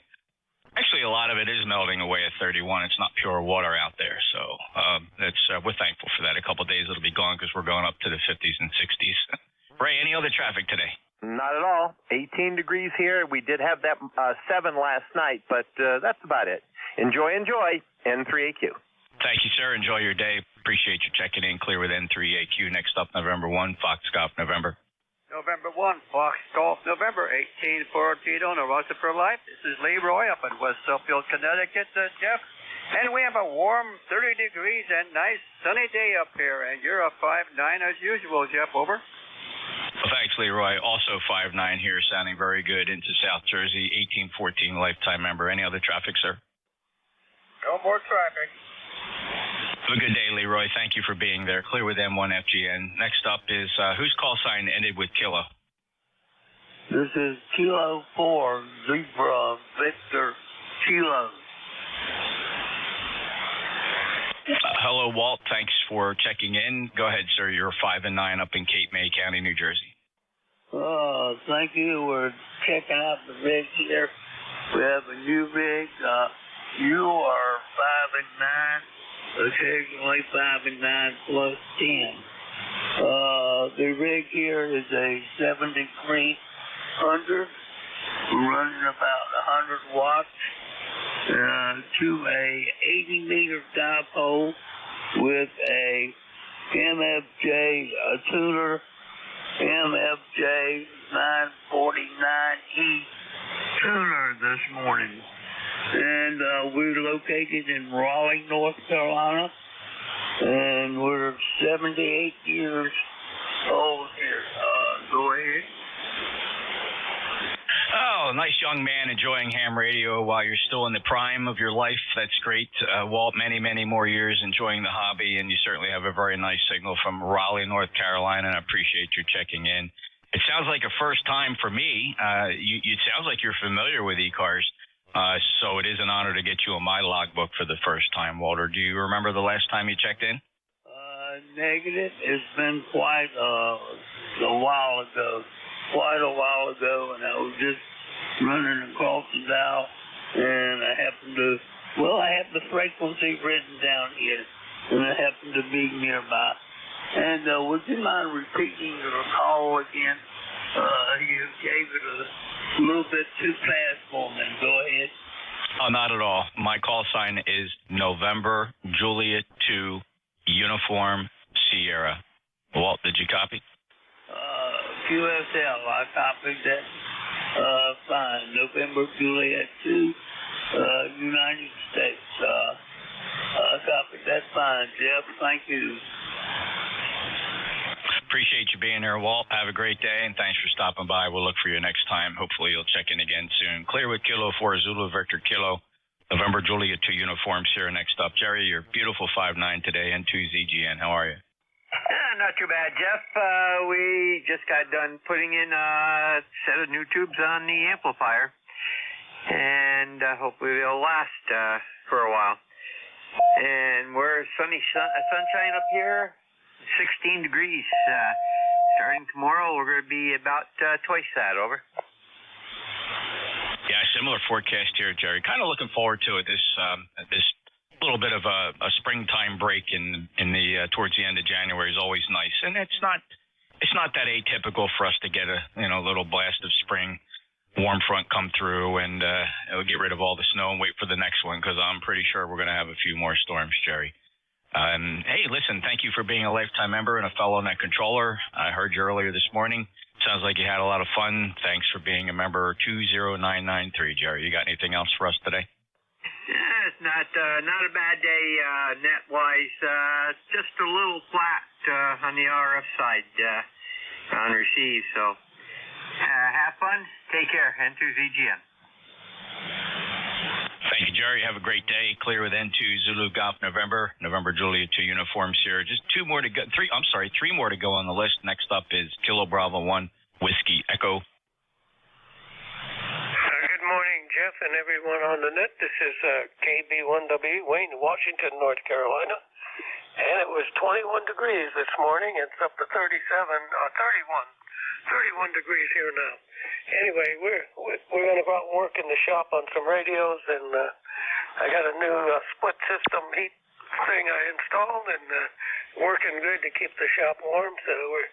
S12: Actually, a lot of it is melting away at 31. It's not pure water out there, so we're thankful for that. A couple of days it'll be gone because we're going up to the 50s and 60s. Ray, any other traffic today?
S6: Not at all. 18 degrees here. We did have that 7 last night, but that's about it. Enjoy. N3AQ.
S12: Thank you, sir. Enjoy your day. Appreciate you checking in. Clear with N3AQ. Next up, November 1, Fox Golf November.
S14: November 1, Fox Golf November, 18 for Tito, Narasa for Life. This is Leroy up in West Suffield, Connecticut, Jeff. And we have a warm 30 degrees and nice sunny day up here. And you're a 5'9" as usual, Jeff. Over.
S12: Well, thanks, Leroy. Also 5'9" here, sounding very good. Into South Jersey, 1814 lifetime member. Any other traffic, sir?
S1: No more traffic.
S12: Have a good day, Leroy. Thank you for being there. Clear with M1FGN. Next up is whose call sign ended with Kilo?
S15: This is Kilo 4, Zebra, Victor, Kilo.
S12: Hello, Walt. Thanks for checking in. Go ahead, sir. You're 5'9" up in Cape May County, New Jersey.
S15: Thank you. We're checking out the rig here. We have a new rig. You are 5'9", occasionally 5'9" plus 10. The rig here is a 7300, running about 100 watts to a 80-meter dipole with a MFJ tuner, MFJ 949E tuner this morning. And we're located in Raleigh, North Carolina, and we're 78 years old here. Go ahead.
S12: Oh, nice young man enjoying ham radio while you're still in the prime of your life. That's great. Walt, many, many more years enjoying the hobby, and you certainly have a very nice signal from Raleigh, North Carolina, and I appreciate you checking in. It sounds like a first time for me. It sounds like you're familiar with ECARS. So it is an honor to get you on my logbook for the first time, Walter. Do you remember the last time you checked in?
S15: Negative. It's been quite a while ago. And I was just running across the dial, and I happened to, I have the frequency written down here, and I happened to be nearby. And would you mind repeating your call again? You gave it a little bit too fast for me. Go ahead.
S12: Oh, not at all. My call sign is November Juliet 2 Uniform Sierra. Walt, did you copy?
S15: QSL, I copied that. Fine. November Juliet 2 United States. I copied that. Fine, Jeff. Thank you.
S12: Appreciate you being here, Walt. Have a great day, and thanks for stopping by. We'll look for you next time. Hopefully you'll check in again soon. Clear with Kilo 4 Zulu Victor Kilo. November Juliet 2 uniforms here. Next up, Jerry, you're beautiful 5'9" today, and 2 ZGN. How are you?
S13: Not too bad, Jeff. We just got done putting in a set of new tubes on the amplifier, and hopefully they'll last for a while. And we're sunshine up here. 16 degrees. Starting tomorrow, we're going to be about twice that. Over.
S12: Yeah, I similar forecast here, Jerry. Kind of looking forward to it. This little bit of a springtime break in the towards the end of January is always nice, and it's not that atypical for us to get a little blast of spring warm front come through and it'll get rid of all the snow and wait for the next one, because I'm pretty sure we're going to have a few more storms, Jerry. Hey, listen, thank you for being a lifetime member and a fellow net controller. I heard you earlier this morning. Sounds like you had a lot of fun. Thanks for being a member 20993, Jerry. You got anything else for us today?
S13: Yeah, it's not a bad day net-wise. Just a little flat on the RF side on receive. So have fun. Take care. N2ZGM.
S12: Thank you, Jerry. Have a great day. Clear with N2 Zulu Golf November Juliet 2 Uniform Sierra. Just three more to go on the list. Next up is Kilo Bravo 1 Whiskey Echo.
S4: Good morning, Jeff, and everyone on the net. This is KB1W, Wayne, Washington, North Carolina. And it was 21 degrees this morning. It's up to 31 degrees here now. Anyway, we're going to go out and work in the shop on some radios, and I got a new split system heat thing I installed, and working good to keep the shop warm, so we're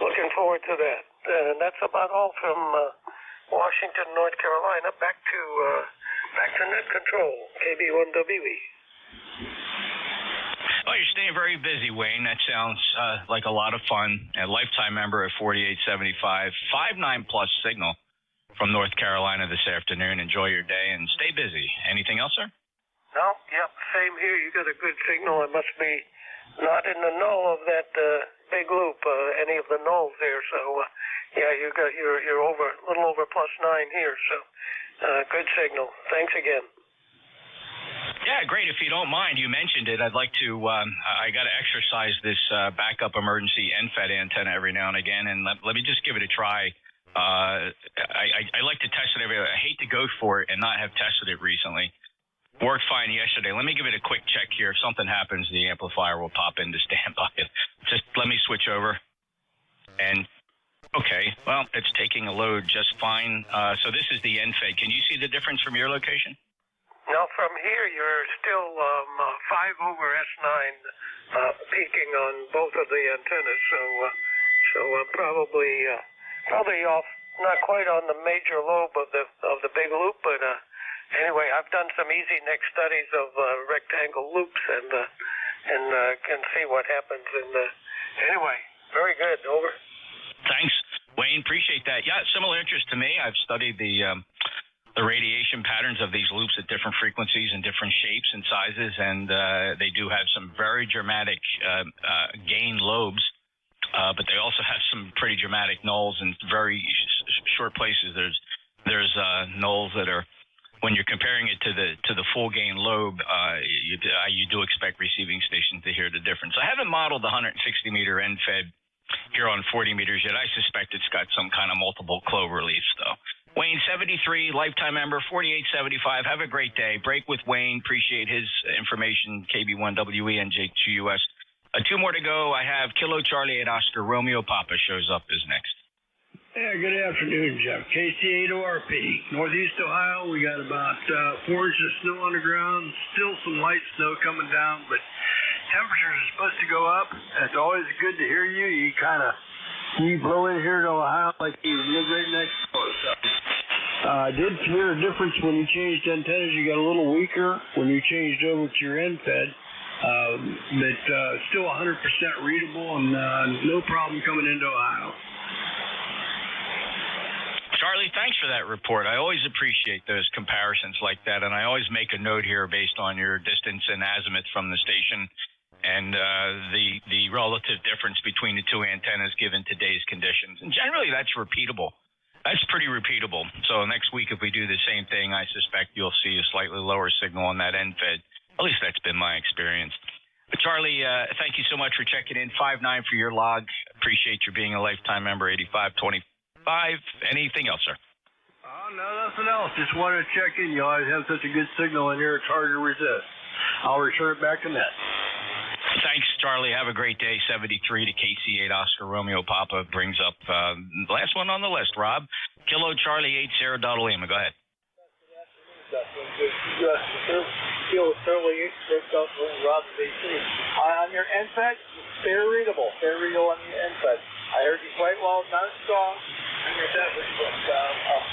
S4: looking forward to that. And that's about all from Washington, North Carolina. Back to net control, KB1WE.
S12: Oh, you're staying very busy, Wayne. That sounds like a lot of fun. A lifetime member at 4875, 5.9 plus signal from North Carolina this afternoon. Enjoy your day and stay busy. Anything else, sir?
S4: No, yep, same here. You got a good signal. I must be not in the null of that big loop, any of the nulls there. So, yeah, you're over a little over +9 here. So, good signal. Thanks again.
S12: Yeah, great. If you don't mind, you mentioned it. I'd like to, I got to exercise this backup emergency NFED antenna every now and again, and let me just give it a try. I like to test it I hate to go for it and not have tested it recently. Worked fine yesterday. Let me give it a quick check here. If something happens, the amplifier will pop into standby. Just let me switch over. And, okay, well, it's taking a load just fine. So this is the NFED. Can you see the difference from your location?
S4: No, from here you're still 5 over S9 peaking on both of the antennas, so I'm probably off, not quite on the major lobe of the big loop, but anyway, I've done some easy neck studies of rectangle loops and can see what happens. And anyway, very good. Over.
S12: Thanks, Wayne. Appreciate that. Yeah, similar interest to me. I've studied the radiation patterns of these loops at different frequencies and different shapes and sizes, and they do have some very dramatic gain lobes, but they also have some pretty dramatic nulls in very short places. There's nulls that are, when you're comparing it to the full gain lobe, you do expect receiving stations to hear the difference. I haven't modeled the 160 meter NFED here on 40 meters yet. I suspect it's got some kind of multiple clove release though. Wayne, 73, lifetime member, 4875. Have a great day. Break with Wayne. Appreciate his information. KB1WE and J2US. 2 more to go. I have Kilo Charlie 8 Oscar Romeo Papa shows up is next.
S15: Yeah, good afternoon, Jeff. KC8ORP, Northeast Ohio. We got about 4 inches of snow on the ground. Still some light snow coming down, but temperatures are supposed to go up. It's always good to hear you. You blow in here to Ohio like you live right next door. So, I did hear a difference when you changed antennas. You got a little weaker when you changed over to your NFED. But still 100% readable and no problem coming into Ohio.
S12: Charlie, thanks for that report. I always appreciate those comparisons like that, and I always make a note here based on your distance and azimuth from the station and the relative difference between the two antennas given today's conditions. And generally, that's repeatable. That's pretty repeatable. So next week, if we do the same thing, I suspect you'll see a slightly lower signal on that NFED. At least that's been my experience. But Charlie, thank you so much for checking in. 5.9 for your log. Appreciate you being a lifetime member. 8525. Anything else, sir?
S15: No, nothing else. Just wanted to check in. You always have such a good signal in here. It's hard to resist. I'll return it back to net.
S12: Thanks, Charlie. Have a great day. 73 to KC8 Oscar Romeo Papa brings up the last one on the list, Rob. Kilo Charlie 8 Sierra Delta Lima. Go ahead.
S1: U.S. Field thoroughly worked out for Rob BC. On your NFED, fair readable on your NFED. I heard you quite well, not as strong on your debit, but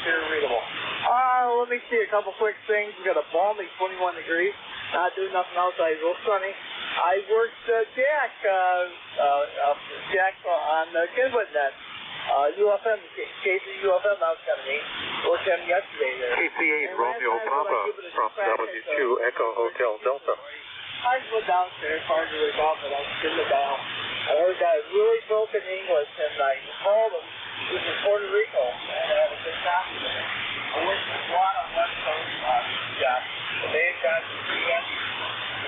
S1: fair readable. Let me see a couple quick things. We got a balmy 21 degrees. Not doing nothing outside, real sunny. I worked Jack on the Kinwood net. UFM, K3 UFM, that was kind of neat. Worked him yesterday there.
S16: KC8 Romeo Papa from W2 Echo Hotel Delta.
S1: I went downstairs, hard to recall, but I was sitting down. I heard that really broken English, and I called him. He was in Puerto Rico, and I had a good time with him. I went to SWAT on West Coast, Jack. They had got to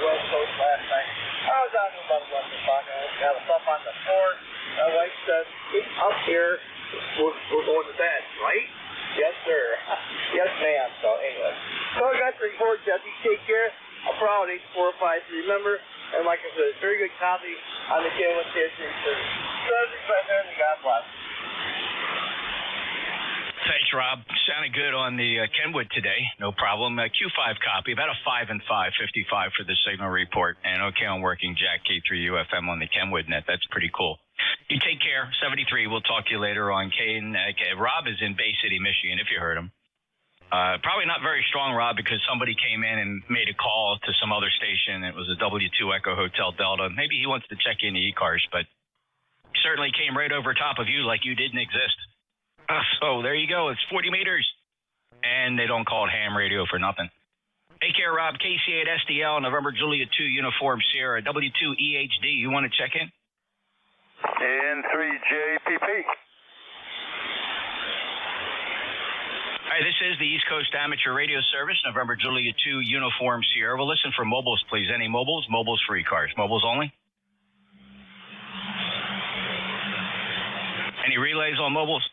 S1: West Coast last night. I was down to about 11 o'clock. I had a stuff on the fort. My wife said, up here, we're going to bed, right? Yes, sir. Yes, ma'am. So, anyway. So, I got the report, Jeff. You take care. I'm proud of 8453. Remember, and like I said, it's very good copy on the K1 Station. So, everybody there, and God bless.
S12: Thanks, Rob. Sounded good on the Kenwood today. No problem. Q5 copy, about a 5 and 5, 55 for the signal report. And okay on working Jack K3 UFM on the Kenwood net. That's pretty cool. You take care. 73. We'll talk to you later on. Rob is in Bay City, Michigan, if you heard him. Probably not very strong, Rob, because somebody came in and made a call to some other station. It was a W2 Echo Hotel Delta. Maybe he wants to check in the ECARS, but certainly came right over top of you like you didn't exist. So there you go. It's 40 meters. And they don't call it ham radio for nothing. Take care, Rob. KC8 SDL, November Juliet 2, Uniform Sierra, W2 EHD. You want to check in?
S16: N3JPP.
S12: All right, this is the East Coast Amateur Radio Service, November Juliet 2, Uniform Sierra. We'll listen for mobiles, please. Any mobiles? Mobiles for ECARS. Mobiles only? Any relays on mobiles?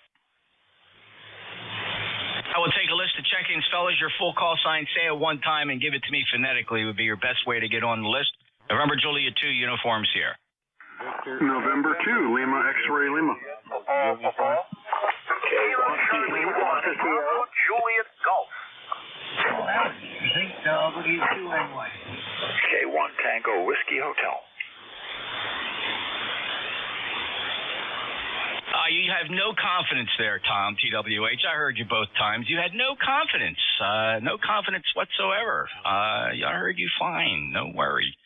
S12: I will take a list of check-ins, fellas. Your full call sign, say it one time, and give it to me phonetically would be your best way to get on the list. November Juliet 2, Uniform Sierra.
S18: November 2, Lima X-Ray Lima.
S21: Juliet Golf.
S10: W2NY. K1 Tango Whiskey Hotel.
S12: You have no confidence there, Tom, TWH. I heard you both times. You had no confidence. No confidence whatsoever. I heard you fine. No worry.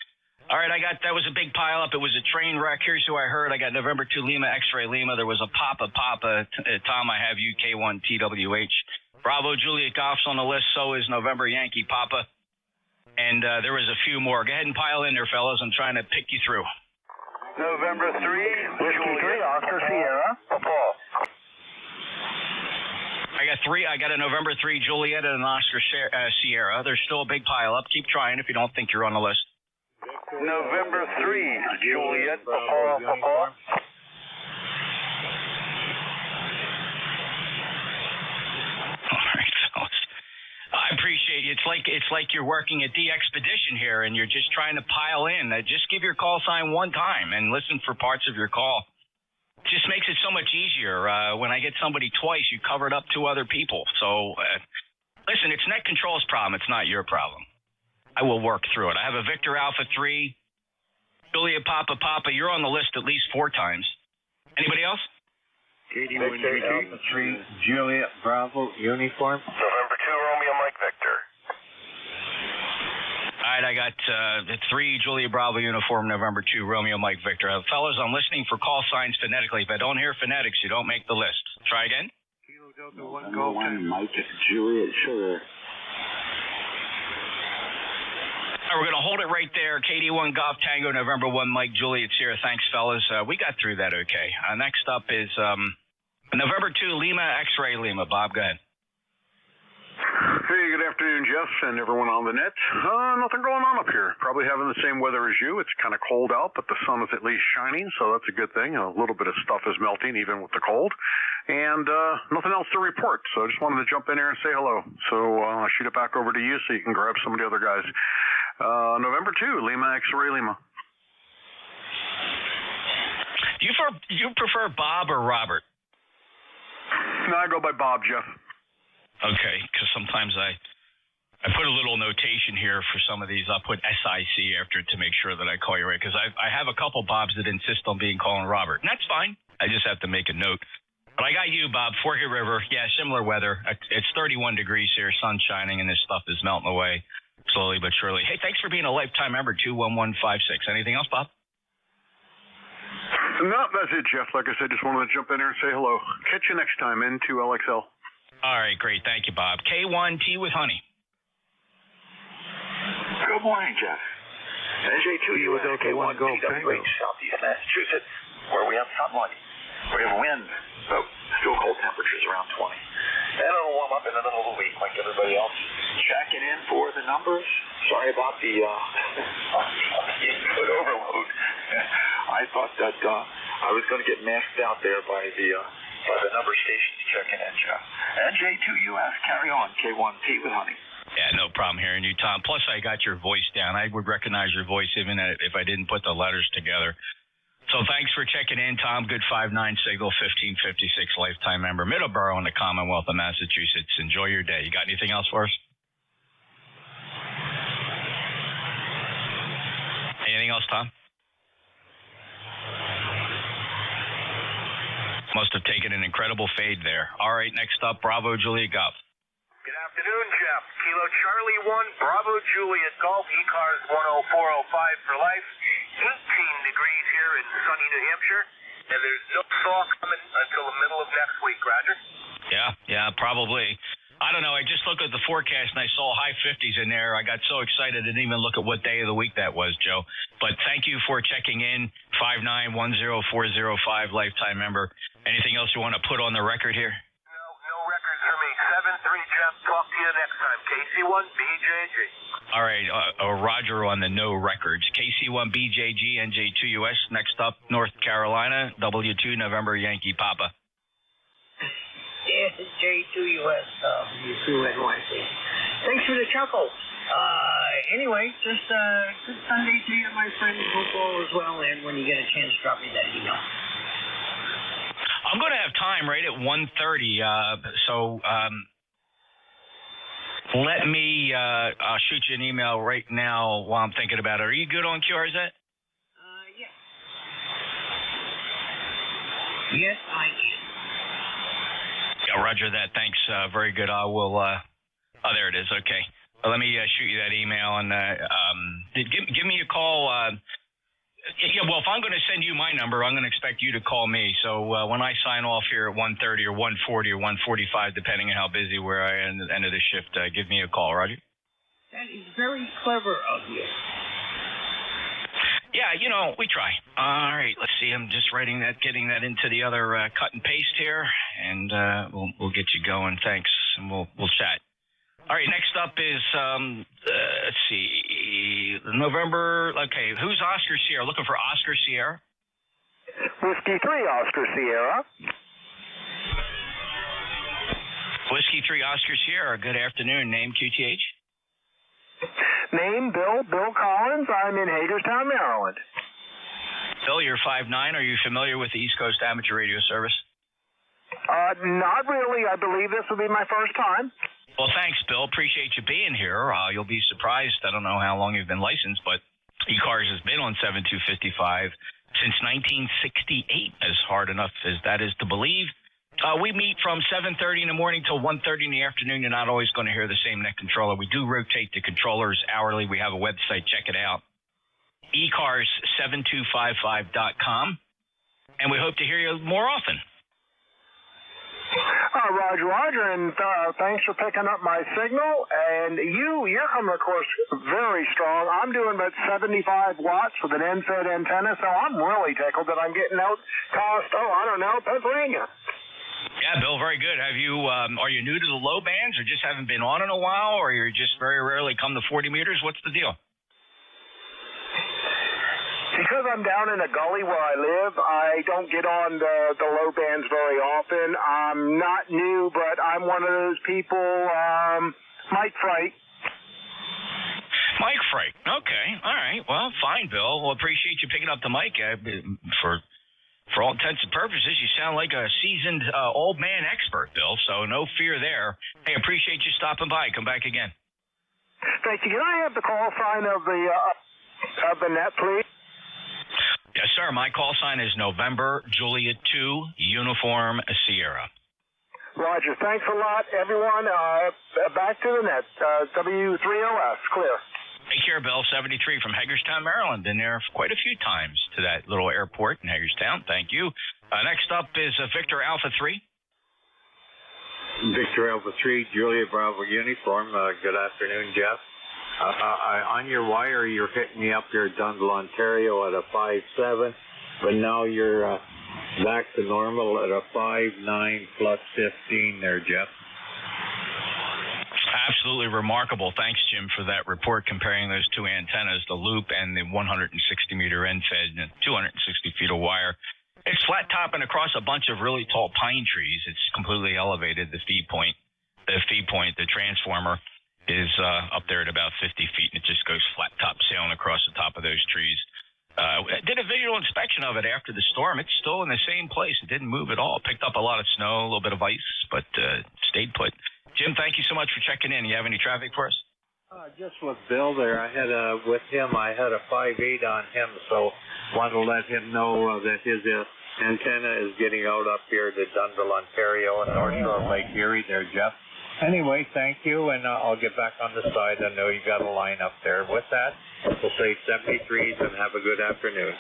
S12: All right, that was a big pile up. It was a train wreck. Here's who I heard. I got November 2 Lima X-Ray Lima. There was a Papa. Tom, I have you, K1 TWH. Bravo Juliet Golf's on the list. So is November Yankee Papa. And there was a few more. Go ahead and pile in there, fellas. I'm trying to pick you through.
S21: November 3, Whiskey 3, Oscar Sierra. Paul.
S12: I got three. I got a November 3 Juliet and an Oscar Sierra. There's still a big pile up. Keep trying if you don't think you're on the list.
S21: November 3, Juliet, Papa.
S12: All right, fellas. I appreciate you. It's like you're working at the expedition here, and you're just trying to pile in. Just give your call sign one time and listen for parts of your call. It just makes it so much easier. When I get somebody twice, you covered up two other people. So, listen, it's Net Control's problem. It's not your problem. I will work through it. I have a Victor Alpha 3, Juliet Papa. You're on the list at least 4 times. Anybody else?
S16: Victor Alpha 3, Juliet Bravo, Uniform.
S21: November 2, Romeo Mike Victor.
S12: All right, I got 3 Juliet Bravo Uniform, November 2, Romeo Mike Victor. Fellas, I'm listening for call signs phonetically. If I don't hear phonetics, you don't make the list. Try again.
S16: Kilo Delta 1 Golf Mike Juliet Sugar.
S12: All right, we're going to hold it right there. KD1 Golf Tango, November 1 Mike Juliet Sierra. Thanks, fellas. We got through that okay. Next up is November 2 Lima X-Ray Lima. Bob, go ahead.
S18: Hey, good afternoon, Jeff, and everyone on the net. Nothing going on up here. Probably having the same weather as you. It's kind of cold out, but the sun is at least shining, so that's a good thing. A little bit of stuff is melting, even with the cold. And nothing else to report, so I just wanted to jump in here and say hello. So I'll shoot it back over to you so you can grab some of the other guys. November 2, Lima X-Ray Lima.
S12: Do you prefer Bob or Robert?
S18: No, I go by Bob, Jeff.
S12: Okay, because sometimes I put a little notation here for some of these. I'll put SIC after it to make sure that I call you right, because I have a couple Bobs that insist on being called Robert, and that's fine. I just have to make a note. But I got you, Bob. Forked River, yeah, similar weather. It's 31 degrees here, sun shining, and this stuff is melting away slowly but surely. Hey, thanks for being a lifetime member, 21156. Anything else, Bob?
S2: No, that's it, Jeff. Like I said, just wanted to jump in there and say hello. Catch you next time, N2LXL.
S12: All right, great. Thank you, Bob. K1 Tea with honey.
S19: Good morning, Jeff. NJ2US
S2: K1 Golf Tango.
S19: Southeast Massachusetts, where we have sunlight. We have wind, but still cold temperatures around 20. And it'll warm up in the middle of the week like everybody else. Checking in for the numbers. Sorry about the input overload. I thought that I was going to get masked out there by the number stations checking in, Jeff. NJ2US, carry on. K1T with honey.
S12: Yeah, no problem hearing you, Tom. Plus, I got your voice down. I would recognize your voice even if I didn't put the letters together. So thanks for checking in, Tom. Good 5'9", signal, 1556 lifetime member, Middleborough in the Commonwealth of Massachusetts. Enjoy your day. You got anything else for us? Anything else, Tom? Must have taken an incredible fade there. All right, next up, Bravo Juliet Golf.
S1: Good afternoon, Jeff. Kilo Charlie 1, Bravo Juliet Golf, ECARS 10405 for life. 18 degrees here in sunny New Hampshire, and there's no thaw coming until the middle of next week, Roger.
S12: Yeah, probably. I don't know. I just looked at the forecast, and I saw high 50s in there. I got so excited I didn't even look at what day of the week that was, Joe. But thank you for checking in. 5910405, lifetime member. Anything else you want to put on the record here?
S1: No records for me. 7-3, Jeff. Talk to you next time. KC1BJG.
S12: All right, Roger on the no records. KC1BJG, NJ2US. Next up, North Carolina, W2 November Yankee Papa.
S23: Yes, it's J2US, W2NYC. Thanks for the chuckle. Anyway, just good Sunday to you, my friend. Hope all is well, and when you get a chance, drop me that email.
S12: I'm going to have time right at 1:30, so let me I'll shoot you an email right now while I'm thinking about it. Are you good on QRZ?
S23: Yeah. Yes, I can.
S12: Yeah, roger that. Thanks. Very good. I will. Oh, there it is. Okay. Let me shoot you that email and give me a call. Yeah, well, if I'm going to send you my number, I'm going to expect you to call me. So when I sign off here at 1:30 or 1:40 or 1:45, depending on how busy where I am at the end of the shift, give me a call, Roger.
S23: That is very clever of you.
S12: Yeah, we try. All right, let's see. I'm just getting that into the other cut and paste here, and we'll get you going. Thanks, and we'll chat. All right, next up is, let's see, November. Okay, who's Oscar Sierra? Looking for Oscar Sierra?
S1: Whiskey 3, Oscar Sierra.
S12: Whiskey 3, Oscar Sierra. Good afternoon. Name, QTH?
S1: Name, Bill Collins. I'm in Hagerstown, Maryland.
S12: Bill, you're 5'9". Are you familiar with the East Coast Amateur Radio Service?
S1: Not really. I believe this will be my first time.
S12: Well, thanks, Bill. Appreciate you being here. You'll be surprised. I don't know how long you've been licensed, but ECARS has been on 7255 since 1968, as hard enough as that is to believe. We meet from 7:30 in the morning till 1:30 in the afternoon. You're not always going to hear the same neck controller. We do rotate the controllers hourly. We have a website. Check it out. ECARS7255.com. And we hope to hear you more often.
S1: Roger, and thanks for picking up my signal. And you're coming, of course, very strong. I'm doing about 75 watts with an end-fed antenna, so I'm really tickled that I'm getting out past, Pennsylvania.
S12: Yeah, Bill, very good. Have you? Are you new to the low bands, or just haven't been on in a while, or you're just very rarely come to 40 meters? What's the deal?
S1: Because I'm down in a gully where I live, I don't get on the low bands very often. I'm not new, but I'm one of those people, Mike Fright.
S12: Mike Fright. Okay. All right. Well, fine, Bill. Well, appreciate you picking up the mic. For all intents and purposes, you sound like a seasoned old man expert, Bill, so no fear there. Hey, appreciate you stopping by. Come back again.
S1: Thank you. Can I have the call sign of the net, please?
S12: Yes, sir. My call sign is November Juliet 2 Uniform Sierra.
S1: Roger. Thanks a lot, everyone. Back to the net. W3OS, clear.
S12: Take care, Bill. 73 from Hagerstown, Maryland. Been there quite a few times to that little airport in Hagerstown. Thank you. Next up is Victor Alpha 3.
S9: Victor Alpha 3, Juliet Bravo Uniform. Good afternoon, Jeff. On your wire, you're hitting me up there at Dundle, Ontario at a 5.7, but now you're back to normal at a 5.9 plus 15 there, Jeff.
S12: Absolutely remarkable. Thanks, Jim, for that report comparing those two antennas, the loop and the 160-meter end fed and 260 feet of wire. It's flat topping across a bunch of really tall pine trees. It's completely elevated. The feed point, the transformer is up there at about 50 feet, and it just goes flat top sailing across the top of those trees. I did a visual inspection of it after the storm. It's still in the same place. It didn't move at all. Picked up a lot of snow, a little bit of ice, but stayed put. Jim, thank you so much for checking in. You have any traffic for us?
S9: Just with Bill there, I had a 5.8 on him, so wanted to let him know that his antenna is getting out up here to Dundle, Ontario, and North Shore Lake Erie there, Jeff. Anyway, thank you, and I'll get back on the side. I know you got a line up there. With that, we'll say 73s and have a good afternoon.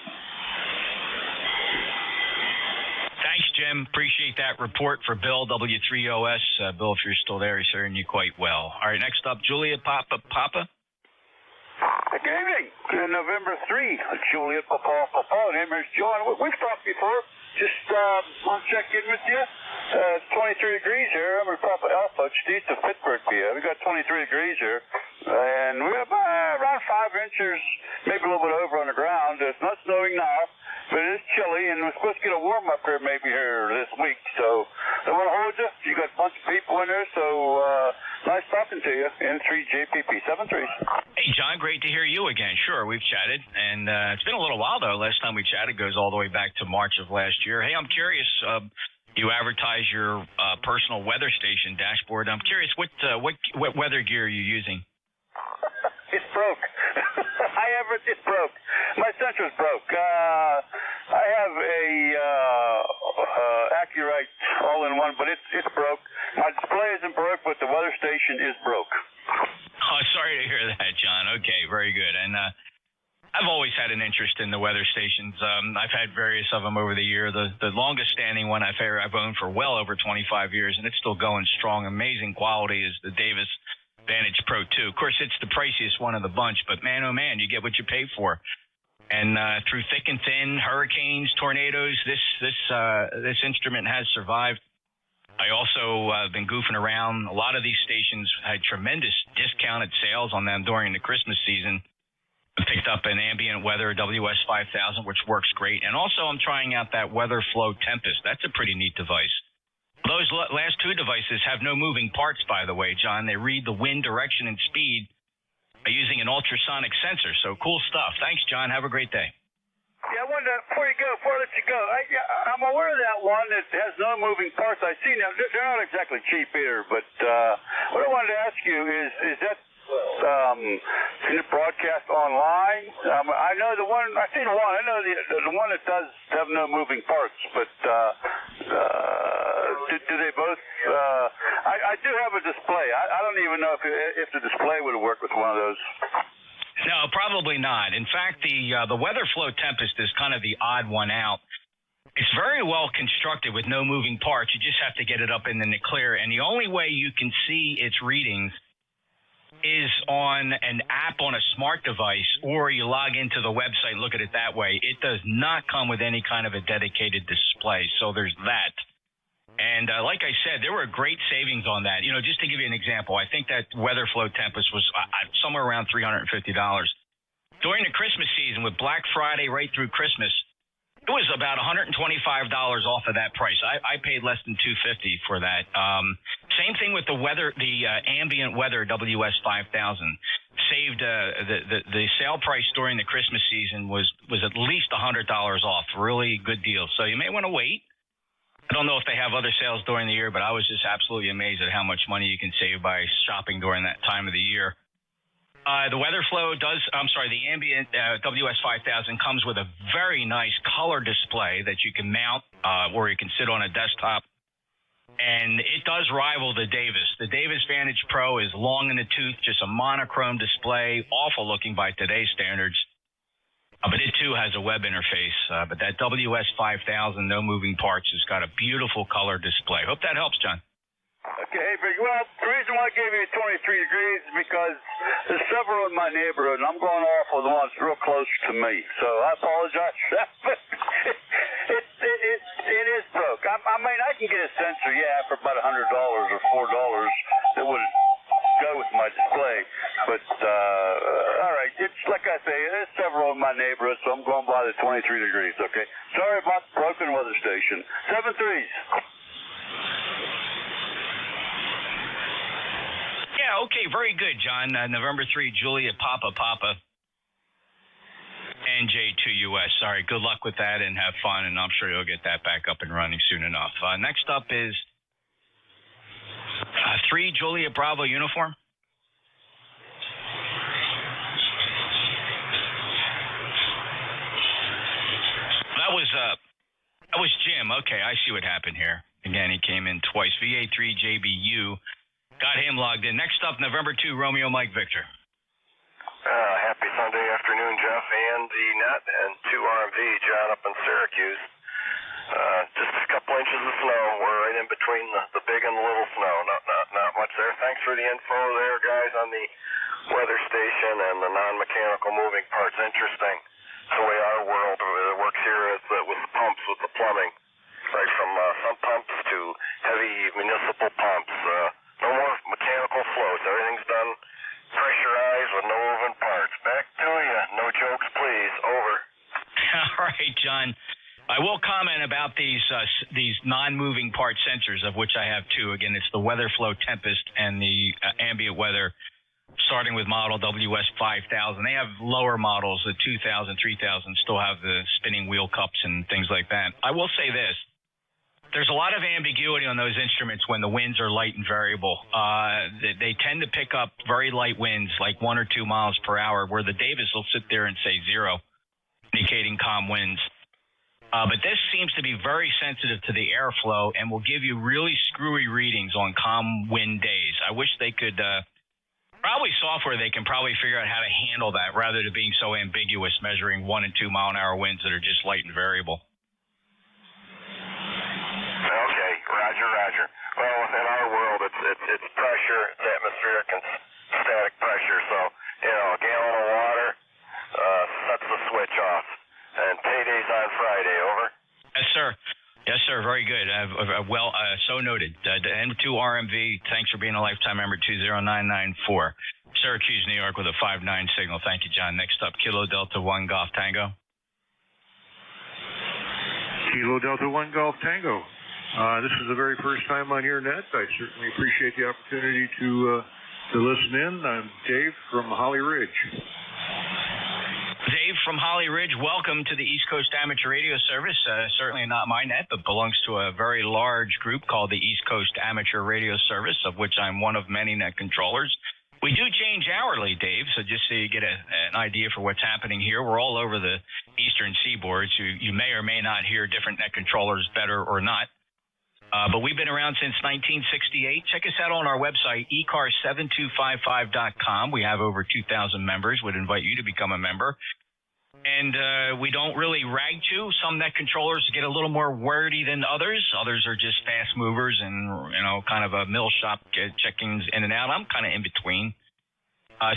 S12: Thanks, Jim. Appreciate that report for Bill, W3OS. Bill, if you're still there, he's hearing you quite well. All right, next up, Juliet Papa.
S11: Good evening. November 3, Juliet Papa. Name is John. We've talked before. Just want to check in with you. 23 degrees here. I'm at Papa Alpha, just east of Pittsburgh, PA. We got 23 degrees here. And we have around 5 inches, maybe a little bit over on the ground. It's not snowing now, but it is chilly, and we're supposed to get a warm up here maybe here this week. So I want to hold you. You got a bunch of people in there, so nice talking to you. N3JPP 73.
S12: Hey, John, great to hear you again. Sure, we've chatted, and it's been a little while, though. Last time we chatted goes all the way back to March of last year. Hey, I'm curious. You advertise your personal weather station dashboard. I'm curious, what weather gear are you using?
S11: It's broke. It's broke. My sensor's broke. I have a Accurite all-in-one, but it's broke. My display isn't broke, but the weather station is broke.
S12: Oh, sorry to hear that, John. Okay, very good. And I've always had an interest in the weather stations. I've had various of them over the year. The longest standing one I've owned for well over 25 years, and it's still going strong. Amazing quality is the Davis Vantage Pro 2. Of course, it's the priciest one of the bunch, but man, oh man, you get what you pay for. And through thick and thin, hurricanes, tornadoes, this instrument has survived. I also been goofing around. A lot of these stations had tremendous discounted sales on them during the Christmas season. I picked up an ambient weather WS5000, which works great. And also I'm trying out that Weather Flow Tempest. That's a pretty neat device. Those last two devices have no moving parts, by the way, John. They read the wind direction and speed by using an ultrasonic sensor. So cool stuff. Thanks, John. Have a great day.
S11: Yeah, I wanted to, before I let you go, I'm aware of that one that has no moving parts. I see now, they're not exactly cheap either, but what I wanted to ask you is that can it broadcast online? I know the one, I've seen one, I know the one that does have no moving parts, but do they both, I do have a display. I don't even know if the display would work with one of those.
S12: No, probably not. In fact, the Weather Flow Tempest is kind of the odd one out. It's very well constructed with no moving parts. You just have to get it up in the clear. And the only way you can see its readings is on an app on a smart device, or you log into the website and look at it that way. It does not come with any kind of a dedicated display. So there's that. And like I said, there were great savings on that. You know, just to give you an example, I think that Weather Flow Tempest was somewhere around $350. During the Christmas season, with Black Friday right through Christmas, it was about $125 off of that price. I paid less than $250 for that. Same thing with the ambient weather WS5000. Saved the sale price during the Christmas season was at least $100 off. Really good deal. So you may want to wait. I don't know if they have other sales during the year, but I was just absolutely amazed at how much money you can save by shopping during that time of the year. The weather flow the ambient WS 5000 comes with a very nice color display that you can mount or you can sit on a desktop. And it does rival the Davis. The Davis Vantage Pro is long in the tooth, just a monochrome display, awful looking by today's standards. But it, too, has a web interface. But that WS 5000, no moving parts, has got a beautiful color display. Hope that helps, John.
S11: Okay, well, the reason why I gave you 23 degrees is because there's several in my neighborhood, and I'm going off with the ones real close to me. So I apologize. It is broke. I mean, I can get a sensor, for about $100 or $4 that would go with my display. But, all right, it's like I say, there's several in my neighborhood, so I'm going by the 23 degrees, okay? Sorry about the broken weather station. 7 3s.
S12: Yeah, okay, very good, John. November 3, Juliet Papa NJ2US. All right, good luck with that and have fun, and I'm sure you'll get that back up and running soon enough. Next up is 3, Juliet Bravo Uniform. That was Jim. Okay, I see what happened here. Again, he came in twice. VA3JBU. Got him logged in. Next up, November 2, Romeo Mike Victor.
S16: Happy Sunday afternoon, Jeff, and the net, and 2RMV, John, up in Syracuse. Just a couple inches of snow. We're right in between the big and the little snow. Not much there. Thanks for the info there, guys, on the weather station and the non-mechanical moving parts. Interesting. It's the way our world works here with the pumps, with the plumbing, right from sump pumps to heavy municipal pumps. No more mechanical floats. Everything's done pressurized with no moving parts. Back to you. No jokes, please. Over.
S12: All right, John. I will comment about these non-moving part sensors, of which I have two. Again, it's the Weather Flow Tempest and the ambient weather, starting with model WS 5000. They have lower models, the 2000, 3000, still have the spinning wheel cups and things like that. I will say this. There's a lot of ambiguity on those instruments when the winds are light and variable. They tend to pick up very light winds, like 1 or 2 miles per hour, where the Davis will sit there and say 0, indicating calm winds. But this seems to be very sensitive to the airflow and will give you really screwy readings on calm wind days. I wish they could, probably software, they can probably figure out how to handle that rather than being so ambiguous, measuring 1 and 2 mile an hour winds that are just light and variable.
S16: Okay, Roger. Well, within our world, it's pressure, atmospheric and static pressure. So, a gallon of water sets the switch off. And payday's on Friday. Over.
S12: Yes, sir. Very good. So noted. N2RMV. Thanks for being a lifetime member. 20994. Syracuse, New York, with a 5-9 signal. Thank you, John. Next up, Kilo Delta 1 Golf Tango.
S17: Kilo Delta 1 Golf Tango. This is the very first time on your net. I certainly appreciate the opportunity to listen in. I'm Dave from Holly Ridge.
S12: Dave from Holly Ridge, welcome to the East Coast Amateur Radio Service. Certainly not my net, but belongs to a very large group called the East Coast Amateur Radio Service, of which I'm one of many net controllers. We do change hourly, Dave, so just so you get an idea for what's happening here. We're all over the eastern seaboard, so you may or may not hear different net controllers better or not. But we've been around since 1968. Check us out on our website, ECARS7255.com. We have over 2,000 members. Would invite you to become a member. And we don't really rag chew. Some net controllers get a little more wordy than others. Others are just fast movers and, kind of a mill shop checkings in and out. I'm kind of in between.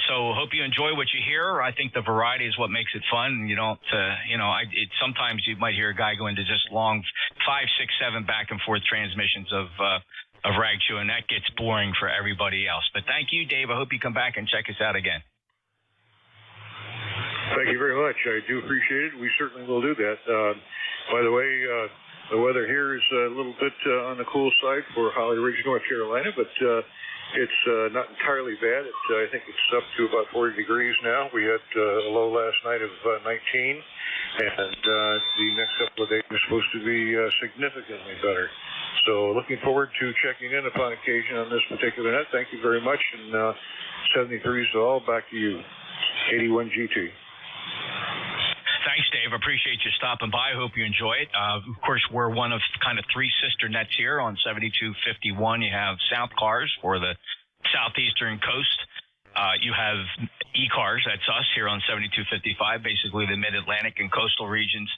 S12: So hope you enjoy what you hear. I think the variety is what makes it fun. You don't, sometimes you might hear a guy go into just long 5, 6, 7 back and forth transmissions of rag chew, and that gets boring for everybody else. But thank you, Dave. I hope you come back and check us out again.
S17: Thank you very much. I do appreciate it. We certainly will do that. By the way, the weather here is a little bit on the cool side for Holly Ridge, North Carolina, but it's not entirely bad. I think it's up to about 40 degrees now. We had a low last night of 19, and the next couple of days are supposed to be significantly better. So looking forward to checking in upon occasion on this particular net. Thank you very much. And 73 all, back to you. 81 GT.
S12: Thanks, Dave. Appreciate you stopping by. I hope you enjoy it. Of course, we're one of kind of three sister nets here on 7251. You have ECARS for the southeastern coast. You have ECARS, that's us here on 7255, basically the mid-Atlantic and coastal regions.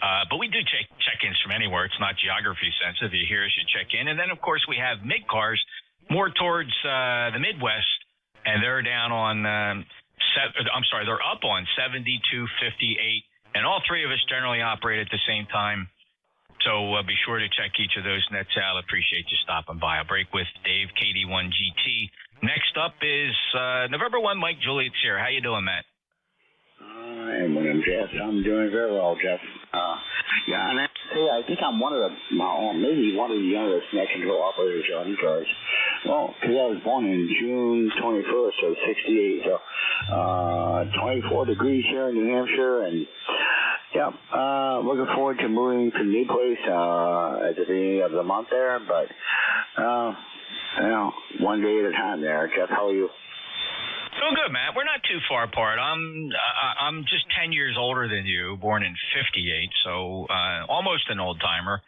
S12: But we do check-ins from anywhere. It's not geography sensitive. You hear us, you check in. And then, of course, we have MidCars more towards the Midwest, and they're down on they're up on 7258. And all three of us generally operate at the same time. So be sure to check each of those nets out. Appreciate you stopping by. I'll break with Dave, KD1GT. Next up is November 1, Mike Juliet's here. How you doing, Matt?
S5: And when I'm Jeff, I'm doing very well, Jeff. Yeah, and I think I'm maybe one of the youngest net control operators on ECARS. Well, because I was born in June 21st of 68, so 24 degrees here in New Hampshire, and yeah, looking forward to moving to a new place at the beginning of the month there, but one day at a time there. Jeff, how are you?
S12: Oh, good, Matt. We're not too far apart. I'm just 10 years older than you, born in 58, so almost an old timer.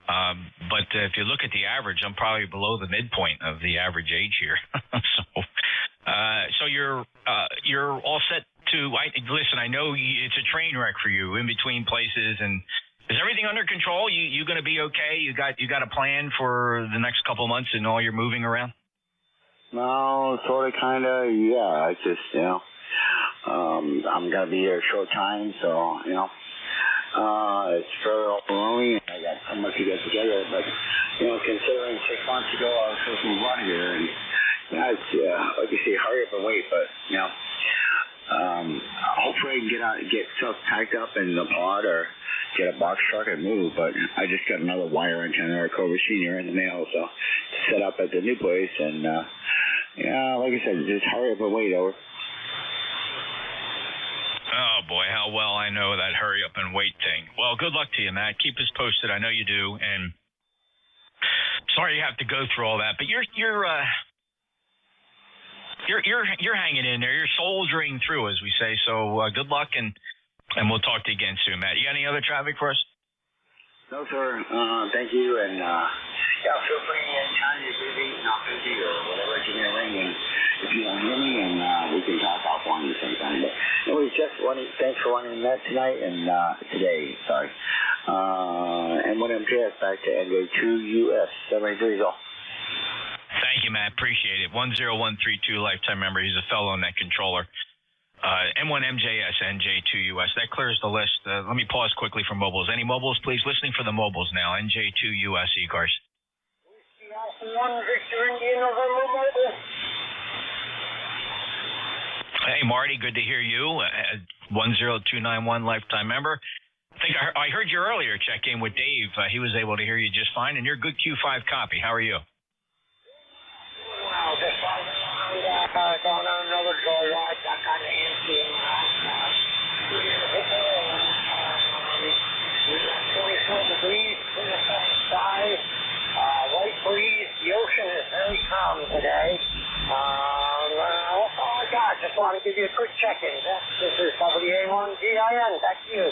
S12: But if you look at the average, I'm probably below the midpoint of the average age here. So you're all set to listen. I know it's a train wreck for you in between places, and is everything under control? You going to be okay? You got a plan for the next couple of months and all your moving around?
S5: No, sort of, kind of, yeah. It's just, I'm going to be here a short time, so, it's very overwhelming. I got so much to get together, but, considering 6 months ago I was supposed to move out of here, and, it's, like you say, hurry up and wait, but, hopefully I can get stuff packed up in the pod or get a box truck and move, but I just got another wire antenna or Cobra Senior in the mail, so to set up at the new place, and like I said, just hurry up and wait, over.
S12: Oh boy, how well I know that hurry up and wait thing. Well, good luck to you, Matt. Keep us posted. I know you do, and sorry you have to go through all that, but you're hanging in there. You're soldiering through, as we say. So good luck, and we'll talk to you again soon, Matt. You got any other traffic for us?
S5: No, sir. Thank you, and feel free anytime you're busy, not busy, or whatever, give me a ring, and if you don't hear me, and we can talk offline at the same time. But anyways, Jeff, thanks for running that tonight and today. Sorry. And when I'm Jeff, back to NJ2US 73.
S12: Thank you, Matt. Appreciate it. 10132 lifetime member. He's a fellow net controller. M1MJS, NJ2US. That clears the list. Let me pause quickly for mobiles. Any mobiles, please? Listening for the mobiles now. NJ2US, ECARS. Hey, Marty, good to hear you. 10291 lifetime member. I think I heard you earlier check in with Dave. He was able to hear you just fine, and you're a good Q5 copy. How are you?
S21: Wow, just going on another go watch. I got an empty in my house. We got 24 degrees in the sky. Light breeze. The ocean is very calm today. Oh my God, just want to give you a quick check-in. This is WA1GIN. Back to you.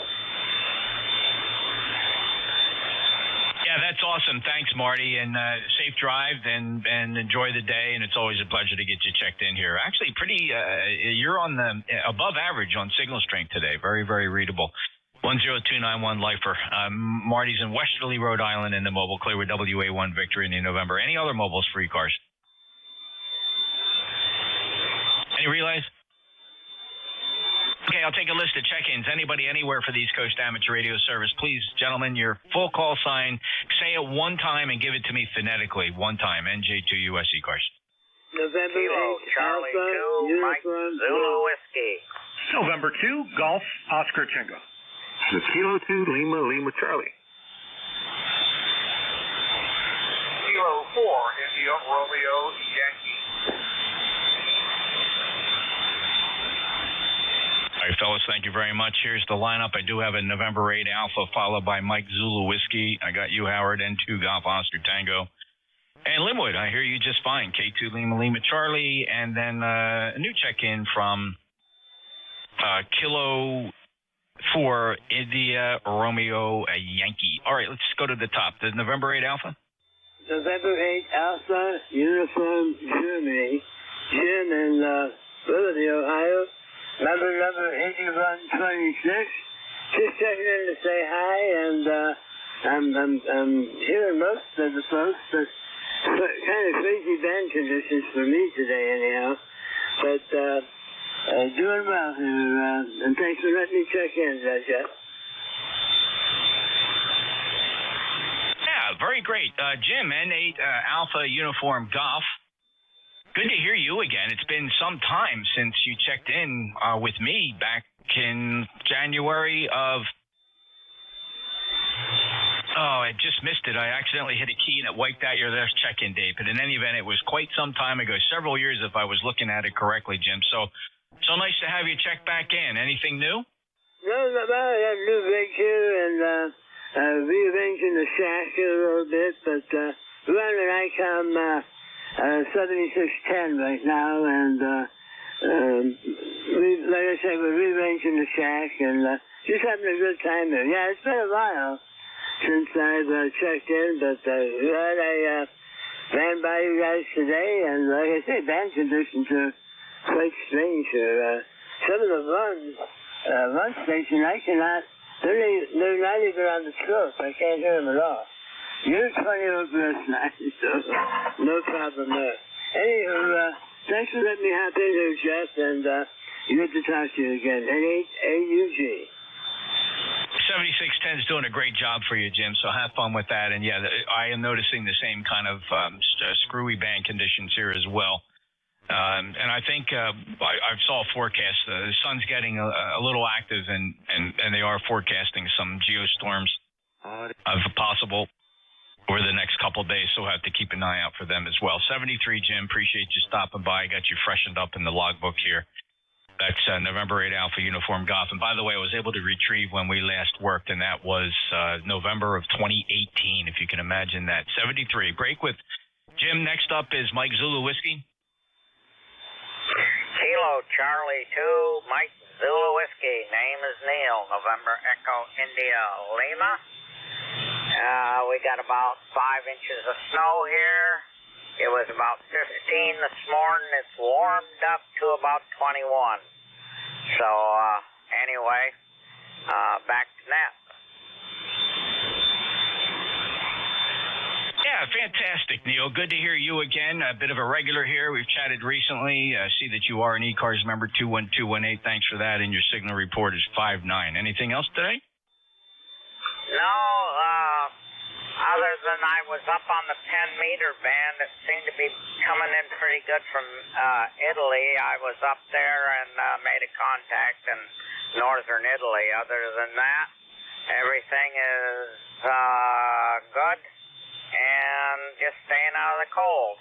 S12: Yeah, that's awesome. Thanks, Marty, and safe drive and enjoy the day. And it's always a pleasure to get you checked in here. Actually, you're on the above average on signal strength today. Very, very readable. 10291 lifer. Marty's in Westerly, Rhode Island, in the mobile clear with WA1 Victory in November. Any other mobiles for ECARS? Any relays? Okay, I'll take a list of check-ins. Anybody, anywhere for the East Coast Amateur Radio Service, please, gentlemen, your full call sign. Say it one time and give it to me phonetically. One time. NJ2US ECARS.
S21: November Kilo, Charlie 2, Mike Zulu Whiskey.
S20: November 2, Golf, Oscar Tango.
S4: Kilo 2, Lima Charlie.
S21: Kilo 4, India Romeo Yankee.
S12: I right, fellas, thank you very much. Here's the lineup. I do have a November 8 Alpha followed by Mike Zulu Whiskey. I got you, Howard, N2 Golf Oscar Tango. And Linwood, I hear you just fine. K2 Lima Lima Charlie. And then a new check-in from Kilo 4 India Romeo Yankee. All right, let's go to the top. The November 8 Alpha?
S15: November 8 Alpha, Uniform Germany. Jim in Liberty, Ohio. Number 8126. Just checking in to say hi, and I'm hearing most of the folks, but kind of crazy band conditions for me today, anyhow. But doing well here, and thanks for letting me check in, Jeff.
S12: Yeah, very great. Jim, N8 Alpha Uniform Golf. Good to hear you again. It's been some time since you checked in with me back in January of... Oh, I just missed it. I accidentally hit a key and it wiped out your last check-in date. But in any event, it was quite some time ago, several years if I was looking at it correctly, Jim. So nice to have you check back in. Anything new?
S15: No, I have a new rig here and rearranging the shack here a little bit, but running ICOM 7610 right now, and like I said, we're rearranging the shack and just having a good time here. Yeah, it's been a while since I've checked in, but glad I ran by you guys today, and like I say, band conditions are quite strange here. Some of the run station, I cannot, they're not even on the scope. I can't hear them at all. You're 20 over last night, so no problem there. Anywho, thanks for letting me hop in here, Jeff, and good to talk to you again. N8 AUG.
S12: 7610's doing a great job for you, Jim, so have fun with that. And, yeah, I am noticing the same kind of screwy band conditions here as well. And I think I saw a forecast. The sun's getting a little active, and they are forecasting some geostorms if possible over the next couple of days, so we'll have to keep an eye out for them as well. 73, Jim, appreciate you stopping by. Got you freshened up in the logbook here. That's November 8 Alpha Uniform Golf. And by the way, I was able to retrieve when we last worked, and that was November of 2018, if you can imagine that. 73. Break with Jim. Next up is Mike Zulu Whiskey.
S21: Kilo Charlie 2, Mike Zulu Whiskey. Name is Neil. November Echo India Lima. We got about 5 inches of snow here. It was about 15 this morning. It's warmed up to about 21. So, anyway, back to that.
S12: Yeah, fantastic, Neil. Good to hear you again. A bit of a regular here. We've chatted recently. I see that you are an ECARS member, 21218. Thanks for that. And your signal report is 59. Anything else today?
S21: No, other than I was up on the 10-meter band. It seemed to be coming in pretty good from Italy. I was up there and made a contact in northern Italy. Other than that, everything is good and just staying out of the cold.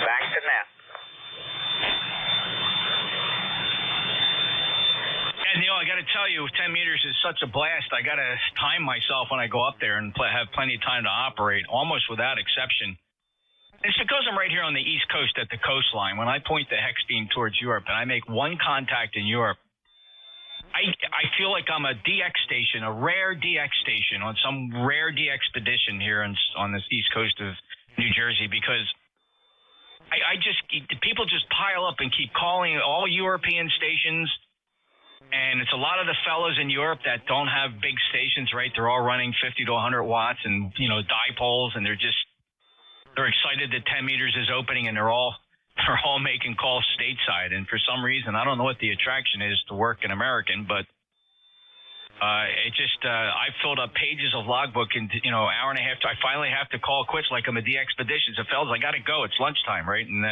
S21: Back to net.
S12: Yeah, Neil, I got to tell you, 10 meters is such a blast. I got to time myself when I go up there and have plenty of time to operate, almost without exception. It's because I'm right here on the East Coast at the coastline. When I point the hex beam towards Europe and I make one contact in Europe, I feel like I'm a DX station, a rare DX station on some rare DX expedition here on the East Coast of New Jersey, because people just pile up and keep calling all European stations. And it's a lot of the fellows in Europe that don't have big stations, right? They're all running 50 to 100 watts and, dipoles, and they're excited that 10 meters is opening, and they're all making calls stateside. And for some reason, I don't know what the attraction is to work in American, but I filled up pages of logbook in, hour and a half. I finally have to call quits like I'm a D Expeditions. So, fellas, I got to go. It's lunchtime, right? And,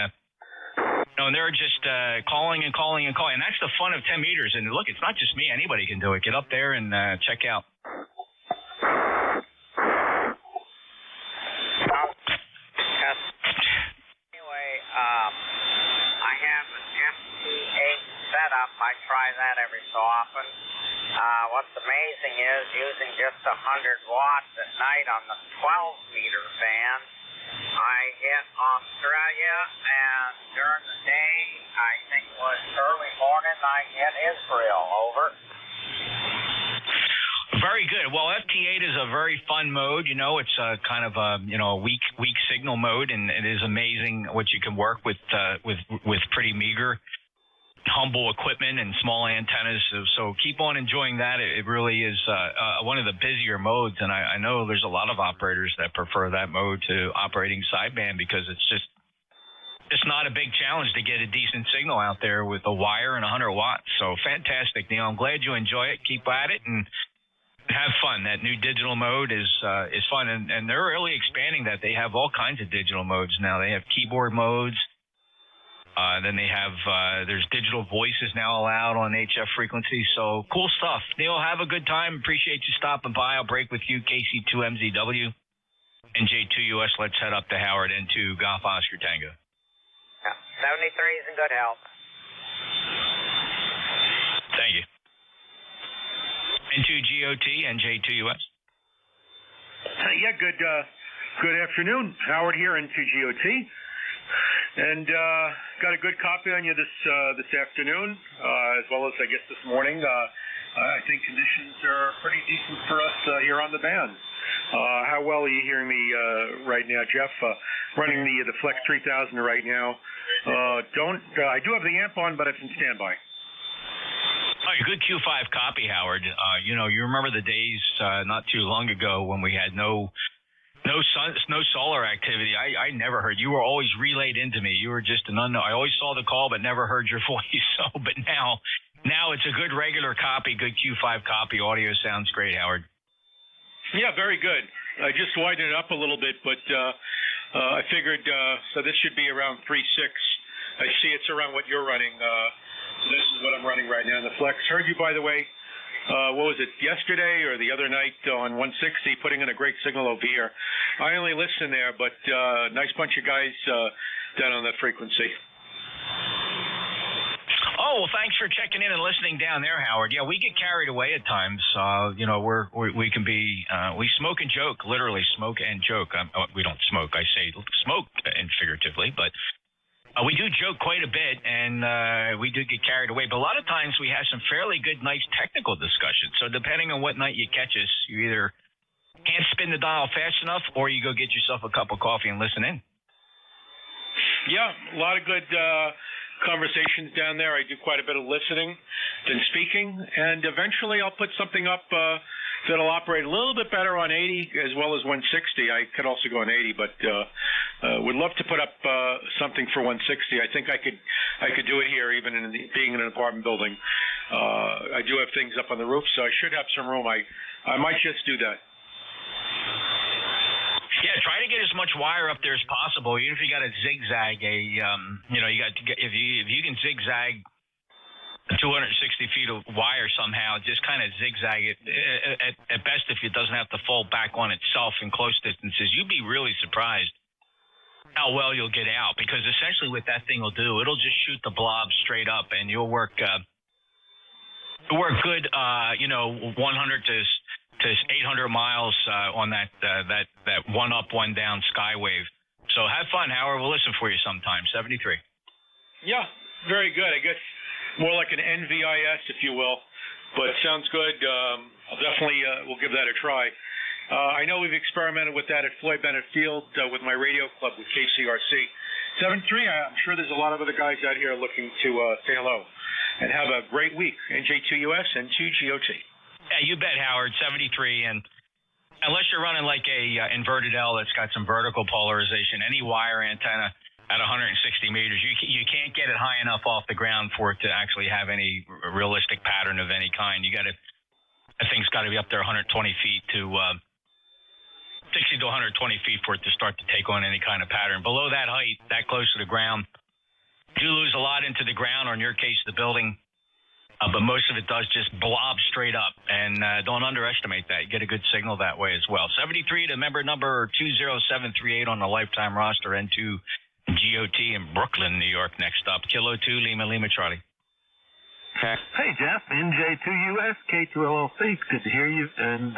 S12: and they're just calling and calling and calling. And that's the fun of 10 meters. And look, it's not just me. Anybody can do it. Get up there and check out.
S21: Anyway, I have an FT87 setup. I try that every so often. What's amazing is using just 100 watts at night on the 12-meter fan, I hit Australia, and during the day, I think it was early morning, I hit Israel. Over.
S12: Very good. Well, FT8 is a very fun mode. You know, it's a kind of a weak signal mode, and it is amazing what you can work with pretty meager, humble equipment and small antennas. So keep on enjoying that. It really is one of the busier modes, and I know there's a lot of operators that prefer that mode to operating sideband because it's not a big challenge to get a decent signal out there with a wire and 100 watts. So fantastic, Neil. I'm glad you enjoy it. Keep at it and have fun. That new digital mode is fun, and they're really expanding that. They have all kinds of digital modes now. They have keyboard modes. Then they have there's digital voices now allowed on HF frequency. So cool stuff. Neil, have a good time. Appreciate you stopping by. I'll break with you, KC2MZW and J2US. Let's head up to Howard N2 Golf Oscar Tango.
S21: 73 is in good health.
S12: Thank you. N2GOT and J2US.
S20: Yeah, good afternoon. Howard here, N2GOT. And got a good copy on you this afternoon, as well as I guess this morning. I think conditions are pretty decent for us here on the band. How well are you hearing me right now, Jeff? Running the Flex 3000 right now. I do have the amp on, but it's in standby.
S12: All right, good Q5 copy, Howard. You remember the days not too long ago when we had no solar activity. I never heard. You were always relayed into me. You were just an unknown. I always saw the call, but never heard your voice. But now it's a good regular copy, good Q5 copy. Audio sounds great, Howard.
S20: Yeah, very good. I just widened it up a little bit, but I figured so this should be around 3.6. I see it's around what you're running. So this is what I'm running right now in the Flex. Heard you, by the way, what was it, yesterday or the other night on 160, putting in a great signal over here. I only listen there, but nice bunch of guys down on that frequency.
S12: Oh, well, thanks for checking in and listening down there, Howard. Yeah, we get carried away at times. We can be, we smoke and joke, literally smoke and joke. We don't smoke. I say smoke and figuratively, but we do joke quite a bit, and we do get carried away. But a lot of times we have some fairly good, nice technical discussions. So depending on what night you catch us, you either can't spin the dial fast enough, or you go get yourself a cup of coffee and listen in.
S20: Yeah, a lot of good conversations down there. I do quite a bit of listening than speaking, and eventually I'll put something up that'll operate a little bit better on 80 as well as 160. I could also go on 80, but would love to put up something for 160. I think I could do it here, even being in an apartment building. I do have things up on the roof, so I should have some room. I might just do that.
S12: Yeah, try to get as much wire up there as possible. Even if you got to zigzag you got to get, if you can zigzag 260 feet of wire somehow, just kind of zigzag it. At best, if it doesn't have to fold back on itself in close distances, you'd be really surprised how well you'll get out. Because essentially, what that thing will do, it'll just shoot the blob straight up, and you'll work good. 100 to 800 miles on that one up, one down skywave. So have fun, Howard. We'll listen for you sometime. 73.
S20: Yeah, very good. I guess more like an NVIS, if you will. But sounds good. I'll definitely will give that a try. I know we've experimented with that at Floyd Bennett Field with my radio club with KCRC. 73, I'm sure there's a lot of other guys out here looking to say hello. And have a great week. NJ2US and 2GOT.
S12: Yeah, you bet, Howard. 73, and unless you're running like a inverted L that's got some vertical polarization, any wire antenna at 160 meters, you can't get it high enough off the ground for it to actually have any realistic pattern of any kind. That thing's got to be up there 120 feet to 60 to 120 feet for it to start to take on any kind of pattern. Below that height, that close to the ground, you lose a lot into the ground, or in your case, the building. But most of it does just blob straight up, and don't underestimate that. You get a good signal that way as well. 73 to member number 20738 on the lifetime roster, N2 GOT in Brooklyn, New York. Next up, Kilo 2 Lima Charlie.
S3: Hey, Jeff, NJ2US, K2LLC. It's good to hear you. And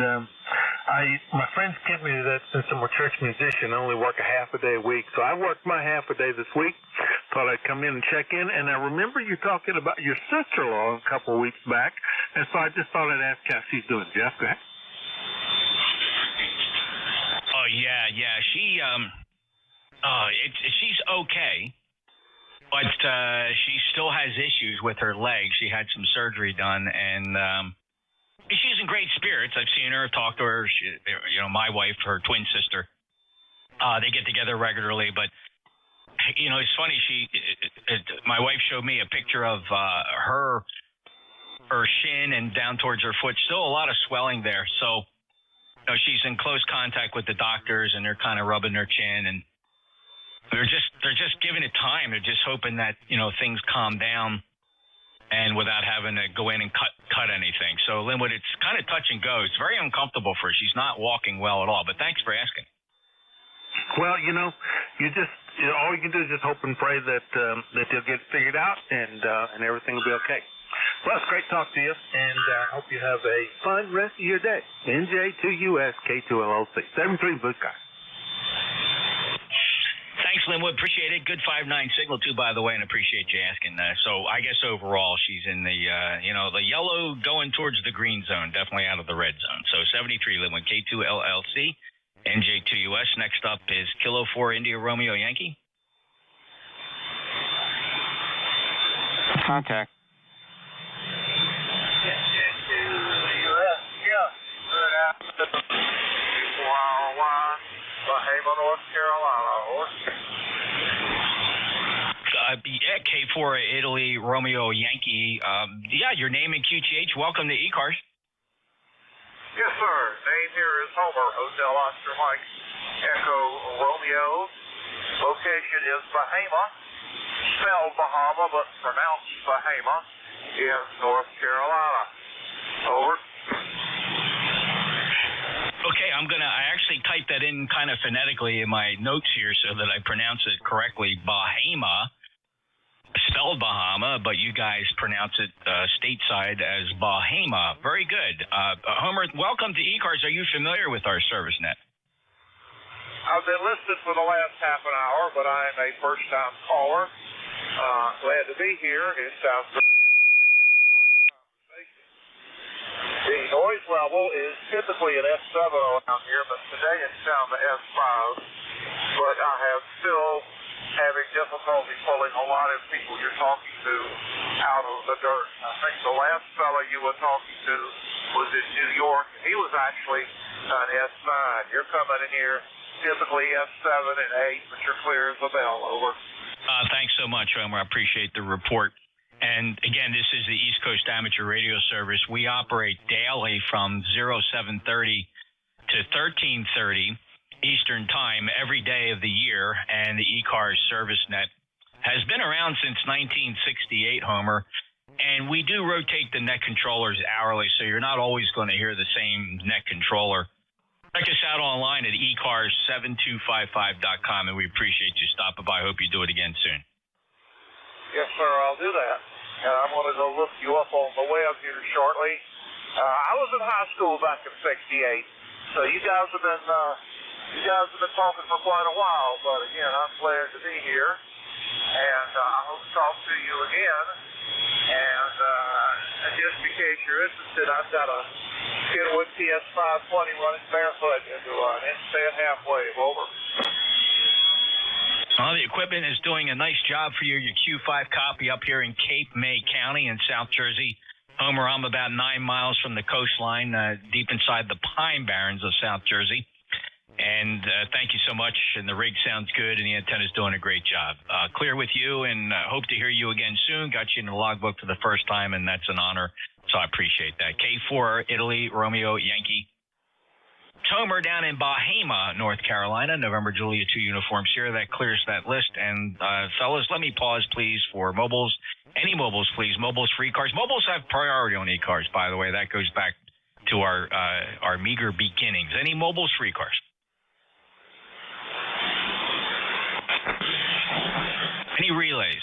S3: my friends kept me that since I'm a church musician, I only work a half a day a week. So I worked my half a day this week. Thought I'd come in and check in. And I remember you talking about your sister-in-law a couple of weeks back. And so I just thought I'd ask how she's doing. Jeff, go ahead.
S12: Oh, yeah. She's okay. But she still has issues with her leg. She had some surgery done, and she's in great spirits. I've seen her, talked to her. She, my wife, her twin sister. They get together regularly. But it's funny. My wife showed me a picture of her shin and down towards her foot. Still a lot of swelling there. So she's in close contact with the doctors, and they're kind of rubbing their chin and. They're just giving it time. They're just hoping that things calm down, and without having to go in and cut anything. So Linwood, it's kind of touch and go. It's very uncomfortable for her. She's not walking well at all. But thanks for asking.
S3: Well, all you can do is just hope and pray that you'll get it figured out and everything will be okay. Well, it's great to talk to you, and I hope you have a fun rest of your day. NJ2US K2LLC 73 Blue Sky.
S12: Thanks, Linwood. Appreciate it. Good 5-9 signal, too, by the way, and appreciate you asking. So I guess overall she's in the, the yellow going towards the green zone, definitely out of the red zone. So 73, Linwood, K2LLC, NJ2US. Next up is Kilo 4 India Romeo Yankee.
S8: Contact.
S11: NJ2US, yeah. Good afternoon. 401, Bahama, North Carolina.
S12: K4 Italy Romeo Yankee. Your name in QTH. Welcome to ECARS.
S11: Yes, sir. Name here is Homer, Hotel Oscar Mike, Echo Romeo. Location is Bahama, spelled Bahama, but pronounced Bahama, in North Carolina. Over.
S12: Okay, I actually typed that in kind of phonetically in my notes here so that I pronounce it correctly. Bahama, spelled Bahama, but you guys pronounce it stateside as Bahama. Very good. Homer, welcome to ECARS. Are you familiar with our service net?
S11: I've been listed for the last half an hour, but I'm a first-time caller. Glad to be here. It sounds very interesting. I've enjoyed the conversation. The noise level is typically an S7 around here, but today it's down to S5. But I have still having difficulty pulling a lot of people you're talking to out of the dirt. I think the last fellow you were talking to was in New York, and he was actually on S9. You're coming in here typically S7 and 8, but you're clear as a bell. Over.
S12: Thanks so much, Homer. I appreciate the report. And again, this is the East Coast Amateur Radio Service. We operate daily from 0730 to 1330 Eastern Time every day of the year, and the ECARS service net has been around since 1968, Homer. And we do rotate the net controllers hourly, so you're not always going to hear the same net controller. Check us out online at ECARS7255.com, and we appreciate you stopping by. I hope you do it again soon.
S11: Yes, sir, I'll do that. And I'm going to go look you up on the web here shortly. I was in high school back in '68, so you guys have been talking for quite a while. But again, I'm glad to be here, and I hope to talk to you again. And just in case you're interested, I've got a Kenwood TS520 running barefoot into an instead halfway. Over.
S12: Well, the equipment is doing a nice job for you. Your Q5 copy up here in Cape May County in South Jersey. Homer, I'm about 9 miles from the coastline, deep inside the Pine Barrens of South Jersey. And thank you so much. And the rig sounds good, and the antenna's doing a great job. Clear with you, and hope to hear you again soon. Got you in the logbook for the first time, and that's an honor. So I appreciate that. K4 Italy Romeo Yankee. Homer down in Bahama, North Carolina, November Julia 2 Uniform Sierra. That clears that list. And fellas, let me pause, please, for mobiles. Any mobiles, please. Mobiles for ECARS. Mobiles have priority on ECARS, by the way. That goes back to our meager beginnings. Any mobiles for ECARS? Any relays?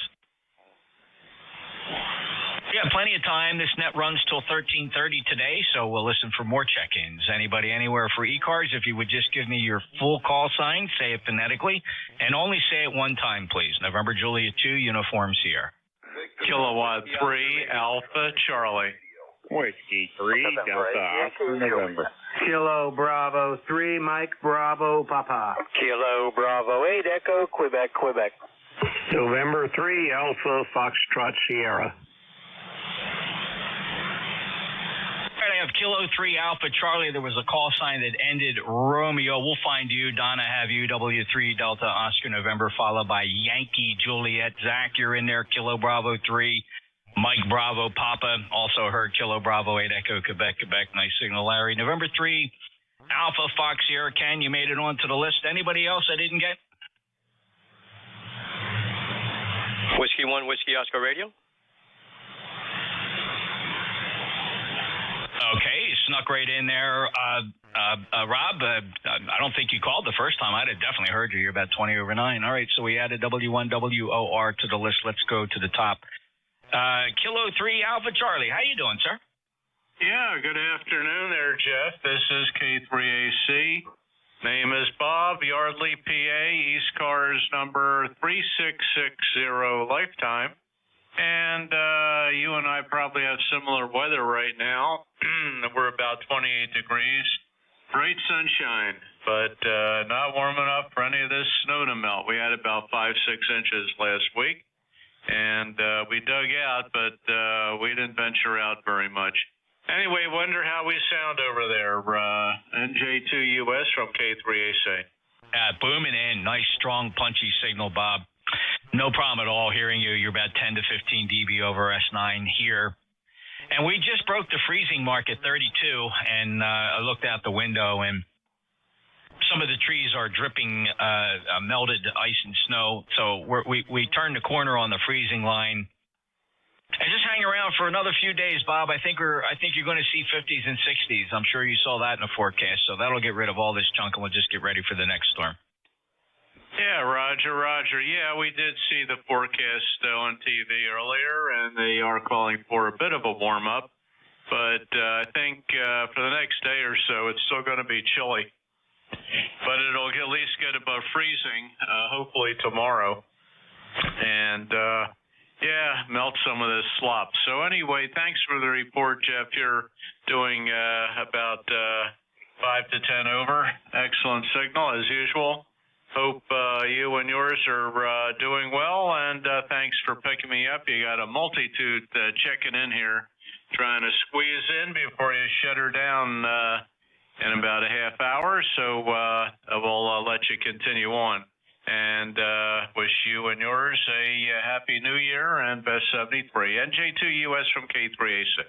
S12: Yeah, Got plenty of time. This net runs till 13:30 today, so we'll listen for more check-ins. Anybody anywhere for ECARS, if you would just give me your full call sign, say it phonetically, and only say it one time, please. November Juliet 2, Uniform Sierra.
S9: Kilowatt 3, Alpha Charlie.
S7: Whiskey 3, Delta Oscar, November.
S8: Kilo Bravo 3, Mike Bravo Papa.
S22: Kilo Bravo 8, Echo, Quebec, Quebec.
S7: November 3, Alpha Foxtrot Sierra.
S12: I have Kilo 3 Alpha Charlie. There was a call sign that ended Romeo. We'll find you. Donna, have you. W3 Delta Oscar November, followed by Yankee Juliet. Zach, you're in there. Kilo Bravo 3. Mike Bravo Papa. Also heard Kilo Bravo 8 Echo Quebec, Quebec. Nice signal, Larry. November 3 Alpha Fox Sierra. Ken, you made it onto the list. Anybody else I didn't get?
S24: Whiskey 1, Whiskey Oscar Radio.
S12: Okay, you snuck right in there. Rob, I don't think you called the first time. I'd have definitely heard you. You're about 20 over 9. All right, so we added W1WOR to the list. Let's go to the top. Kilo 3 Alpha Charlie. How you doing, sir?
S9: Yeah, good afternoon there, Jeff. This is K3AC. Name is Bob, Yardley, PA, ECARS number 3660 lifetime. And you and I probably have similar weather right now. We're about 28 degrees. Great sunshine, but not warm enough for any of this snow to melt. We had about 5-6 inches last week, and we dug out, but we didn't venture out very much. Anyway, wonder how we sound over there. NJ2US from K3AC.
S12: Booming in. Nice, strong, punchy signal, Bob. No problem at all hearing you. You're about 10 to 15 dB over S9 here. And we just broke the freezing mark at 32, and I looked out the window, and some of the trees are dripping melted ice and snow. So we turned the corner on the freezing line. And just hang around for another few days, Bob. I think you're going to see 50s and 60s. I'm sure you saw that in the forecast. So that'll get rid of all this junk, and we'll just get ready for the next storm.
S9: Yeah, Roger. Yeah, we did see the forecast on TV earlier, and they are calling for a bit of a warm-up. But I think for the next day or so, it's still going to be chilly. But it'll at least get above freezing, hopefully tomorrow. And, melt some of this slop. So anyway, thanks for the report, Jeff. You're doing about 5 to 10 over. Excellent signal, as usual. Hope you and yours are doing well, and thanks for picking me up. You got a multitude checking in here, trying to squeeze in before you shut her down in about a half hour, so we'll let you continue on. And wish you and yours a Happy New Year and best 73. NJ2US from K3AC.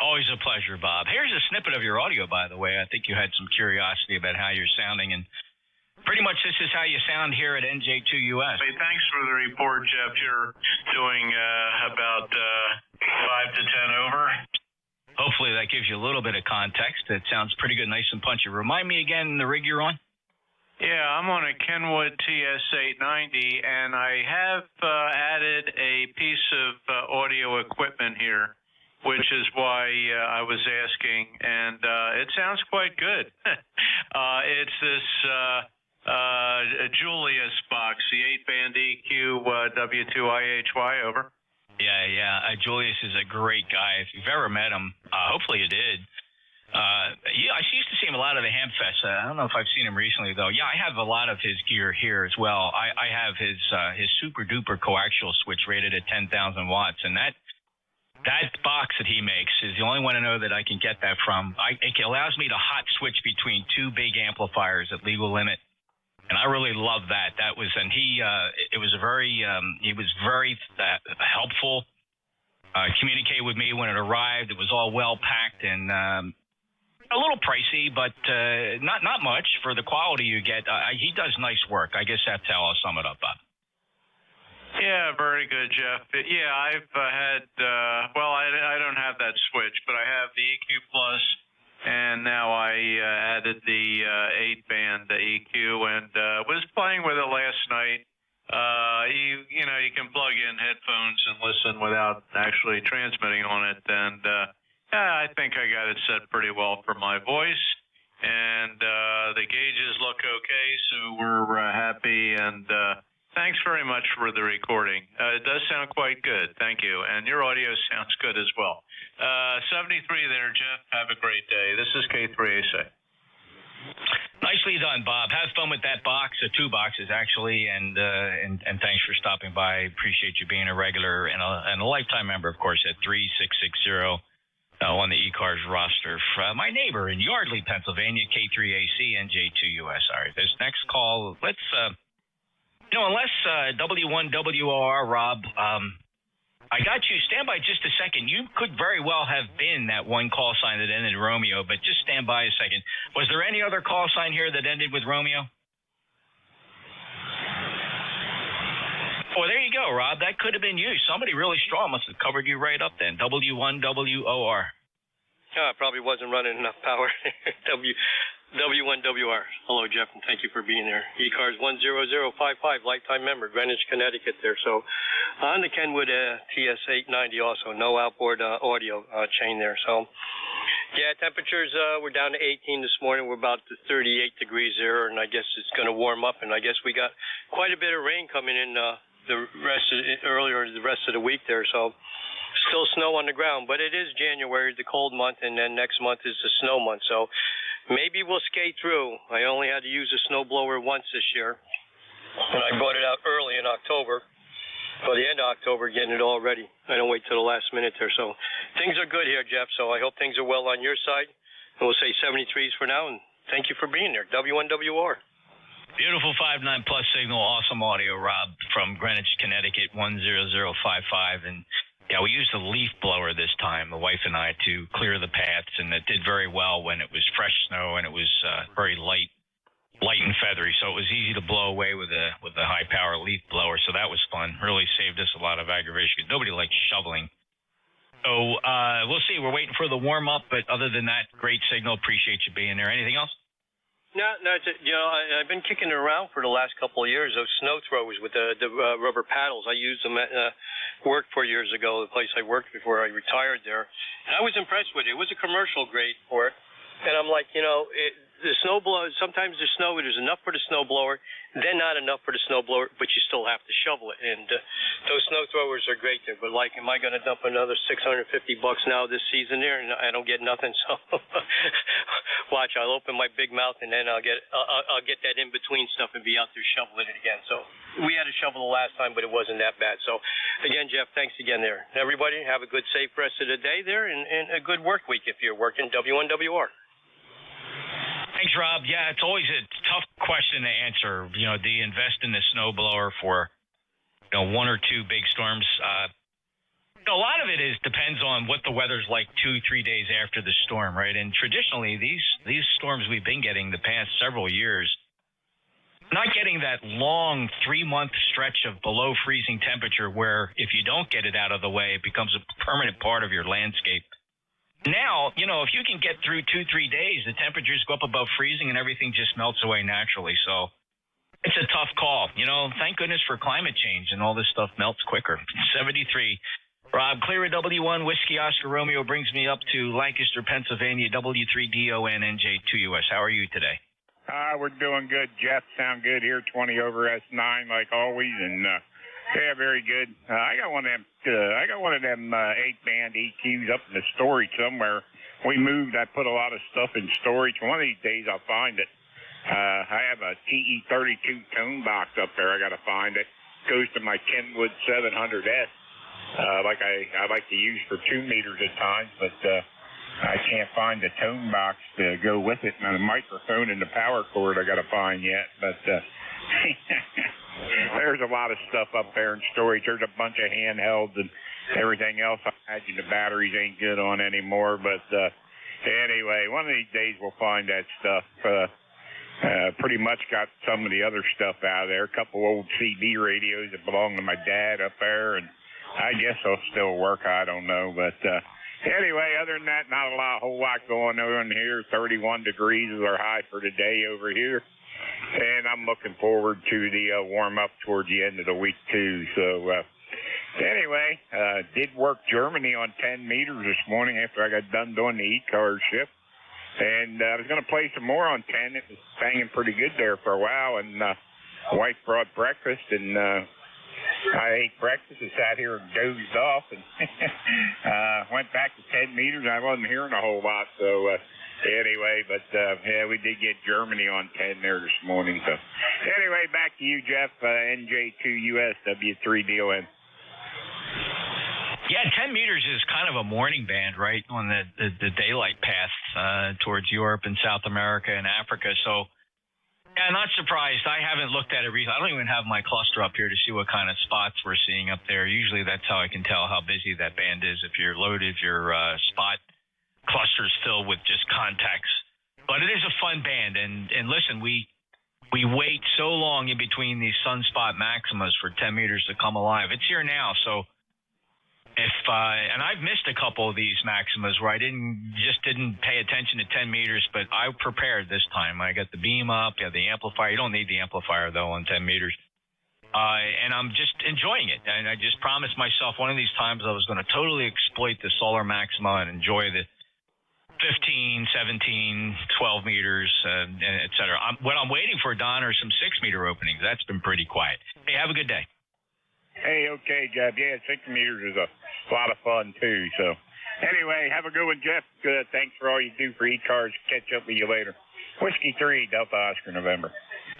S12: Always a pleasure, Bob. Here's a snippet of your audio, by the way. I think you had some curiosity about how you're sounding, and pretty much this is how you sound here at NJ2US.
S9: Hey, thanks for the report, Jeff. You're doing about 5 to 10 over.
S12: Hopefully that gives you a little bit of context. It sounds pretty good, nice and punchy. Remind me again the rig you're on?
S9: Yeah, I'm on a Kenwood TS890, and I have added a piece of audio equipment here, which is why I was asking, and it sounds quite good. It's this Julius box, the 8-band EQ W2IHY, over.
S12: Yeah. Julius is a great guy. If you've ever met him, hopefully you did. I used to see him a lot at the Hamfest. I don't know if I've seen him recently, though. Yeah, I have a lot of his gear here as well. I have his super-duper coaxial switch rated at 10,000 watts, and that box that he makes is the only one I know that I can get that from. It allows me to hot switch between two big amplifiers at legal limit, and I really love that. He was very helpful. Communicate with me when it arrived. It was all well packed and a little pricey, but not much for the quality you get. He does nice work. I guess that's how I'll sum it up, Bob.
S9: Yeah, very good, Jeff. Yeah, I've had, I don't have that switch, but I have the EQ Plus, and now I added the 8-band EQ and was playing with it last night.
S6: you can plug in headphones and listen without actually transmitting on it. And I think I got it set pretty well for my voice. And the gauges look okay, so we're happy. And thanks very much for the recording. It does sound quite good. Thank you. And your audio sounds good as well. 73 there, Jeff. Have a great day. This is K3ASA.
S12: Nicely done, Bob. Have fun with that box, 2 boxes actually, and thanks for stopping by. Appreciate you being a regular and a lifetime member, of course, at 3660 on the ECARS roster. My neighbor in Yardley, Pennsylvania, K3AC, NJ2US. All right, this next call, let's, unless W1WR, Rob, I got you. Stand by just a second. You could very well have been that one call sign that ended in Romeo, but just stand by a second. Was there any other call sign here that ended with Romeo? Oh, there you go, Rob. That could have been you. Somebody really strong must have covered you right up then. W1WOR.
S10: I probably wasn't running enough power. W1WR. Hello, Jeff, and thank you for being there. ECARS 10055, lifetime member, Greenwich, Connecticut there. So on the Kenwood TS890 also, no outboard audio chain there. So, yeah, temperatures were down to 18 this morning. We're about to 38 degrees there, and I guess it's going to warm up. And I guess we got quite a bit of rain coming in the rest of the week there. So still snow on the ground, but it is January, the cold month, and then next month is the snow month. So maybe we'll skate through. I only had to use a snowblower once this year, and I brought it out early in October, for the end of October, getting it all ready. I don't wait till the last minute there. So things are good here, Jeff, so I hope things are well on your side. And we'll say 73s for now, and thank you for being there. W1WR.
S12: Beautiful 5.9 plus signal, awesome audio, Rob, from Greenwich, Connecticut, 10055. And yeah, we used a leaf blower this time, the wife and I, to clear the paths, and it did very well when it was fresh snow and it was very light and feathery, so it was easy to blow away with a high power leaf blower. So that was fun. Really saved us a lot of aggravation. Nobody likes shoveling. So we'll see. We're waiting for the warm up, but other than that, great signal. Appreciate you being there. Anything else?
S10: No, I've been kicking it around for the last couple of years, those snow throwers with the rubber paddles. I used them at work 4 years ago, the place I worked before I retired there. And I was impressed with it. It was a commercial grade for it. And I'm like, the snowblower, sometimes there's enough for the snowblower, then not enough for the snowblower, but you still have to shovel it. And those snow throwers are great there. But like, am I going to dump another $650 now this season there, and I don't get nothing? So watch, I'll open my big mouth, and then I'll get that in between stuff and be out there shoveling it again. So we had to shovel the last time, but it wasn't that bad. So again, Jeff, thanks again there. Everybody have a good, safe rest of the day there, and a good work week if you're working. W1WR.
S12: Thanks, Rob. Yeah, it's always a tough question to answer. Do you invest in the snowblower for, 1 or 2 big storms? A lot of it depends on what the weather's like 2-3 days after the storm, right? And traditionally, these storms we've been getting the past several years, not getting that long 3-month stretch of below freezing temperature where if you don't get it out of the way, it becomes a permanent part of your landscape. Now, if you can get through 2-3 days, the temperatures go up above freezing and everything just melts away naturally. So it's a tough call. Thank goodness for climate change and all this stuff melts quicker. 73. Rob, clear at W1, Whiskey Oscar Romeo brings me up to Lancaster, Pennsylvania, W3DON NJ2US. How are you today?
S13: We're doing good, Jeff. Sound good here, 20 over S9 like always, and yeah, very good. I got one of them 8-band EQs up in the storage somewhere. We moved. I put a lot of stuff in storage. One of these days I'll find it. I have a TE32 tone box up there. I got to find it. Goes to my Kenwood 700S. Like I like to use for 2 meters at times, but I can't find the tone box to go with it, and the microphone and the power cord I got to find yet. But there's a lot of stuff up there in storage. There's a bunch of handhelds and everything else. I imagine the batteries ain't good on anymore. But anyway, one of these days we'll find that stuff. Pretty much got some of the other stuff out of there. A couple old CB radios that belong to my dad up there, and I guess they'll still work. I don't know. But anyway, other than that, not a whole lot going on here. 31 degrees is our high for today over here. And I'm looking forward to the warm-up towards the end of the week, too. So, anyway, did work Germany on 10 meters this morning after I got done doing the ECARS shift. And I was going to play some more on 10. It was banging pretty good there for a while. And wife brought breakfast, and I ate breakfast and sat here and dozed off and went back to 10 meters. I wasn't hearing a whole lot. So anyway, but yeah, we did get Germany on 10 there this morning. So anyway, back to you, Jeff, NJ2US W3DON.
S12: Yeah, 10 meters is kind of a morning band, right, on the daylight path towards Europe and South America and Africa. So, yeah, not surprised. I haven't looked at it recently. I don't even have my cluster up here to see what kind of spots we're seeing up there. Usually that's how I can tell how busy that band is. If you're loaded, your spot cluster's filled with just contacts. But it is a fun band. And listen, we wait so long in between these sunspot maximas for 10 meters to come alive. It's here now, so and I've missed a couple of these maximas where I didn't pay attention to 10 meters, but I prepared this time. I got the beam up, the amplifier. You don't need the amplifier, though, on 10 meters. And I'm just enjoying it. And I just promised myself one of these times I was going to totally exploit the solar maxima and enjoy the 15, 17, 12 meters, et cetera. What I'm waiting for, Don, are some 6-meter openings. That's been pretty quiet. Hey, have a good day.
S13: Hey, okay, Jeff. Yeah, 6 meters is a lot of fun, too. So, anyway, have a good one, Jeff. Good. Thanks for all you do for ECARS. Catch up with you later. Whiskey 3, Delta Oscar, November.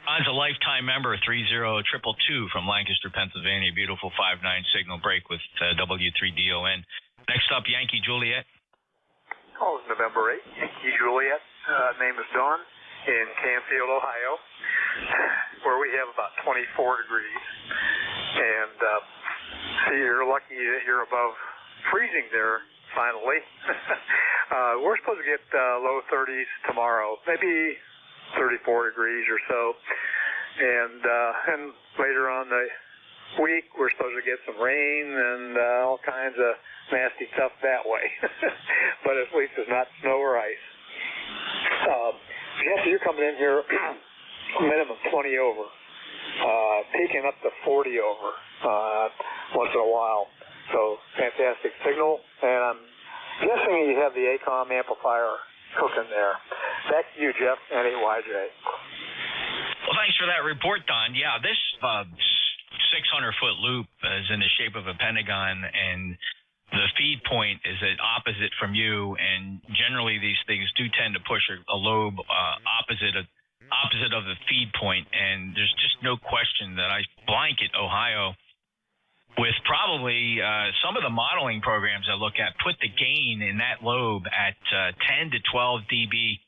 S12: Don's a lifetime member, 30222 from Lancaster, Pennsylvania. Beautiful 5-9 signal break with W3DON. Next up, Yankee Juliet.
S2: Oh, November 8th, Yankee Juliet. Name is Dawn in Canfield, Ohio, where we have about 24 degrees. And see, you're lucky that you're above freezing there, finally. We're supposed to get low 30s tomorrow, maybe 34 degrees or so. And later on the week, we're supposed to get some rain and all kinds of nasty stuff that way. But at least it's not snow or ice. Jeff, you're coming in here minimum 20 over. Peaking up to 40 over once in a while. So, fantastic signal. And I'm guessing you have the ACOM amplifier cooking there. Back to you, Jeff, N8YJ.
S12: Well, thanks for that report, Don. Yeah, this 600-foot loop is in the shape of a pentagon, and the feed point is at opposite from you, and generally these things do tend to push a lobe opposite of the feed point, and there's just no question that I blanket Ohio with probably some of the modeling programs I look at put the gain in that lobe at 10 to 12 dB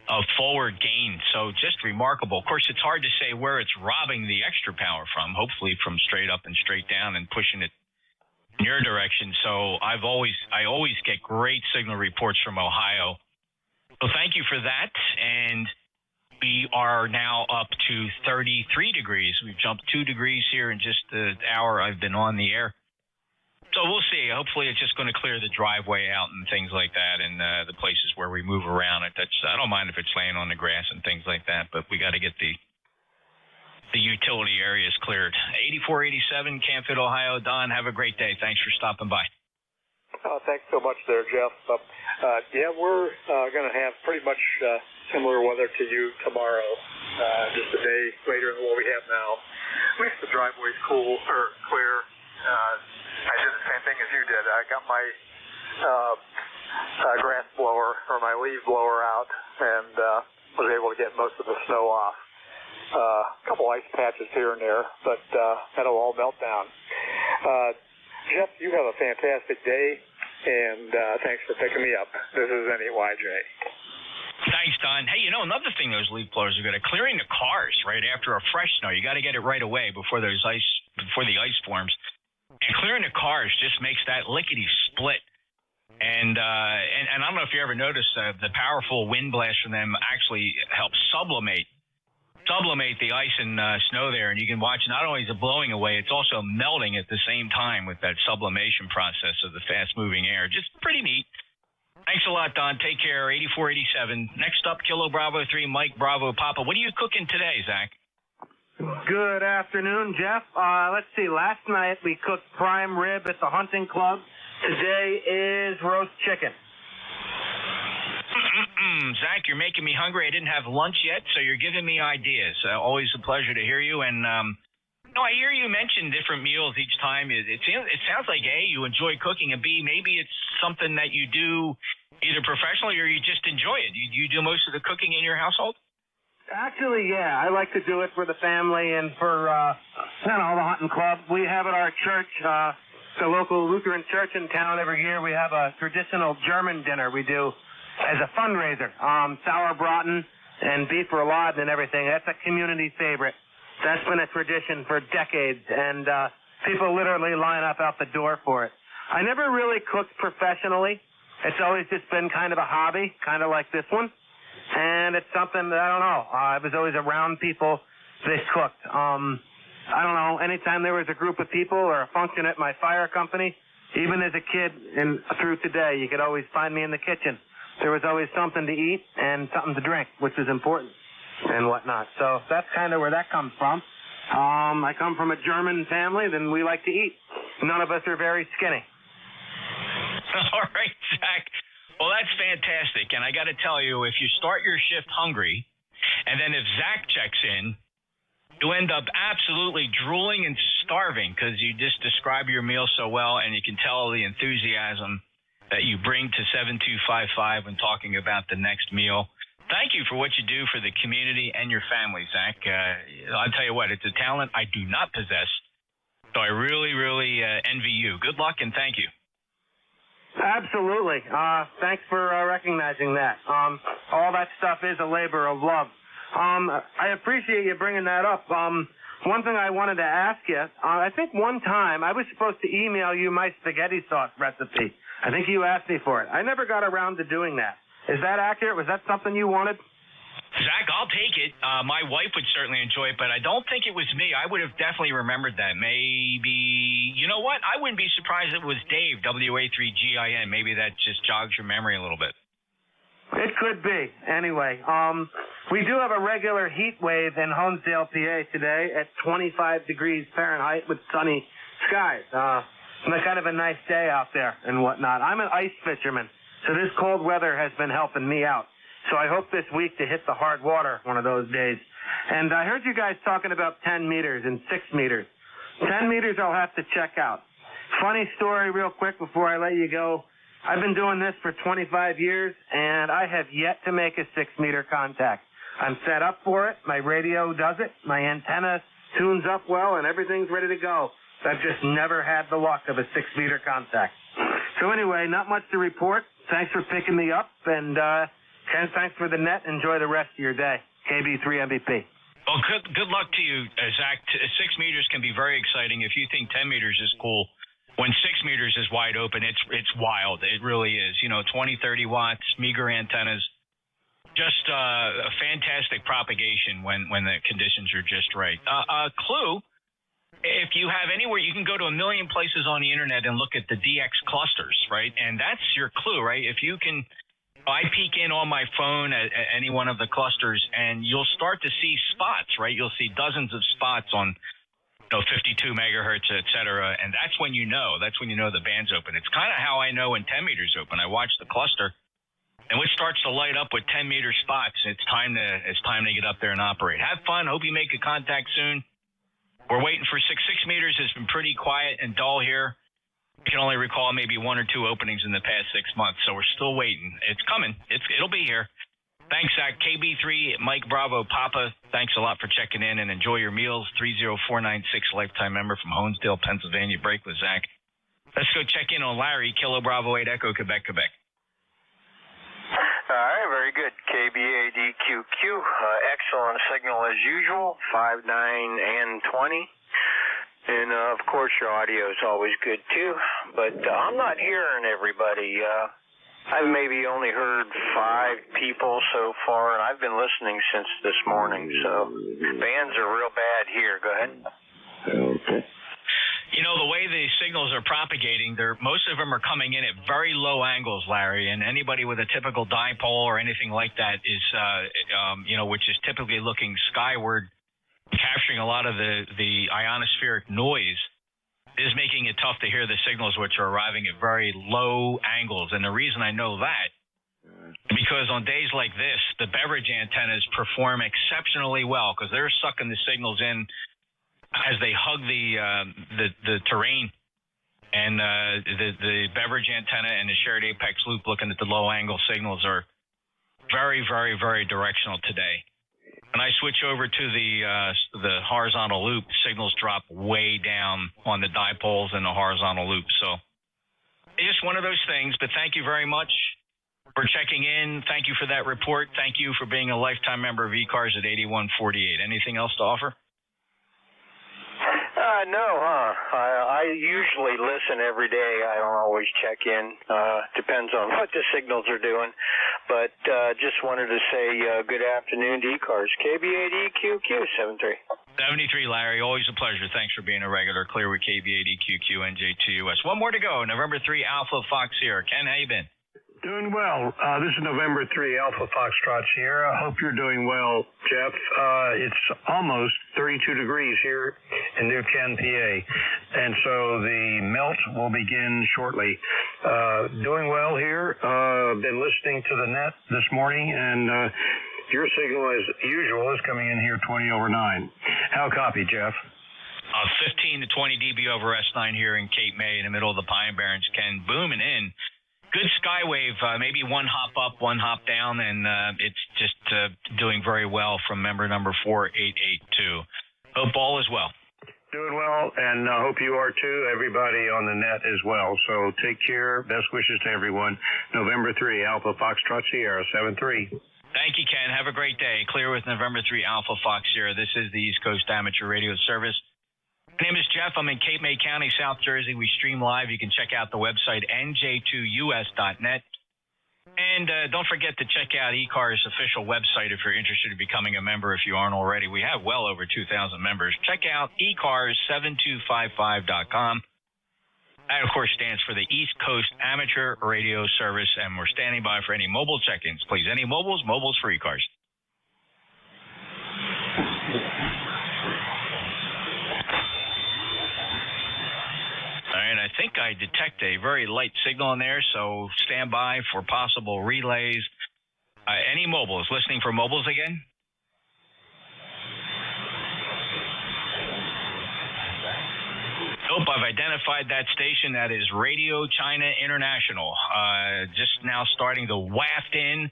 S12: of forward gain. So just remarkable. Of course, it's hard to say where it's robbing the extra power from, hopefully from straight up and straight down and pushing it in your direction. So I always get great signal reports from Ohio. So thank you for that. And we are now up to 33 degrees. We've jumped 2 degrees here in just the hour I've been on the air. So we'll see. Hopefully it's just going to clear the driveway out and things like that, and the places where we move around. I don't mind if it's laying on the grass and things like that, but we got to get the utility areas cleared. 8487 Canfield, Ohio. Don, have a great day. Thanks for stopping by.
S2: Thanks so much there, Jeff. Yeah, we're going to have pretty much similar weather to you tomorrow, just a day later than what we have now. At least the driveway's cool or clear. I did the same thing as you did. I got my grass blower or my leaf blower out and was able to get most of the snow off. A couple ice patches here and there, but that'll all melt down. Jeff, you have a fantastic day, and thanks for picking me up. This is N8YJ.
S12: Thanks, Don. Hey, another thing those leaf blowers are good at, clearing the cars right after a fresh snow. You got to get it right away before the ice forms. And clearing the cars just makes that lickety split. And I don't know if you ever noticed the powerful wind blast from them actually helps sublimate the ice and snow there. And you can watch not only is it blowing away, it's also melting at the same time with that sublimation process of the fast moving air. Just pretty neat. Thanks a lot, Don. Take care. 8487. Next up, Kilo Bravo 3, Mike Bravo Papa. What are you cooking today, Zach?
S8: Good afternoon, Jeff. Let's see. Last night we cooked prime rib at the hunting club. Today is roast chicken.
S12: Zach, you're making me hungry. I didn't have lunch yet, so you're giving me ideas. Always a pleasure to hear you. And I hear you mention different meals each time. It sounds like A, you enjoy cooking, and B, maybe it's something that you do either professionally or you just enjoy it. You do most of the cooking in your household?
S8: Actually, yeah. I like to do it for the family and for the hunting club. We have at our church, the local Lutheran church in town, every year we have a traditional German dinner we do as a fundraiser. Sauerbraten and beef roulade and everything. That's a community favorite. That's been a tradition for decades, and people literally line up out the door for it. I never really cooked professionally. It's always just been kind of a hobby, kind of like this one. And it's something that, I don't know, I was always around people that cooked. I don't know, anytime there was a group of people or a function at my fire company, even as a kid and through today, you could always find me in the kitchen. There was always something to eat and something to drink, which was important and whatnot. So that's kind of where that comes from. I come from a German family, then we like to eat. None of us are very skinny.
S12: All right, Zach. Well, that's fantastic. And I got to tell you, if you start your shift hungry, and then if Zach checks in, you end up absolutely drooling and starving because you just describe your meal so well, and you can tell the enthusiasm that you bring to 7255 when talking about the next meal. Thank you for what you do for the community and your family, Zach. I'll tell you what, it's a talent I do not possess, so I really, really envy you. Good luck, and thank you.
S8: Absolutely. Thanks for recognizing that. All that stuff is a labor of love. I appreciate you bringing that up. One thing I wanted to ask you, I think one time I was supposed to email you my spaghetti sauce recipe. I think you asked me for it. I never got around to doing that. Is that accurate? Was that something you wanted?
S12: Zach, I'll take it. My wife would certainly enjoy it, but I don't think it was me. I would have definitely remembered that. Maybe, you know what? I wouldn't be surprised if it was Dave, WA3GIN. Maybe that just jogs your memory a little bit.
S8: It could be. Anyway, we do have a regular heat wave in Honesdale, PA today at 25 degrees Fahrenheit with sunny skies. Kind of a nice day out there and whatnot. I'm an ice fisherman, so this cold weather has been helping me out. So I hope this week to hit the hard water one of those days. And I heard you guys talking about 10 meters and 6 meters. 10 meters I'll have to check out. Funny story real quick before I let you go. I've been doing this for 25 years, and I have yet to make a 6-meter contact. I'm set up for it. My radio does it. My antenna tunes up well, and everything's ready to go. I've just never had the luck of a 6-meter contact. So anyway, not much to report. Thanks for picking me up, and thanks for the net. Enjoy the rest of your day. KB3 MVP.
S12: Well, good luck to you, Zach. 6 meters can be very exciting. If you think 10 meters is cool, when 6 meters is wide open, it's wild. It really is. 20, 30 watts, meager antennas. Just a fantastic propagation when the conditions are just right. Clue, if you have anywhere, you can go to a million places on the internet and look at the DX clusters, right? And that's your clue, right? If you can, I peek in on my phone at any one of the clusters, and you'll start to see spots, right? You'll see dozens of spots on 52 megahertz, et cetera, and that's when you know the band's open. It's kind of how I know when 10 meters open. I watch the cluster, and when it starts to light up with 10 meter spots, it's time to get up there and operate. Have fun. Hope you make a contact soon. We're waiting for 6 meters. Has been pretty quiet and dull here. I can only recall maybe 1 or 2 openings in the past 6 months, so we're still waiting. It's coming. It'll be here. Thanks, Zach. KB3, Mike Bravo, Papa, thanks a lot for checking in, and enjoy your meals. 30496, lifetime member from Honesdale, Pennsylvania. Break with Zach. Let's go check in on Larry, Kilo Bravo 8 Echo, Quebec.
S14: All right, very good. KBADQQ, excellent signal as usual, 5, 9, and 20. And, of course, your audio is always good, too. But I'm not hearing everybody. I've maybe only heard 5 people so far, and I've been listening since this morning. So bands are real bad here. Go ahead.
S5: Okay.
S12: You know, the way the signals are propagating, most of them are coming in at very low angles, Larry, and anybody with a typical dipole or anything like that is, which is typically looking skyward, capturing a lot of the ionospheric noise, is making it tough to hear the signals which are arriving at very low angles. And the reason I know that, because on days like this, the beverage antennas perform exceptionally well because they're sucking the signals in as they hug the terrain. And the beverage antenna and the shared apex loop looking at the low angle signals are very, very, very directional today. When I switch over to the horizontal loop, signals drop way down on the dipoles and the horizontal loop. So it's just one of those things. But thank you very much for checking in. Thank you for that report. Thank you for being a lifetime member of ECARS at 8148. Anything else to offer?
S14: No, I usually listen every day. I don't always check in. Depends on what the signals are doing. But just wanted to say good afternoon to ECARS. KB8EQQ 73.
S12: 73, Larry. Always a pleasure. Thanks for being a regular. Clear with KB8EQQ NJ2US. One more to go. November 3 Alpha Fox Sierra. Ken, how you been?
S1: Doing well. This is November 3 Alpha Foxtrot Sierra. Hope you're doing well, Jeff. It's almost 32 degrees here in New Ken, PA. And so the melt will begin shortly. Doing well here. Been listening to the net this morning, and your signal, as usual, is coming in here 20 over 9. How copy, Jeff?
S12: 15 to 20 dB over S9 here in Cape May in the middle of the Pine Barrens. Ken, booming in. Good skywave, maybe one hop up, one hop down, and it's just doing very well from member number 4882. Hope all is well.
S1: Doing well, and hope you are too, everybody on the net as well. So take care. Best wishes to everyone. November 3, Alpha Foxtrot Sierra, 73.
S12: Thank you, Ken. Have a great day. Clear with November 3 Alpha Fox Sierra. This is the East Coast Amateur Radio Service. My name is Jeff. I'm in Cape May County, South Jersey. We stream live. You can check out the website, nj2us.net. And don't forget to check out ECARS' official website if you're interested in becoming a member if you aren't already. We have well over 2,000 members. Check out ECARS7255.com. That, of course, stands for the East Coast Amateur Radio Service, and we're standing by for any mobile check-ins. Please, any mobiles for ECARS. All right, I think I detect a very light signal in there, so stand by for possible relays. Any mobiles? Listening for mobiles again? Nope, I've identified that station. That is Radio China International. Just now starting to waft in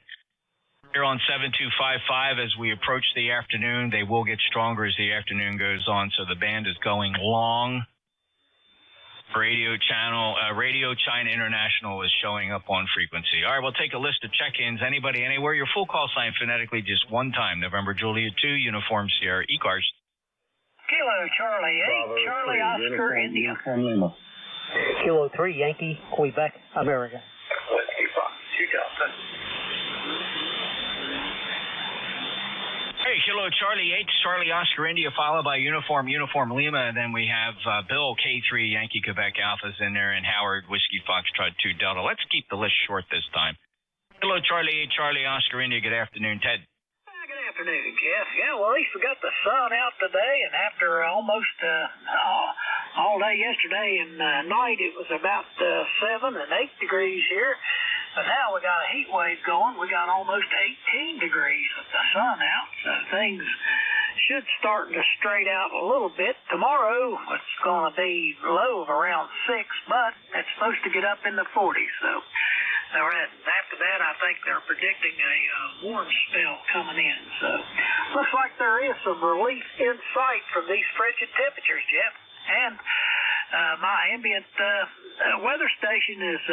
S12: here on 7255 as we approach the afternoon. They will get stronger as the afternoon goes on, so the band is going long. Radio China International is showing up on frequency. All right, we'll take a list of check-ins. Anybody, anywhere. Your full call sign phonetically just one time. November Juliet 2, Uniform Sierra, ECARS.
S18: Kilo Charlie 8, Charlie Oscar, India.
S19: Kilo 3, Yankee, Quebec, America.
S18: Whiskey Fox, 2000.
S12: Hey, Kilo Charlie 8, Charlie Oscar India, followed by Uniform Lima, and then we have Bill K3 Yankee Quebec Alphas in there, and Howard Whiskey Foxtrot 2 Delta. Let's keep the list short this time. Kilo Charlie 8, Charlie Oscar India. Good afternoon, Ted.
S18: Good afternoon, Jeff. Yeah, well, at least we got the sun out today, and after almost all day yesterday and night, it was about 7 and 8 degrees here. But now we got a heat wave going. We got almost 18 degrees with the sun out. So things should start to straight out a little bit. Tomorrow it's going to be low of around 6, but it's supposed to get up in the 40s. So after that, I think they're predicting a warm spell coming in. So looks like there is some relief in sight from these frigid temperatures, Jeff. And my ambient weather station is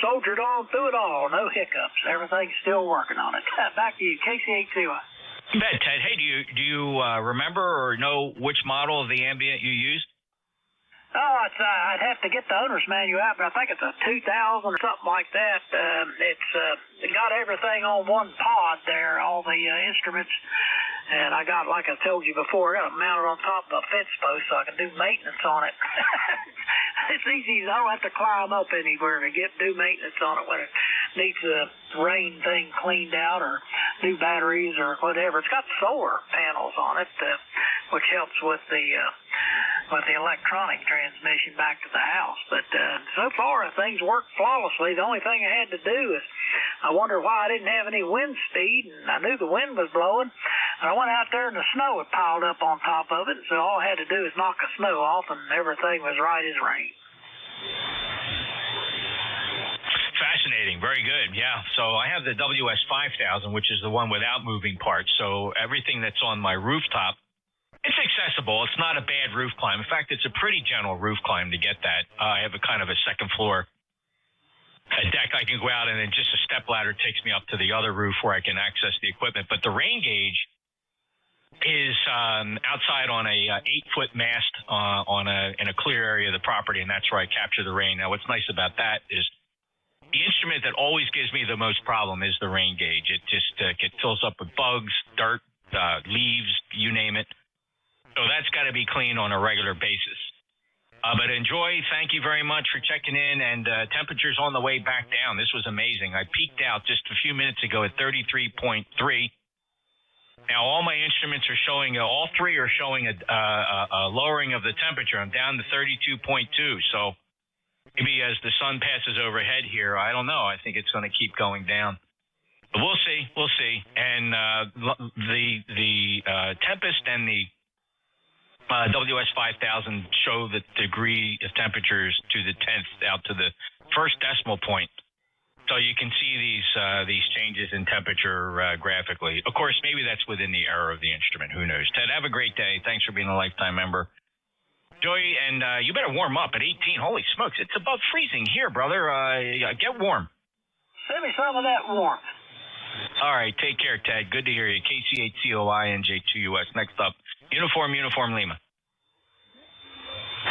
S18: soldiered on through it all. No hiccups. Everything's still working on it. Back to you, KC82.
S12: You bet, Ted. Hey, do you remember or know which model of the ambient you used?
S18: Oh, I'd have to get the owner's manual out, but I think it's a 2000 or something like that. It got everything on one pod there, all the instruments And I got, like I told you before, I got it mounted on top of a fence post so I can do maintenance on it. It's easy. I don't have to climb up anywhere to do maintenance on it when it needs a rain thing cleaned out or new batteries or whatever. It's got solar panels on it, which helps with the electronic transmission back to the house. But so far, things work flawlessly. The only thing I had to do is I wondered why I didn't have any wind speed, and I knew the wind was blowing. And I went out there, and the snow had piled up on top of it, so all I had to do is knock the snow off, and everything was right as rain.
S12: Fascinating. Very good. Yeah. So I have the WS5000, which is the one without moving parts. So everything that's on my rooftop, it's accessible. It's not a bad roof climb. In fact, it's a pretty gentle roof climb to get that. I have a kind of a second floor deck. I can go out, and then just a step ladder takes me up to the other roof where I can access the equipment. But the rain gauge is outside on a 8-foot mast in a clear area of the property, and that's where I capture the rain. Now, what's nice about that is the instrument that always gives me the most problem is the rain gauge. It just it fills up with bugs, dirt, leaves, you name it. So that's got to be cleaned on a regular basis. But enjoy. Thank you very much for checking in. And temperatures on the way back down. This was amazing. I peaked out just a few minutes ago at 33.3. Now, all my instruments are showing, all three are showing a lowering of the temperature. I'm down to 32.2. So maybe as the sun passes overhead here, I don't know. I think it's going to keep going down. But we'll see. We'll see. And the Tempest and the WS5000 show the degree of temperatures to the 10th out to the first decimal point. So you can see these changes in temperature graphically. Of course, maybe that's within the error of the instrument. Who knows? Ted, have a great day. Thanks for being a lifetime member. Joey, and you better warm up at 18. Holy smokes, it's above freezing here, brother. Get warm.
S18: Send me some of that warmth.
S12: All right, take care, Ted. Good to hear you. KC8COINJ2US. Next up, Uniform Lima.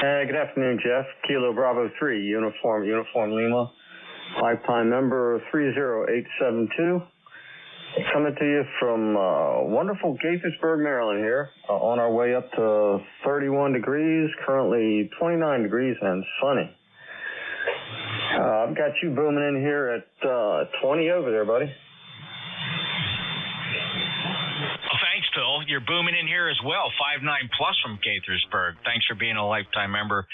S4: Good afternoon, Jeff. Kilo Bravo 3, Uniform Lima. Lifetime member 30872. Coming to you from wonderful Gaithersburg, Maryland here. On our way up to 31 degrees, currently 29 degrees and sunny. I've got you booming in here at 20 over there, buddy.
S12: Well, thanks, Phil. You're booming in here as well. 5.9 plus from Gaithersburg. Thanks for being a lifetime member.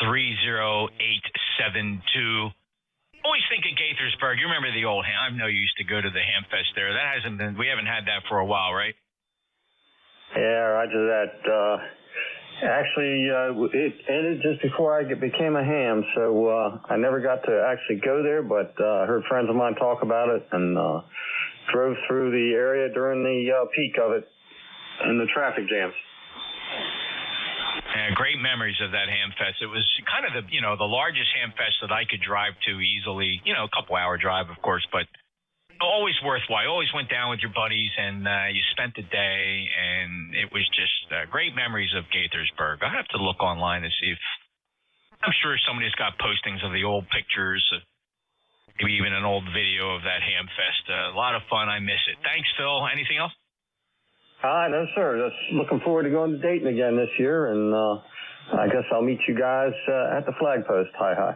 S12: 30872. Always think of Gaithersburg. You remember the old I know you used to go to the Ham Fest there. That hasn't been. We haven't had that for a while, right?
S4: Yeah, roger that. Actually, it ended just before I became a ham, so I never got to actually go there. But I heard friends of mine talk about it and drove through the area during the peak of it and the traffic jams.
S12: Yeah, great memories of that Ham Fest. It was kind of the largest Ham Fest that I could drive to easily. A couple-hour drive, of course, but always worthwhile. Always went down with your buddies, and you spent the day, and it was just great memories of Gaithersburg. I have to look online to see if I'm sure somebody's got postings of the old pictures, maybe even an old video of that Ham Fest. A lot of fun. I miss it. Thanks, Phil. Anything else?
S4: No, sir. Just looking forward to going to Dayton again this year, and I guess I'll meet you guys at the flag post. Hi.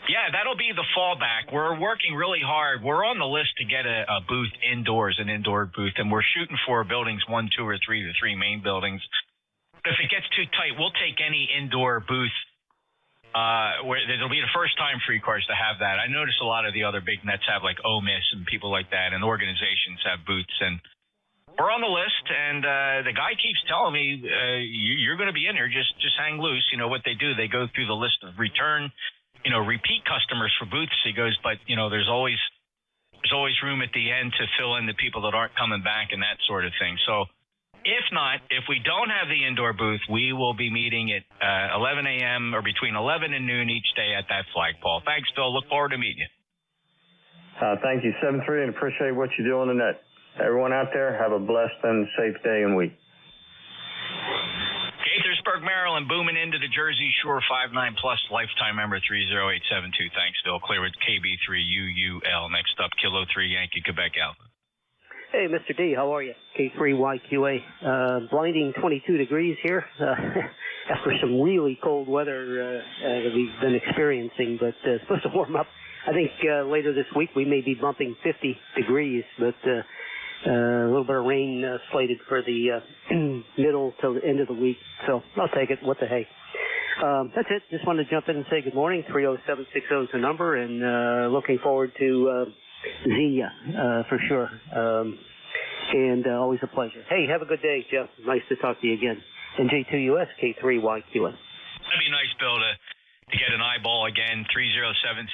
S12: Yeah, that'll be the fallback. We're working really hard. We're on the list to get a booth indoors, an indoor booth, and we're shooting for buildings 1, 2, or 3, the 3 main buildings. But if it gets too tight, we'll take any indoor booth. Where it'll be the first time for ECARS to have that. I notice a lot of the other big nets have like OMIS and people like that, and organizations have booths, and we're on the list, and the guy keeps telling me, you're going to be in here, just hang loose. What they do, they go through the list of repeat customers for booths. He goes, but, there's always room at the end to fill in the people that aren't coming back and that sort of thing. So if we don't have the indoor booth, we will be meeting at 11 a.m. or between 11 and noon each day at that flagpole. Thanks, Phil. Look forward to meeting you.
S4: Thank you, 7-3, and appreciate what you do on the net. Everyone out there, have a blessed and safe day and week.
S12: Gaithersburg, Maryland, booming into the Jersey Shore, 5.9 plus, lifetime member 30872. Thanks, Phil. Clear with KB3UUL. Next up, Kilo 3 Yankee Quebec Alpha.
S19: Hey, Mr. D, how are you? K3YQA. Blinding 22 degrees here after some really cold weather that we've been experiencing, but it's supposed to warm up. I think later this week we may be bumping 50 degrees, but a little bit of rain slated for the middle till the end of the week, so I'll take it. What the hey. That's it. Just wanted to jump in and say good morning. 30760 is the number, and looking forward to Xenia for sure. And always a pleasure. Hey, have a good day, Jeff. Nice to talk to you again. NJ2US, K3YQA.
S12: That'd be nice, Bill, to get an eyeball again, 30760.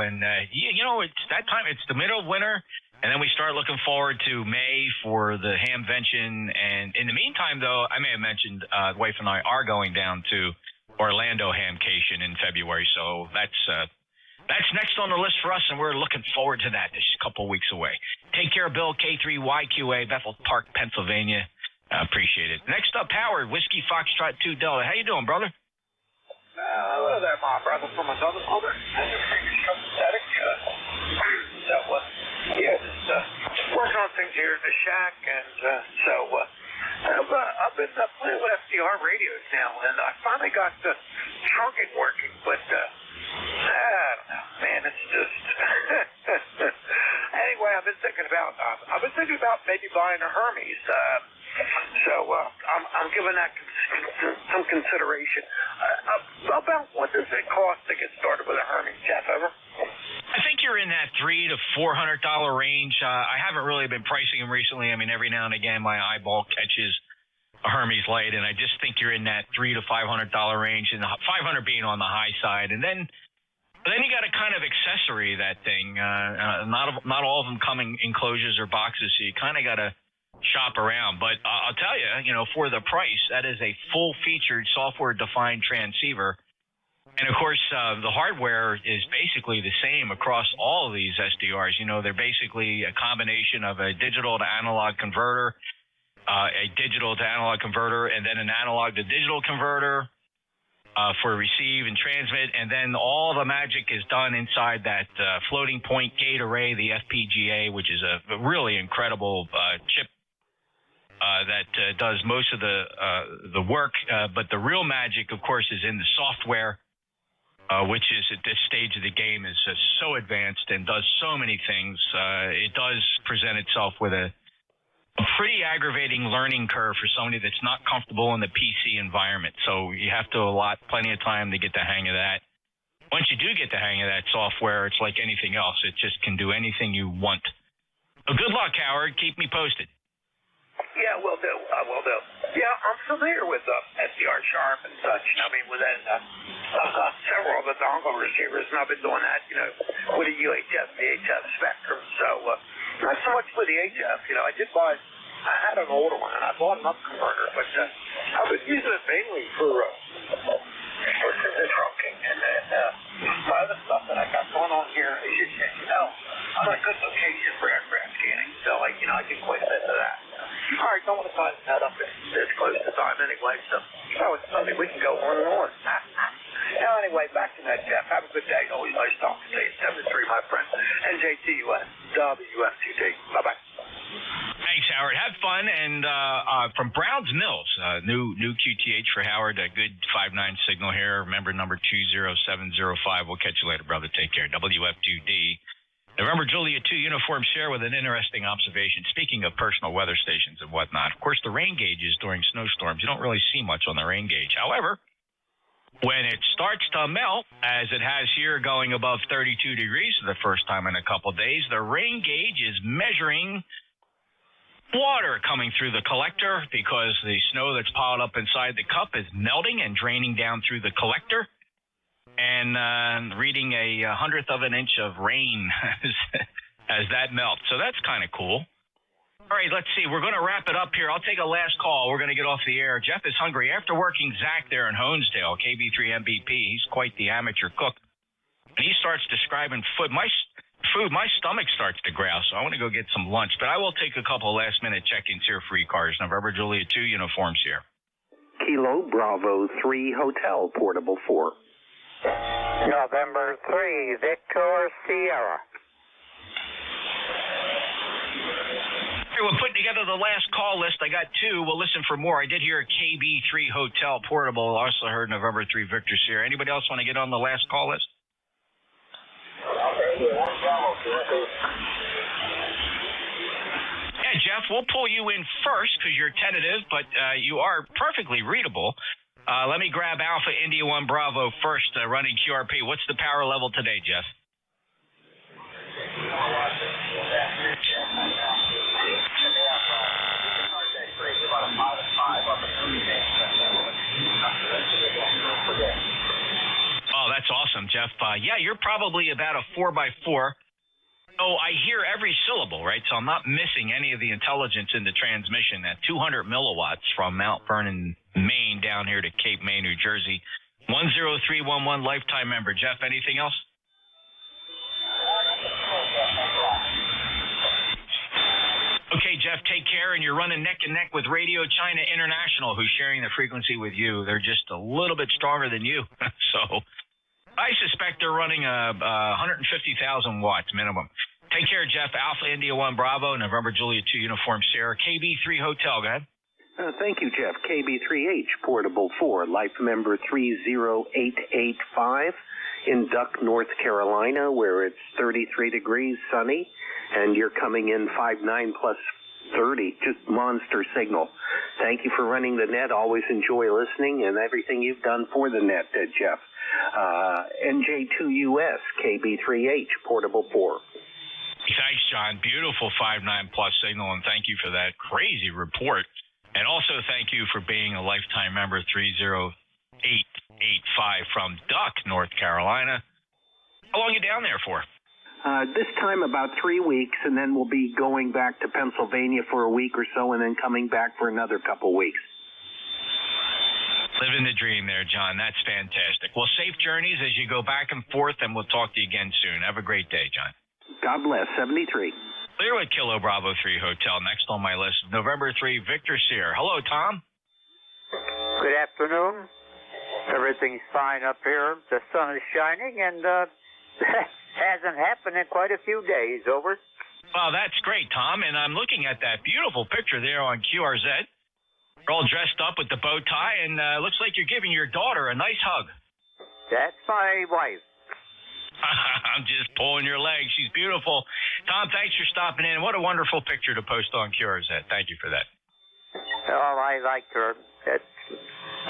S12: And, it's that time. It's the middle of winter. And then we start looking forward to May for the Hamvention. And in the meantime, though, I may have mentioned the wife and I are going down to Orlando Hamcation in February. So that's next on the list for us, and we're looking forward to that. It's a couple of weeks away. Take care, Bill, K3YQA, Bethel Park, Pennsylvania. Appreciate it. Next up, Howard, Whiskey Foxtrot 2 Delta. How you doing, brother?
S21: Hello there, my brother from another mother. Sympathetic. Just working on things here in the shack, and I've been playing with FDR radios now, and I finally got the trunking working, but I don't know, man, it's just... Anyway, I've been thinking about maybe buying a Hermes, I'm giving that some consideration. About what does it cost to get started with a Hermes, Jeff, ever?
S12: I think you're in that $300 to $400 range. I haven't really been pricing them recently. I mean, every now and again, my eyeball catches a Hermes light, and I just think you're in that $300 to $500 range, and the $500 being on the high side. And then you got to kind of accessory that thing. Not all of them come in enclosures or boxes, so you kind of got to shop around. But I'll tell you, for the price, that is a full-featured software-defined transceiver. And, of course, the hardware is basically the same across all of these SDRs. They're basically a combination of a digital to analog converter, and then an analog to digital converter for receive and transmit. And then all the magic is done inside that floating point gate array, the FPGA, which is a really incredible chip that does most of the work. But the real magic, of course, is in the software. Which is at this stage of the game is so advanced and does so many things. It does present itself with a pretty aggravating learning curve for somebody that's not comfortable in the PC environment. So you have to allot plenty of time to get the hang of that. Once you do get the hang of that software, it's like anything else. It just can do anything you want. So good luck, Howard. Keep me posted.
S21: Yeah, will do. I will do. Yeah, I'm familiar with SDR Sharp and such. I mean, with that, I've got several of the dongle receivers, and I've been doing that, with the UHF, the HF spectrum. So, not so much with the HF. I had an older one, and I bought an up converter, but I've been using it mainly for trunking. And then my other stuff that I got going on here is, I'm in a good location for aircraft scanning, so I can quite a bit of that. All right, don't want to tie that up. It's close to time anyway, so it's Sunday. We can go on and on. Anyway, back to that, Jeff. Have a good day. Always nice talking to you. 7-3, my friend. NJTUS, WFTD. Bye-bye.
S12: Thanks, Howard. Have fun. And from Browns Mills, new QTH for Howard. A good 5-9 signal here. Remember, number 20705. We'll catch you later, brother. Take care. WF2D. November Juliet 2 Uniform Share with an interesting observation. Speaking of personal weather stations and whatnot, of course, the rain gauges during snowstorms, you don't really see much on the rain gauge. However, when it starts to melt, as it has here going above 32 degrees for the first time in a couple of days, the rain gauge is measuring water coming through the collector because the snow that's piled up inside the cup is melting and draining down through the collector. And reading a 100th of an inch of rain as that melts. So that's kind of cool. All right, let's see. We're going to wrap it up here. I'll take a last call. We're going to get off the air. Jeff is hungry. After working Zach there in Honesdale, KB3 MVP, he's quite the amateur cook. And he starts describing food. My stomach starts to growl, so I want to go get some lunch. But I will take a couple last-minute check-ins here for ECARS. November Juliet 2 uniforms here.
S15: Kilo Bravo 3 Hotel Portable 4.
S21: November 3, Victor Sierra.
S12: We're putting together the last call list. I got two. We'll listen for more. I did hear KB3 Hotel Portable. Also heard November 3 Victor Sierra. Anybody else want to get on the last call list? Yeah, Jeff, we'll pull you in first because you're tentative, but you are perfectly readable. Let me grab Alpha India 1 Bravo first, running QRP. What's the power level today, Jeff? Oh, that's awesome, Jeff. Yeah, you're probably about a 4x4. Oh, I hear every syllable, right? So I'm not missing any of the intelligence in the transmission at 200 milliwatts from Mount Vernon, Maine, down here to Cape May, New Jersey. 10311 lifetime member. Jeff, anything else? Okay, Jeff, take care, and you're running neck and neck with Radio China International, who's sharing the frequency with you. They're just a little bit stronger than you. So I suspect they're running 150,000 watts minimum. Take care, Jeff. Alpha India 1 Bravo, November Juliet 2 Uniform Sierra, KB3 Hotel. Go ahead.
S15: Thank you, Jeff. KB3H, Portable 4, life member 30885 in Duck, North Carolina, where it's 33 degrees, sunny, and you're coming in 59 plus 30, just monster signal. Thank you for running the net. Always enjoy listening and everything you've done for the net, Jeff. NJ2US, KB3H, Portable 4.
S12: Thanks, John. Beautiful 59 plus signal, and thank you for that crazy report. And also thank you for being a lifetime member 30885 from Duck, North Carolina. How long are you down there for?
S15: This time about 3 weeks, and then we'll be going back to Pennsylvania for a week or so, and then coming back for another couple weeks.
S12: Living the dream there, John. That's fantastic. Well, safe journeys as you go back and forth, and we'll talk to you again soon. Have a great day, John.
S15: God bless. 73.
S12: Clear with Kilo Bravo 3 Hotel. Next on my list, November 3, Victor Sierra. Hello, Tom.
S16: Good afternoon. Everything's fine up here. The sun is shining, and hasn't happened in quite a few days. Over.
S12: Well, that's great, Tom. And I'm looking at that beautiful picture there on QRZ. You're all dressed up with the bow tie, and looks like you're giving your daughter a nice hug.
S16: That's my wife.
S12: I'm just pulling your leg. She's beautiful. Tom, thanks for stopping in. What a wonderful picture to post on QRZ. Thank you for that.
S16: Oh, I like her. That's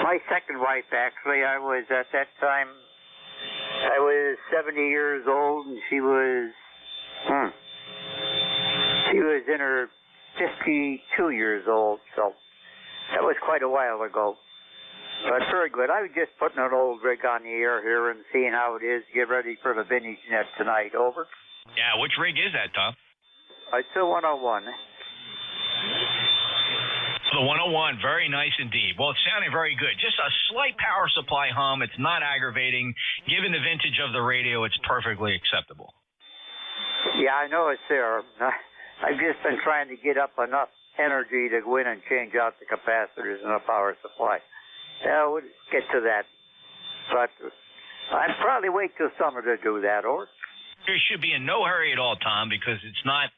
S16: my second wife, actually. I was, at that time, I was 70 years old, and she was in her 52 years old, so that was quite a while ago. But very good. I was just putting an old rig on the air here and seeing how it is. Get ready for the vintage net tonight. Over.
S12: Yeah, which rig is that, Tom?
S16: It's a 101.
S12: The 101, very nice indeed. Well, it's sounding very good. Just a slight power supply hum. It's not aggravating. Given the vintage of the radio, it's perfectly acceptable.
S16: Yeah, I know it's there. I've just been trying to get up enough energy to go in and change out the capacitors in the power supply. Yeah, we'll get to that. But I'd probably wait till summer to do that, or?
S12: There should be in no hurry at all, Tom, because it's not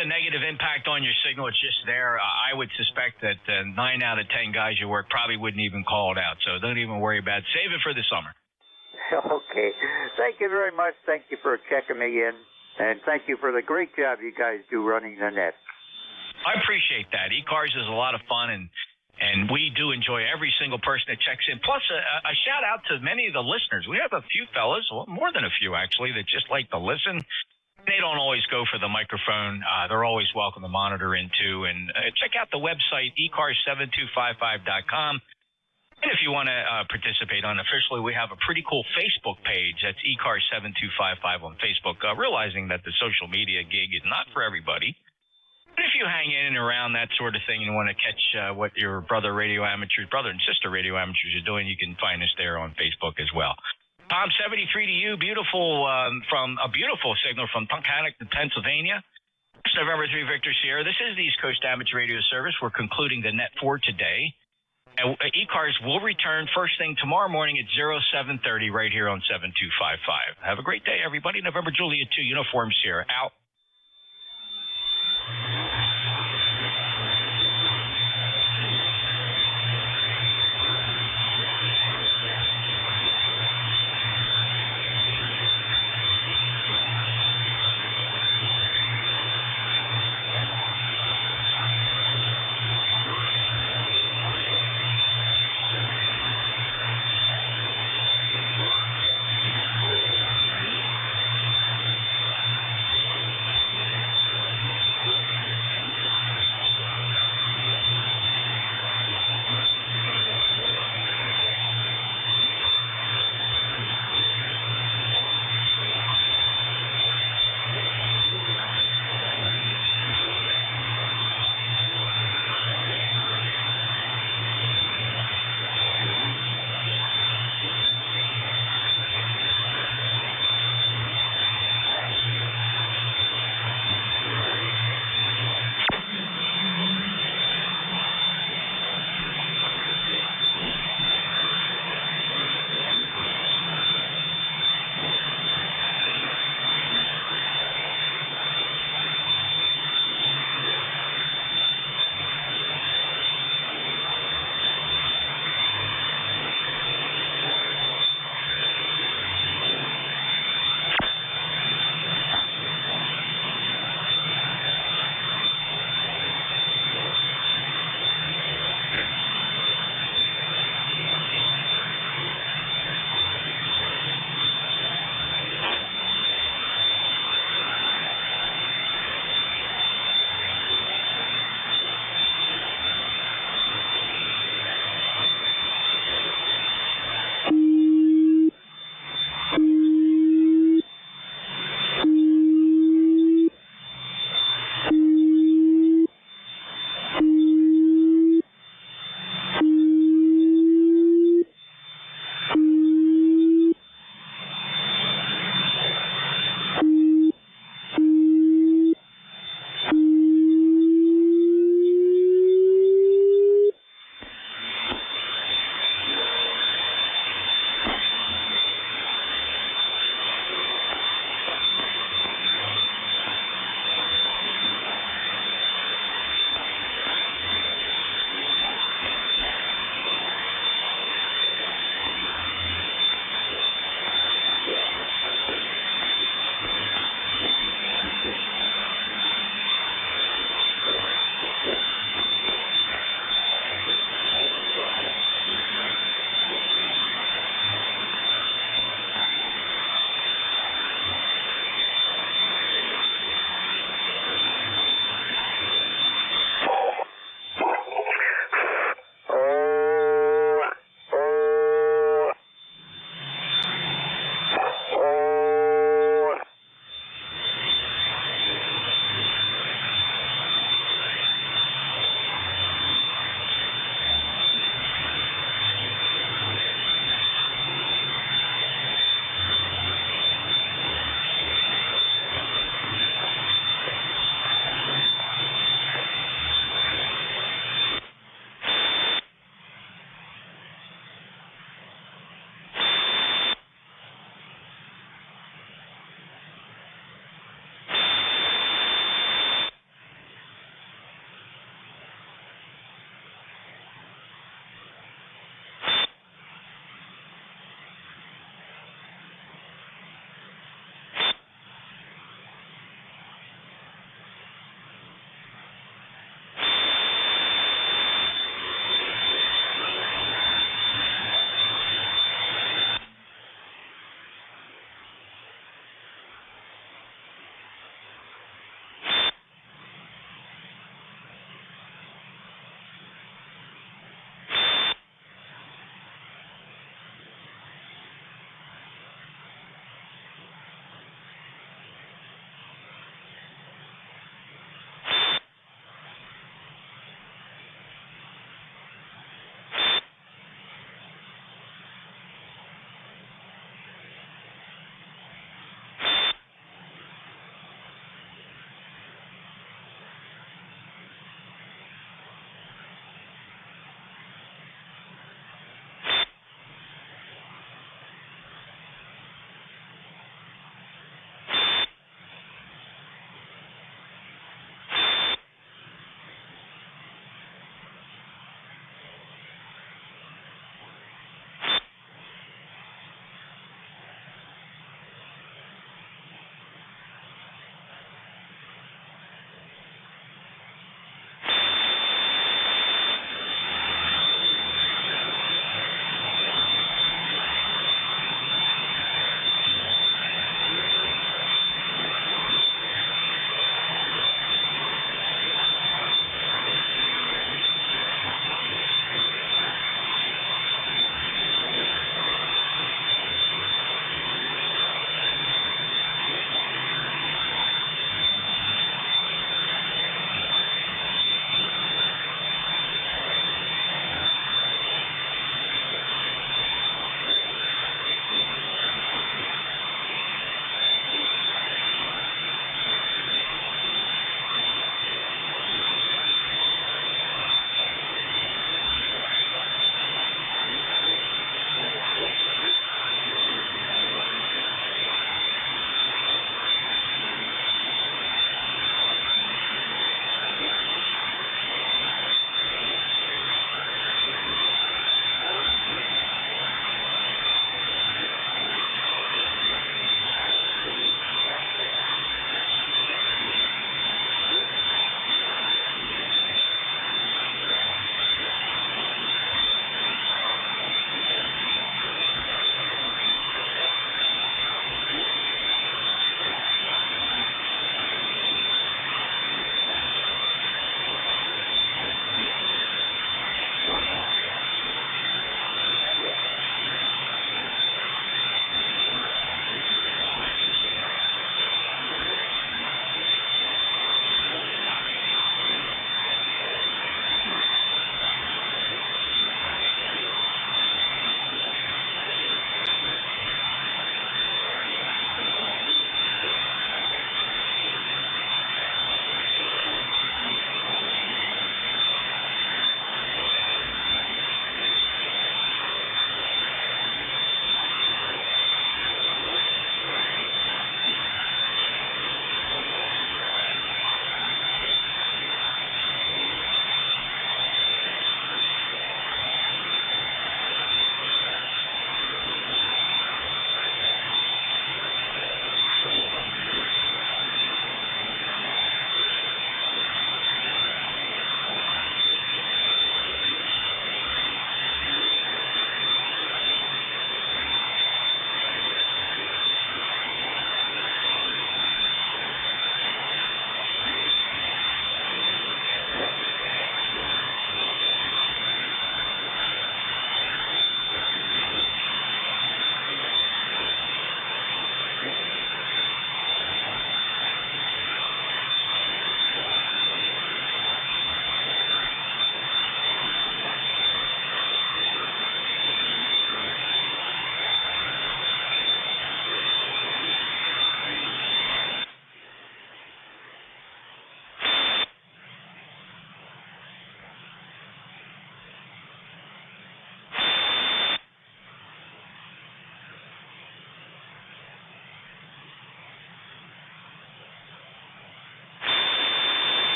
S12: a negative impact on your signal. It's just there. I would suspect that 9 out of 10 guys you work probably wouldn't even call it out. So don't even worry about it. Save it for the summer.
S16: Okay. Thank you very much. Thank you for checking me in. And thank you for the great job you guys do running the net.
S12: I appreciate that. ECARS is a lot of fun, and we do enjoy every single person that checks in. Plus, a shout-out to many of the listeners. We have a few fellas, well, more than a few, actually, that just like to listen. They don't always go for the microphone. They're always welcome to monitor into. And check out the website, ECARS7255.com. And if you want to participate unofficially, we have a pretty cool Facebook page. That's ECARS7255 on Facebook, realizing that the social media gig is not for everybody. But if you hang in and around that sort of thing and want to catch what your brother and sister radio amateurs are doing, you can find us there on Facebook as well. Tom, 73 to you, beautiful from a beautiful signal from Tunkhannock, Pennsylvania. It's November 3, Victor Sierra. This is the East Coast Amateur Radio Service. We're concluding the net for today. ECARS will return first thing tomorrow morning at 0730 right here on 7255. Have a great day, everybody. November Juliet 2, Uniform Sierra, out.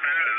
S21: That's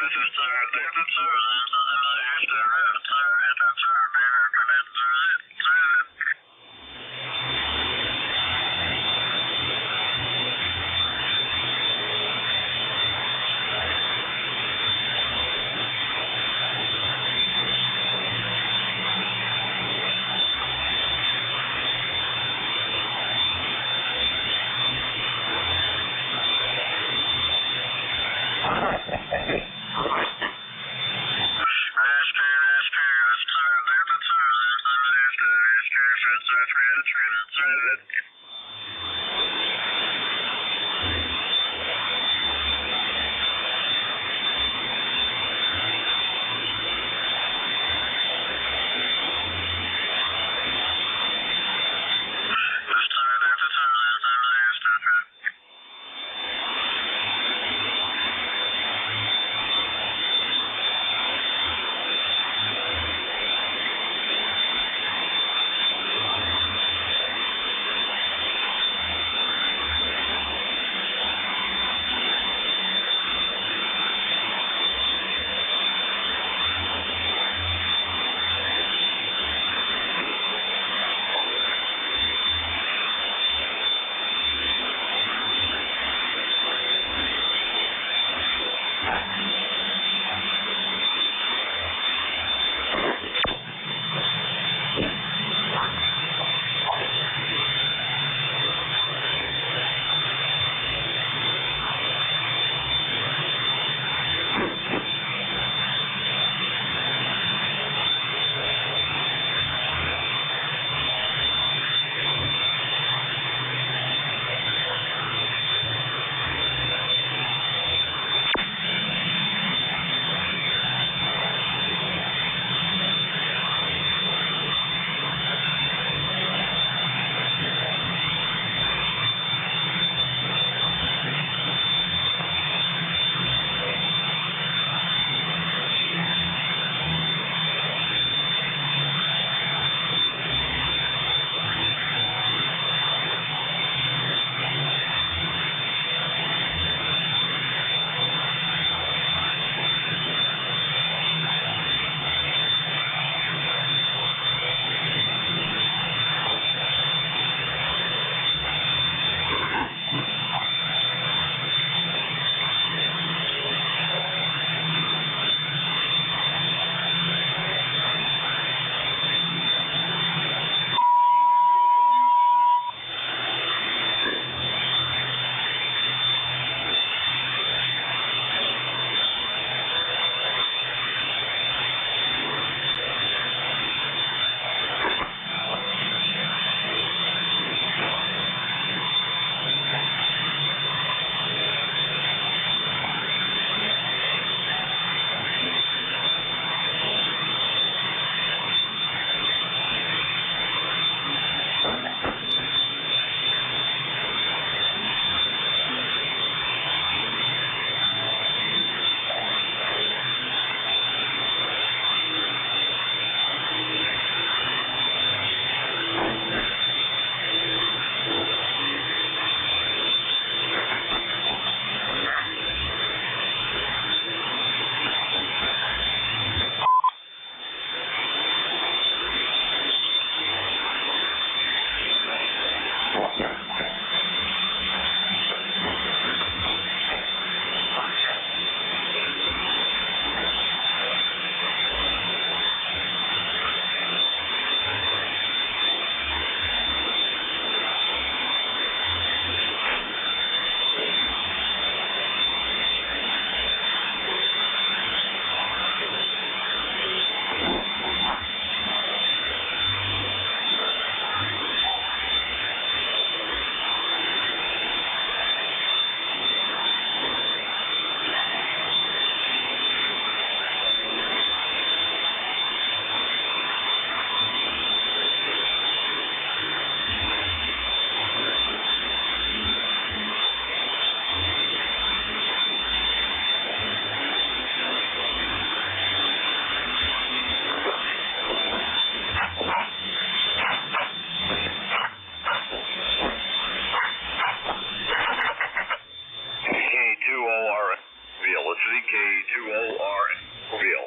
S11: VK20R reveal.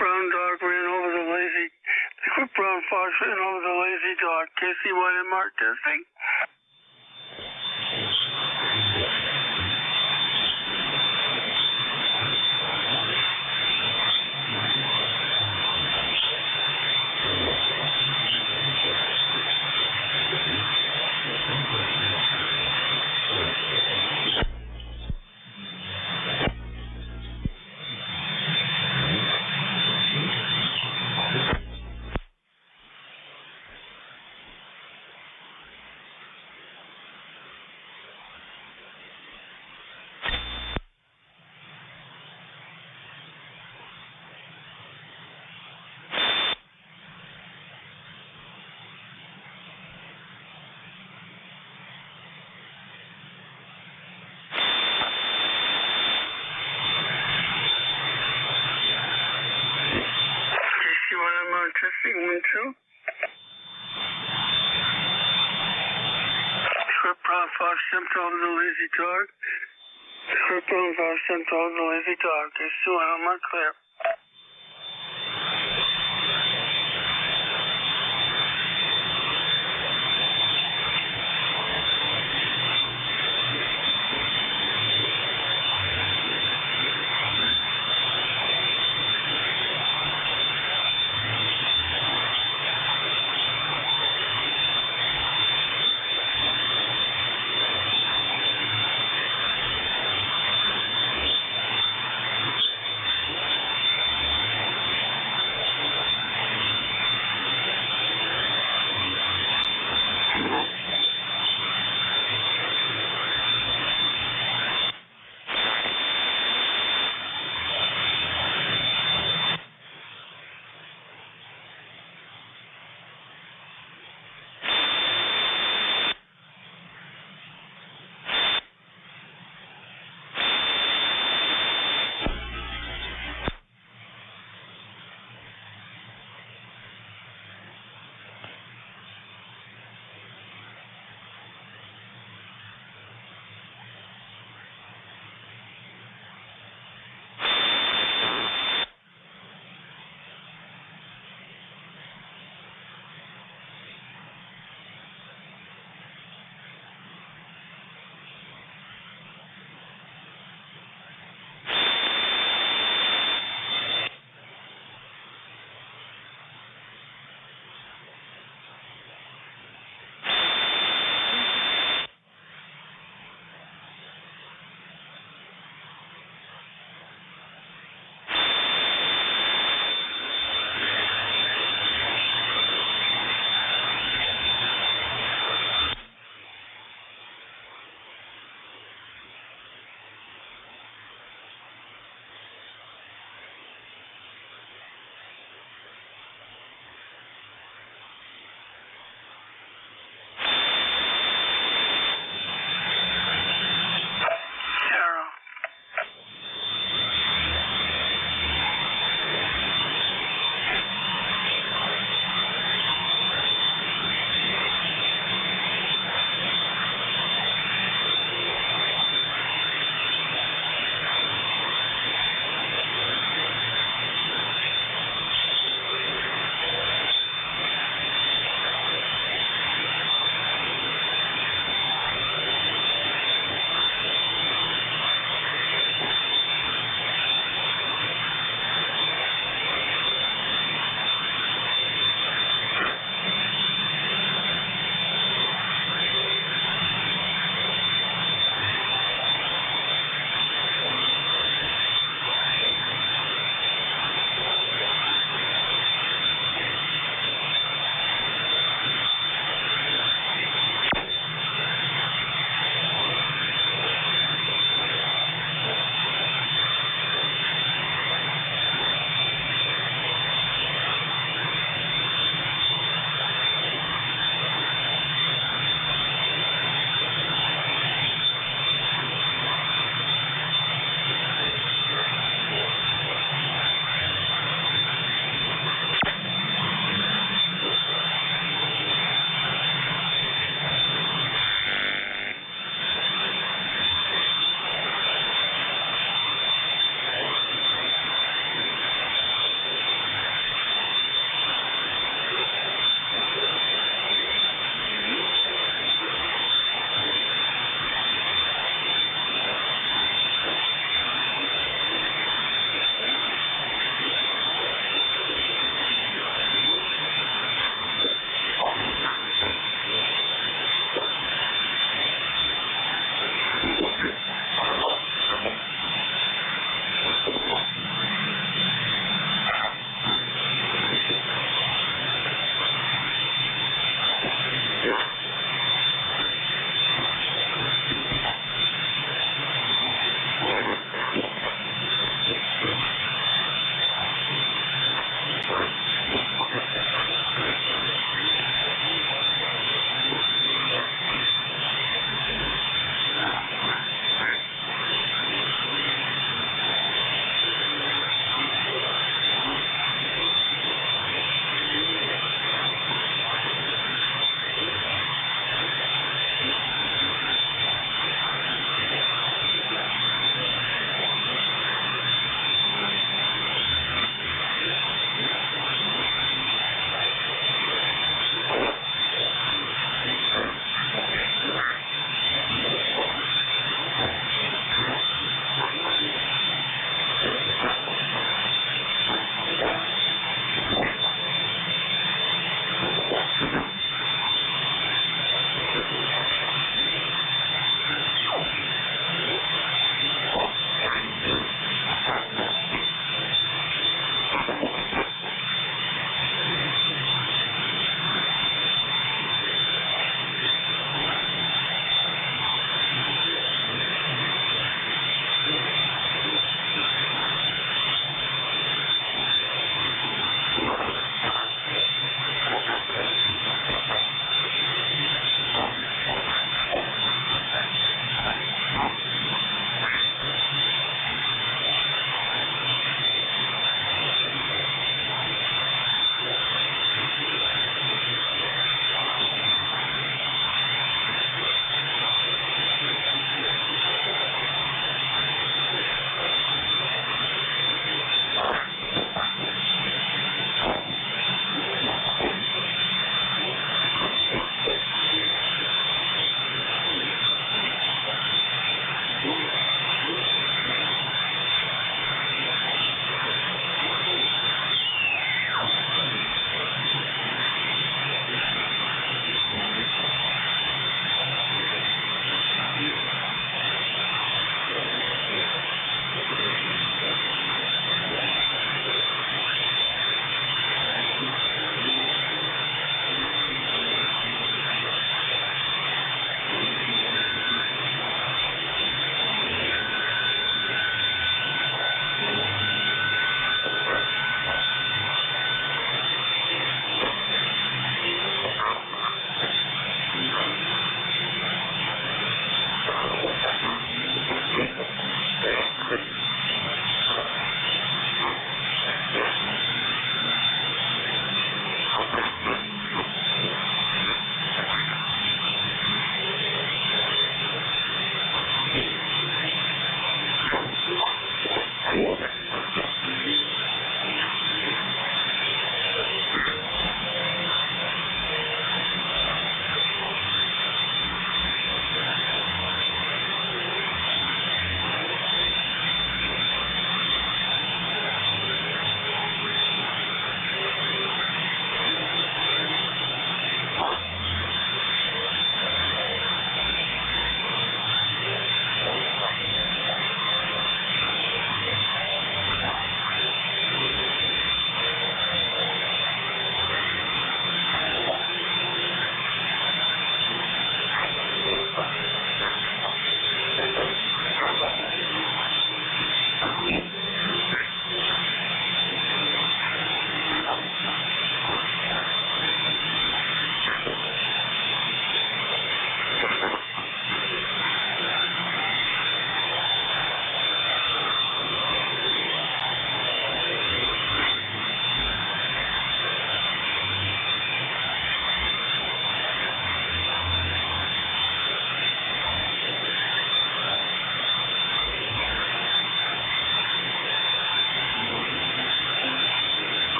S3: Brown dog ran over the lazy. The quick brown fox ran over the lazy dog. KC1 and Mark testing. testing 1, 2. Script Brown Fox Central to the Lazy Dog. Script Brown Fox Central to the Lazy Dog. Case 2 on mark clear.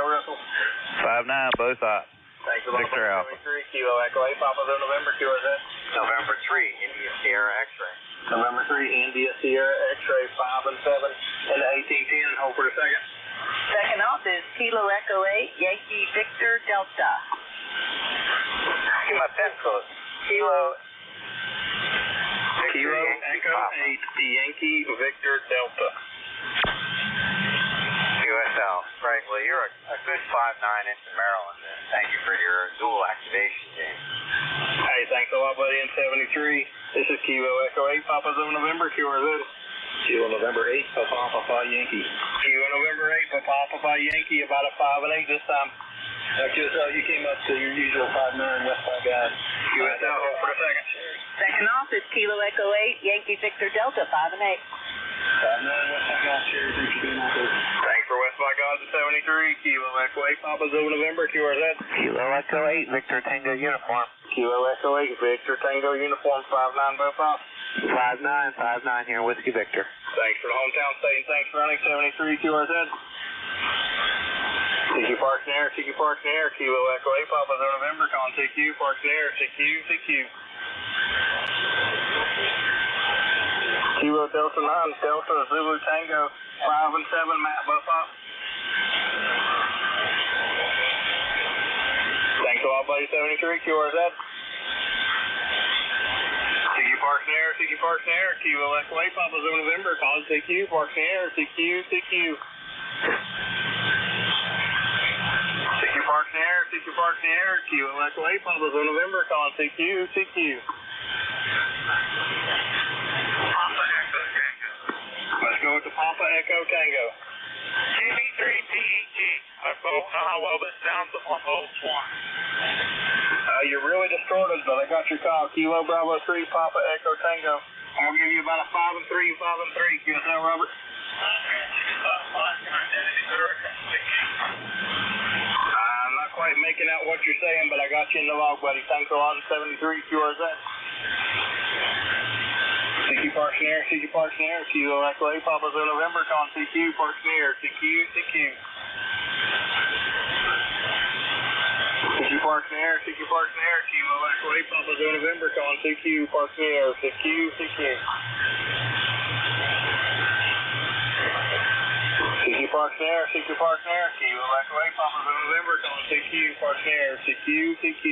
S2: Russell.
S7: 5-9, both hot.
S2: Thanks a lot.
S7: Victor Alpha.
S2: 73, Kilo Echo 8, Papa Zulu November, QRZ.
S14: November 3, India Sierra X-ray.
S2: November 3, India Sierra X-ray 5 and 7 into 1810, and hold for the second.
S17: Second off is Kilo Echo 8, Yankee Victor Delta.
S14: Give my pen code. Kilo
S2: Echo 8, Yankee Victor Delta.
S14: USL. Right, well, you're a good 5-9 into Maryland, and thank you for your dual activation, James.
S2: Hey, thanks a lot, buddy. In 73, this is Kilo Echo 8, Papa Zulu November, QRZ. Kilo November 8, Papa Yankee. Kilo November 8, Papa Yankee, about a 5 and 8 this time. QSL, you came up to your usual 5-9 West by guys. QSL, hold for a second.
S17: Second off is Kilo Echo 8, Yankee Victor Delta, 5 and 8.
S2: 5-9 West by guys, Sherry, thanks for being out there. Thanks for West by guys at 73, Kilo Echo 8, Papa Zulu November, QRZ.
S14: Kilo Echo 8, Victor Tango Uniform.
S2: Kilo Echo 8, Victor Tango Uniform, 5-9 both off.
S14: 5-9 here, Whiskey Victor.
S2: Thanks for the hometown state, and thanks for running 73 QRZ. TQ Parks in Air, TQ Parks in Air, Kilo Echo 8, Papa Zulu November, calling TQ, Parks in Air, TQ. Kilo Delta 9, Delta Zulu Tango, 5 and 7, Matt both off. Thanks a lot, buddy, 73 QRZ. TQ Parks in Air, TQ Parks in Air, Kilo Echo 8, Papa Zulu November, calling TQ, Parks in Air, TQ. TQ Parks in Air, TQ Parks in Air, Kilo Echo 8, Papa Zulu November, calling TQ. Let's go with the Papa Echo Tango.
S21: GB3PET. I don't know how well this sounds on those one.
S2: You're really distorted, but I got your call. Kilo Bravo 3, Papa Echo Tango. I'm going to give you about a 5 and 3, QSL, Robert. I'm not quite making out what you're saying, but I got you in the log, buddy. Thanks a lot in 73, QRZ. TQ Parks in Air, TQ Parks in Air, Kilo Echo 8, Papa Zulu November, calling TQ, Parks in Air, TQ. TQ Parks in Air, TQ Parks in Air, Kilo Echo 8, Papa Zulu November, calling TQ, Parks in Air, TQ. TQ Parks in Air, TQ Parks in Air, Kilo Echo 8, Papa Zulu November, calling TQ, Parks in Air, TQ.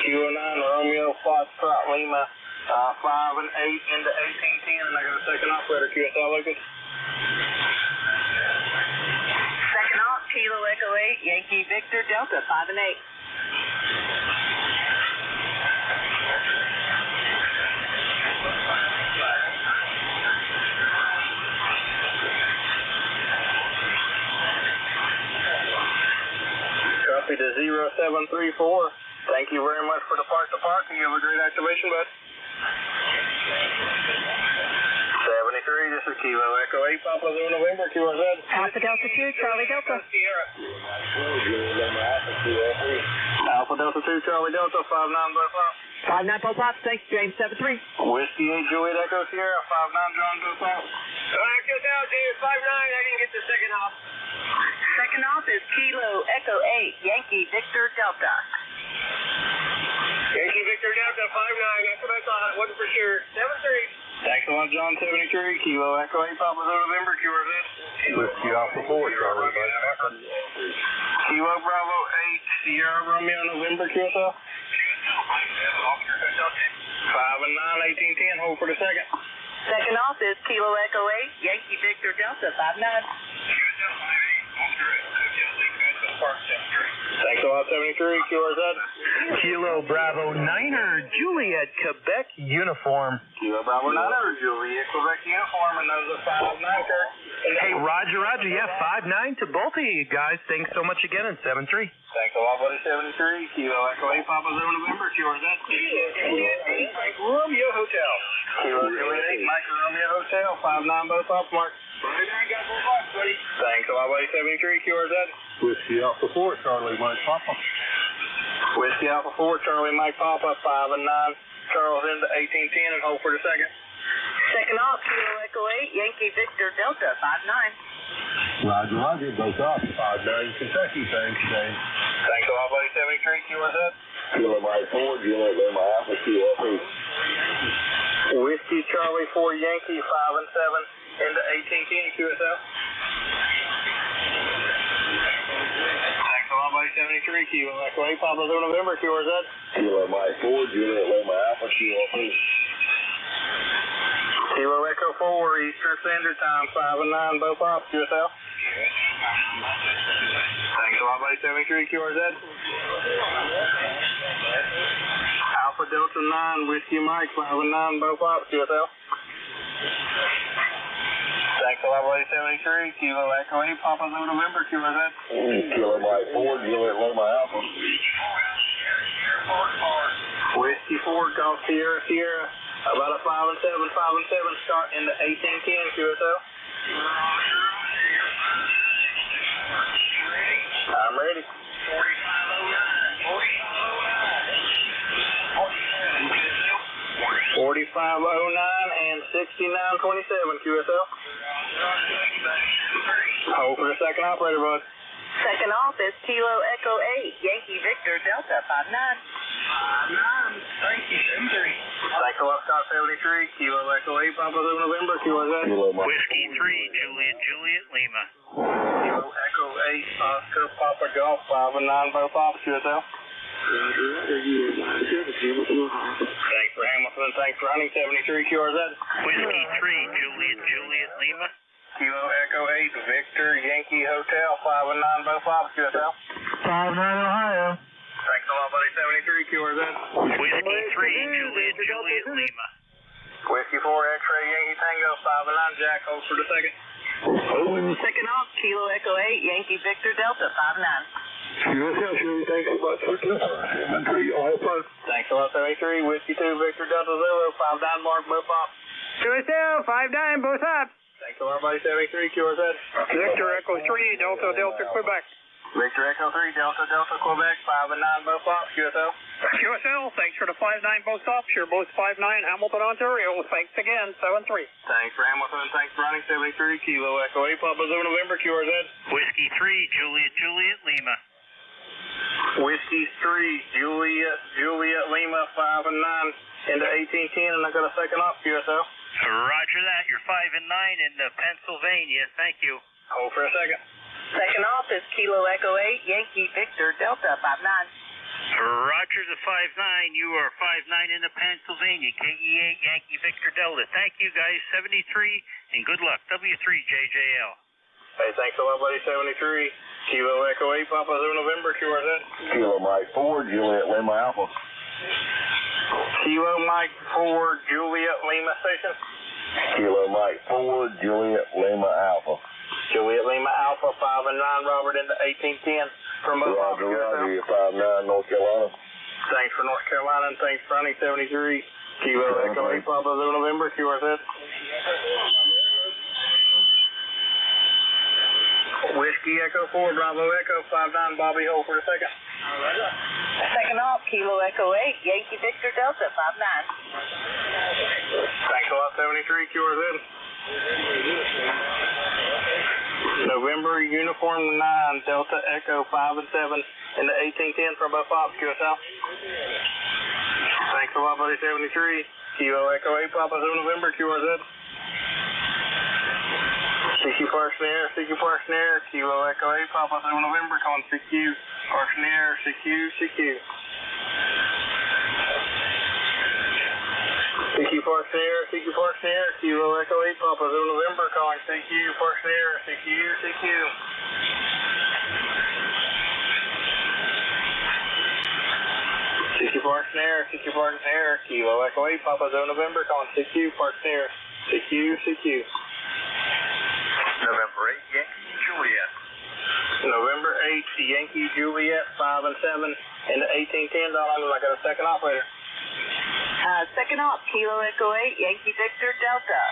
S2: Kilo 9, Romeo, Foxtrot, Lima, 5 and 8 into 1810, and I got a second operator, QSL Lucas.
S17: Second off, Kilo Echo 8, Yankee Victor Delta, 5 and 8.
S2: Copy to 0734. Thank you very much for the park to park, and you have a great activation, bud. 73, this is Kilo Echo 8, Papa Zulu November, QRZ.
S17: Alpha Delta 2, Charlie Delta.
S2: Alpha Delta 2, Charlie Delta, 5-9 both off.
S17: 5-9 both off, thanks, James 7-3.
S2: Whiskey 8, Juliet Echo Sierra, 5-9 John both off.
S17: James 5-9, I didn't get the second off. Second off is Kilo Echo 8, Yankee Victor Delta.
S2: Yankee Victor Delta, 5-9, that's what I thought, wasn't for sure. 7-3. Thanks a lot, John 73, Kilo Echo 8, Papa Zulu November, QRZ.
S7: Whiskey Alpha 4, Charlie.
S2: Kilo Bravo 8, Sierra Romeo November, QSL. 5 and 9, 1810, hold for the second.
S17: Second off is Kilo Echo 8, Yankee Victor Delta, 5-9.
S2: Thanks a lot, 73, QRZ.
S20: Kilo Bravo 9er, Juliet, Quebec uniform.
S2: Kilo Bravo 9er, Juliet, Quebec uniform, and those are 5-9, Kirk.
S20: Hey, Roger, yeah, 5-9 to both of you guys. Thanks so much again, and 7-3.
S2: Thanks a lot, buddy, 73, Kilo Echo 8, Papa Zulu November, QRZ. Mike Romeo Hotel. Kilo Juliet 8, Mike Romeo Hotel, 5-9 both off, Mark. Thanks a lot, buddy, 73, QRZ.
S7: Whiskey Alpha 4, Charlie, Mike Papa.
S2: Whiskey Alpha 4, Charlie, Mike Papa, 5 and 9. Charles into 1810, and hold for the second.
S17: Second off, Kilo Echo 8, Yankee Victor Delta 59.
S9: Roger, Roger, both up. 59 Kentucky, thanks, James.
S2: Thanks a lot, buddy. 73 QRZ.
S5: Kilo Mike 4, Juliet Lima Alpha, Kilo 8.
S2: Whiskey Charlie 4 Yankee 5 and 7 into 1810 QSL. Thanks a lot, buddy. 73 Kilo Echo 8, Papa Zulu November QRZ.
S5: Kilo Mike 4, Juliet Lima Alpha, Kilo 8.
S2: Kilo Echo 4 Eastern Standard Time 5 and 9, both ops QSL. Thanks a lot, buddy. 73 QRZ. Alpha Delta 9 Whiskey Mike 5 and 9, both ops QSL. Thanks a lot, buddy. 73 Kilo Echo 8 Papa Zulu November QRZ.
S5: Kilo Mike 4, Juliet Lima Alpha.
S2: Whiskey 4 Golf Sierra Sierra. About a 5 and 7 start in the 1810 QSL. I'm ready. 4509 and 6927 QSL. Hold for the second operator, bud.
S17: Second off is Kilo Echo 8, Yankee Victor Delta 59.
S2: 59. Thank you, 73. Thanks a lot, Scott 73. Kilo Echo 8, Papa Zulu November, QRZ.
S22: Whiskey 3, Juliet Lima.
S2: Kilo Echo 8, Oscar Papa Golf 5 and 9, both ops, QSL. Thanks for Hamilton, thanks for running 73 QRZ.
S22: Whiskey 3, Juliet Lima.
S2: Kilo Echo 8, Victor Yankee Hotel 5 and 9, both ops, QSL.
S22: 5-9 Ohio.
S2: Thanks a lot, buddy. 73 QRZ.
S22: Whiskey 3, Juliet Lima.
S2: Whiskey 4, X-Ray Yankee Tango 5 and 9, Jack, hold for the second.
S17: Second off, Kilo Echo 8, Yankee Victor Delta 59.
S2: Thanks a lot, 73. Whiskey 2, Victor Delta Zulu 59, Mark, both ops.
S8: QSL 59, both up.
S2: Thanks a lot, buddy. 73 QRZ.
S8: Victor Echo 3, Delta Quebec.
S2: Victor Echo 3, Delta Quebec 5 and 9, both ops, QSL.
S8: QSL, thanks for the 59, both ops. You're both 59, Hamilton, Ontario. Thanks again, 7-3.
S2: Thanks for Hamilton, and thanks for running 73. Kilo Echo 8, Papa Zulu November, QRZ.
S22: Whiskey 3, Juliet Lima.
S2: Whiskey 3, Juliet Lima 5 and 9 into 1810, and I got a second off, QSL.
S22: Roger that. You're 5 and 9 in Pennsylvania. Thank you.
S2: Hold for a second.
S17: Second off is Kilo Echo 8, Yankee Victor Delta 59.
S22: Roger the 5-9. You are 5-9 in Pennsylvania. KE8 Yankee Victor Delta. Thank you, guys. 73, and good luck. W3JJL.
S2: Hey, thanks a lot, buddy. 73. Kilo Echo 8, Papa Zulu November, QRZ.
S5: Kilo Mike 4, Juliet Lima Alpha.
S2: Kilo Mike 4, Juliet Lima Station.
S5: Kilo Mike 4, Juliet Lima Alpha.
S2: Juliet Lima Alpha 5 and 9, Robert into 1810 from both
S5: Roger, you're 5-9, North Carolina.
S2: Thanks for North Carolina, and thanks for running 73. Kilo Echo 8, Papa Zulu November, QRZ. Whiskey Echo 4, Bravo Echo 59, Bobby, hold for a second.
S17: Second off, Kilo Echo 8, Yankee Victor Delta 59.
S2: Thanks a lot, 73, QRZ. November Uniform 9, Delta Echo 5 and 7 into 1810 from both ops, QSL. Thanks a lot, buddy, 73. Kilo Echo 8, Papa Zulu November, QRZ. CQ Parsonnaire, Kilo Echo 8, Papa Zulu November, calling CQ Parsonnaire, CQ. CQ Parsonnaire, Kilo Echo 8, Papa Zulu November, calling CQ Parsonnaire, CQ. CQ Parsonnaire, Kilo Echo 8, Papa Zulu November, calling CQ Parsonnaire, CQ. November 8, Yankee Juliet. November 8, Yankee Juliet, 5 and 7 into 1810. I got a second operator.
S17: Second op, Kilo Echo 8, Yankee Victor Delta.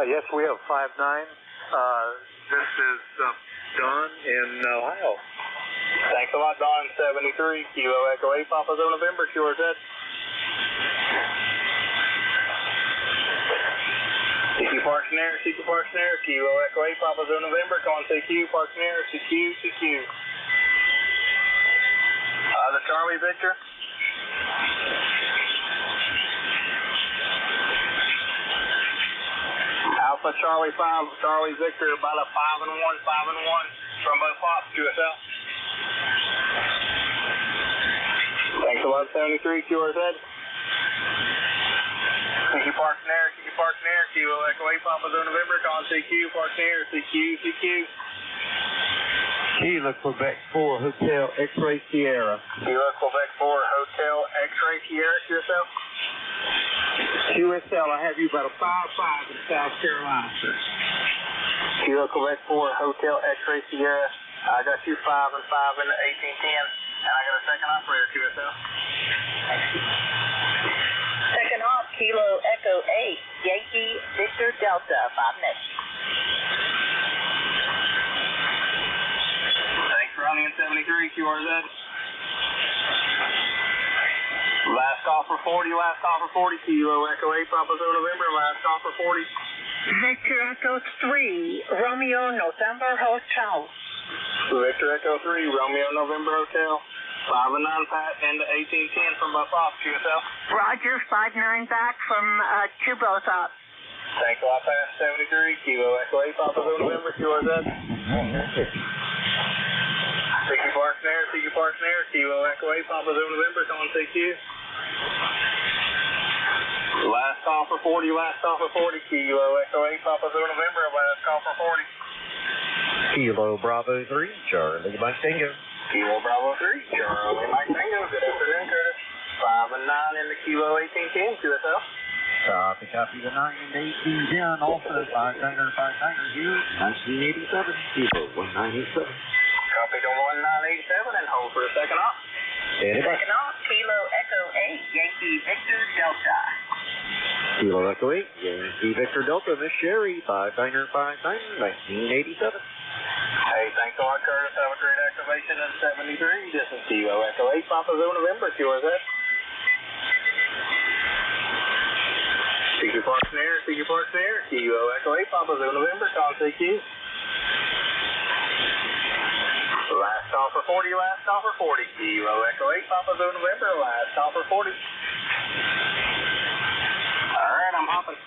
S2: Yes, we have 5-9. This is Don in Ohio. Thanks a lot, Don. 73, Kilo Echo 8, Papa Zulu November, QRZ. Park Snare, Kilo Echo 8, Papa Zulu November, calling CQ, Park Snare, CQ. The Charlie Victor. Alpha Charlie 5, Charlie Victor, about a 5 and 1 from both pops, QSL. Thanks a lot, 73, QRZ. CQ Park Snare, Kilo Echo 8, Papa Zulu November, calling CQ, Park Snare, CQ.
S6: Kilo Quebec 4, Hotel X-Ray Sierra.
S2: Kilo Quebec 4, Hotel X-Ray Sierra, QSL.
S6: QSL, I have you about a 5-5 in South Carolina, sir.
S2: Kilo Quebec 4, Hotel X-Ray Sierra. I got you 5 and 5 in the 1810, and I got a second operator, QSL.
S17: Second op, Kilo Echo 8, Yankee Victor Delta, 5 next.
S2: Thanks for running in 73, QRZ. Last call for 40, Kilo Echo 8, Papa Zulu November, last call for 40.
S17: Victor Echo 3, Romeo November Hotel.
S2: Victor Echo 3, Romeo November Hotel, 5 and 9 Pat, and the 1810 from both ops, QSL.
S17: Roger, 5-9 back from to both ops.
S2: Thanks a lot, Pat, 73, Kilo Echo 8, Papa Zulu November, QRZ. CQ Park Snare, Kilo Echo 8, Papa Zulu November, calling CQ. Last call for 40, Kilo Echo 8, Papa Zulu November, last call for 40.
S6: Kilo Bravo 3, Charlie Mike Tango.
S2: Kilo Bravo 3, Charlie Mike Tango, good afternoon, Curtis. 5 and 9 in the Kilo 1810, QSL.
S6: Copy the 9 and 1810, also 5 Tiger here, 1987, Kilo 1987.
S2: Copy to 1987 and hold for a second off.
S17: Second off, Kilo Echo 8, Yankee Victor Delta.
S6: Kilo Echo 8, Yankee Victor Delta, Miss Sherry, 5959, 1987.
S2: Hey, thanks a lot, Curtis. Have a great activation in 73. This is Kilo Echo 8, Papa Zulu November, QRZ. CQ Park Snare, Kilo Echo 8, Papa Zulu November, call CQ. Last call for 40, Kilo Echo 8, Papa Zulu November, last call for 40. All right, I'm hopping.